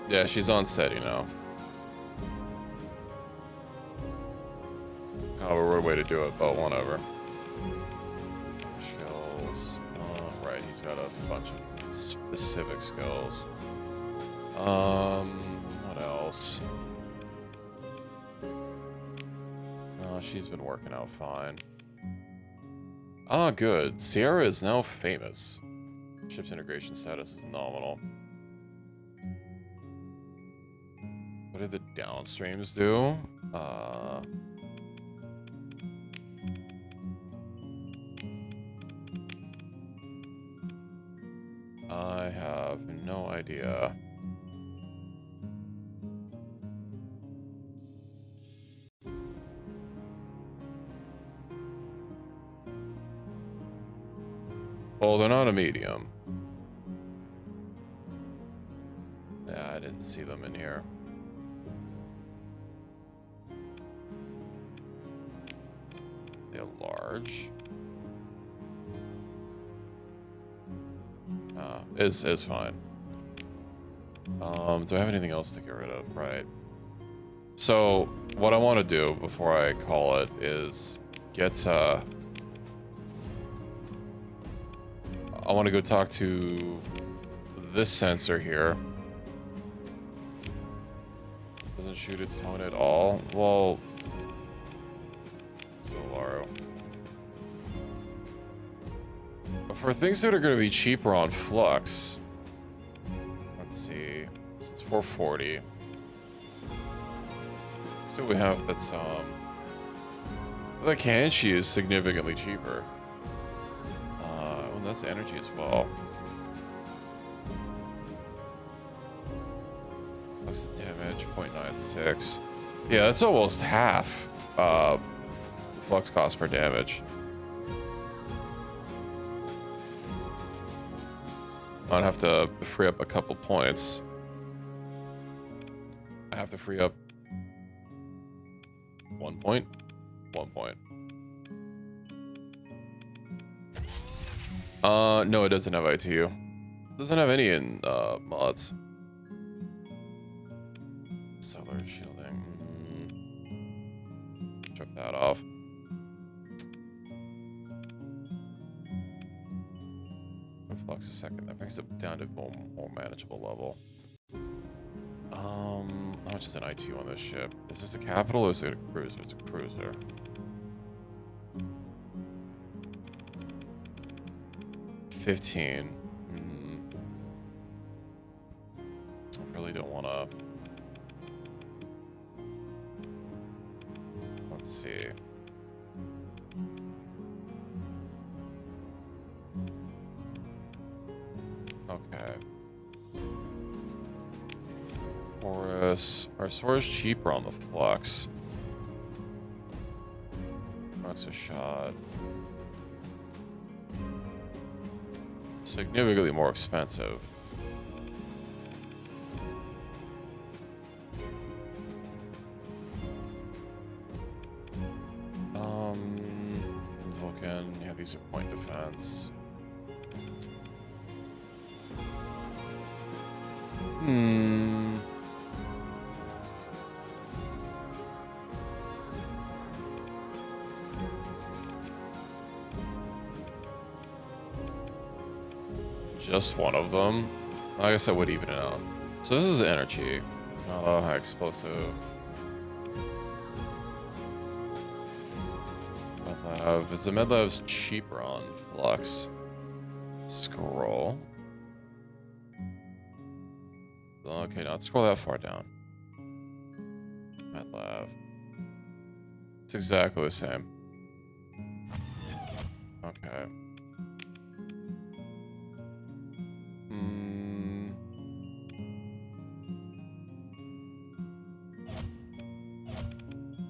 Yeah, she's on steady now. Kind of a weird way to do it, but whatever. Skills. Right, he's got a bunch of specific skills. What else? She's been working out fine. Ah, good. Sierra is now famous. Ship's integration status is nominal. What did the downstreams do? I have no idea. Oh, they're not a medium. Yeah, I didn't see them in here. They're large. Is fine. Do I have anything else to get rid of? Right. So, what I want to do before I call it is get, I want to go talk to this sensor here. Doesn't shoot its tone at all. Well, Solaro. For things that are going to be cheaper on Flux, let's see. So it's 440. So we have that's the Kanchi is significantly cheaper. Well, that's energy as well. Flux damage 0.96. Yeah, that's almost half flux cost per damage. I'd have to free up a couple points. I have to free up 1 point. 1 point. No, it doesn't have ITU. It doesn't have any in mods. Solar shielding. Check that off. Flux a second. That brings it down to more manageable level. How much is an ITU on this ship? Is this a capital or is it a cruiser? It's a cruiser. $15. I really don't want to. Let's see. Okay. Porous. Our sword is cheaper on the flux. Flux a shot. Significantly more expensive. Vulcan. Yeah, these are point defense. Just one of them? I guess I would even it out. So this is energy, not a high explosive. Medlev. Is the Medlev's cheaper on flux? Scroll. Okay, not scroll that far down. Medlev. It's exactly the same. Okay.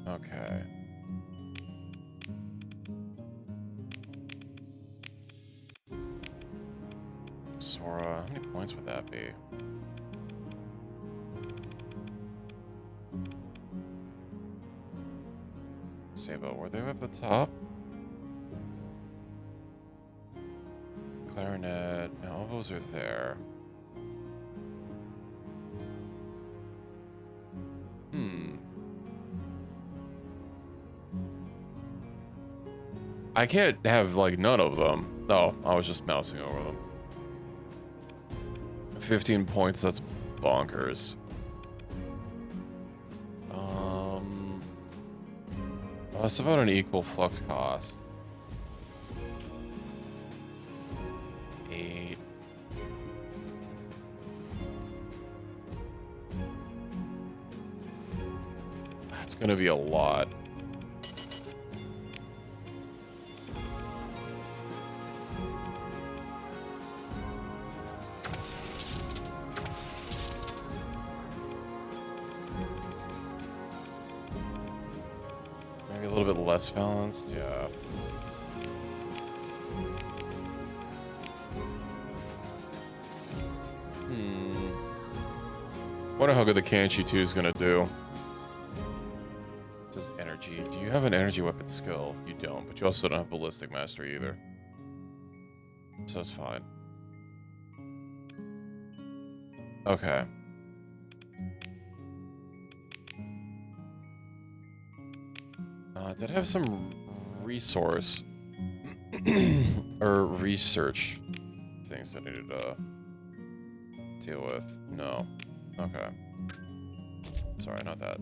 Okay. Sora, how many points would that be? Sabo, were they up the top? Clarinet, all those are there. I can't have, like, none of them. No, I was just mousing over them. 15 points, that's bonkers. Well, that's about an equal flux cost. 8. That's gonna be a lot. Maybe a little bit less balanced, yeah. Wonder how good the Kanchi 2 is gonna do. It says energy. Do you have an energy weapon skill? You don't, but you also don't have ballistic mastery either. So it's fine. Okay. Did I have some resource or research things that I needed to deal with? No. Okay. Sorry, not that.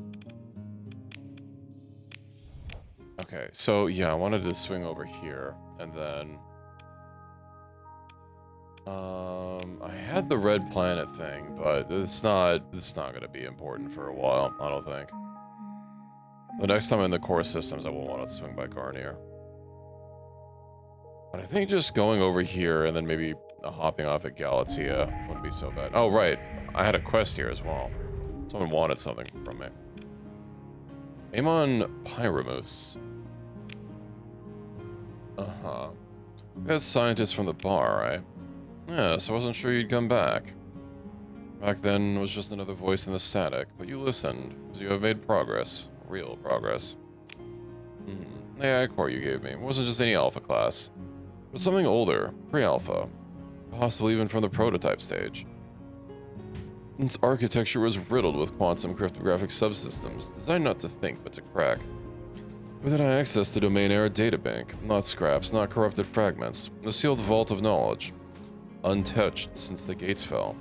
Okay, so yeah, I wanted to swing over here, and then I had the red planet thing, but it's not gonna be important for a while, I don't think. The next time in the core systems, I will want to swing by Garnier. But I think just going over here and then maybe hopping off at Galatea wouldn't be so bad. Oh, right. I had a quest here as well. Someone wanted something from me. Amon Pyramus. Uh-huh. That's scientist from the bar, right? Yes, I wasn't sure you'd come back. Back then, it was just another voice in the static, but you listened, so you have made progress. Real progress. The AI core you gave me. It wasn't just any alpha class. It was something older, pre-alpha. Possibly even from the prototype stage. Its architecture was riddled with quantum cryptographic subsystems, designed not to think, but to crack. With it, I accessed the domain-era databank. Not scraps, not corrupted fragments. A sealed vault of knowledge. Untouched since the gates fell.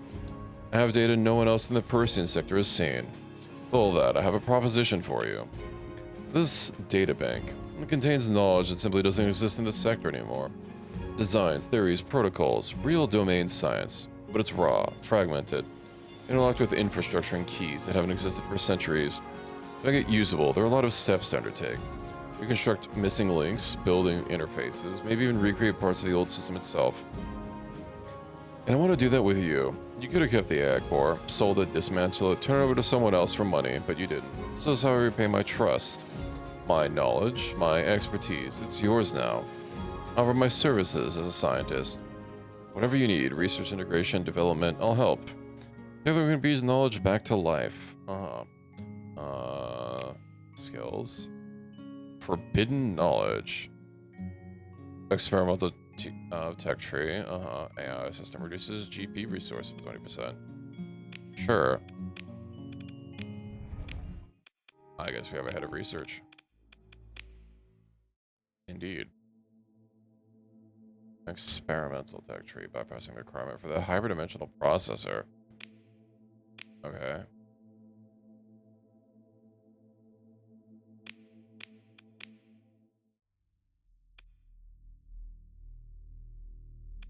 I have data no one else in the Persian sector has seen. With all that, I have a proposition for you. This databank, it contains knowledge that simply doesn't exist in the sector anymore. Designs, theories, protocols, real domain science. But it's raw, fragmented, interlocked with infrastructure and keys that haven't existed for centuries. To make it usable, there are a lot of steps to undertake. Reconstruct missing links, building interfaces, maybe even recreate parts of the old system itself. And I want to do that with you. You could have kept the AI core, sold it, dismantled it, turned it over to someone else for money, but you didn't. So that's how I repay my trust. My knowledge, my expertise, it's yours now. I offer my services as a scientist. Whatever you need, research, integration, development, I'll help. Taylor can B's knowledge back to life. Skills. Forbidden knowledge. Experimental tech tree. AI system reduces GP resource of 20%. Sure. I guess we have a head of research. Indeed. Experimental tech tree, bypassing the requirement for the hyperdimensional processor. Okay.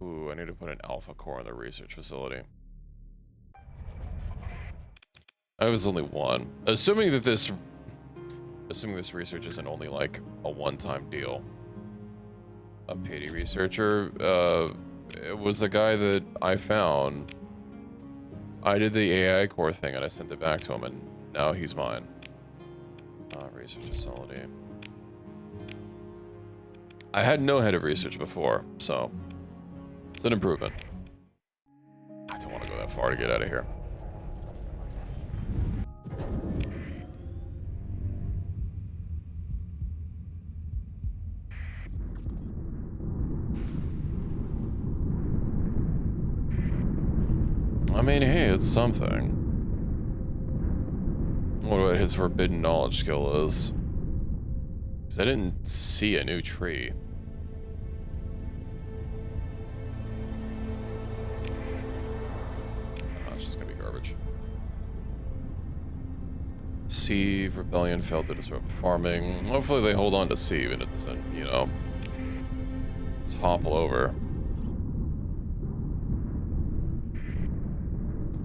Ooh, I need to put an alpha core in the research facility. I was only one. Assuming this research isn't only like a one-time deal. A pity researcher, it was a guy that I found. I did the AI core thing and I sent it back to him and now he's mine. Research facility. I had no head of research before, so it's an improvement. I don't want to go that far to get out of here. I mean, hey, it's something. I wonder what his forbidden knowledge skill is. Because I didn't see a new tree. Oh, it's just gonna be garbage. Sieve, rebellion failed to disrupt farming. Hopefully they hold on to Sieve and it doesn't, you know, topple over.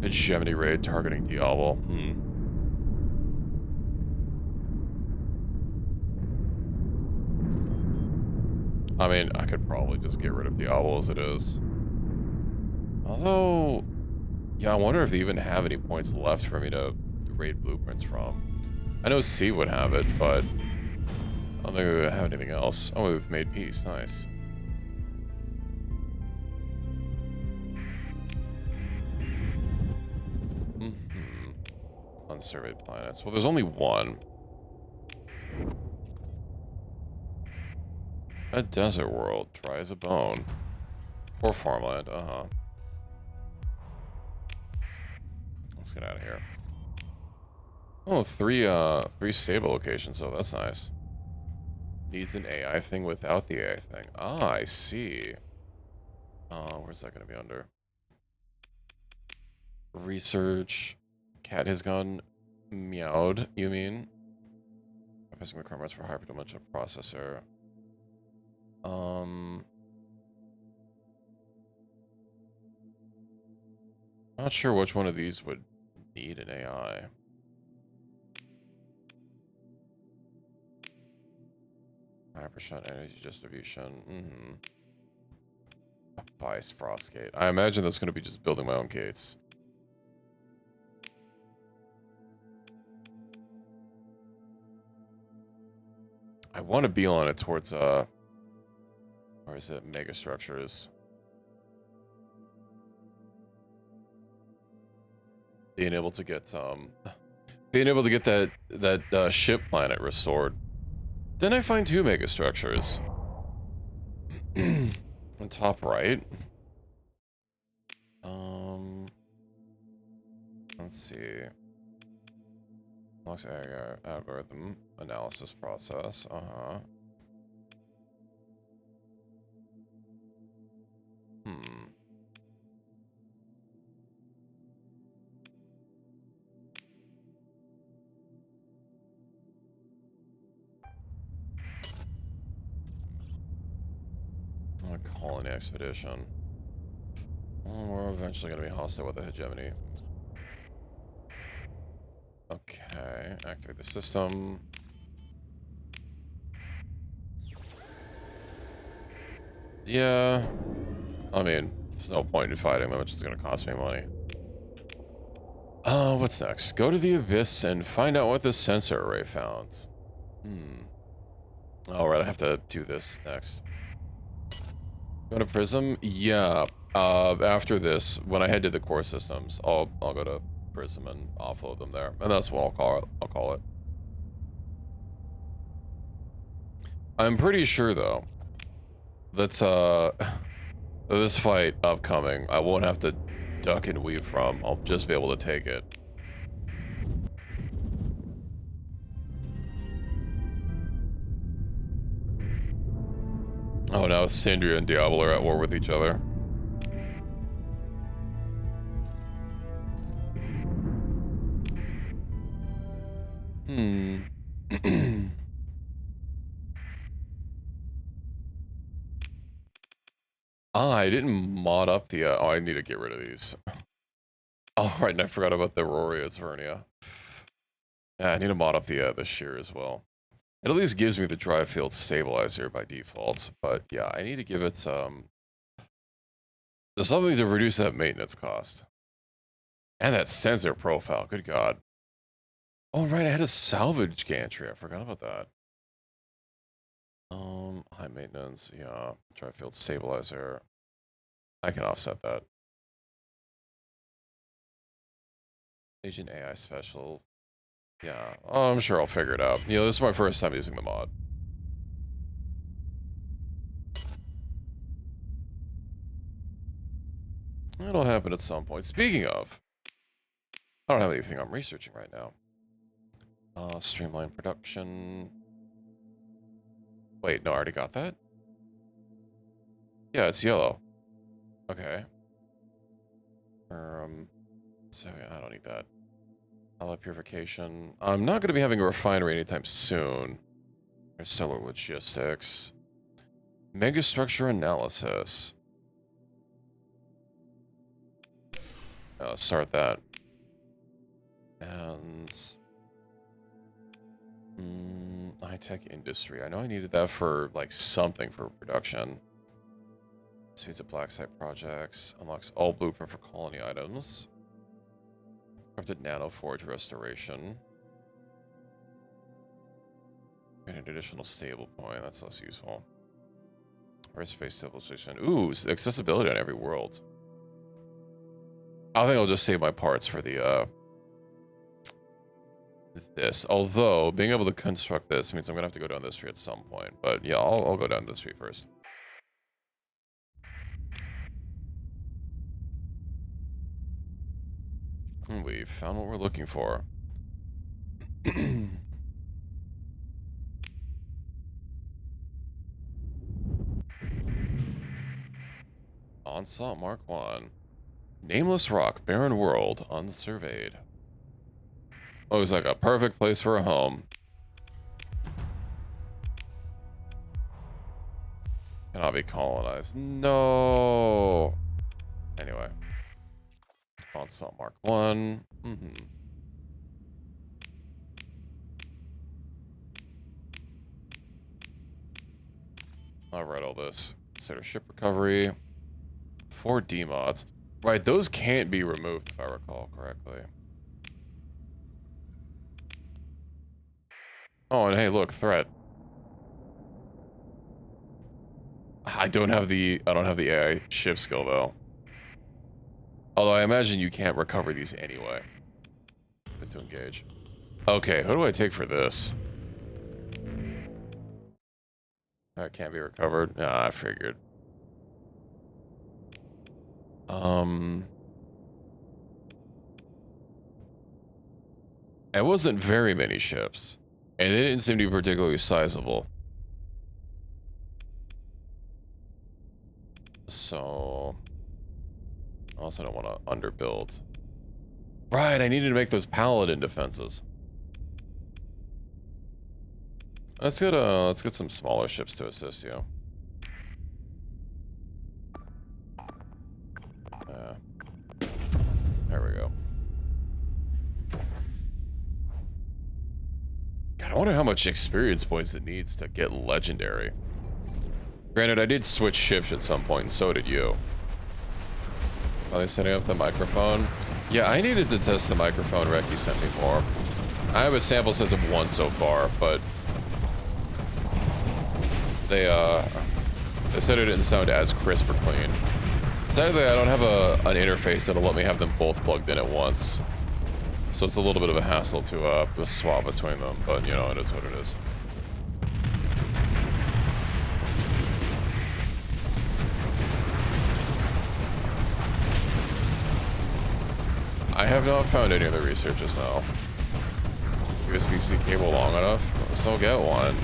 Hegemony raid targeting Diablo. I mean, I could probably just get rid of Diablo as it is. Although, yeah, I wonder if they even have any points left for me to raid blueprints from. I know C would have it, but I don't think we would have anything else. Oh, we've made peace. Nice. Unsurveyed planets. Well, there's only one. A desert world, dry as a bone. Or farmland, Let's get out of here. Oh, three stable locations, so that's nice. Needs an AI thing without the AI thing. Ah, I see. Where's that gonna be under? Research. Cat has gone meowed, you mean? Bypassing requirements for hyperdimensional processor. Not sure which one of these would need an AI. % energy distribution. Bias frost gate. I imagine that's going to be just building my own gates. I want to beeline it towards or is it mega structures? Being able to get that ship planet restored. Then I find 2 mega structures. On top right. Let's see. Looks algorithm analysis process. Colony expedition. We're eventually going to be hostile with the hegemony. Okay. Okay, activate the system. Yeah, I mean, there's no point in fighting them, it's just gonna cost me money. What's next? Go to the abyss and find out what the sensor array found. Alright, I have to do this next. Go to Prism? Yeah. After this, when I head to the core systems, I'll go to Prism and offload them there. And that's what I'll call it. I'm pretty sure though, that's this fight upcoming, I won't have to duck and weave from. I'll just be able to take it. Oh, now Sandria and Diablo are at war with each other. I didn't mod up the, oh, I need to get rid of these. Oh, right, and I forgot about the Auroria's Vernia. Yeah, I need to mod up the shear as well. It at least gives me the drive field stabilizer by default, but yeah, I need to give it something to reduce that maintenance cost. And that sensor profile, good god. Oh, right, I had a salvage gantry, I forgot about that. High maintenance, yeah, drive field stabilizer. I can offset that. Agent AI special. Yeah, I'm sure I'll figure it out. You know, this is my first time using the mod. It'll happen at some point. Speaking of, I don't have anything I'm researching right now. Streamline production. Wait, no, I already got that? Yeah, it's yellow. Okay. So yeah, I don't need that. Alloy purification. I'm not going to be having a refinery anytime soon. There's solar logistics. Megastructure analysis. Let's start that. And high-tech industry. I know I needed that for like something for production. Speeds of black site projects. Unlocks all blueprint for colony items. Corrupted nano forge restoration. And an additional stable point. That's less useful. Earth space civilization. Ooh, accessibility on every world. I think I'll just save my parts for the this. Although being able to construct this means I'm gonna have to go down this street at some point. But yeah, I'll go down this street first. And we found what we're looking for. Onslaught Mark 1. Nameless rock, barren world, unsurveyed. Looks like a perfect place for a home. Cannot be colonized. No. Anyway. Onslaught Mark 1. I'll write all this. Consider ship recovery. 4 D-mods. Right, those can't be removed if I recall correctly. Oh, and hey, look, threat. I don't have the AI ship skill though. Although I imagine you can't recover these anyway. Good to engage. Okay, who do I take for this? That can't be recovered. Nah, I figured. It wasn't very many ships. And they didn't seem to be particularly sizable. So I also don't want to underbuild. Right, I needed to make those paladin defenses. Let's get some smaller ships to assist you. There we go. wonder how much experience points it needs to get legendary. Granted, I did switch ships at some point, and so did you. Are they setting up the microphone? Yeah, I needed to test the microphone rec you sent me for. I have a sample size of 1 so far, but they said it didn't sound as crisp or clean. Sadly, I don't have an interface that'll let me have them both plugged in at once. So it's a little bit of a hassle to swap between them, but you know, it is what it is. I have not found any of the researchers now. USB-C cable long enough? So get one.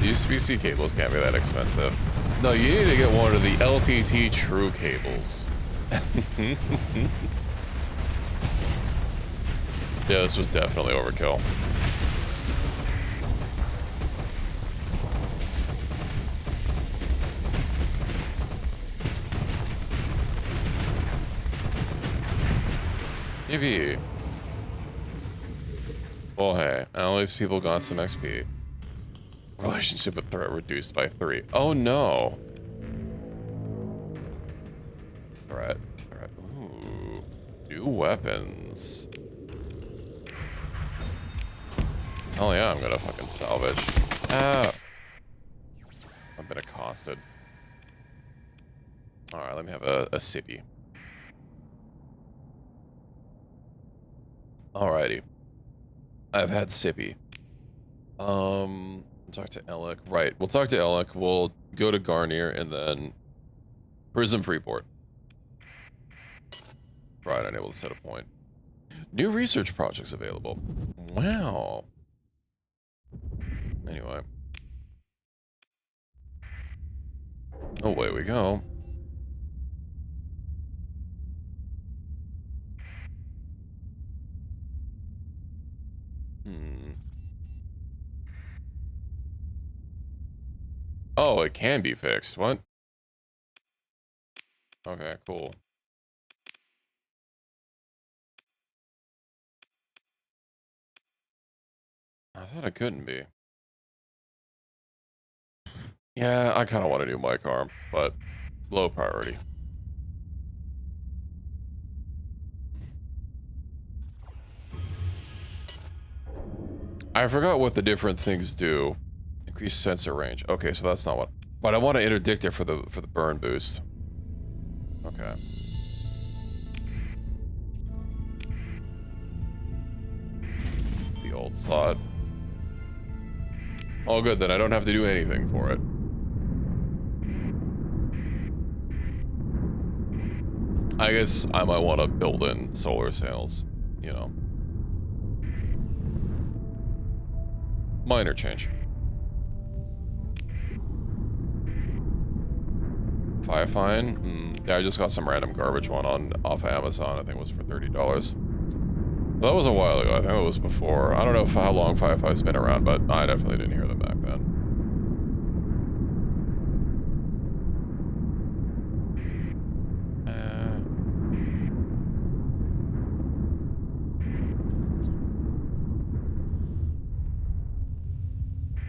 USB-C cables can't be that expensive. No, you need to get one of the LTT true cables. Yeah, this was definitely overkill. Maybe. Well, hey, at least people got some XP. Relationship with threat reduced by 3. Oh no. Threat. Ooh. New weapons. Hell yeah, I'm gonna fucking salvage. Ah. I've been accosted. Alright, let me have a sippy. Alrighty. I've had sippy. Talk to Alec. Right, we'll talk to Alec. We'll go to Garnier and then Prism Freeport. Right, unable to set a point. New research projects available. Wow. Anyway. Away we go. Oh, it can be fixed. What? Okay, cool. I thought it couldn't be. Yeah, I kind of want a new mic arm, but low priority. I forgot what the different things do. Increase sensor range. Okay, so that's not what. But I want to interdict it for the burn boost. Okay. The old slot. All good, then I don't have to do anything for it. I guess I might want to build in solar sails, you know. Minor change. Fine. Yeah, I just got some random garbage one off of Amazon. I think it was for $30. That was a while ago. I think it was before. I don't know how long Firefi's been around, but I definitely didn't hear them back then.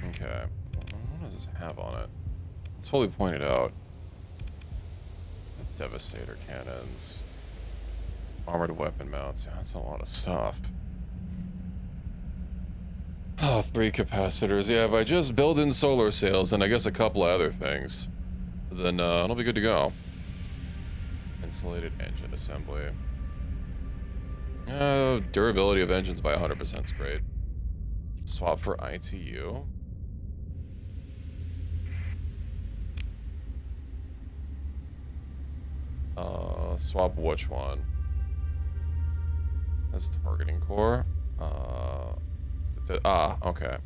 Okay. What does this have on it? It's fully pointed out. Devastator cannons. Armored weapon mounts. Yeah, that's a lot of stuff. Oh, 3 capacitors. Yeah, if I just build in solar sails and I guess a couple of other things, then it'll be good to go. Insulated engine assembly. Durability of engines by 100% is great. Swap for ITU. Swap which one? That's targeting core. Okay.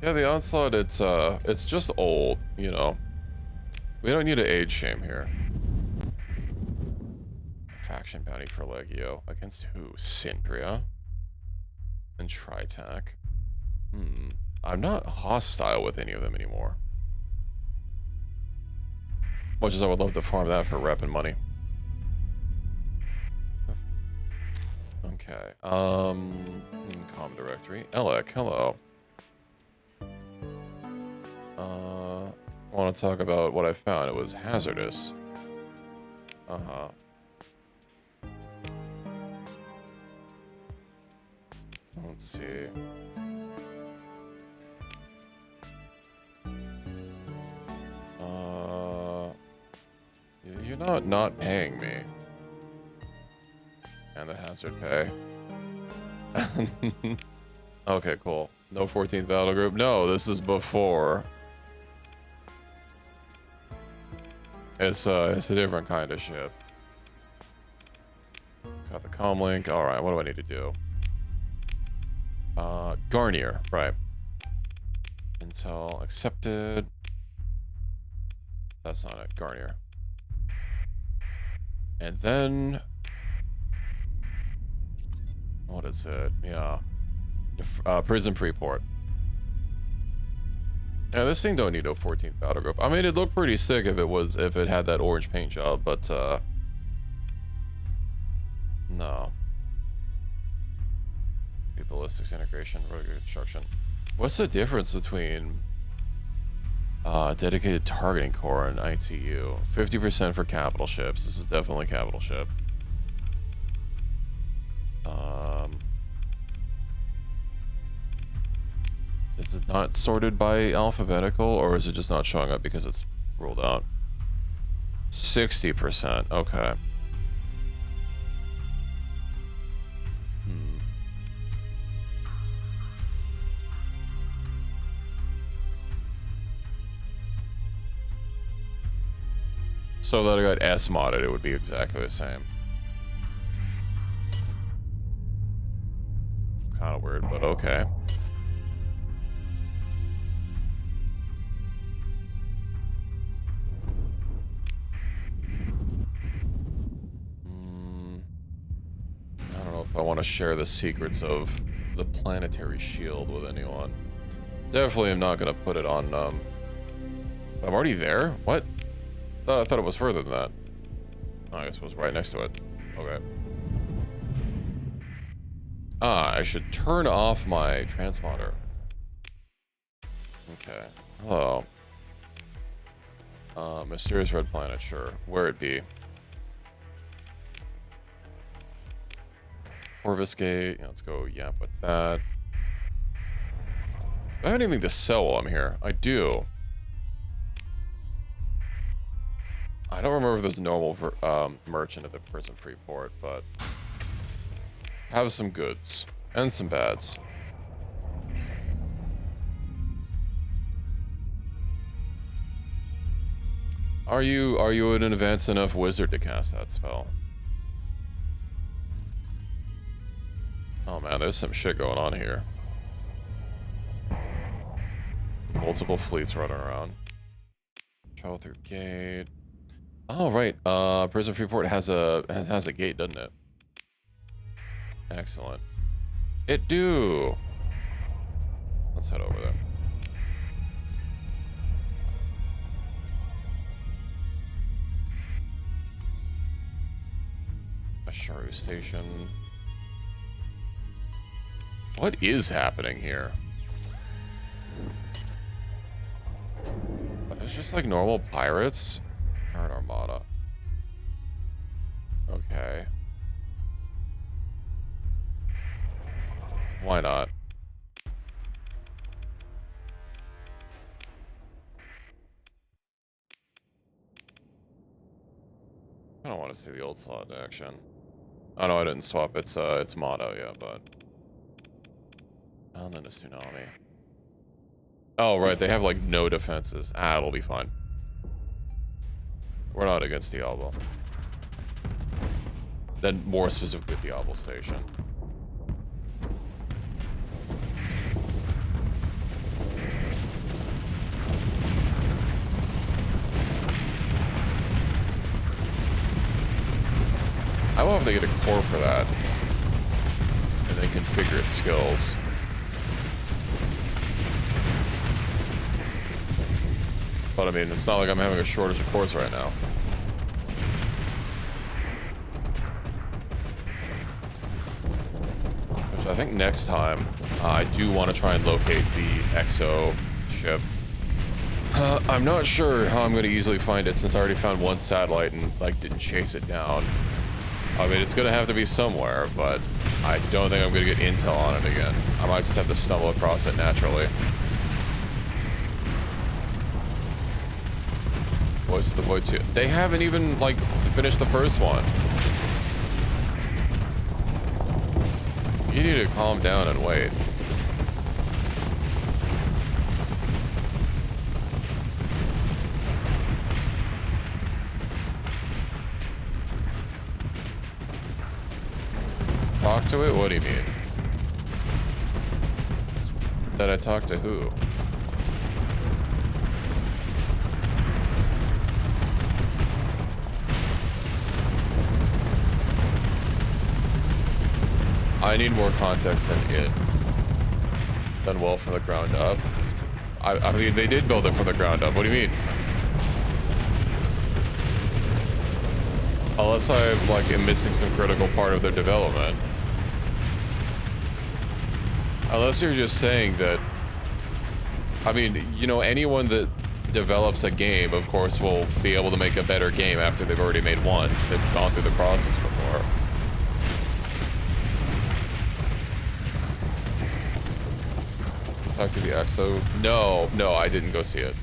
Yeah, the onslaught, it's just old, you know. We don't need an age shame here. Faction bounty for Legio. Against who? Syndria? And Tritac. I'm not hostile with any of them anymore. Much as I would love to farm that for rep and money. Okay. Com directory. Elec, hello. I want to talk about what I found. It was hazardous. Uh-huh. Let's see. You're not paying me. And the hazard pay. Okay, cool. No 14th battle group. No, this is before. It's a different kind of ship. Got the comm link. All right, what do I need to do? Garnier, right. Intel accepted. That's not it, Garnier. And then, what is it? Yeah, Prison Freeport. Yeah, this thing don't need no 14th battle group. I mean, it'd look pretty sick if it had that orange paint job, but no. Ballistics integration, road construction. What's the difference between dedicated targeting core and ITU? 50% for capital ships. This is definitely capital ship. Is it not sorted by alphabetical, or is it just not showing up because it's ruled out? 60%. Okay. So that I got S modded, it would be exactly the same. Kind of weird, but okay. I don't know if I want to share the secrets of the planetary shield with anyone. Definitely am not going to put it on, I'm already there? What? I thought it was further than that. Oh, I guess it was right next to it. Okay. I should turn off my transponder. Okay. Hello. Mysterious red planet, sure. Where it be? Orvis Gate. Yeah, let's go yap with that. Do I have anything to sell while I'm here? I do. I don't remember if there's normal merchant at the Prison Freeport, but have some goods and some bads. Are you an advanced enough wizard to cast that spell? Oh man, there's some shit going on here. Multiple fleets running around. Travel through gate. Oh right, Prison Freeport has a gate, doesn't it? Excellent. It do. Let's head over there. Asharu Station. What is happening here? Are those just like normal pirates? Or an armada? Okay. Why not? I don't want to see the old slot in action. Oh no, I didn't swap. It's motto, yeah, but. And then a tsunami. Oh right, they have like no defenses. Ah, it'll be fine. We're not against Diablo. Then more specifically Diablo Station. I will have to get a core for that. And then configure its skills. But I mean, it's not like I'm having a shortage of cores right now. Which I think next time, I do want to try and locate the EXO ship. I'm not sure how I'm going to easily find it since I already found one satellite and like didn't chase it down. I mean, it's going to have to be somewhere, but I don't think I'm going to get intel on it again. I might just have to stumble across it naturally. Voice of the Void 2. They haven't even, like, finished the first one. You need to calm down and wait. Talk to it? What do you mean? That I talk to who? I need more context than it. Done well from the ground up. I mean, they did build it from the ground up. What do you mean? Unless I, like, am missing some critical part of their development. Unless you're just saying that... I mean, you know, anyone that develops a game, of course, will be able to make a better game after they've already made one, because they've gone through the process before. Talk to the EXO. No, I didn't go see it.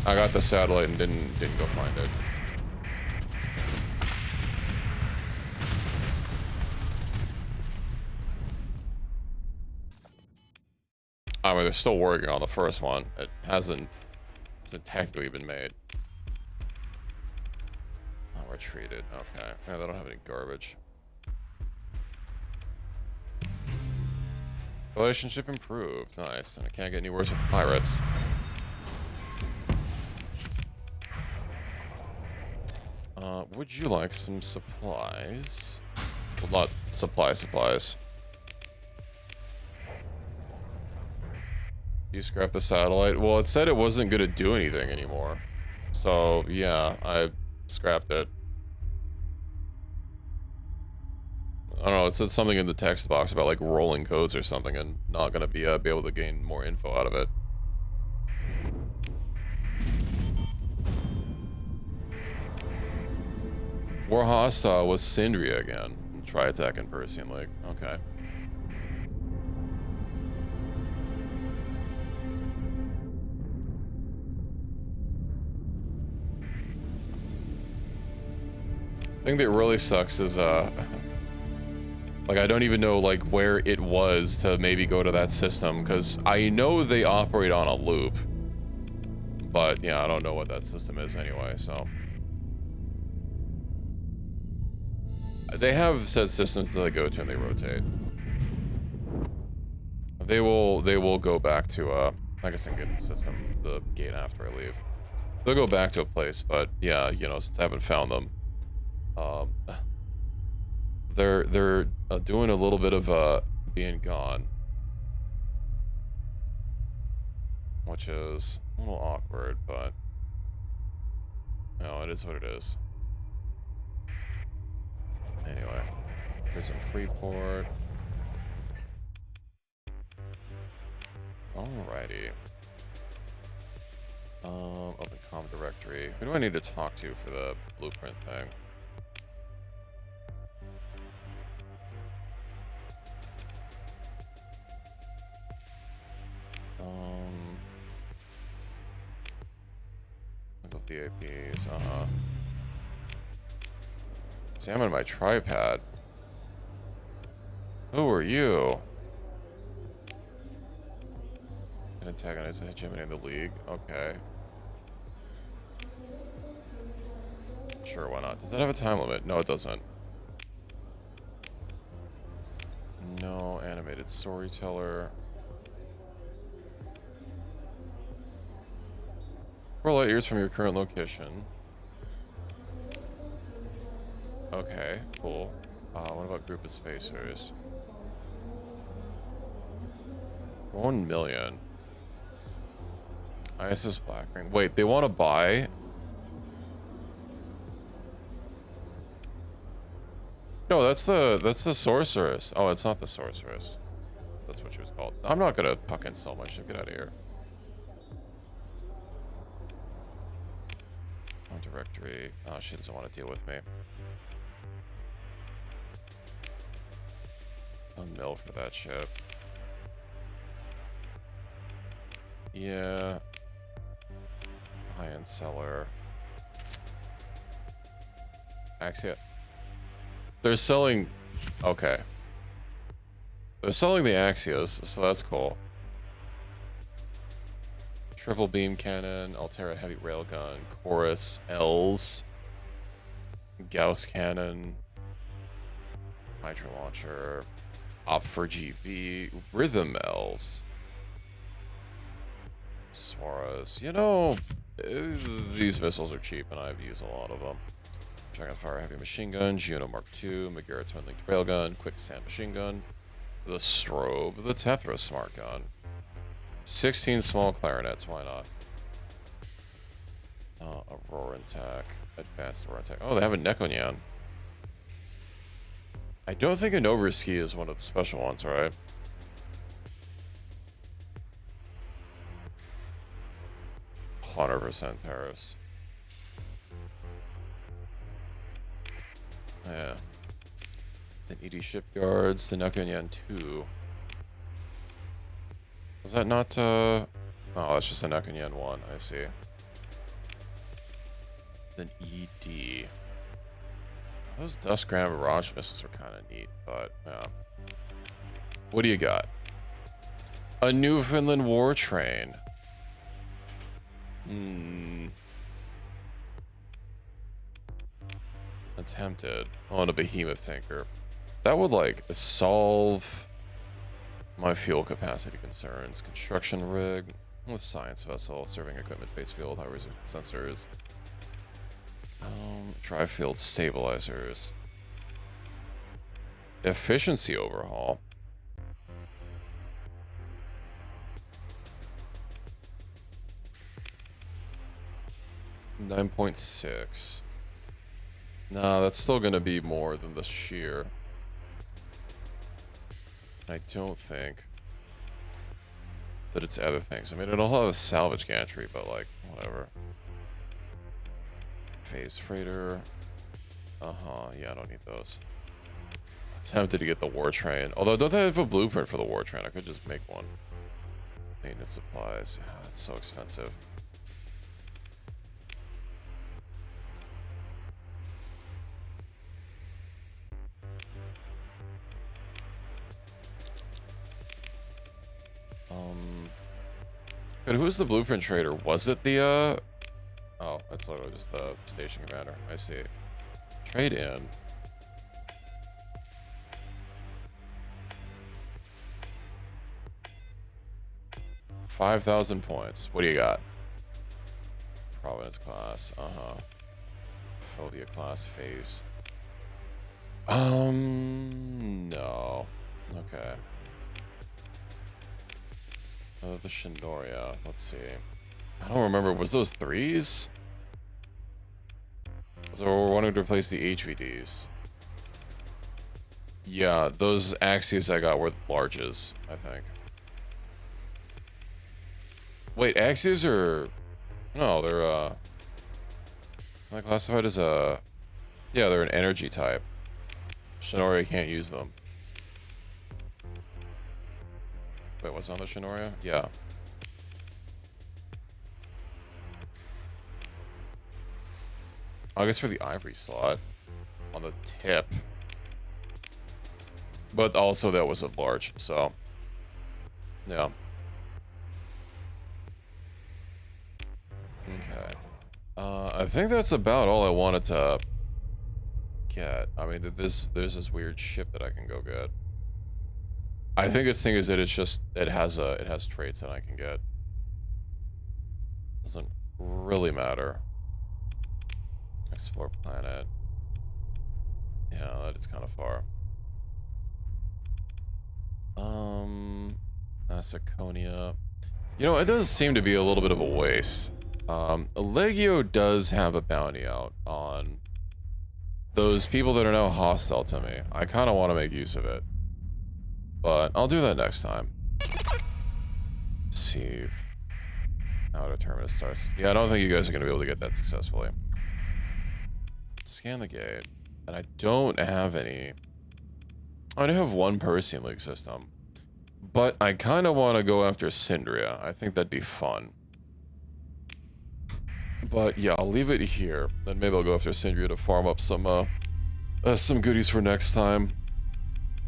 I got the satellite and didn't go find it. I mean, they're still working on the first one. It hasn't technically been made. Oh, we're treated. Okay. Yeah, they don't have any garbage. Relationship improved. Nice. And I can't get any worse with the pirates. Would you like some supplies? Well, not supplies. You scrapped the satellite? Well, it said it wasn't going to do anything anymore. So, yeah, I scrapped it. I don't know, it said something in the text box about, like, rolling codes or something and not going to be able to gain more info out of it. War hostile was Syndria again. Try attacking Persian Lake. Okay. The thing that really sucks is, like, I don't even know, like, where it was to maybe go to that system, because I know they operate on a loop. But, yeah, I don't know what that system is anyway, so... They have set systems that they go to and they rotate. They will go back to, I guess I can get the system, the gate after I leave. They'll go back to a place, but, yeah, you know, since I haven't found them, they're doing a little bit of being gone, which is a little awkward, but no, it is what it is. Anyway, here's some Freeport. Alrighty. Open comm directory. Who do I need to talk to for the blueprint thing? Look at VAPs, Examine my tripod. Who are you? An antagonist, a hegemony in the league. Okay. Sure, why not? Does that have a time limit? No, it doesn't. No animated storyteller. 4 light years from your current location. Okay, cool. What about group of spacers? 1 million. ISS Black Ring. Wait, they want to buy? No, that's the sorceress. Oh, it's not the sorceress. That's what she was called. I'm not gonna fucking sell my shit. Get out of here. Oh, directory. Oh, she doesn't want to deal with me. A mill for that ship. Yeah. High-end seller. Axia. They're selling... Okay. They're selling the Axios, so that's cool. Triple beam cannon, Altera heavy railgun, Chorus, L's, Gauss cannon, Hydra launcher, Op for GV, Rhythm L's, Suarez. You know, these missiles are cheap and I've used a lot of them. Dragon Fire heavy machine gun, Juno Mark II, Megara twin linked railgun, Quicksand machine gun, the Strobe, the Tethra smart gun, 16 small clarinets, why not? Aurora attack, advanced Aurora attack. Oh, they have a Nekonyan. I don't think a Noverski is one of the special ones, right? %100 tariffs. Yeah. Then ED shipyards, the Nekonyan 2. Was that not, oh, that's just a Nekonyan 1, I see. Then ED. Those Dust Grand Mirage missiles are kind of neat, but, yeah. What do you got? A Newfoundland war train. Attempted. Oh, and a Behemoth tanker. That would, like, solve my fuel capacity concerns. Construction rig with science vessel, serving equipment, face field, high resolution sensors. Drive field stabilizers. Efficiency overhaul. $9.6. Nah, that's still gonna be more than the sheer. I don't think that it's other things. I mean, it'll have a salvage gantry, but like, whatever. Phase freighter. Yeah, I don't need those. Attempted to get the war train. Although, don't they have a blueprint for the war train? I could just make one. Maintenance supplies. Yeah, that's so expensive. But who's the blueprint trader? Was it the, Oh, that's literally just the station commander. I see. Trade in. $5,000 points. What do you got? Providence class. Phobia class phase. No. Okay. The Shindoria. Let's see. I don't remember. Was those 3s? So we're wanting to replace the HVDs. Yeah, those Axios I got were larges, I think. Wait, Axios are... No, they're, classified as a... Yeah, they're an energy type. Shinoria can't use them. Wait, what's on the Shinoria? Yeah. I guess for the ivory slot. On the tip. But also that was a large, so... Yeah. Okay. I think that's about all I wanted to get. I mean, there's this weird ship that I can go get. I think its thing is that it's just it has traits that I can get. Doesn't really matter. Explore planet. Yeah, that is kind of far. Saconia. You know, it does seem to be a little bit of a waste. Legio does have a bounty out on those people that are now hostile to me. I kind of want to make use of it. But I'll do that next time. Save. How to determine stars. Yeah, I don't think you guys are going to be able to get that successfully. Scan the gate. And I don't have any. I only have one Persian League system. But I kind of want to go after Syndria. I think that'd be fun. But yeah, I'll leave it here. Then maybe I'll go after Syndria to farm up some goodies for next time.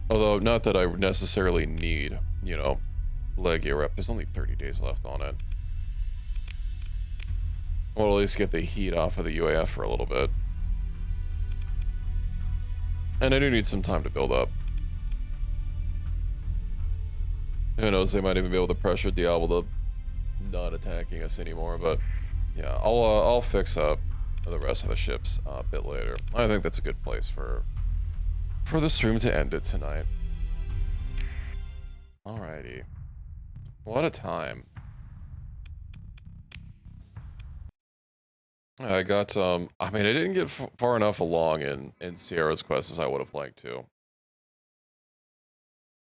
Although, not that I necessarily need, you know, Legio rep. There's only 30 days left on it. I'll at least get the heat off of the UAF for a little bit. And I do need some time to build up. Who knows, they might even be able to pressure Diablo to not attacking us anymore, but yeah, I'll fix up the rest of the ships a bit later. I think that's a good place for the stream to end it tonight. Alrighty. What a time. I got, I mean, I didn't get far enough along in Sierra's quest as I would have liked to.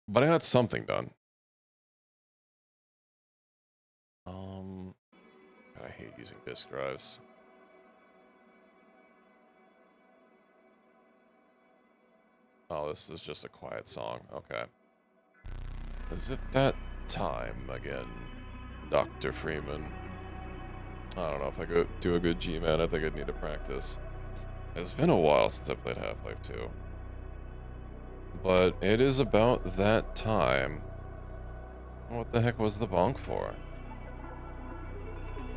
But I got something done. God, I hate using disk drives. Oh, this is just a quiet song. Okay. Is it that time again, Dr. Freeman? I don't know if I could do a good G-Man. I think I'd need to practice. It's been a while since I played Half-Life 2. But it is about that time. What the heck was the bonk for?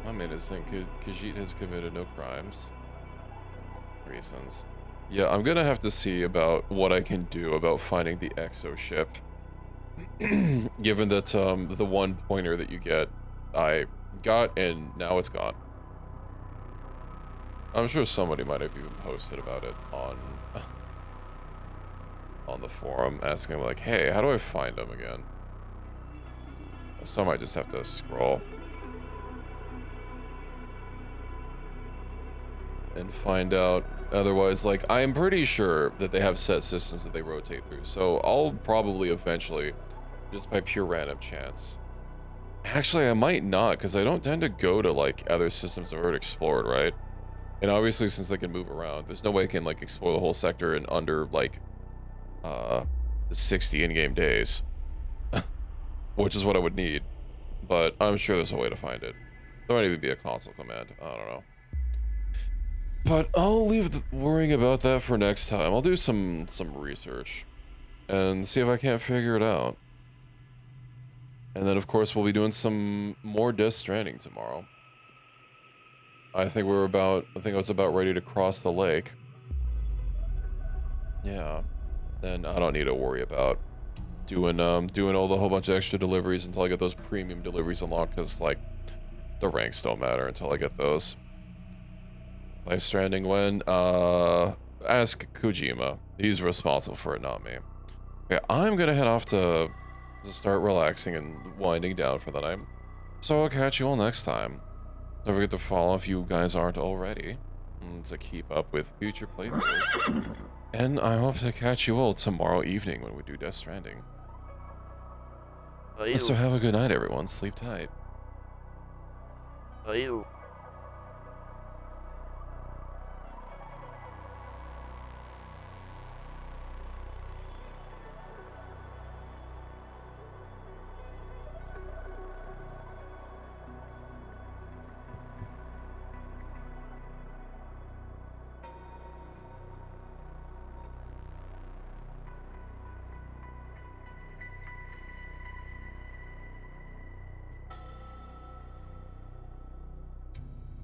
I'm innocent. Khajiit has committed no crimes. Reasons. Yeah, I'm gonna have to see about what I can do about finding the exo ship. Given that the one pointer that you get, I got and now it's gone. I'm sure somebody might have even posted about it on the forum, asking like, hey, how do I find them again? So I might just have to scroll and find out. Otherwise, like, I am pretty sure that they have set systems that they rotate through, so I'll probably eventually, just by pure random chance. Actually, I might not, because I don't tend to go to, like, other systems I've already explored, right? And obviously, since they can move around, there's no way I can, like, explore the whole sector in under, like, 60 in-game days. Which is what I would need. But I'm sure there's a way to find it. There might even be a console command. I don't know. But I'll leave worrying about that for next time. I'll do some research and see if I can't figure it out. And then, of course, we'll be doing some more Death Stranding tomorrow. I think I was about ready to cross the lake. Yeah. Then I don't need to worry about doing all the whole bunch of extra deliveries until I get those premium deliveries unlocked, because, like, the ranks don't matter until I get those. Life Stranding when? Ask Kojima. He's responsible for it, not me. Okay, I'm gonna head off to start relaxing and winding down for the night. So I'll catch you all next time. Don't forget to follow if you guys aren't already, and to keep up with future playthroughs. And I hope to catch you all tomorrow evening when we do Death Stranding. So have a good night, everyone. Sleep tight. Are you?